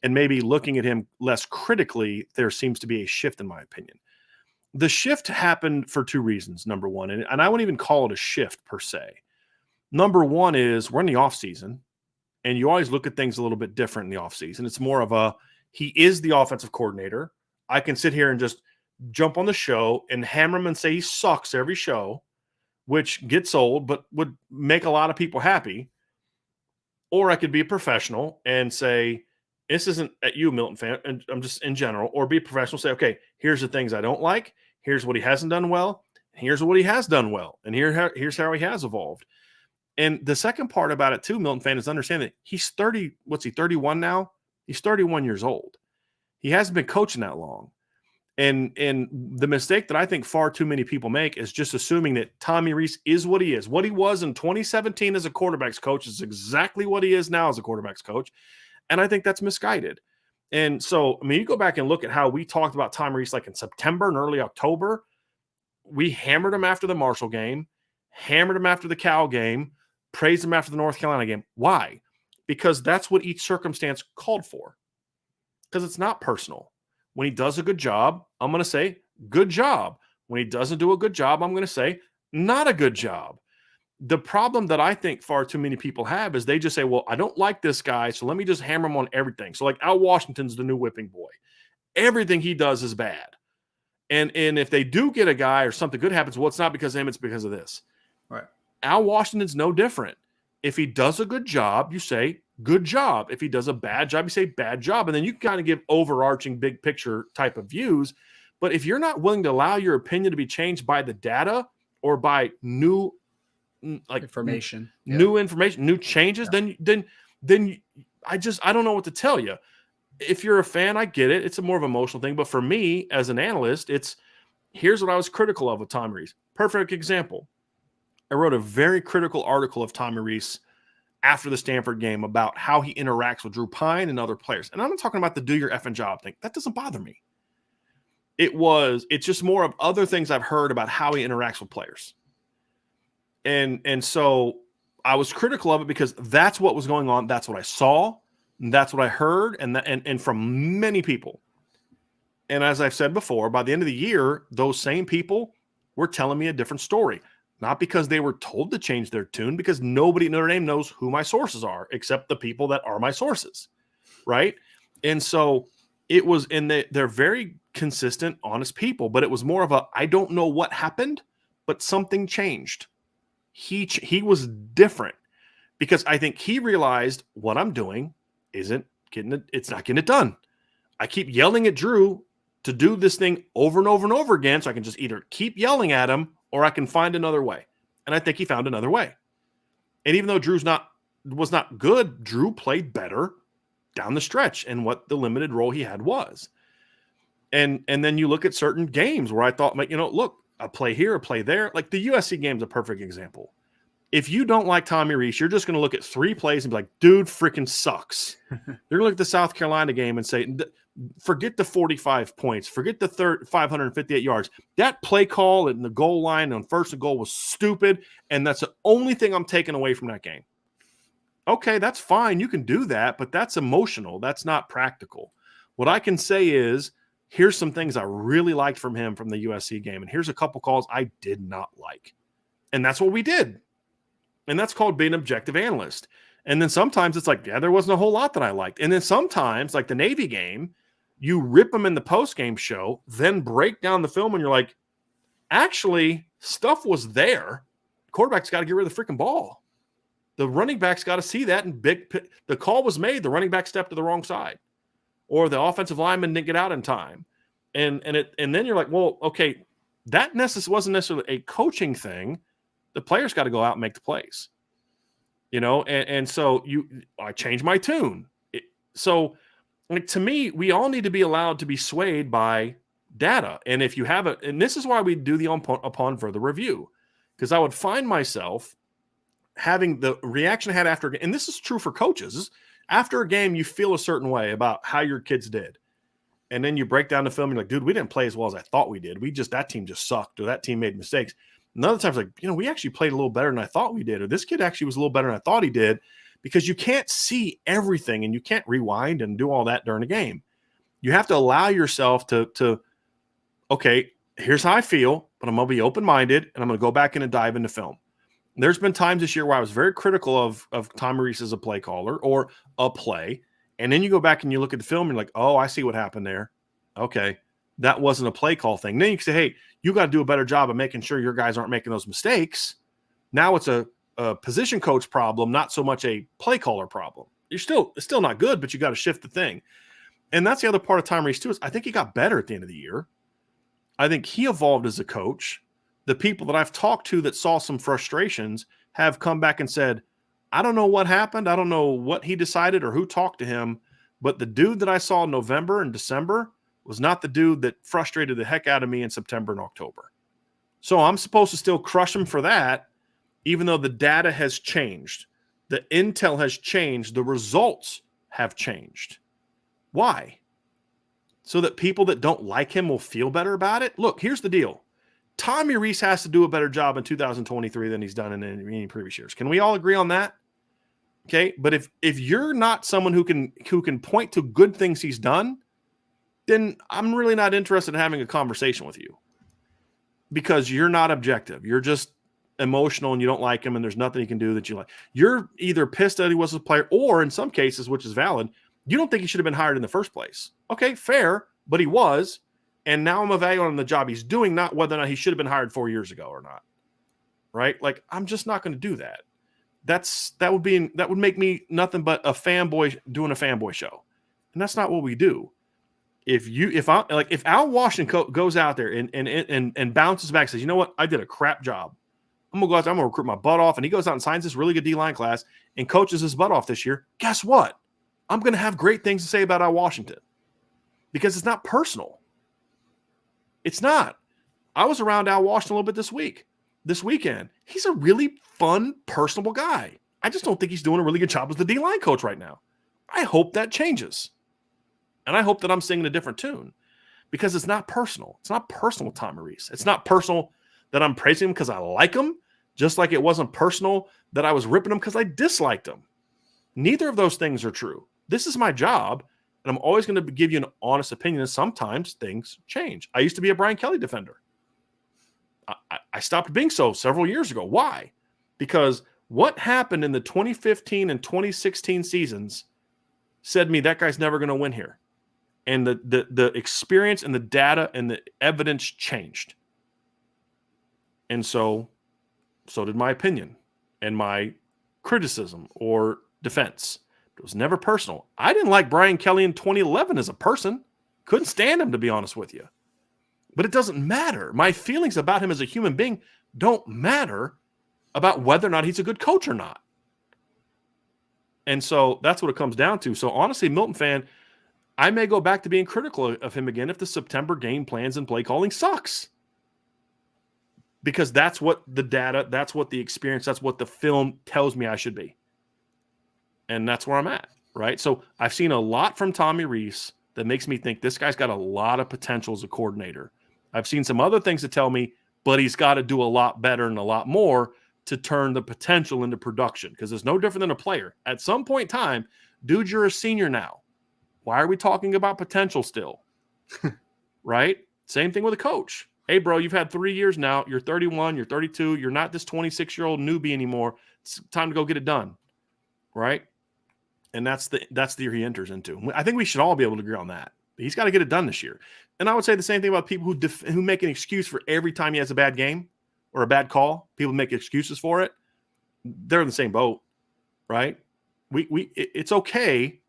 and maybe looking at him less critically, there seems to be a shift in my opinion. The shift happened for 2 reasons, number one, and I wouldn't even call it a shift per se. Number one is we're in the offseason, and you always look at things a little bit different in the offseason. It's more of he is the offensive coordinator. I can sit here and just jump on the show and hammer him and say he sucks every show, which gets old but would make a lot of people happy. Or I could be a professional and say, this isn't at you, Milton Fan, and I'm just in general, or be a professional, say, okay, here's the things I don't like. Here's what he hasn't done well. Here's what he has done well. And here's how he has evolved. And the second part about it too, Milton Fan, is understand that he's 30. What's he, 31 now? He's 31 years old. He hasn't been coaching that long. And the mistake that I think far too many people make is just assuming that Tommy Rees is what he is. What he was in 2017 as a quarterback's coach is exactly what he is now as a quarterback's coach. And I think that's misguided. And so, I mean, you go back and look at how we talked about Tommy Rees like in September and early October. We hammered him after the Marshall game, hammered him after the Cal game, praised him after the North Carolina game. Why? Because that's what each circumstance called for. Because it's not personal. When he does a good job, I'm going to say, good job. When he doesn't do a good job, I'm going to say, not a good job. The problem that I think far too many people have is they just say, well, I don't like this guy, so let me just hammer him on everything. So like Al Washington's the new whipping boy. Everything he does is bad. And if they do get a guy or something good happens, well, it's not because of him, it's because of this. Right. Al Washington's no different. If he does a good job, you say, good job. If he does a bad job, you say, bad job. And then you kind of give overarching big picture type of views. But if you're not willing to allow your opinion to be changed by the data or by new information, new changes, then I don't know what to tell you. If you're a fan, I get it. It's a more of an emotional thing. But for me, as an analyst, here's what I was critical of with Tommy Rees. Perfect example. I wrote a very critical article of Tommy Rees after the Stanford game about how he interacts with Drew Pine and other players. And I'm not talking about the do your effing job thing. That doesn't bother me. It's just more of other things I've heard about how he interacts with players. And so I was critical of it because that's what was going on. That's what I saw. And that's what I heard. And from many people. And as I've said before, by the end of the year, those same people were telling me a different story. Not because they were told to change their tune, because nobody at Notre Dame knows who my sources are, except the people that are my sources. Right. And so it was they're very consistent, honest people, but it was more of I don't know what happened, but something changed. He was different because I think he realized what I'm doing isn't getting it. It's not getting it done. I keep yelling at Drew to do this thing over and over and over again. So I can just either keep yelling at him or I can find another way. And I think he found another way. And even though Drew's not was not good. Drew played better down the stretch and what the limited role he had was. And then you look at certain games where I thought, look, a play here, a play there. Like the USC game is a perfect example. If you don't like Tommy Rees, you're just going to look at 3 plays and be like, dude freaking sucks. You're going to look at the South Carolina game and say, forget the 45 points, forget the 558 yards. That play call in the goal line on 1st and goal was stupid, and that's the only thing I'm taking away from that game. Okay, that's fine. You can do that, but that's emotional. That's not practical. What I can say is, here's some things I really liked from him from the USC game, and here's a couple calls I did not like. And that's what we did. And that's called being an objective analyst. And then sometimes it's like, yeah, there wasn't a whole lot that I liked. And then sometimes, like the Navy game, you rip them in the post-game show, then break down the film, and you're like, actually, stuff was there. Quarterback's got to get rid of the freaking ball. The running back's got to see that, and the call was made. The running back stepped to the wrong side, or the offensive lineman didn't get out in time. And then you're like, well, okay, that wasn't necessarily a coaching thing. The players got to go out and make the plays, and so I changed my tune. So like, to me, we all need to be allowed to be swayed by data. And if you have and this is why we do the upon further review, because I would find myself having the reaction I had after, and this is true for coaches, after a game, you feel a certain way about how your kids did. And then you break down the film and you're like, dude, we didn't play as well as I thought we did. That team just sucked, or that team made mistakes. And other times, like, we actually played a little better than I thought we did, or this kid actually was a little better than I thought he did, because you can't see everything and you can't rewind and do all that during a game. You have to allow yourself to okay, here's how I feel, but I'm going to be open-minded and I'm going to go back in and dive into film. There's been times this year where I was very critical of Tommy Rees as a play caller or a play. And then you go back and you look at the film and you're like, oh, I see what happened there. Okay, that wasn't a play call thing. Then you can say, hey, you got to do a better job of making sure your guys aren't making those mistakes. Now it's a position coach problem, not so much a play caller problem. It's still not good, but you got to shift the thing. And that's the other part of Tommy Rees too, is I think he got better at the end of the year. I think he evolved as a coach. The people that I've talked to that saw some frustrations have come back and said, I don't know what happened. I don't know what he decided or who talked to him, but the dude that I saw in November and December was not the dude that frustrated the heck out of me in September and October. So I'm supposed to still crush him for that, even though the data has changed. The intel has changed. The results have changed. Why? So that people that don't like him will feel better about it? Look, here's the deal. Tommy Rees has to do a better job in 2023 than he's done in any previous years. Can we all agree on that? Okay, but if you're not someone who can point to good things he's done, then I'm really not interested in having a conversation with you, because you're not objective. You're just emotional and you don't like him, and there's nothing he can do that you like. You're either pissed that he was a player, or in some cases, which is valid, you don't think he should have been hired in the first place. Okay, fair, but he was. And now I'm evaluating the job he's doing, not whether or not he should have been hired 4 years ago or not. Right? Like, I'm just not going to do that. That would make me nothing but a fanboy doing a fanboy show. And that's not what we do. If Al Washington goes out there and bounces back, says, you know what, I did a crap job. I'm going to go out there, I'm going to recruit my butt off. And he goes out and signs this really good D-line class and coaches his butt off this year. Guess what? I'm going to have great things to say about Al Washington, because it's not personal. It's not. I was around Al Washington a little bit this weekend. He's a really fun, personable guy. I just don't think he's doing a really good job as the D-line coach right now. I hope that changes. And I hope that I'm singing a different tune, because it's not personal. It's not personal with Tommy Rees. It's not personal that I'm praising him because I like him, just like it wasn't personal that I was ripping him because I disliked him. Neither of those things are true. This is my job, and I'm always going to give you an honest opinion, and sometimes things change. I used to be a Brian Kelly defender. I stopped being so several years ago. Why? Because what happened in the 2015 and 2016 seasons said to me, that guy's never going to win here. And the experience and the data and the evidence changed. And so did my opinion and my criticism or defense. It was never personal. I didn't like Brian Kelly in 2011 as a person. Couldn't stand him, to be honest with you. But it doesn't matter. My feelings about him as a human being don't matter about whether or not he's a good coach or not. And so that's what it comes down to. So honestly, Milton fan, I may go back to being critical of him again if the September game plans and play calling sucks. Because that's what the data, that's what the experience, that's what the film tells me I should be. And that's where I'm at, right? So I've seen a lot from Tommy Rees that makes me think this guy's got a lot of potential as a coordinator. I've seen some other things that tell me, but he's got to do a lot better and a lot more to turn the potential into production, because it's no different than a player. At some point in time, dude, you're a senior now. Why are we talking about potential still? Right? Same thing with a coach. Hey, bro, you've had 3 years now. You're 31. You're 32. You're not this 26-year-old newbie anymore. It's time to go get it done. Right? And that's the year he enters into. I think we should all be able to agree on that. He's got to get it done this year. And I would say the same thing about people who make an excuse for every time he has a bad game or a bad call. People make excuses for it. They're in the same boat, right? It's okay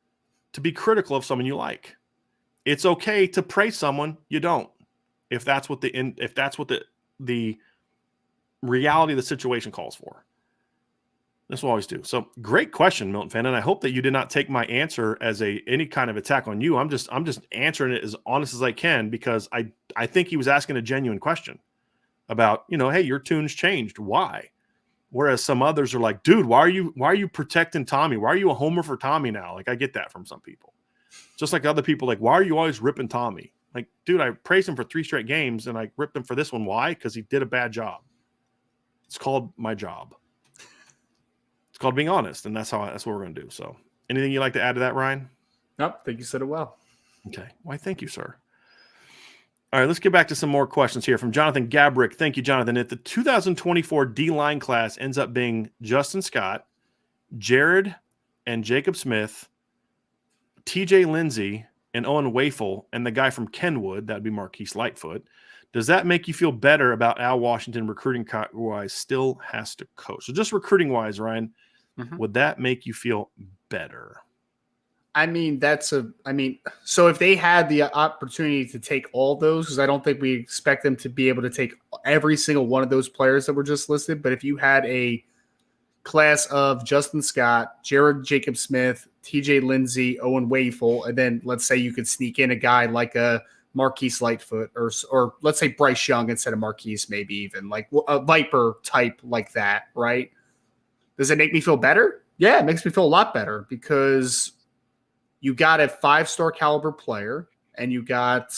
to be critical of someone you like. It's okay to praise someone you don't, if that's what the reality of the situation calls for. That's what I always do. So great question, Milton fan, and I hope that you did not take my answer as any kind of attack on you. I'm just answering it as honest as I can, because I think he was asking a genuine question about, hey, your tune's changed. Why? Whereas some others are like, dude, why are you protecting Tommy? Why are you a homer for Tommy now? Like, I get that from some people. Just like other people, like, why are you always ripping Tommy? Like, dude, I praised him for 3 straight games and I ripped him for this one. Why? Because he did a bad job. It's called my job. It's called being honest, and that's what we're going to do. So, anything you'd like to add to that, Ryan? Nope, I think you said it well. Okay. Why, thank you, sir. All right, let's get back to some more questions here from Jonathan Gabrick. Thank you, Jonathan. If the 2024 D-line class ends up being Justin Scott, Jared and Jacob Smith, TJ Lindsey, and Owen Wafel, and the guy from Kenwood, that would be Marquise Lightfoot, does that make you feel better about Al Washington recruiting-wise still has to coach? So just recruiting-wise, Ryan, would that make you feel better? So if they had the opportunity to take all those, because I don't think we expect them to be able to take every single one of those players that were just listed, but if you had a class of Justin Scott, Jared Jacob Smith, TJ Lindsey, Owen Wafel, and then let's say you could sneak in a guy like a Marquise Lightfoot, or let's say Bryce Young instead of Marquise, maybe even like a Viper type like that, right? Does it make me feel better? Yeah, it makes me feel a lot better, because you got a 5-star caliber player and you got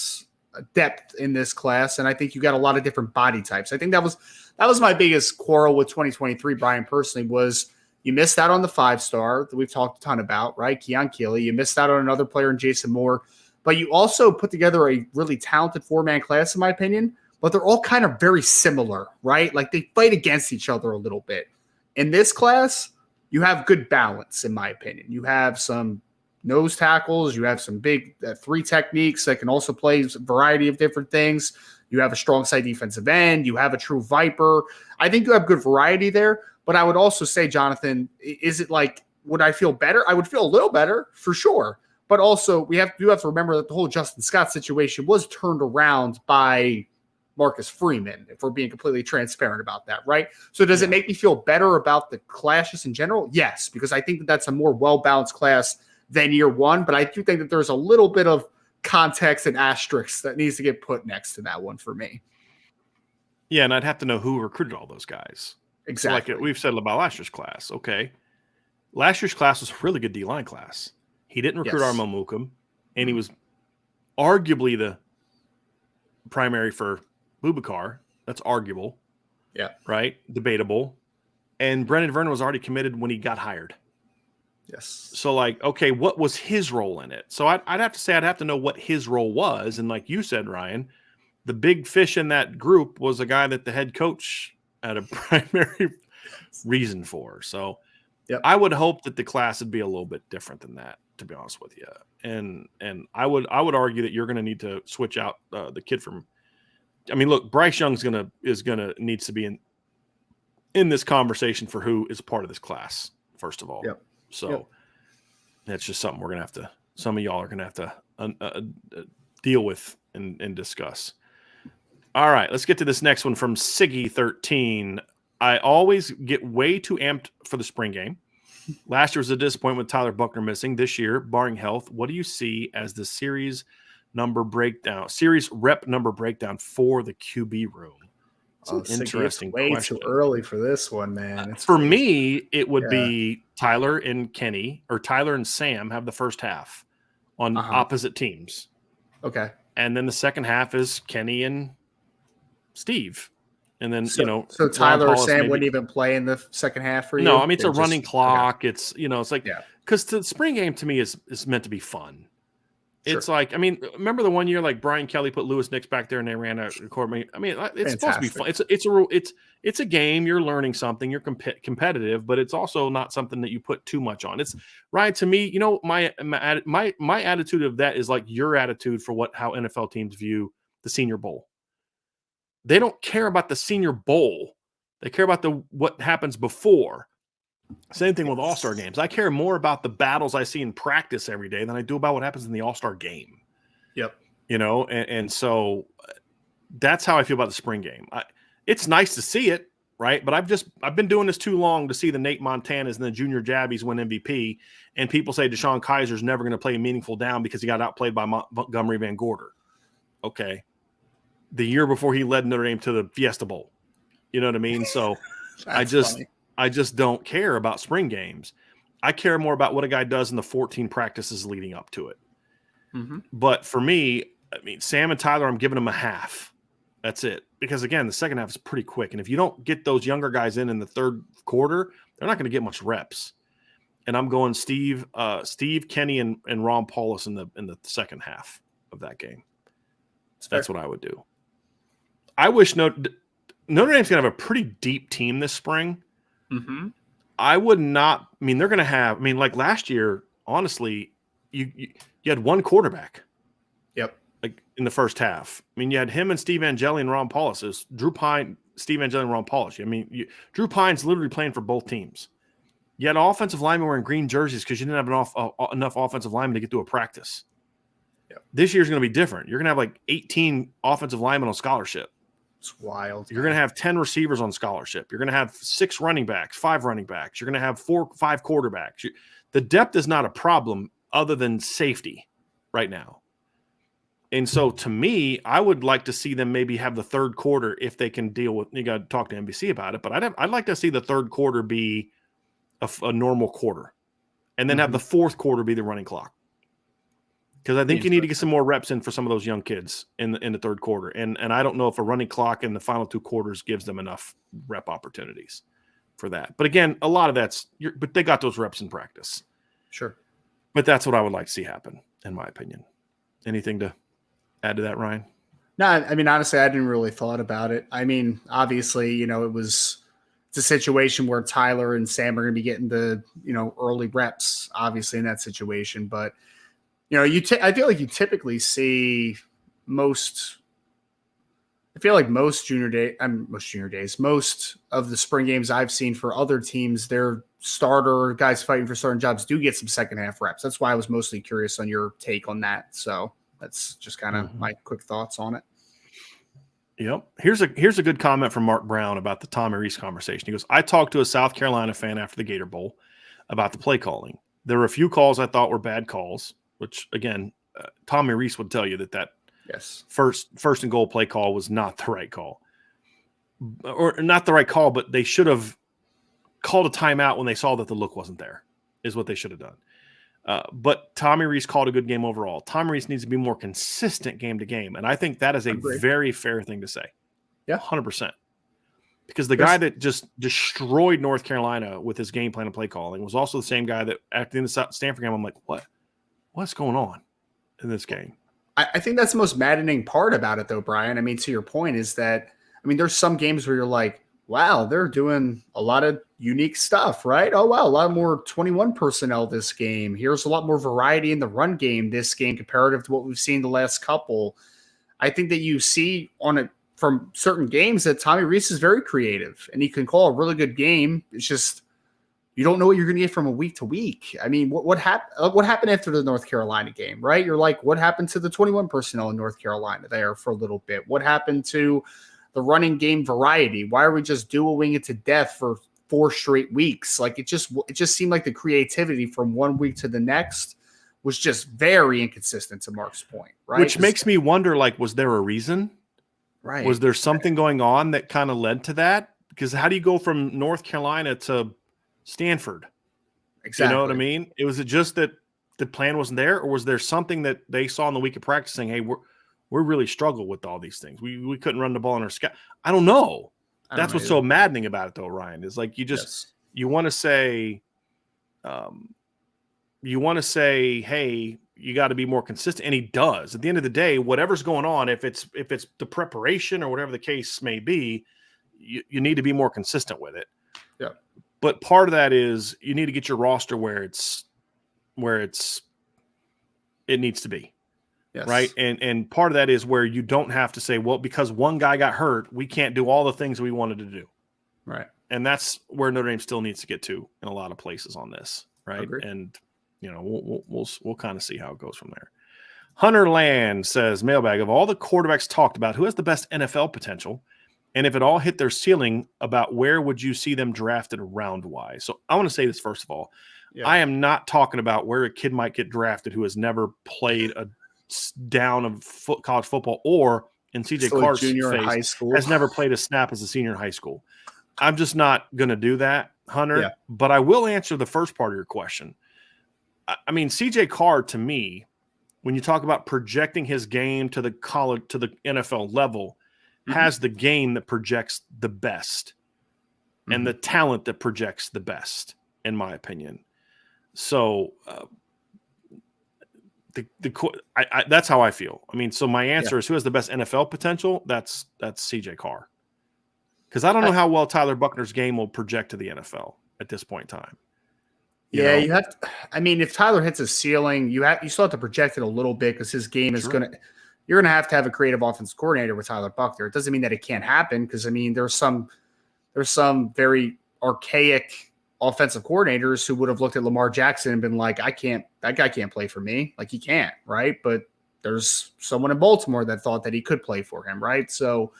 depth in this class. And I think you got a lot of different body types. I think that was my biggest quarrel with 2023, Brian, personally, was you missed out on the 5-star that we've talked a ton about, right? Keon Keeley. You missed out on another player in Jason Moore, but you also put together a really talented 4-man class, in my opinion, but they're all kind of very similar, right? Like they fight against each other a little bit. In this class, you have good balance, in my opinion. You have some nose tackles. You have some big 3 techniques that can also play a variety of different things. You have a strong side defensive end. You have a true Viper. I think you have good variety there. But I would also say, Jonathan, is it like, would I feel better? I would feel a little better for sure. But also we have to remember that the whole Justin Scott situation was turned around by Marcus Freeman, if we're being completely transparent about that, right? So does it make me feel better about the clashes in general? Yes, because I think that that's a more well-balanced class than year one, but I do think that there's a little bit of context and asterisks that needs to get put next to that one for me. Yeah, and I'd have to know who recruited all those guys. Exactly. So like we've said about last year's class. Okay. Last year's class was a really good D-line class. He didn't recruit Armo Mukum, and he was arguably the primary for Boubacar. That's arguable. Yeah. Right? Debatable. And Brendan Vernon was already committed when he got hired. Yes. So, like, okay, what was his role in it? So I'd have to say I'd have to know what his role was. And like you said, Ryan, the big fish in that group was a guy that the head coach had a primary reason for. So I would hope that the class would be a little bit different than that, to be honest with you. And I would argue that you're going to need to switch out the kid from. I mean, look, Bryce Young needs to be in this conversation for who is part of this class, first of all. Yep. So that's just something some of y'all are going to have to deal with and discuss. All right, let's get to this next one from Siggy13. I always get way too amped for the spring game. Last year was a disappointment with Tyler Buckner missing. This year, barring health, what do you see as the series rep number breakdown for the QB room? It's an interesting way question. Too early for this one, man. For me, it would be Tyler and Kenny, or Tyler and Sam have the first half on opposite teams. Okay. And then the second half is Kenny and Steve. And then, so Tyler or Sam wouldn't even play in the second half for you? No, I mean, it's a running clock. Okay. It's, it's like, because the spring game to me is meant to be fun. Sure. It's like, I mean, remember the one year like Brian Kelly put Lewis Nix back there and they ran a court meet? I mean, it's supposed to be fun. It's a game. You're learning something. You're competitive, but it's also not something that you put too much on. It's right to me. My attitude of that is like your attitude for how NFL teams view the Senior Bowl. They don't care about the Senior Bowl. They care about what happens before. Same thing with All-Star games. I care more about the battles I see in practice every day than I do about what happens in the All-Star game. Yep. And so that's how I feel about the spring game. It's nice to see it, right? But I've been doing this too long to see the Nate Montanas and the Junior Jabbies win MVP, and people say Deshaun Kaiser's never going to play a meaningful down because he got outplayed by Montgomery Van Gorder. Okay. The year before he led Notre Dame to the Fiesta Bowl. You know what I mean? So I just don't care about spring games. I care more about what a guy does in the 14 practices leading up to it. Mm-hmm. But for me, I mean, Sam and Tyler, I'm giving them a half. That's it. Because, again, the second half is pretty quick. And if you don't get those younger guys in the third quarter, they're not going to get much reps. And I'm going Steve, Kenny, and Ron Paulus in the second half of that game. That's what I would do. I wish Notre Dame's going to have a pretty deep team this spring. Mm-hmm. I would not. I mean, they're going to have. I mean, like last year, honestly, you had one quarterback. Yep. Like in the first half. I mean, you had him and Steve Angeli and Ron Paulus. It was Drew Pine, Steve Angeli, and Ron Paulus. I mean, Drew Pine's literally playing for both teams. You had offensive linemen wearing green jerseys because you didn't have enough offensive linemen to get to a practice. Yep. This year's going to be different. You're going to have like 18 offensive linemen on scholarship. It's wild. You're going to have 10 receivers on scholarship. You're going to have 6 running backs, 5 running backs. You're going to have 4-5 quarterbacks. The depth is not a problem other than safety right now. And so to me, I would like to see them maybe have the third quarter if they can deal with – you got to talk to NBC about it. But I'd like to see the third quarter be a normal quarter and then have the fourth quarter be the running clock. Because I think you need to get some more reps in for some of those young kids in the third quarter. And I don't know if a running clock in the final 2 quarters gives them enough rep opportunities for that. But again, a lot of but they got those reps in practice. Sure. But that's what I would like to see happen, in my opinion. Anything to add to that, Ryan? No, I mean, honestly, I didn't really thought about it. I mean, obviously, it's a situation where Tyler and Sam are going to be getting the, early reps, obviously, in that situation. But I feel like you typically see most of the spring games I've seen for other teams, their starter guys fighting for starting jobs do get some second half reps. That's why I was mostly curious on your take on that. So that's just kind of my quick thoughts on it. Yep. Here's a good comment from Mark Brown about the Tommy Rees conversation. He goes, I talked to a South Carolina fan after the Gator Bowl about the play calling. There were a few calls I thought were bad calls, which, again, Tommy Rees would tell you that yes, first and goal play call was not the right call. Or not the right call, but they should have called a timeout when they saw that the look wasn't there, is what they should have done. But Tommy Rees called a good game overall. Tommy Rees needs to be more consistent game to game, and I think that is a very fair thing to say. Yeah, 100%. Because the guy that just destroyed North Carolina with his game plan and play calling was also the same guy that at the end of the Stanford game, I'm like, what's going on in this game? I think that's the most maddening part about it, though, Brian. I mean, to your point is that, there's some games where you're like, wow, they're doing a lot of unique stuff, right? Oh, wow, a lot more 21 personnel this game. Here's a lot more variety in the run game this game comparative to what we've seen the last couple. I think that you see from certain games that Tommy Rees is very creative and he can call a really good game. It's just you don't know what you're going to get from a week to week. I mean, what happened after the North Carolina game, right? You're like, what happened to the 21 personnel in North Carolina there for a little bit? What happened to the running game variety? Why are we just dual-wing it to death for 4 straight weeks. Like it just seemed like the creativity from one week to the next was just very inconsistent, to Mark's point, right? Which makes me wonder, like, was there a reason? Right. Was there something going on that kind of led to that? Because how do you go from North Carolina to Stanford? Exactly. You know what I mean? Was it just that the plan wasn't there, or was there something that they saw in the week of practicing? Hey, we're really struggle with all these things. We couldn't run the ball in our scout. I don't know. That's what's so maddening about it, though, Ryan. Is like you want to say, hey, you got to be more consistent, and he does. At the end of the day, whatever's going on, if it's the preparation or whatever the case may be, you need to be more consistent with it. Yeah. But part of that is you need to get your roster where it needs to be. Yes. Right. And part of that is where you don't have to say, well, because one guy got hurt, we can't do all the things we wanted to do. Right. And that's where Notre Dame still needs to get to in a lot of places on this. Right. Agreed. And, we'll kind of see how it goes from there. Hunter Land says, mailbag, of all the quarterbacks talked about, who has the best NFL potential? And if it all hit their ceiling, about where would you see them drafted round-wise? So I want to say this first of all. Yeah. I am not talking about where a kid might get drafted who has never played a down of college football, or in CJ Carr's case, has never played a snap as a senior in high school. I'm just not going to do that, Hunter. Yeah. But I will answer the first part of your question. I mean, CJ Carr, to me, when you talk about projecting his game to the college, to the NFL level, has the game that projects the best and the talent that projects the best, in my opinion. So that's how I feel. I mean, so my answer is, who has the best NFL potential? That's CJ Carr. Because I don't know how well Tyler Buckner's game will project to the NFL at this point in time. You have to, I mean, if Tyler hits a ceiling, you still have to project it a little bit, because his game is you're going to have a creative offensive coordinator with Tyler Buckner. It doesn't mean that it can't happen, because I mean, there's some very archaic offensive coordinators who would have looked at Lamar Jackson and been like, that guy can't play for me. Like, he can't. Right. But there's someone in Baltimore that thought that he could play for him. Right. So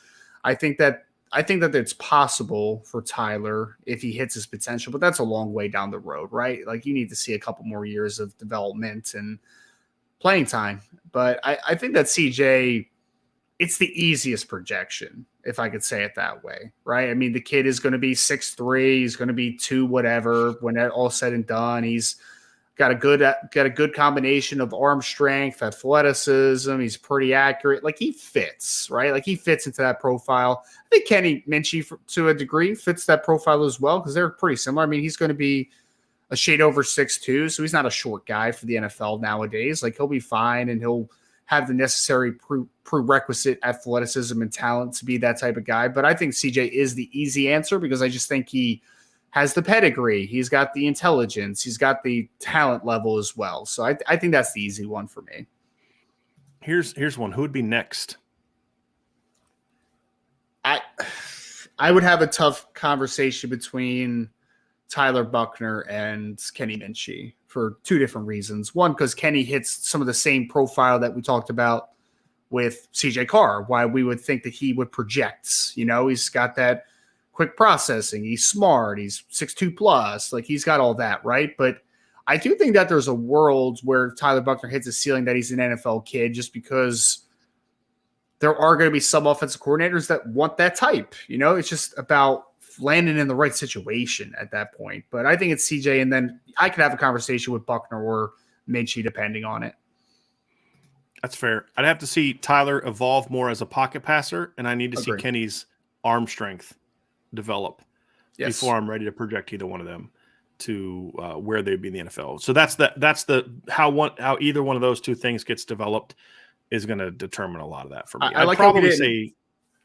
I think that it's possible for Tyler if he hits his potential, but that's a long way down the road, right? Like, you need to see a couple more years of development and playing time. But I think that CJ, it's the easiest projection, if I could say it that way, right? I mean, the kid is going to be 6'3", he's going to be 2 whatever when that all said and done. He's got a good combination of arm strength, athleticism. He's pretty accurate. Like, he fits, right? Like, he fits into that profile. I think Kenny Minchie, to a degree, fits that profile as well, because they're pretty similar. I mean, he's going to be a shade over 6'2", so he's not a short guy for the NFL nowadays. Like, he'll be fine, and he'll have the necessary prerequisite athleticism and talent to be that type of guy. But I think CJ is the easy answer, because I just think he has the pedigree. He's got the intelligence. He's got the talent level as well. So I think that's the easy one for me. Here's one. Who would be next? I would have a tough conversation between Tyler Buckner and Kenny Minchie for 2 different reasons. One, because Kenny hits some of the same profile that we talked about with CJ Carr, why we would think that he would project. He's got that quick processing. He's smart. He's 6'2 plus. Like, he's got all that, right? But I do think that there's a world where Tyler Buckner hits a ceiling that he's an NFL kid, just because there are going to be some offensive coordinators that want that type. It's just about landing in the right situation at that point. But I think it's CJ, and then I could have a conversation with Buckner or Minchie, depending on it. That's fair. I'd have to see Tyler evolve more as a pocket passer, and I need to see Kenny's arm strength develop before I'm ready to project either one of them to where they'd be in the NFL. So that's how either one of those 2 things gets developed is going to determine a lot of that for me. I'd probably say,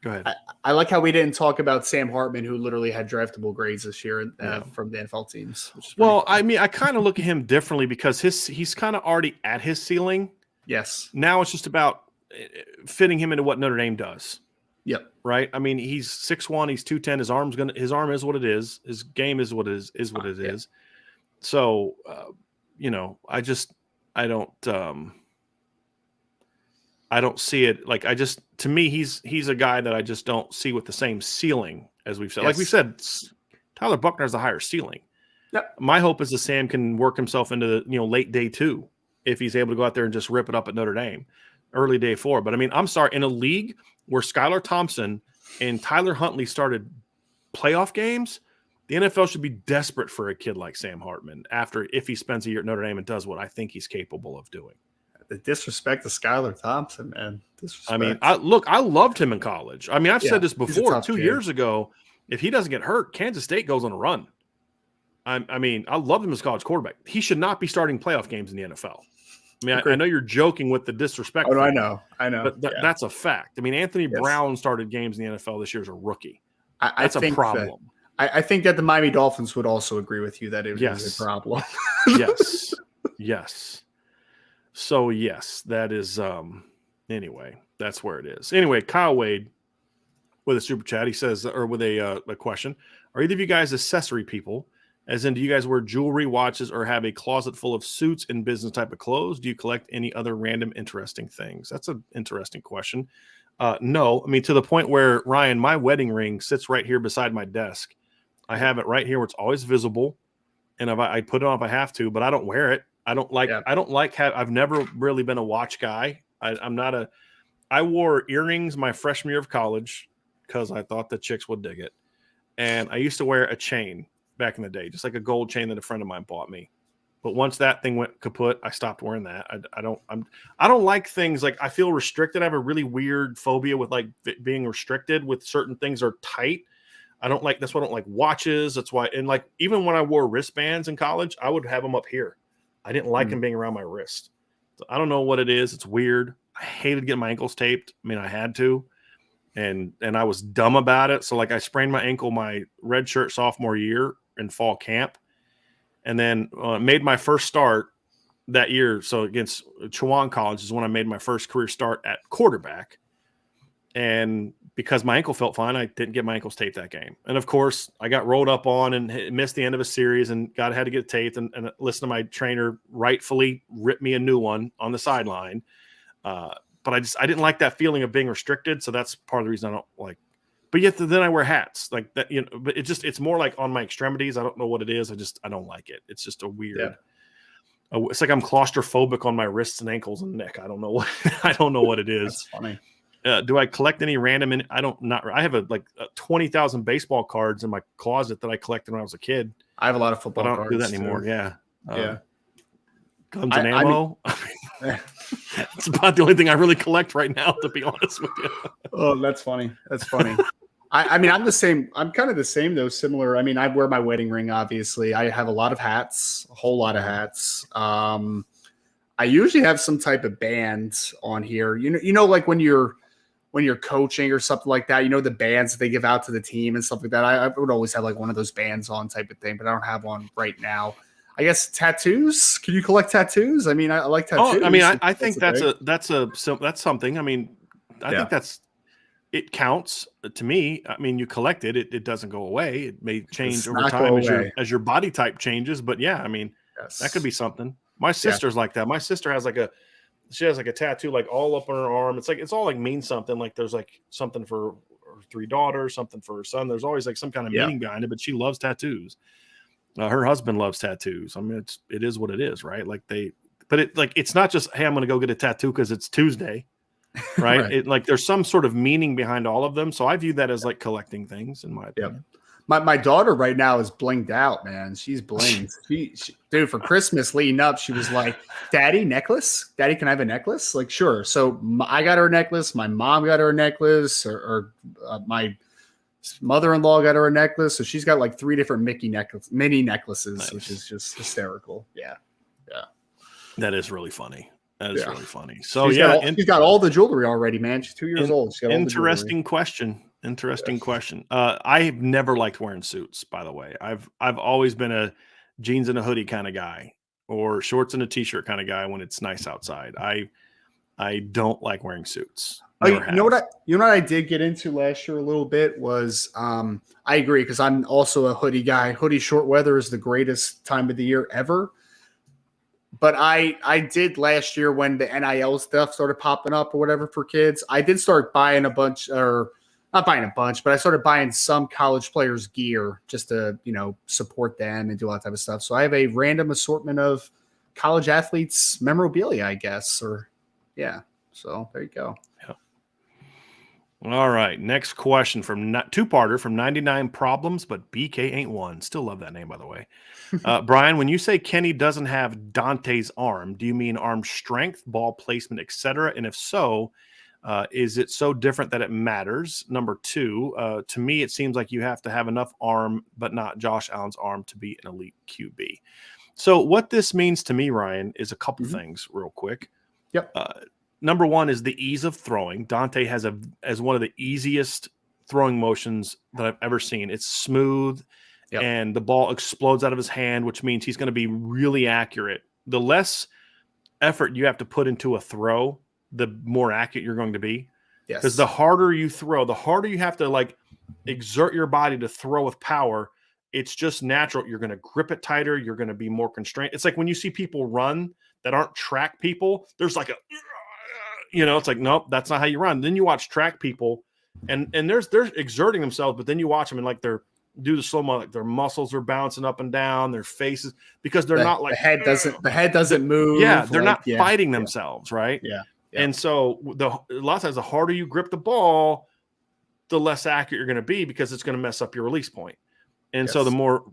go ahead. I like how we didn't talk about Sam Hartman, who literally had draftable grades this year from the NFL teams. Well, I mean, I kind of look at him differently, because he's kind of already at his ceiling. Yes. Now it's just about fitting him into what Notre Dame does. Yep. Right. I mean, he's 6'1", he's 210. His arm is what it is. His game is what it is. So, I don't see it. Like, to me, he's a guy that I just don't see with the same ceiling as we've said. Yes. Like we said, Tyler Buckner has a higher ceiling. Yep. My hope is that Sam can work himself into the late day 2 if he's able to go out there and just rip it up at Notre Dame, early day 4. But I mean, I'm sorry, in a league where Skylar Thompson and Tyler Huntley started playoff games, the NFL should be desperate for a kid like Sam Hartman if he spends a year at Notre Dame and does what I think he's capable of doing. The disrespect to Skylar Thompson, man. Disrespect. I mean, I loved him in college. I mean, I've said this before. 2 years ago, if he doesn't get hurt, Kansas State goes on a run. I mean, I loved him as college quarterback. He should not be starting playoff games in the NFL. I mean, I know you're joking with the disrespect. Oh, no, I know. But that's a fact. I mean, Anthony Brown started games in the NFL this year as a rookie. That's a problem. I think that the Miami Dolphins would also agree with you that it was a problem. Yes. So, yes, that is anyway, that's where it is. Anyway, Kyle Wade with a super chat, he says, or with a question, are either of you guys accessory people? As in, do you guys wear jewelry, watches, or have a closet full of suits and business type of clothes? Do you collect any other random interesting things? That's an interesting question. No, I mean, to the point where, Ryan, my wedding ring sits right here beside my desk. I have it right here where it's always visible. And if I put it on if I have to, but I don't wear it. I've never really been a watch guy. I wore earrings my freshman year of college because I thought the chicks would dig it. And I used to wear a chain back in the day, just like a gold chain that a friend of mine bought me. But once that thing went kaput, I stopped wearing that. I don't like things like I feel restricted. I have a really weird phobia with like being restricted with certain things are tight. That's why I don't like watches. That's why, and like even when I wore wristbands in college, I would have them up here. I didn't like them being around my wrist. So I don't know what it is. It's weird. I hated getting my ankles taped. I mean, I had to, and I was dumb about it. So like I sprained my ankle my redshirt sophomore year in fall camp, and then made my first start that year. So against Chowan College is when I made my first career start at quarterback. And because my ankle felt fine, I didn't get my ankles taped that game. And of course, I got rolled up on and missed the end of a series and had to get it taped. And listen to my trainer rightfully rip me a new one on the sideline. But I didn't like that feeling of being restricted. So that's part of the reason I don't like. But yet then I wear hats like that, but it's more like on my extremities. I don't know what it is. I don't like it. It's just a weird. It's like I'm claustrophobic on my wrists and ankles and neck. I don't know what it is. That's funny. Do I collect any random? I have 20,000 baseball cards in my closet that I collected when I was a kid. I have a lot of football cards. I don't do that anymore. Yeah. Guns and I ammo. It's about the only thing I really collect right now, to be honest with you. Oh, that's funny. I mean, I'm the same. I'm kind of the same though. Similar. I mean, I wear my wedding ring. Obviously, I have a lot of hats, a whole lot of hats. I usually have some type of band on here. Like when you're coaching or something like that, the bands that they give out to the team and stuff like that. I would always have like one of those bands on type of thing, but I don't have one right now. I guess tattoos. Can you collect tattoos? I mean, I like tattoos. Oh, I mean, I think that's something. I mean, I think it counts to me. I mean, you collect it. It doesn't go away. It may change over time as your body type changes. But yeah, I mean, that could be something. My sister's like that. My sister has she has a tattoo like all up on her arm. It's all like means something. Like there's like something for her 3 daughters, something for her son. There's always like some kind of meaning behind it. But she loves tattoos. Her husband loves tattoos. I mean, it is what it is, right? It's not just, hey, I'm going to go get a tattoo because it's Tuesday, right? Right. There's some sort of meaning behind all of them. So I view that as like collecting things, in my opinion. My daughter right now is blinged out, man. She's blinged. she dude, for Christmas leading up, she was like, "Daddy, necklace? Daddy, can I have a necklace?" Like, sure. So I got her a necklace. My mom got her a necklace, or my mother-in-law got her a necklace. So she's got like 3 different mini necklaces, which is just hysterical. Yeah. That is really funny. Really funny. So she's got all the jewelry already, man. She's 2 years old. Interesting question. I've never liked wearing suits, by the way. I've always been a jeans and a hoodie kind of guy, or shorts and a t-shirt kind of guy when it's nice outside. I don't like wearing suits. You know what I did get into last year a little bit was I agree, because I'm also a hoodie guy. Hoodie short weather is the greatest time of the year ever. But I did last year when the NIL stuff started popping up or whatever for kids. I did start buying a bunch, or not buying a bunch, but I started buying some college players' gear just to, support them and do all that type of stuff. So I have a random assortment of college athletes' memorabilia, I guess, yeah. So there you go. Yeah. All right. Next question from two-parter from 99 Problems, but BK ain't one. Still love that name, by the way. Brian, when you say Kenny doesn't have Dante's arm, do you mean arm strength, ball placement, etc.? And if so, is it so different that it matters? Number two, to me, it seems like you have to have enough arm, but not Josh Allen's arm to be an elite QB. So what this means to me, Ryan, is a couple things real quick. Yep. Number one is the ease of throwing. Dante has one of the easiest throwing motions that I've ever seen. It's smooth, and the ball explodes out of his hand, which means he's going to be really accurate. The less effort you have to put into a throw, the more accurate you're going to be. Yes. Because the harder you throw, the harder you have to exert your body to throw with power. It's just natural. You're going to grip it tighter. You're going to be more constrained. It's like when you see people run that aren't track people, there's it's like, nope, that's not how you run. Then you watch track people and they're exerting themselves, but then you watch them and they're do the slow mo, their muscles are bouncing up and down, their faces, because they're not the head doesn't move. Yeah, they're not fighting themselves, right? Yeah. And so a lot of times the harder you grip the ball, the less accurate you're going to be because it's going to mess up your release point. And so the more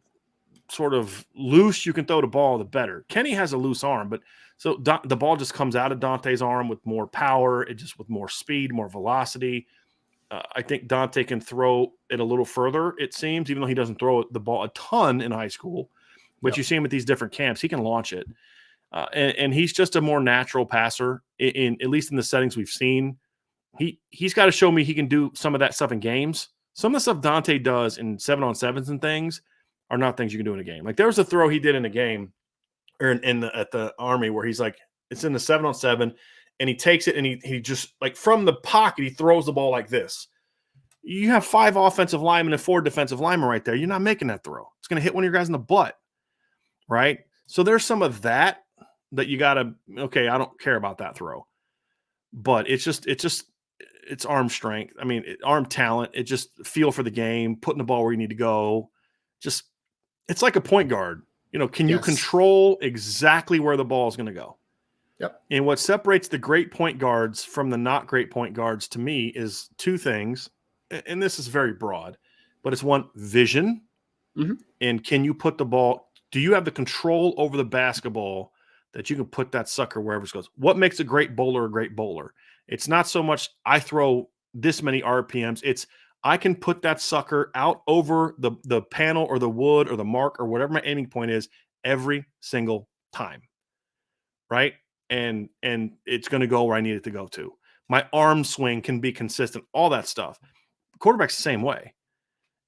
sort of loose you can throw the ball, the better. Kenny has a loose arm, but so the ball just comes out of Dante's arm with more power, with more speed, more velocity. I think Dante can throw it a little further, it seems, even though he doesn't throw the ball a ton in high school. But you see him at these different camps, he can launch it. And he's just a more natural passer, at least in the settings we've seen. He's got to show me he can do some of that stuff in games. Some of the stuff Dante does in 7-on-7s and things are not things you can do in a game. Like there was a throw he did in a game or at the Army where he's like, it's in the 7-on-7 and he takes it and he just from the pocket, he throws the ball like this. You have 5 offensive linemen and 4 defensive linemen right there. You're not making that throw. It's going to hit one of your guys in the butt. Right. So there's some of that you got to, okay, I don't care about that throw, but it's arm strength. I mean, arm talent. It just feel for the game, putting the ball where you need to go. It's like a point guard. Can you control exactly where the ball is going to go? Yep. And what separates the great point guards from the not great point guards to me is 2 things. And this is very broad, but it's one, vision. And can you put the ball, do you have the control over the basketball that you can put that sucker wherever it goes? What makes a great bowler? It's not so much I throw this many RPMs. It's I can put that sucker out over the panel or the wood or the mark or whatever my aiming point is every single time. Right? And it's going to go where I need it to go to. My arm swing can be consistent, all that stuff. Quarterback's the same way.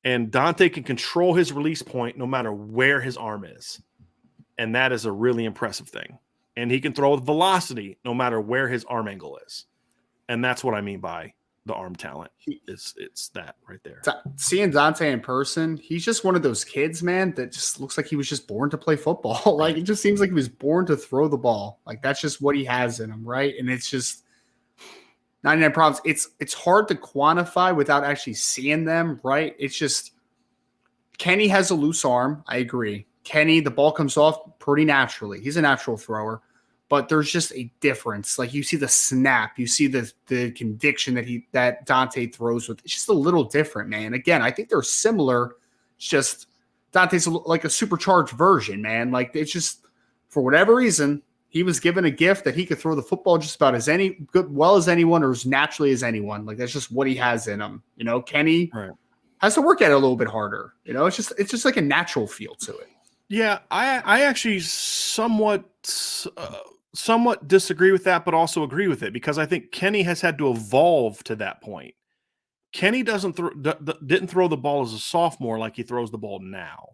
And Dante can control his release point no matter where his arm is. And that is a really impressive thing. And he can throw with velocity no matter where his arm angle is. And that's what I mean by the arm talent. It's that right there. Seeing Dante in person, he's just one of those kids, man, that just looks like he was just born to play football. Like it just seems like he was born to throw the ball. Like that's just what he has in him, right? And it's just 99 problems. It's hard to quantify without actually seeing them, right? It's just Kenny has a loose arm. I agree. Kenny, the ball comes off pretty naturally. He's a natural thrower, but there's just a difference. Like you see the snap, you see the conviction that Dante throws with. It's just a little different, man. Again, I think they're similar. It's just Dante's like a supercharged version, man. Like it's just for whatever reason, he was given a gift that he could throw the football just about as well as anyone or as naturally as anyone. Like that's just what he has in him. Kenny has to work at it a little bit harder. It's just like a natural feel to it. Yeah, I actually somewhat disagree with that, but also agree with it because I think Kenny has had to evolve to that point. Kenny didn't throw the ball as a sophomore like he throws the ball now.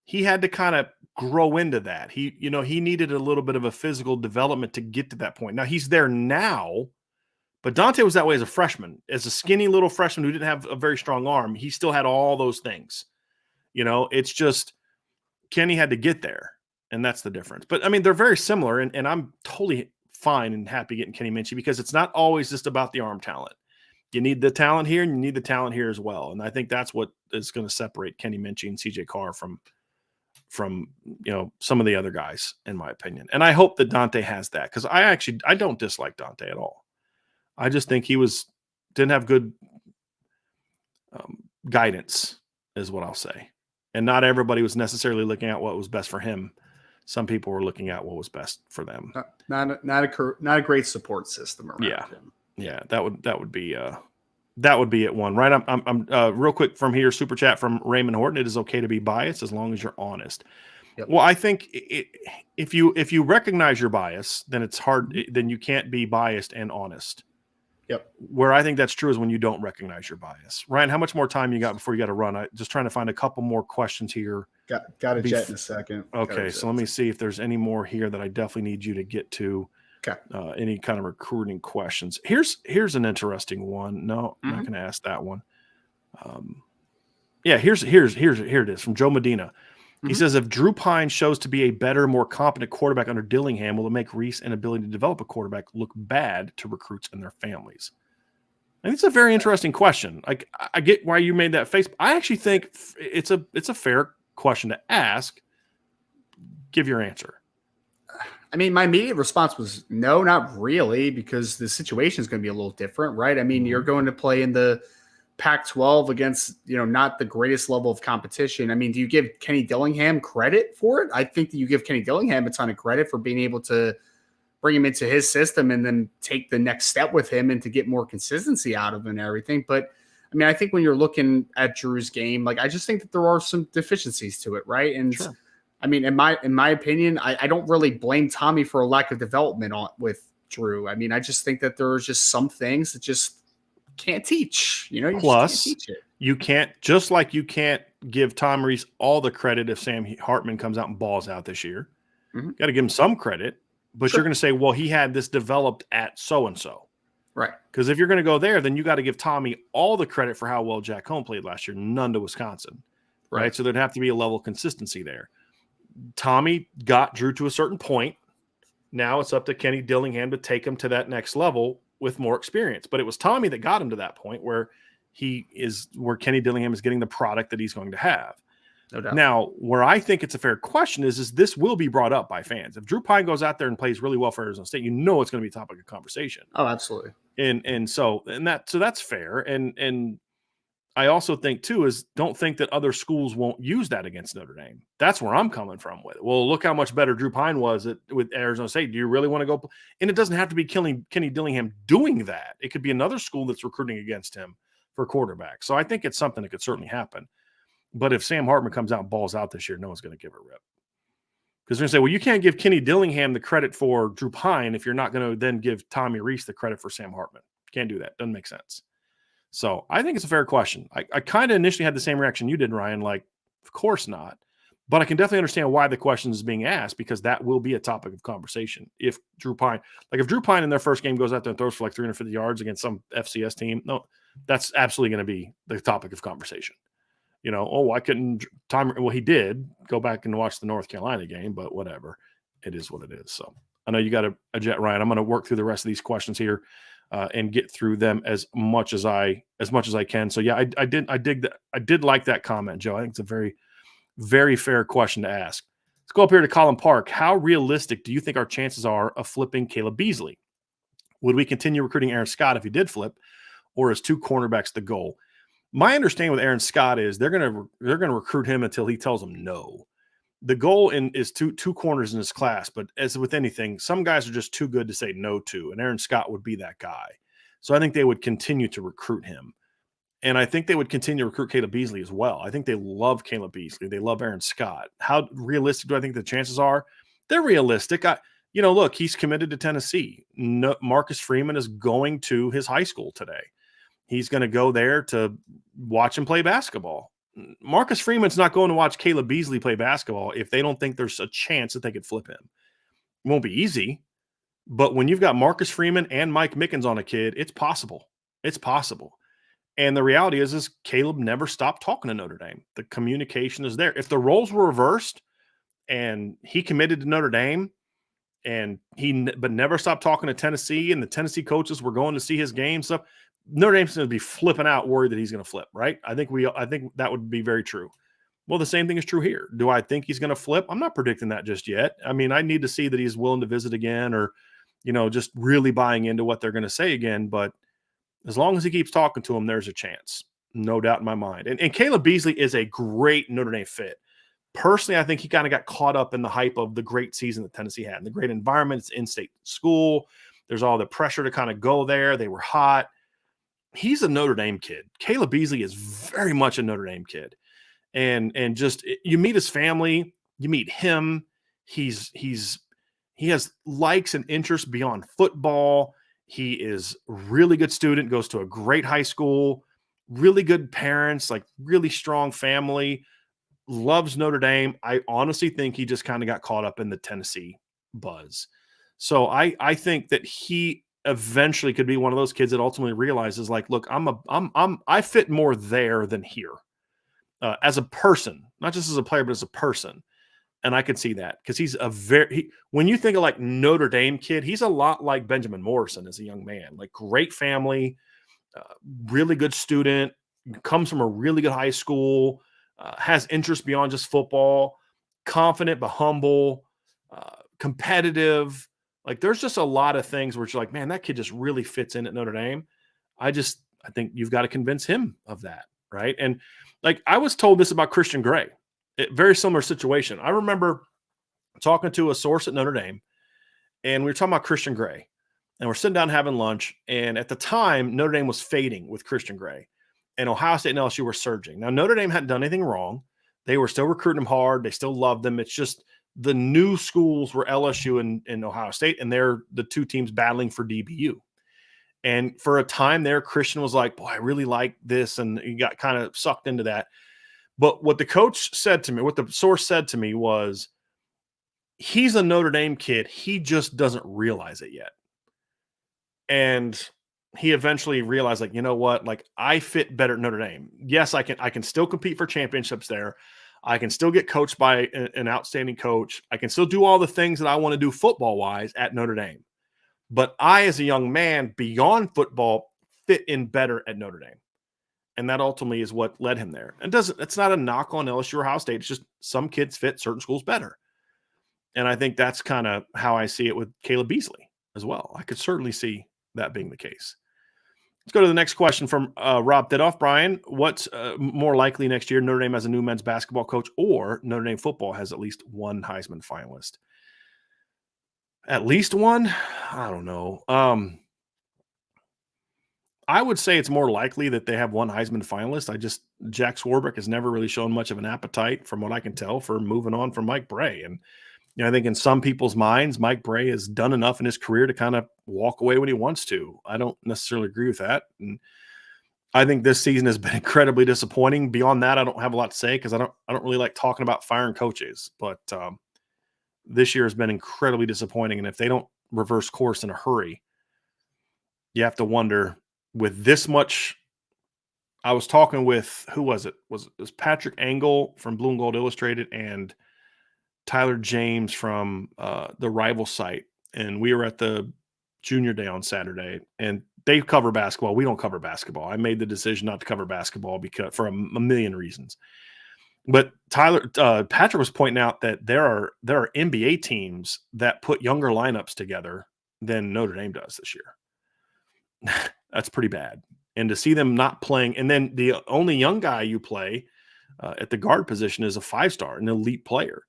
He had to kind of grow into that. He needed a little bit of a physical development to get to that point. Now he's there now, but Dante was that way as a freshman, as a skinny little freshman who didn't have a very strong arm. He still had all those things. It's just Kenny had to get there, and that's the difference. But I mean, they're very similar, and I'm totally fine and happy getting Kenny Minchie because it's not always just about the arm talent. You need the talent here, and you need the talent here as well. And I think that's what is going to separate Kenny Minchie and CJ Carr from some of the other guys, in my opinion. And I hope that Dante has that, because I don't dislike Dante at all. I just think he didn't have good guidance, is what I'll say. And not everybody was necessarily looking at what was best for him. Some people were looking at what was best for them. Not a great support system around him. Yeah, that would be it. One, right? I'm real quick from here. Super chat from Raymond Horton. It is okay to be biased as long as you're honest. Yep. Well, I think if you recognize your bias, then it's hard. Then you can't be biased and honest. Yep. Where I think that's true is when you don't recognize your bias. Ryan, how much more time you got before you got to run? I just trying to find a couple more questions here. Got a jet in a second. Okay, so let me see if there's any more here that I definitely need you to get to. Okay. Any kind of recruiting questions? Here's an interesting one. No, I'm not going to ask that one. Here it is from Joe Medina. He says, if Drew Pine shows to be a better, more competent quarterback under Dillingham, will it make Rees' inability to develop a quarterback look bad to recruits and their families? I think it's a very interesting question. Like, I get why you made that face. I actually think it's a fair question to ask. Give your answer. I mean, my immediate response was no, not really, because the situation is going to be a little different, right? I mean, you're going to play in the Pac-12 against, not the greatest level of competition. I mean, do you give Kenny Dillingham credit for it? I think that you give Kenny Dillingham a ton of credit for being able to bring him into his system and then take the next step with him and to get more consistency out of him and everything. But I mean, I think when you're looking at Drew's game, like, I just think that there are some deficiencies to it, right? And sure. I mean, in my opinion, I don't really blame Tommy for a lack of development with Drew. I mean, I just think that there are just some things that just can't teach. You Plus, just can't teach it. You can't, just like you can't give Tom Rees all the credit if Sam Hartman comes out and balls out this year. Got to give him some credit, but you're going to say, well, he had this developed at so-and-so. Right. Because if you're going to go there, then you got to give Tommy all the credit for how well Jack Cohn played last year, none to Wisconsin. Right. So there'd have to be a level of consistency there. Tommy got Drew to a certain point. Now it's up to Kenny Dillingham to take him to that next level with more experience. But it was Tommy that got him to that point where Kenny Dillingham is getting the product that he's going to have. No doubt. Now, where I think it's a fair question is this will be brought up by fans. If Drew Pine goes out there and plays really well for Arizona State, it's going to be a topic of conversation. Oh, absolutely. So that's fair. And I also think too don't think that other schools won't use that against Notre Dame. That's where I'm coming from with it. Well, look how much better Drew Pine was with Arizona State. Do you really want to go? And it doesn't have to be Kenny Dillingham doing that. It could be another school that's recruiting against him for quarterback. So I think it's something that could certainly happen. But if Sam Hartman comes out and balls out this year, no one's going to give a rip. Because they're going to say, well, you can't give Kenny Dillingham the credit for Drew Pine if you're not going to then give Tommy Rees the credit for Sam Hartman. Can't do that. Doesn't make sense. So I think it's a fair question. I kind of initially had the same reaction you did, Ryan, like, of course not. But I can definitely understand why the question is being asked, because that will be a topic of conversation. If Drew Pine in their first game goes out there and throws for like 350 yards against some FCS team, no, that's absolutely going to be the topic of conversation. Why couldn't Tommy? Well, he did go back and watch the North Carolina game, but whatever. It is what it is. So I know you got a jet, Ryan. I'm going to work through the rest of these questions here. And get through them as much as I can. So yeah, I did like that comment, Joe. I think it's a very, very fair question to ask. Let's go up here to Colin Park. How realistic do you think our chances are of flipping Caleb Beasley? Would we continue recruiting Aaron Scott if he did flip, or is 2 cornerbacks the goal? My understanding with Aaron Scott is they're gonna recruit him until he tells them no. The goal is two corners in his class, but as with anything, some guys are just too good to say no to, and Aaron Scott would be that guy. So I think they would continue to recruit him. And I think they would continue to recruit Caleb Beasley as well. I think they love Caleb Beasley. They love Aaron Scott. How realistic do I think the chances are? They're realistic. Look, he's committed to Tennessee. No, Marcus Freeman is going to his high school today. He's going to go there to watch him play basketball. Marcus Freeman's not going to watch Caleb Beasley play basketball if they don't think there's a chance that they could flip him. It won't be easy, but when you've got Marcus Freeman and Mike Mickens on a kid, it's possible. It's possible. And the reality is Caleb never stopped talking to Notre Dame. The communication is there. If the roles were reversed and he committed to Notre Dame but never stopped talking to Tennessee, and the Tennessee coaches were going to see his game stuff, Notre Dame's going to be flipping out, worried that he's going to flip, right? I think that would be very true. Well, the same thing is true here. Do I think he's going to flip? I'm not predicting that just yet. I mean, I need to see that he's willing to visit again, or, just really buying into what they're going to say again. But as long as he keeps talking to him, there's a chance. No doubt in my mind. And Caleb Beasley is a great Notre Dame fit. Personally, I think he kind of got caught up in the hype of the great season that Tennessee had and the great environment. It's in-state school. There's all the pressure to kind of go there. They were hot. He's a Notre Dame kid. Caleb Beasley is very much a Notre Dame kid. And just you meet his family, you meet him. He has likes and interests beyond football. He is a really good student, goes to a great high school, really good parents, like really strong family, loves Notre Dame. I honestly think he just kind of got caught up in the Tennessee buzz. So I think that he eventually could be one of those kids that ultimately realizes, like, look, I fit more there than here, as a person, not just as a player, but as a person. And I could see that because he's when you think of like Notre Dame kid, he's a lot like Benjamin Morrison as a young man, like great family, really good student, comes from a really good high school, has interest beyond just football, confident but humble, competitive. Like there's just a lot of things where you're like, man, that kid just really fits in at Notre Dame. I think you've got to convince him of that, right? And like I was told this about Christian Gray, very similar situation. I remember talking to a source at Notre Dame, and we were talking about Christian Gray, and we're sitting down having lunch. And at the time, Notre Dame was fading with Christian Gray, and Ohio State and LSU were surging. Now, Notre Dame hadn't done anything wrong. They were still recruiting him hard. They still loved them. It's just the new schools were LSU and Ohio State, and they're the two teams battling for DBU. And for a time there, Christian was like, boy, I really like this. And he got kind of sucked into that. But what the coach said to me, what the source said to me was, he's a Notre Dame kid. He just doesn't realize it yet. And he eventually realized, like, you know what? Like, I fit better at Notre Dame. Yes, I can still compete for championships there. I can still get coached by an outstanding coach. I can still do all the things that I want to do football-wise at Notre Dame. But I, as a young man, beyond football, fit in better at Notre Dame. And that ultimately is what led him there. And it's not a knock on LSU or Ohio State. It's just some kids fit certain schools better. And I think that's kind of how I see it with Caleb Beasley as well. I could certainly see that being the case. Let's go to the next question from Rob Thidoff. Brian, what's more likely next year? Notre Dame has a new men's basketball coach, or Notre Dame football has at least one Heisman finalist? At least one? I don't know. I would say it's more likely that they have one Heisman finalist. Jack Swarbrick has never really shown much of an appetite, from what I can tell, for moving on from Mike Bray. And I think in some people's minds, Mike Bray has done enough in his career to kind of walk away when he wants to. I don't necessarily agree with that. And I think this season has been incredibly disappointing. Beyond that, I don't have a lot to say because I don't really like talking about firing coaches. But this year has been incredibly disappointing. And if they don't reverse course in a hurry, you have to wonder, with this much. I was talking with, who was it? Was Patrick Engel from Blue and Gold Illustrated and Tyler James from the Rival site. And we were at the Junior Day on Saturday, and they cover basketball. We don't cover basketball. I made the decision not to cover basketball because for a million reasons. But Patrick was pointing out that there are NBA teams that put younger lineups together than Notre Dame does this year. That's pretty bad. And to see them not playing, and then the only young guy you play at the guard position is a 5-star, an elite player.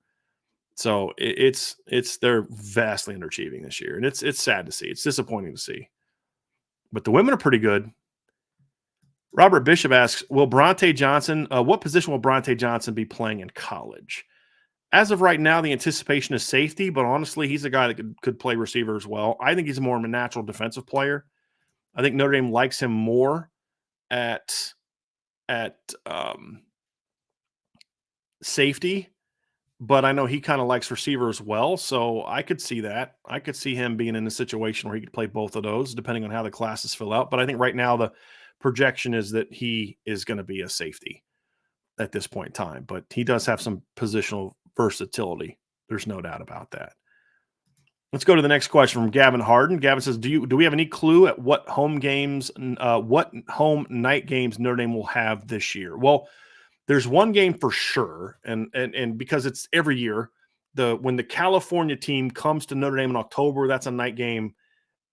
So they're vastly underachieving this year, and it's sad to see. It's disappointing to see. But the women are pretty good. Robert Bishop asks, what position will Bronte Johnson be playing in college? As of right now, the anticipation is safety, but honestly, he's a guy that could play receiver as well. I think he's more of a natural defensive player. I think Notre Dame likes him more at safety, but I know he kind of likes receiver as well. So I could see that. I could see him being in a situation where he could play both of those, depending on how the classes fill out. But I think right now the projection is that he is going to be a safety at this point in time. But he does have some positional versatility. There's no doubt about that. Let's go to the next question from Gavin Harden. Gavin says, do we have any clue at what home night games Notre Dame will have this year? Well, there's one game for sure, and because it's every year, when the California team comes to Notre Dame in October, that's a night game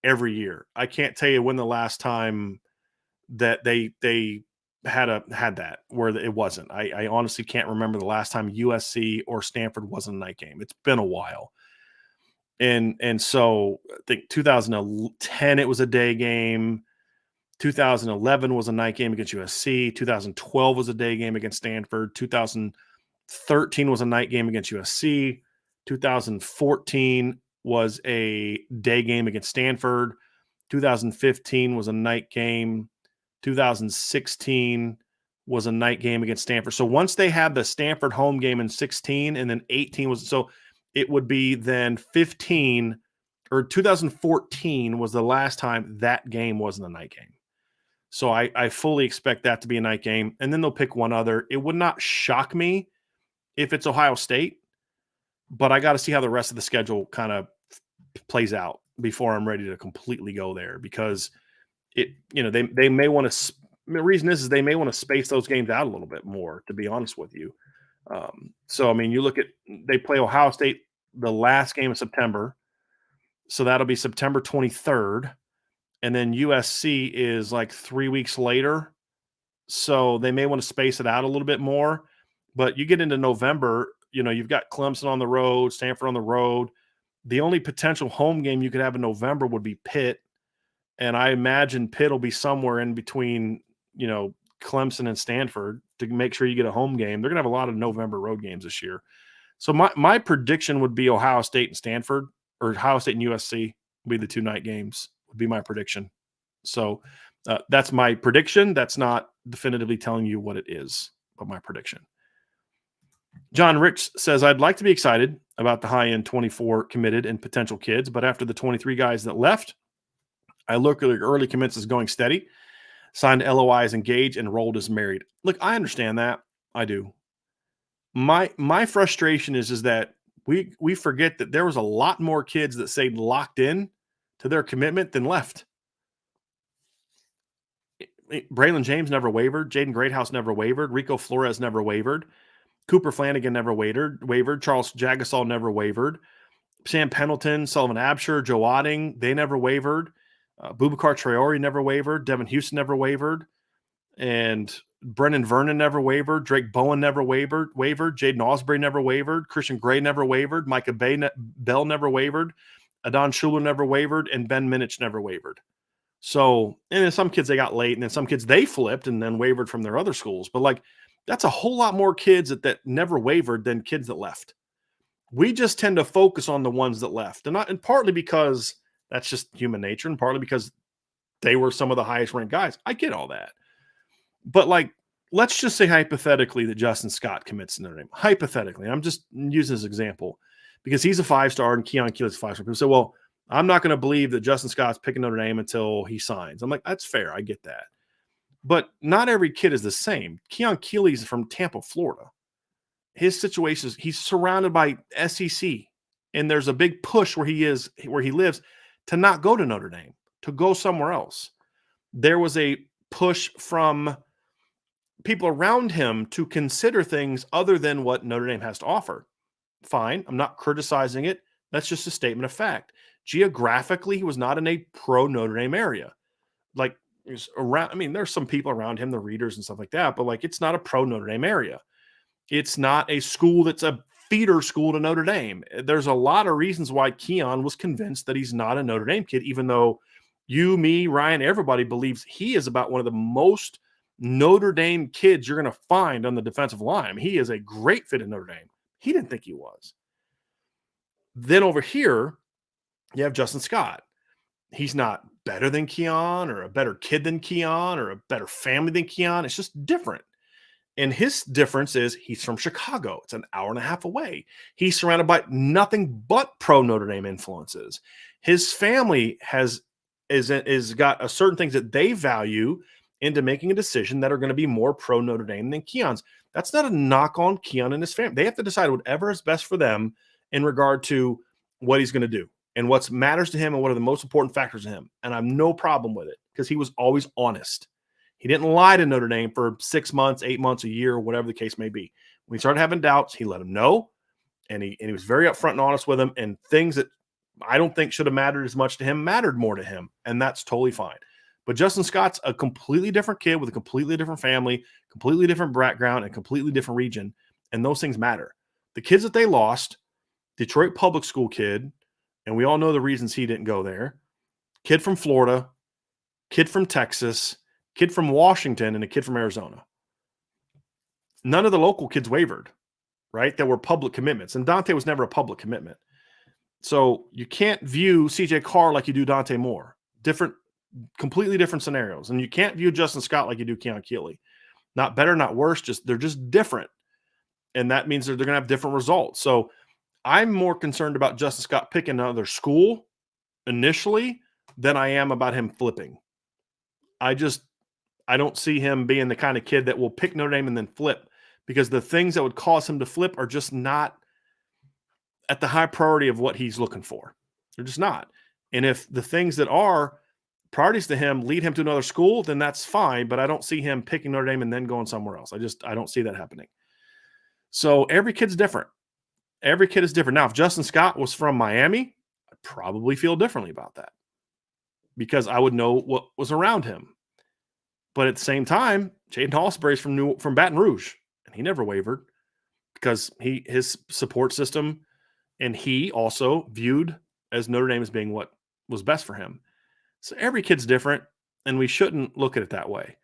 every year. I can't tell you when the last time that they had that where it wasn't. I honestly can't remember the last time USC or Stanford wasn't a night game. It's been a while. And so I think 2010 it was a day game. 2011 was a night game against USC. 2012 was a day game against Stanford. 2013 was a night game against USC. 2014 was a day game against Stanford. 2015 was a night game. 2016 was a night game against Stanford. So once they had the Stanford home game in 16 and then 18 was, so it would be then 15 or 2014 was the last time that game wasn't a night game. So I fully expect that to be a night game. And then they'll pick one other. It would not shock me if it's Ohio State, but I got to see how the rest of the schedule kind of plays out before I'm ready to completely go there, because they may want to. The reason is they may want to space those games out a little bit more, to be honest with you. So, I mean, you look at, they play Ohio State the last game of September. So that'll be September 23rd. And then USC is like 3 weeks later. So they may want to space it out a little bit more. But you get into November, you've got Clemson on the road, Stanford on the road. The only potential home game you could have in November would be Pitt. And I imagine Pitt will be somewhere in between, Clemson and Stanford to make sure you get a home game. They're going to have a lot of November road games this year. So my prediction would be Ohio State and Stanford, or Ohio State and USC would be the 2 night games, would be my prediction. So that's my prediction. That's not definitively telling you what it is, but my prediction. John Rich says, I'd like to be excited about the high-end 24 committed and potential kids, but after the 23 guys that left, I look at the early commits as going steady. Signed LOI as engaged, enrolled as married. Look, I understand that. I do. My frustration is that we forget that there was a lot more kids that stayed locked in to their commitment than left. Braylon James never wavered. Jaden Greathouse never wavered. Rico Flores never wavered. Cooper Flanagan never wavered. Charles Jagasol never wavered. Sam Pendleton, Sullivan Absher, Joe Otting, they never wavered. Boubacar Traore never wavered. Devin Houston never wavered. And Brennan Vernon never wavered. Drake Bowen never wavered. Jaden Osbury never wavered. Christian Gray never wavered. Micah Bell never wavered. Adon Schuler never wavered. And Ben Minich never wavered. So, and then some kids, they got late. And then some kids, they flipped and then wavered from their other schools. But that's a whole lot more kids that never wavered than kids that left. We just tend to focus on the ones that left. And partly because that's just human nature, and partly because they were some of the highest ranked guys. I get all that. But let's just say hypothetically that Justin Scott commits to Notre Dame. Hypothetically. I'm just using this example because he's a 5-star and Keon Keeley's a 5-star. People say, well, I'm not going to believe that Justin Scott's picking Notre Dame until he signs. I'm like, that's fair. I get that. But not every kid is the same. Keon Keeley's from Tampa, Florida. His situation is he's surrounded by SEC, and there's a big push where he lives to not go to Notre Dame, to go somewhere else. There was a push from people around him to consider things other than what Notre Dame has to offer. Fine. I'm not criticizing it. That's just a statement of fact. Geographically, he was not in a pro Notre Dame area. There's some people around him, the readers and stuff like that, but it's not a pro Notre Dame area. It's not a school that's a feeder school to Notre Dame. There's a lot of reasons why Keon was convinced that he's not a Notre Dame kid, even though you, me, Ryan, everybody believes he is about one of the most Notre Dame kids you're going to find on the defensive line. He is a great fit in Notre Dame. He didn't think he was. Then over here, you have Justin Scott. He's not better than Keon or a better kid than Keon or a better family than Keon. It's just different. And his difference is he's from Chicago. It's an hour and a half away. He's surrounded by nothing but pro Notre Dame influences. His family has got a certain things that they value into making a decision that are going to be more pro Notre Dame than Keon's. That's not a knock on Keon and his family. They have to decide whatever is best for them in regard to what he's going to do. and what matters to him and what are the most important factors to him. And I have no problem with it because he was always honest. He didn't lie to Notre Dame for 6 months, 8 months, a year, whatever the case may be. When he started having doubts, he let him know, and he was very upfront and honest with him, and things that I don't think should have mattered as much to him mattered more to him, and that's totally fine. But Justin Scott's a completely different kid with a completely different family, completely different background, and completely different region, and those things matter. The kids that they lost, Detroit public school kid, and we all know the reasons he didn't go there, kid from Florida, kid from Texas, kid from Washington, and a kid from Arizona. None of the local kids wavered, right? That were public commitments, and Dante was never a public commitment. So you can't view CJ Carr like you do Dante Moore. Completely different scenarios. And you can't view Justin Scott like you do Keon Keeley. Not better, not worse, they're just different. And that means that they're going to have different results. So I'm more concerned about Justin Scott picking another school initially than I am about him flipping. I don't see him being the kind of kid that will pick Notre Dame and then flip, because the things that would cause him to flip are just not at the high priority of what he's looking for. They're just not. And if the things that are priorities to him lead him to another school, then that's fine. But I don't see him picking Notre Dame and then going somewhere else. I don't see that happening. So every kid's different. Every kid is different. Now, if Justin Scott was from Miami, I'd probably feel differently about that because I would know what was around him. But at the same time, Jaden Hallsbury's from Baton Rouge, and he never wavered because his support system and he also viewed as Notre Dame as being what was best for him. So every kid's different, and we shouldn't look at it that way.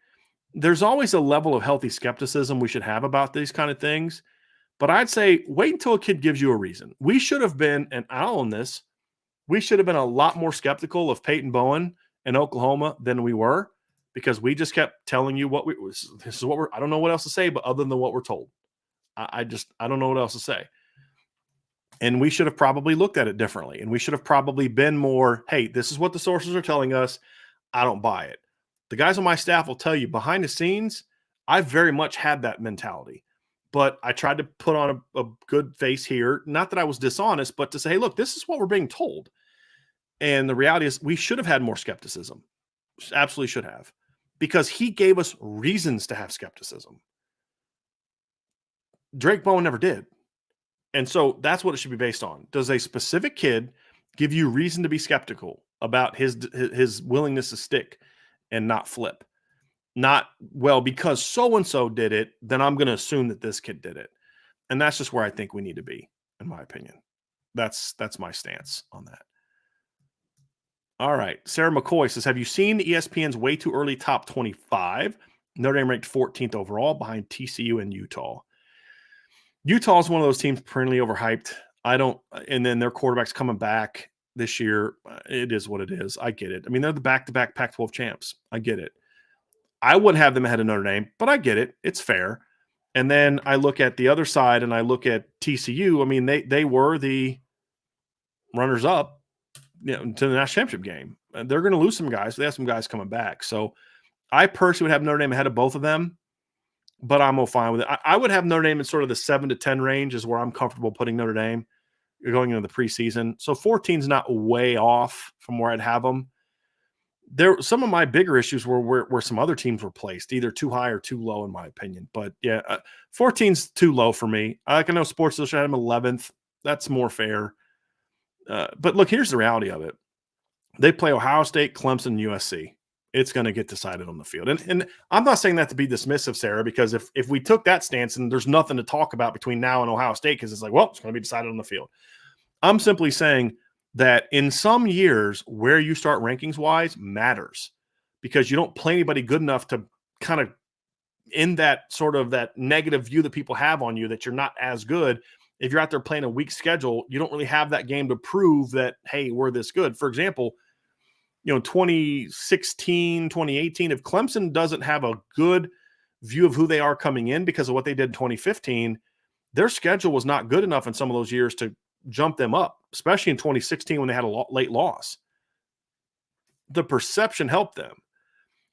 There's always a level of healthy skepticism we should have about these kind of things. But I'd say wait until a kid gives you a reason. We should have been, and I'll own this, we should have been a lot more skeptical of Peyton Bowen in Oklahoma than we were, because we just kept telling you I don't know what else to say, but other than what we're told. I don't know what else to say. And we should have probably looked at it differently. And we should have probably been more, hey, this is what the sources are telling us. I don't buy it. The guys on my staff will tell you behind the scenes, I very much had that mentality. But I tried to put on a good face here. Not that I was dishonest, but to say, hey, look, this is what we're being told. And the reality is we should have had more skepticism. Absolutely should have. Because he gave us reasons to have skepticism. Drake Bowen never did. And so that's what it should be based on. Does a specific kid give you reason to be skeptical about his willingness to stick and not flip? Not, well, because so-and-so did it, then I'm going to assume that this kid did it. And that's just where I think we need to be, in my opinion. That's my stance on that. All right. Sarah McCoy says, have you seen ESPN's way too early top 25? Notre Dame ranked 14th overall behind TCU and Utah. Utah is one of those teams perennially overhyped. And then their quarterback's coming back this year. It is what it is. I get it. I mean, they're the back-to-back Pac-12 champs. I get it. I wouldn't have them ahead of Notre Dame, but I get it. It's fair. And then I look at the other side and I look at TCU. I mean, they were the runners-up, to the national championship game. They're going to lose some guys. But they have some guys coming back. So I personally would have Notre Dame ahead of both of them, but I'm all fine with it. I would have Notre Dame in sort of the 7 to 10 range is where I'm comfortable putting Notre Dame going into the preseason. So 14 is not way off from where I'd have them. Some of my bigger issues were where some other teams were placed, either too high or too low, in my opinion. But yeah, 14's too low for me. I know Sports Illustrated had him 11th. That's more fair. But look, here's the reality of it. They play Ohio State, Clemson, USC. It's going to get decided on the field. And I'm not saying that to be dismissive, Sarah, because if we took that stance and there's nothing to talk about between now and Ohio State, because it's like, well, it's going to be decided on the field. I'm simply saying that in some years where you start rankings-wise matters, because you don't play anybody good enough to kind of in that sort of that negative view that people have on you that you're not as good. If you're out there playing a weak schedule, you don't really have that game to prove that, hey, we're this good. For example, 2016, 2018, if Clemson doesn't have a good view of who they are coming in because of what they did in 2015, their schedule was not good enough in some of those years to jump them up, especially in 2016 when they had a late loss. The perception helped them.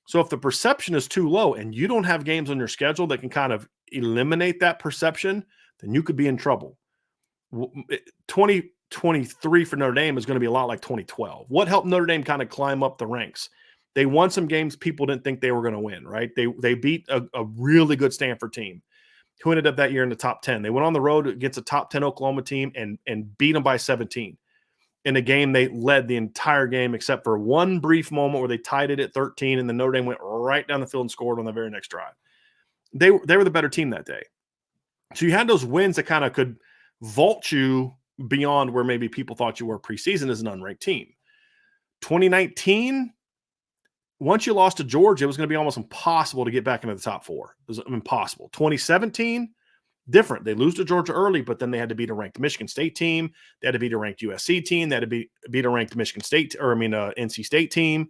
So if the perception is too low and you don't have games on your schedule that can kind of eliminate that perception, then you could be in trouble. 20 2023 for Notre Dame is going to be a lot like 2012. What helped Notre Dame kind of climb up the ranks? They won some games people didn't think they were going to win, right? They beat a really good Stanford team who ended up that year in the top 10. They went on the road against a top 10 Oklahoma team and beat them by 17. In a game they led the entire game except for one brief moment where they tied it at 13, and then Notre Dame went right down the field and scored on the very next drive. They were the better team that day. So you had those wins that kind of could vault you beyond where maybe people thought you were preseason as an unranked team. 2019, once you lost to Georgia, it was going to be almost impossible to get back into the top 4. It was impossible. 2017, different. They lose to Georgia early, but then they had to beat a ranked Michigan State team. They had to beat a ranked USC team. They had to beat a ranked Michigan State, NC State team.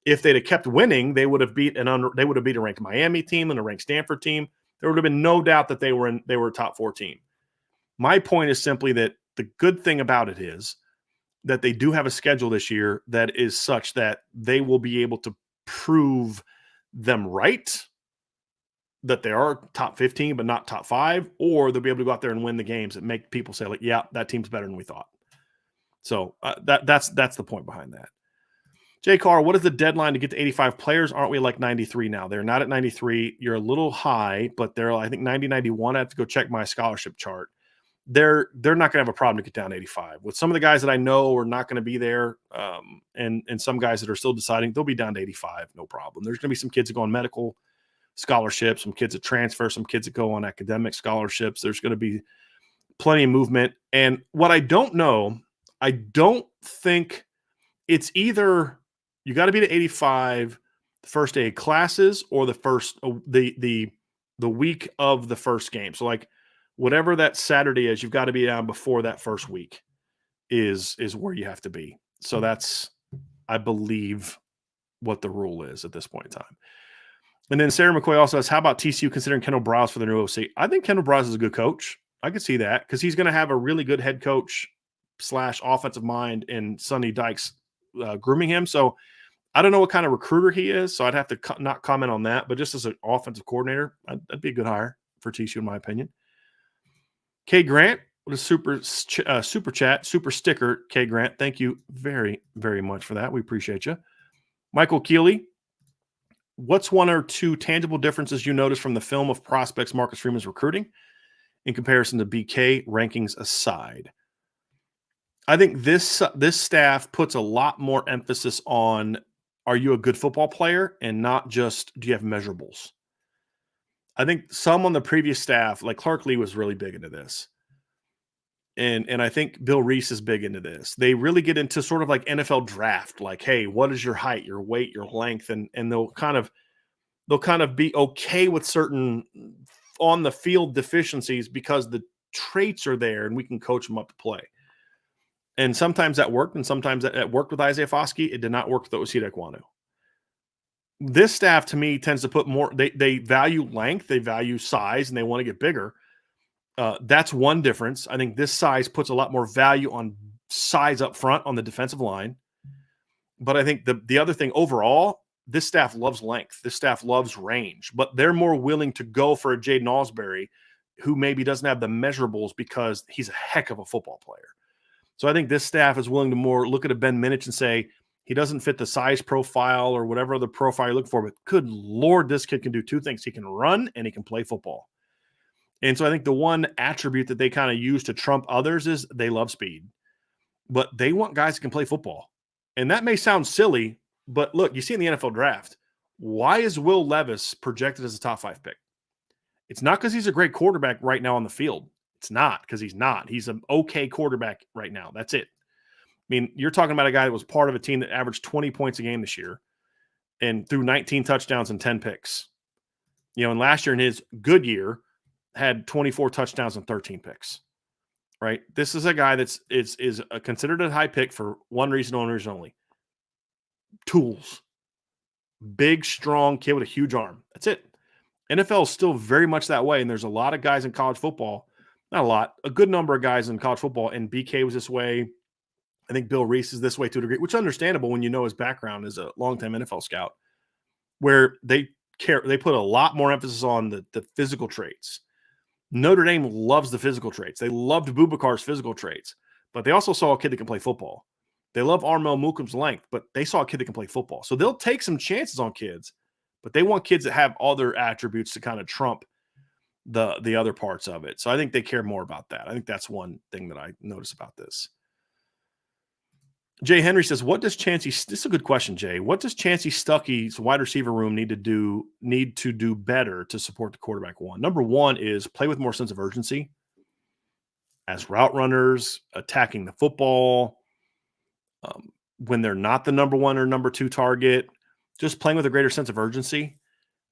If they'd have kept winning, they would have beat a ranked Miami team and a ranked Stanford team. There would have been no doubt that they were a top 4 team. My point is simply that the good thing about it is that they do have a schedule this year that is such that they will be able to prove them right, that they are top 15 but not top 5, or they'll be able to go out there and win the games that make people say, like, yeah, that team's better than we thought. So that's the point behind that. Jay Carr, what is the deadline to get to 85 players? Aren't we like 93 now? They're not at 93. You're a little high, but they're, I think, 90, 91. I have to go check my scholarship chart. They're not going to have a problem to get down 85. With some of the guys that I know are not going to be there, and some guys that are still deciding, they'll be down to 85, no problem. There's going to be some kids that go on medical scholarships, some kids that transfer, some kids that go on academic scholarships. There's going to be plenty of movement. And what I don't know, I don't think it's either you got to be to 85 the first day of classes or the first the week of the first game. So like whatever that Saturday is, you've got to be down before that first week is where you have to be. So that's, I believe, what the rule is at this point in time. And then Sarah McCoy also asks, how about TCU considering Kendall Browse for the new OC? I think Kendall Browse is a good coach. I could see that because he's going to have a really good head coach / offensive mind in Sonny Dykes grooming him. So I don't know what kind of recruiter he is, so I'd have to not comment on that. But just as an offensive coordinator, that'd be a good hire for TCU in my opinion. K Grant, what a super chat, super sticker, K Grant. Thank you very, very much for that. We appreciate you. Michael Keeley, what's one or two tangible differences you notice from the film of prospects Marcus Freeman's recruiting in comparison to BK, rankings aside? I think this staff puts a lot more emphasis on, are you a good football player, and not just do you have measurables. I think some on the previous staff, like Clark Lee, was really big into this. And I think Bill Rees is big into this. They really get into sort of like NFL draft, like, hey, what is your height, your weight, your length? And they'll kind of be okay with certain on the field deficiencies because the traits are there and we can coach them up to play. And sometimes that worked, and sometimes that worked with Isaiah Foskey. It did not work with Osita Ekwonu. This staff, to me, tends to put more, they value length, they value size, and they want to get bigger. That's one difference. I think this size puts a lot more value on size up front on the defensive line. But I think the other thing overall, this staff loves length. This staff loves range. But they're more willing to go for a Jaden Ausberry who maybe doesn't have the measurables because he's a heck of a football player. So I think this staff is willing to more look at a Ben Minich and say, he doesn't fit the size profile or whatever other profile you look for, but good Lord, this kid can do two things. He can run and he can play football. And so I think the one attribute that they kind of use to trump others is they love speed, but they want guys that can play football. And that may sound silly, but look, you see in the NFL draft, why is Will Levis projected as a top 5 pick? It's not because he's a great quarterback right now on the field. It's not because he's not. He's an okay quarterback right now. That's it. I mean, you're talking about a guy that was part of a team that averaged 20 points a game this year and threw 19 touchdowns and 10 picks. And last year in his good year had 24 touchdowns and 13 picks, right? This is a guy that's is considered a high pick for one reason only. Tools. Big, strong kid with a huge arm. That's it. NFL is still very much that way, and there's a lot of guys in college football. Not a lot. A good number of guys in college football, and BK was this way. I think Bill Rees is this way to a degree, which is understandable when you know his background as a longtime NFL scout, where they put a lot more emphasis on the physical traits. Notre Dame loves the physical traits. They loved Bubakar's physical traits, but they also saw a kid that can play football. They love Armel Mukum's length, but they saw a kid that can play football. So they'll take some chances on kids, but they want kids that have all their attributes to kind of trump the other parts of it. So I think they care more about that. I think that's one thing that I notice about this. Jay Henry says, what does Chancey, this is a good question, Jay. What does Chancey Stuckey's wide receiver room need to do better to support the quarterback one? Number one is play with more sense of urgency as route runners, attacking the football, when they're not the number one or number two target, just playing with a greater sense of urgency,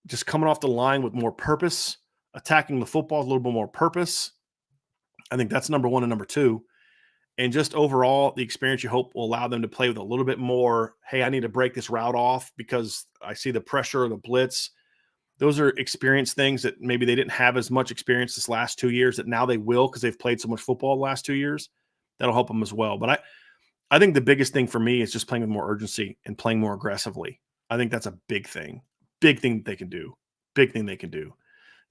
just coming off the line with more purpose, attacking the football with a little bit more purpose. I think that's number one and number two. And just overall, the experience you hope will allow them to play with a little bit more, hey, I need to break this route off because I see the pressure of the blitz. Those are experience things that maybe they didn't have as much experience this last 2 years that now they will because they've played so much football the last 2 years. That'll help them as well. But I think the biggest thing for me is just playing with more urgency and playing more aggressively. I think that's a big thing they can do,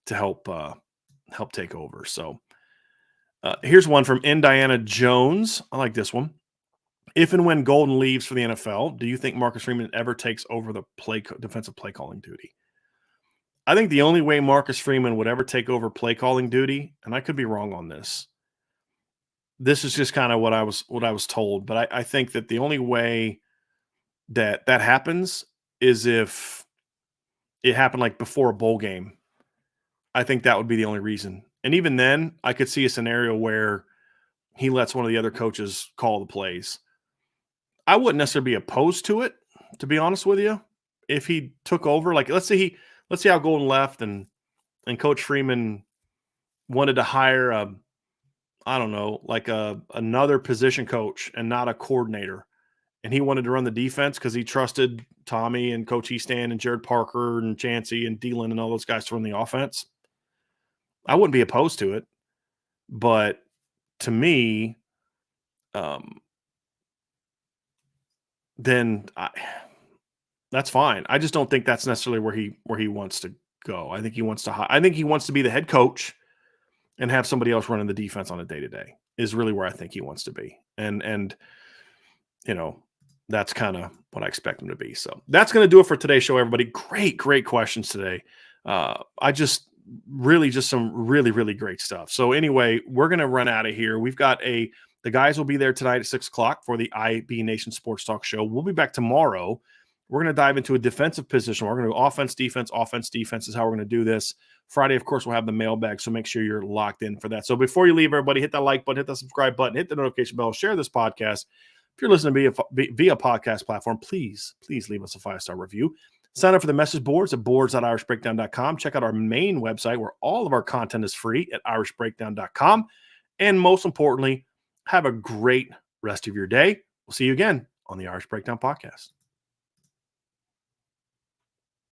to help take over. So here's one from Diana Jones. I like this one. If and when Golden leaves for the NFL, do you think Marcus Freeman ever takes over the defensive play calling duty? I think the only way Marcus Freeman would ever take over play calling duty, and I could be wrong on this. This is just kind of what I was told, but I think that the only way that happens is if it happened like before a bowl game. I think that would be the only reason. And even then, I could see a scenario where he lets one of the other coaches call the plays. I wouldn't necessarily be opposed to it, to be honest with you. If he took over, like let's see how Golden left and Coach Freeman wanted to hire another position coach and not a coordinator. And he wanted to run the defense because he trusted Tommy and Coach Easton and Jared Parker and Chancey and Dylan and all those guys to run the offense. I wouldn't be opposed to it. But to me, then that's fine. I just don't think that's necessarily where he wants to go. I think he wants to be the head coach and have somebody else running the defense on a day-to-day is really where I think he wants to be. And you know, that's kind of what I expect him to be. So that's going to do it for today's show, everybody. Great questions today. Just some really, really great stuff. So anyway, we're going to run out of here. We've got the guys will be there tonight at 6:00 for the IB Nation Sports Talk show. We'll be back tomorrow. We're going to dive into a defensive position. We're going to do offense, defense is how we're going to do this. Friday, of course, we'll have the mailbag, so make sure you're locked in for that. So before you leave, everybody, hit that like button, hit that subscribe button, hit the notification bell, share this podcast. If you're listening via podcast platform, please leave us a 5-star review. Sign up for the message boards at boards.irishbreakdown.com. Check out our main website where all of our content is free at irishbreakdown.com. And most importantly, have a great rest of your day. We'll see you again on the Irish Breakdown Podcast.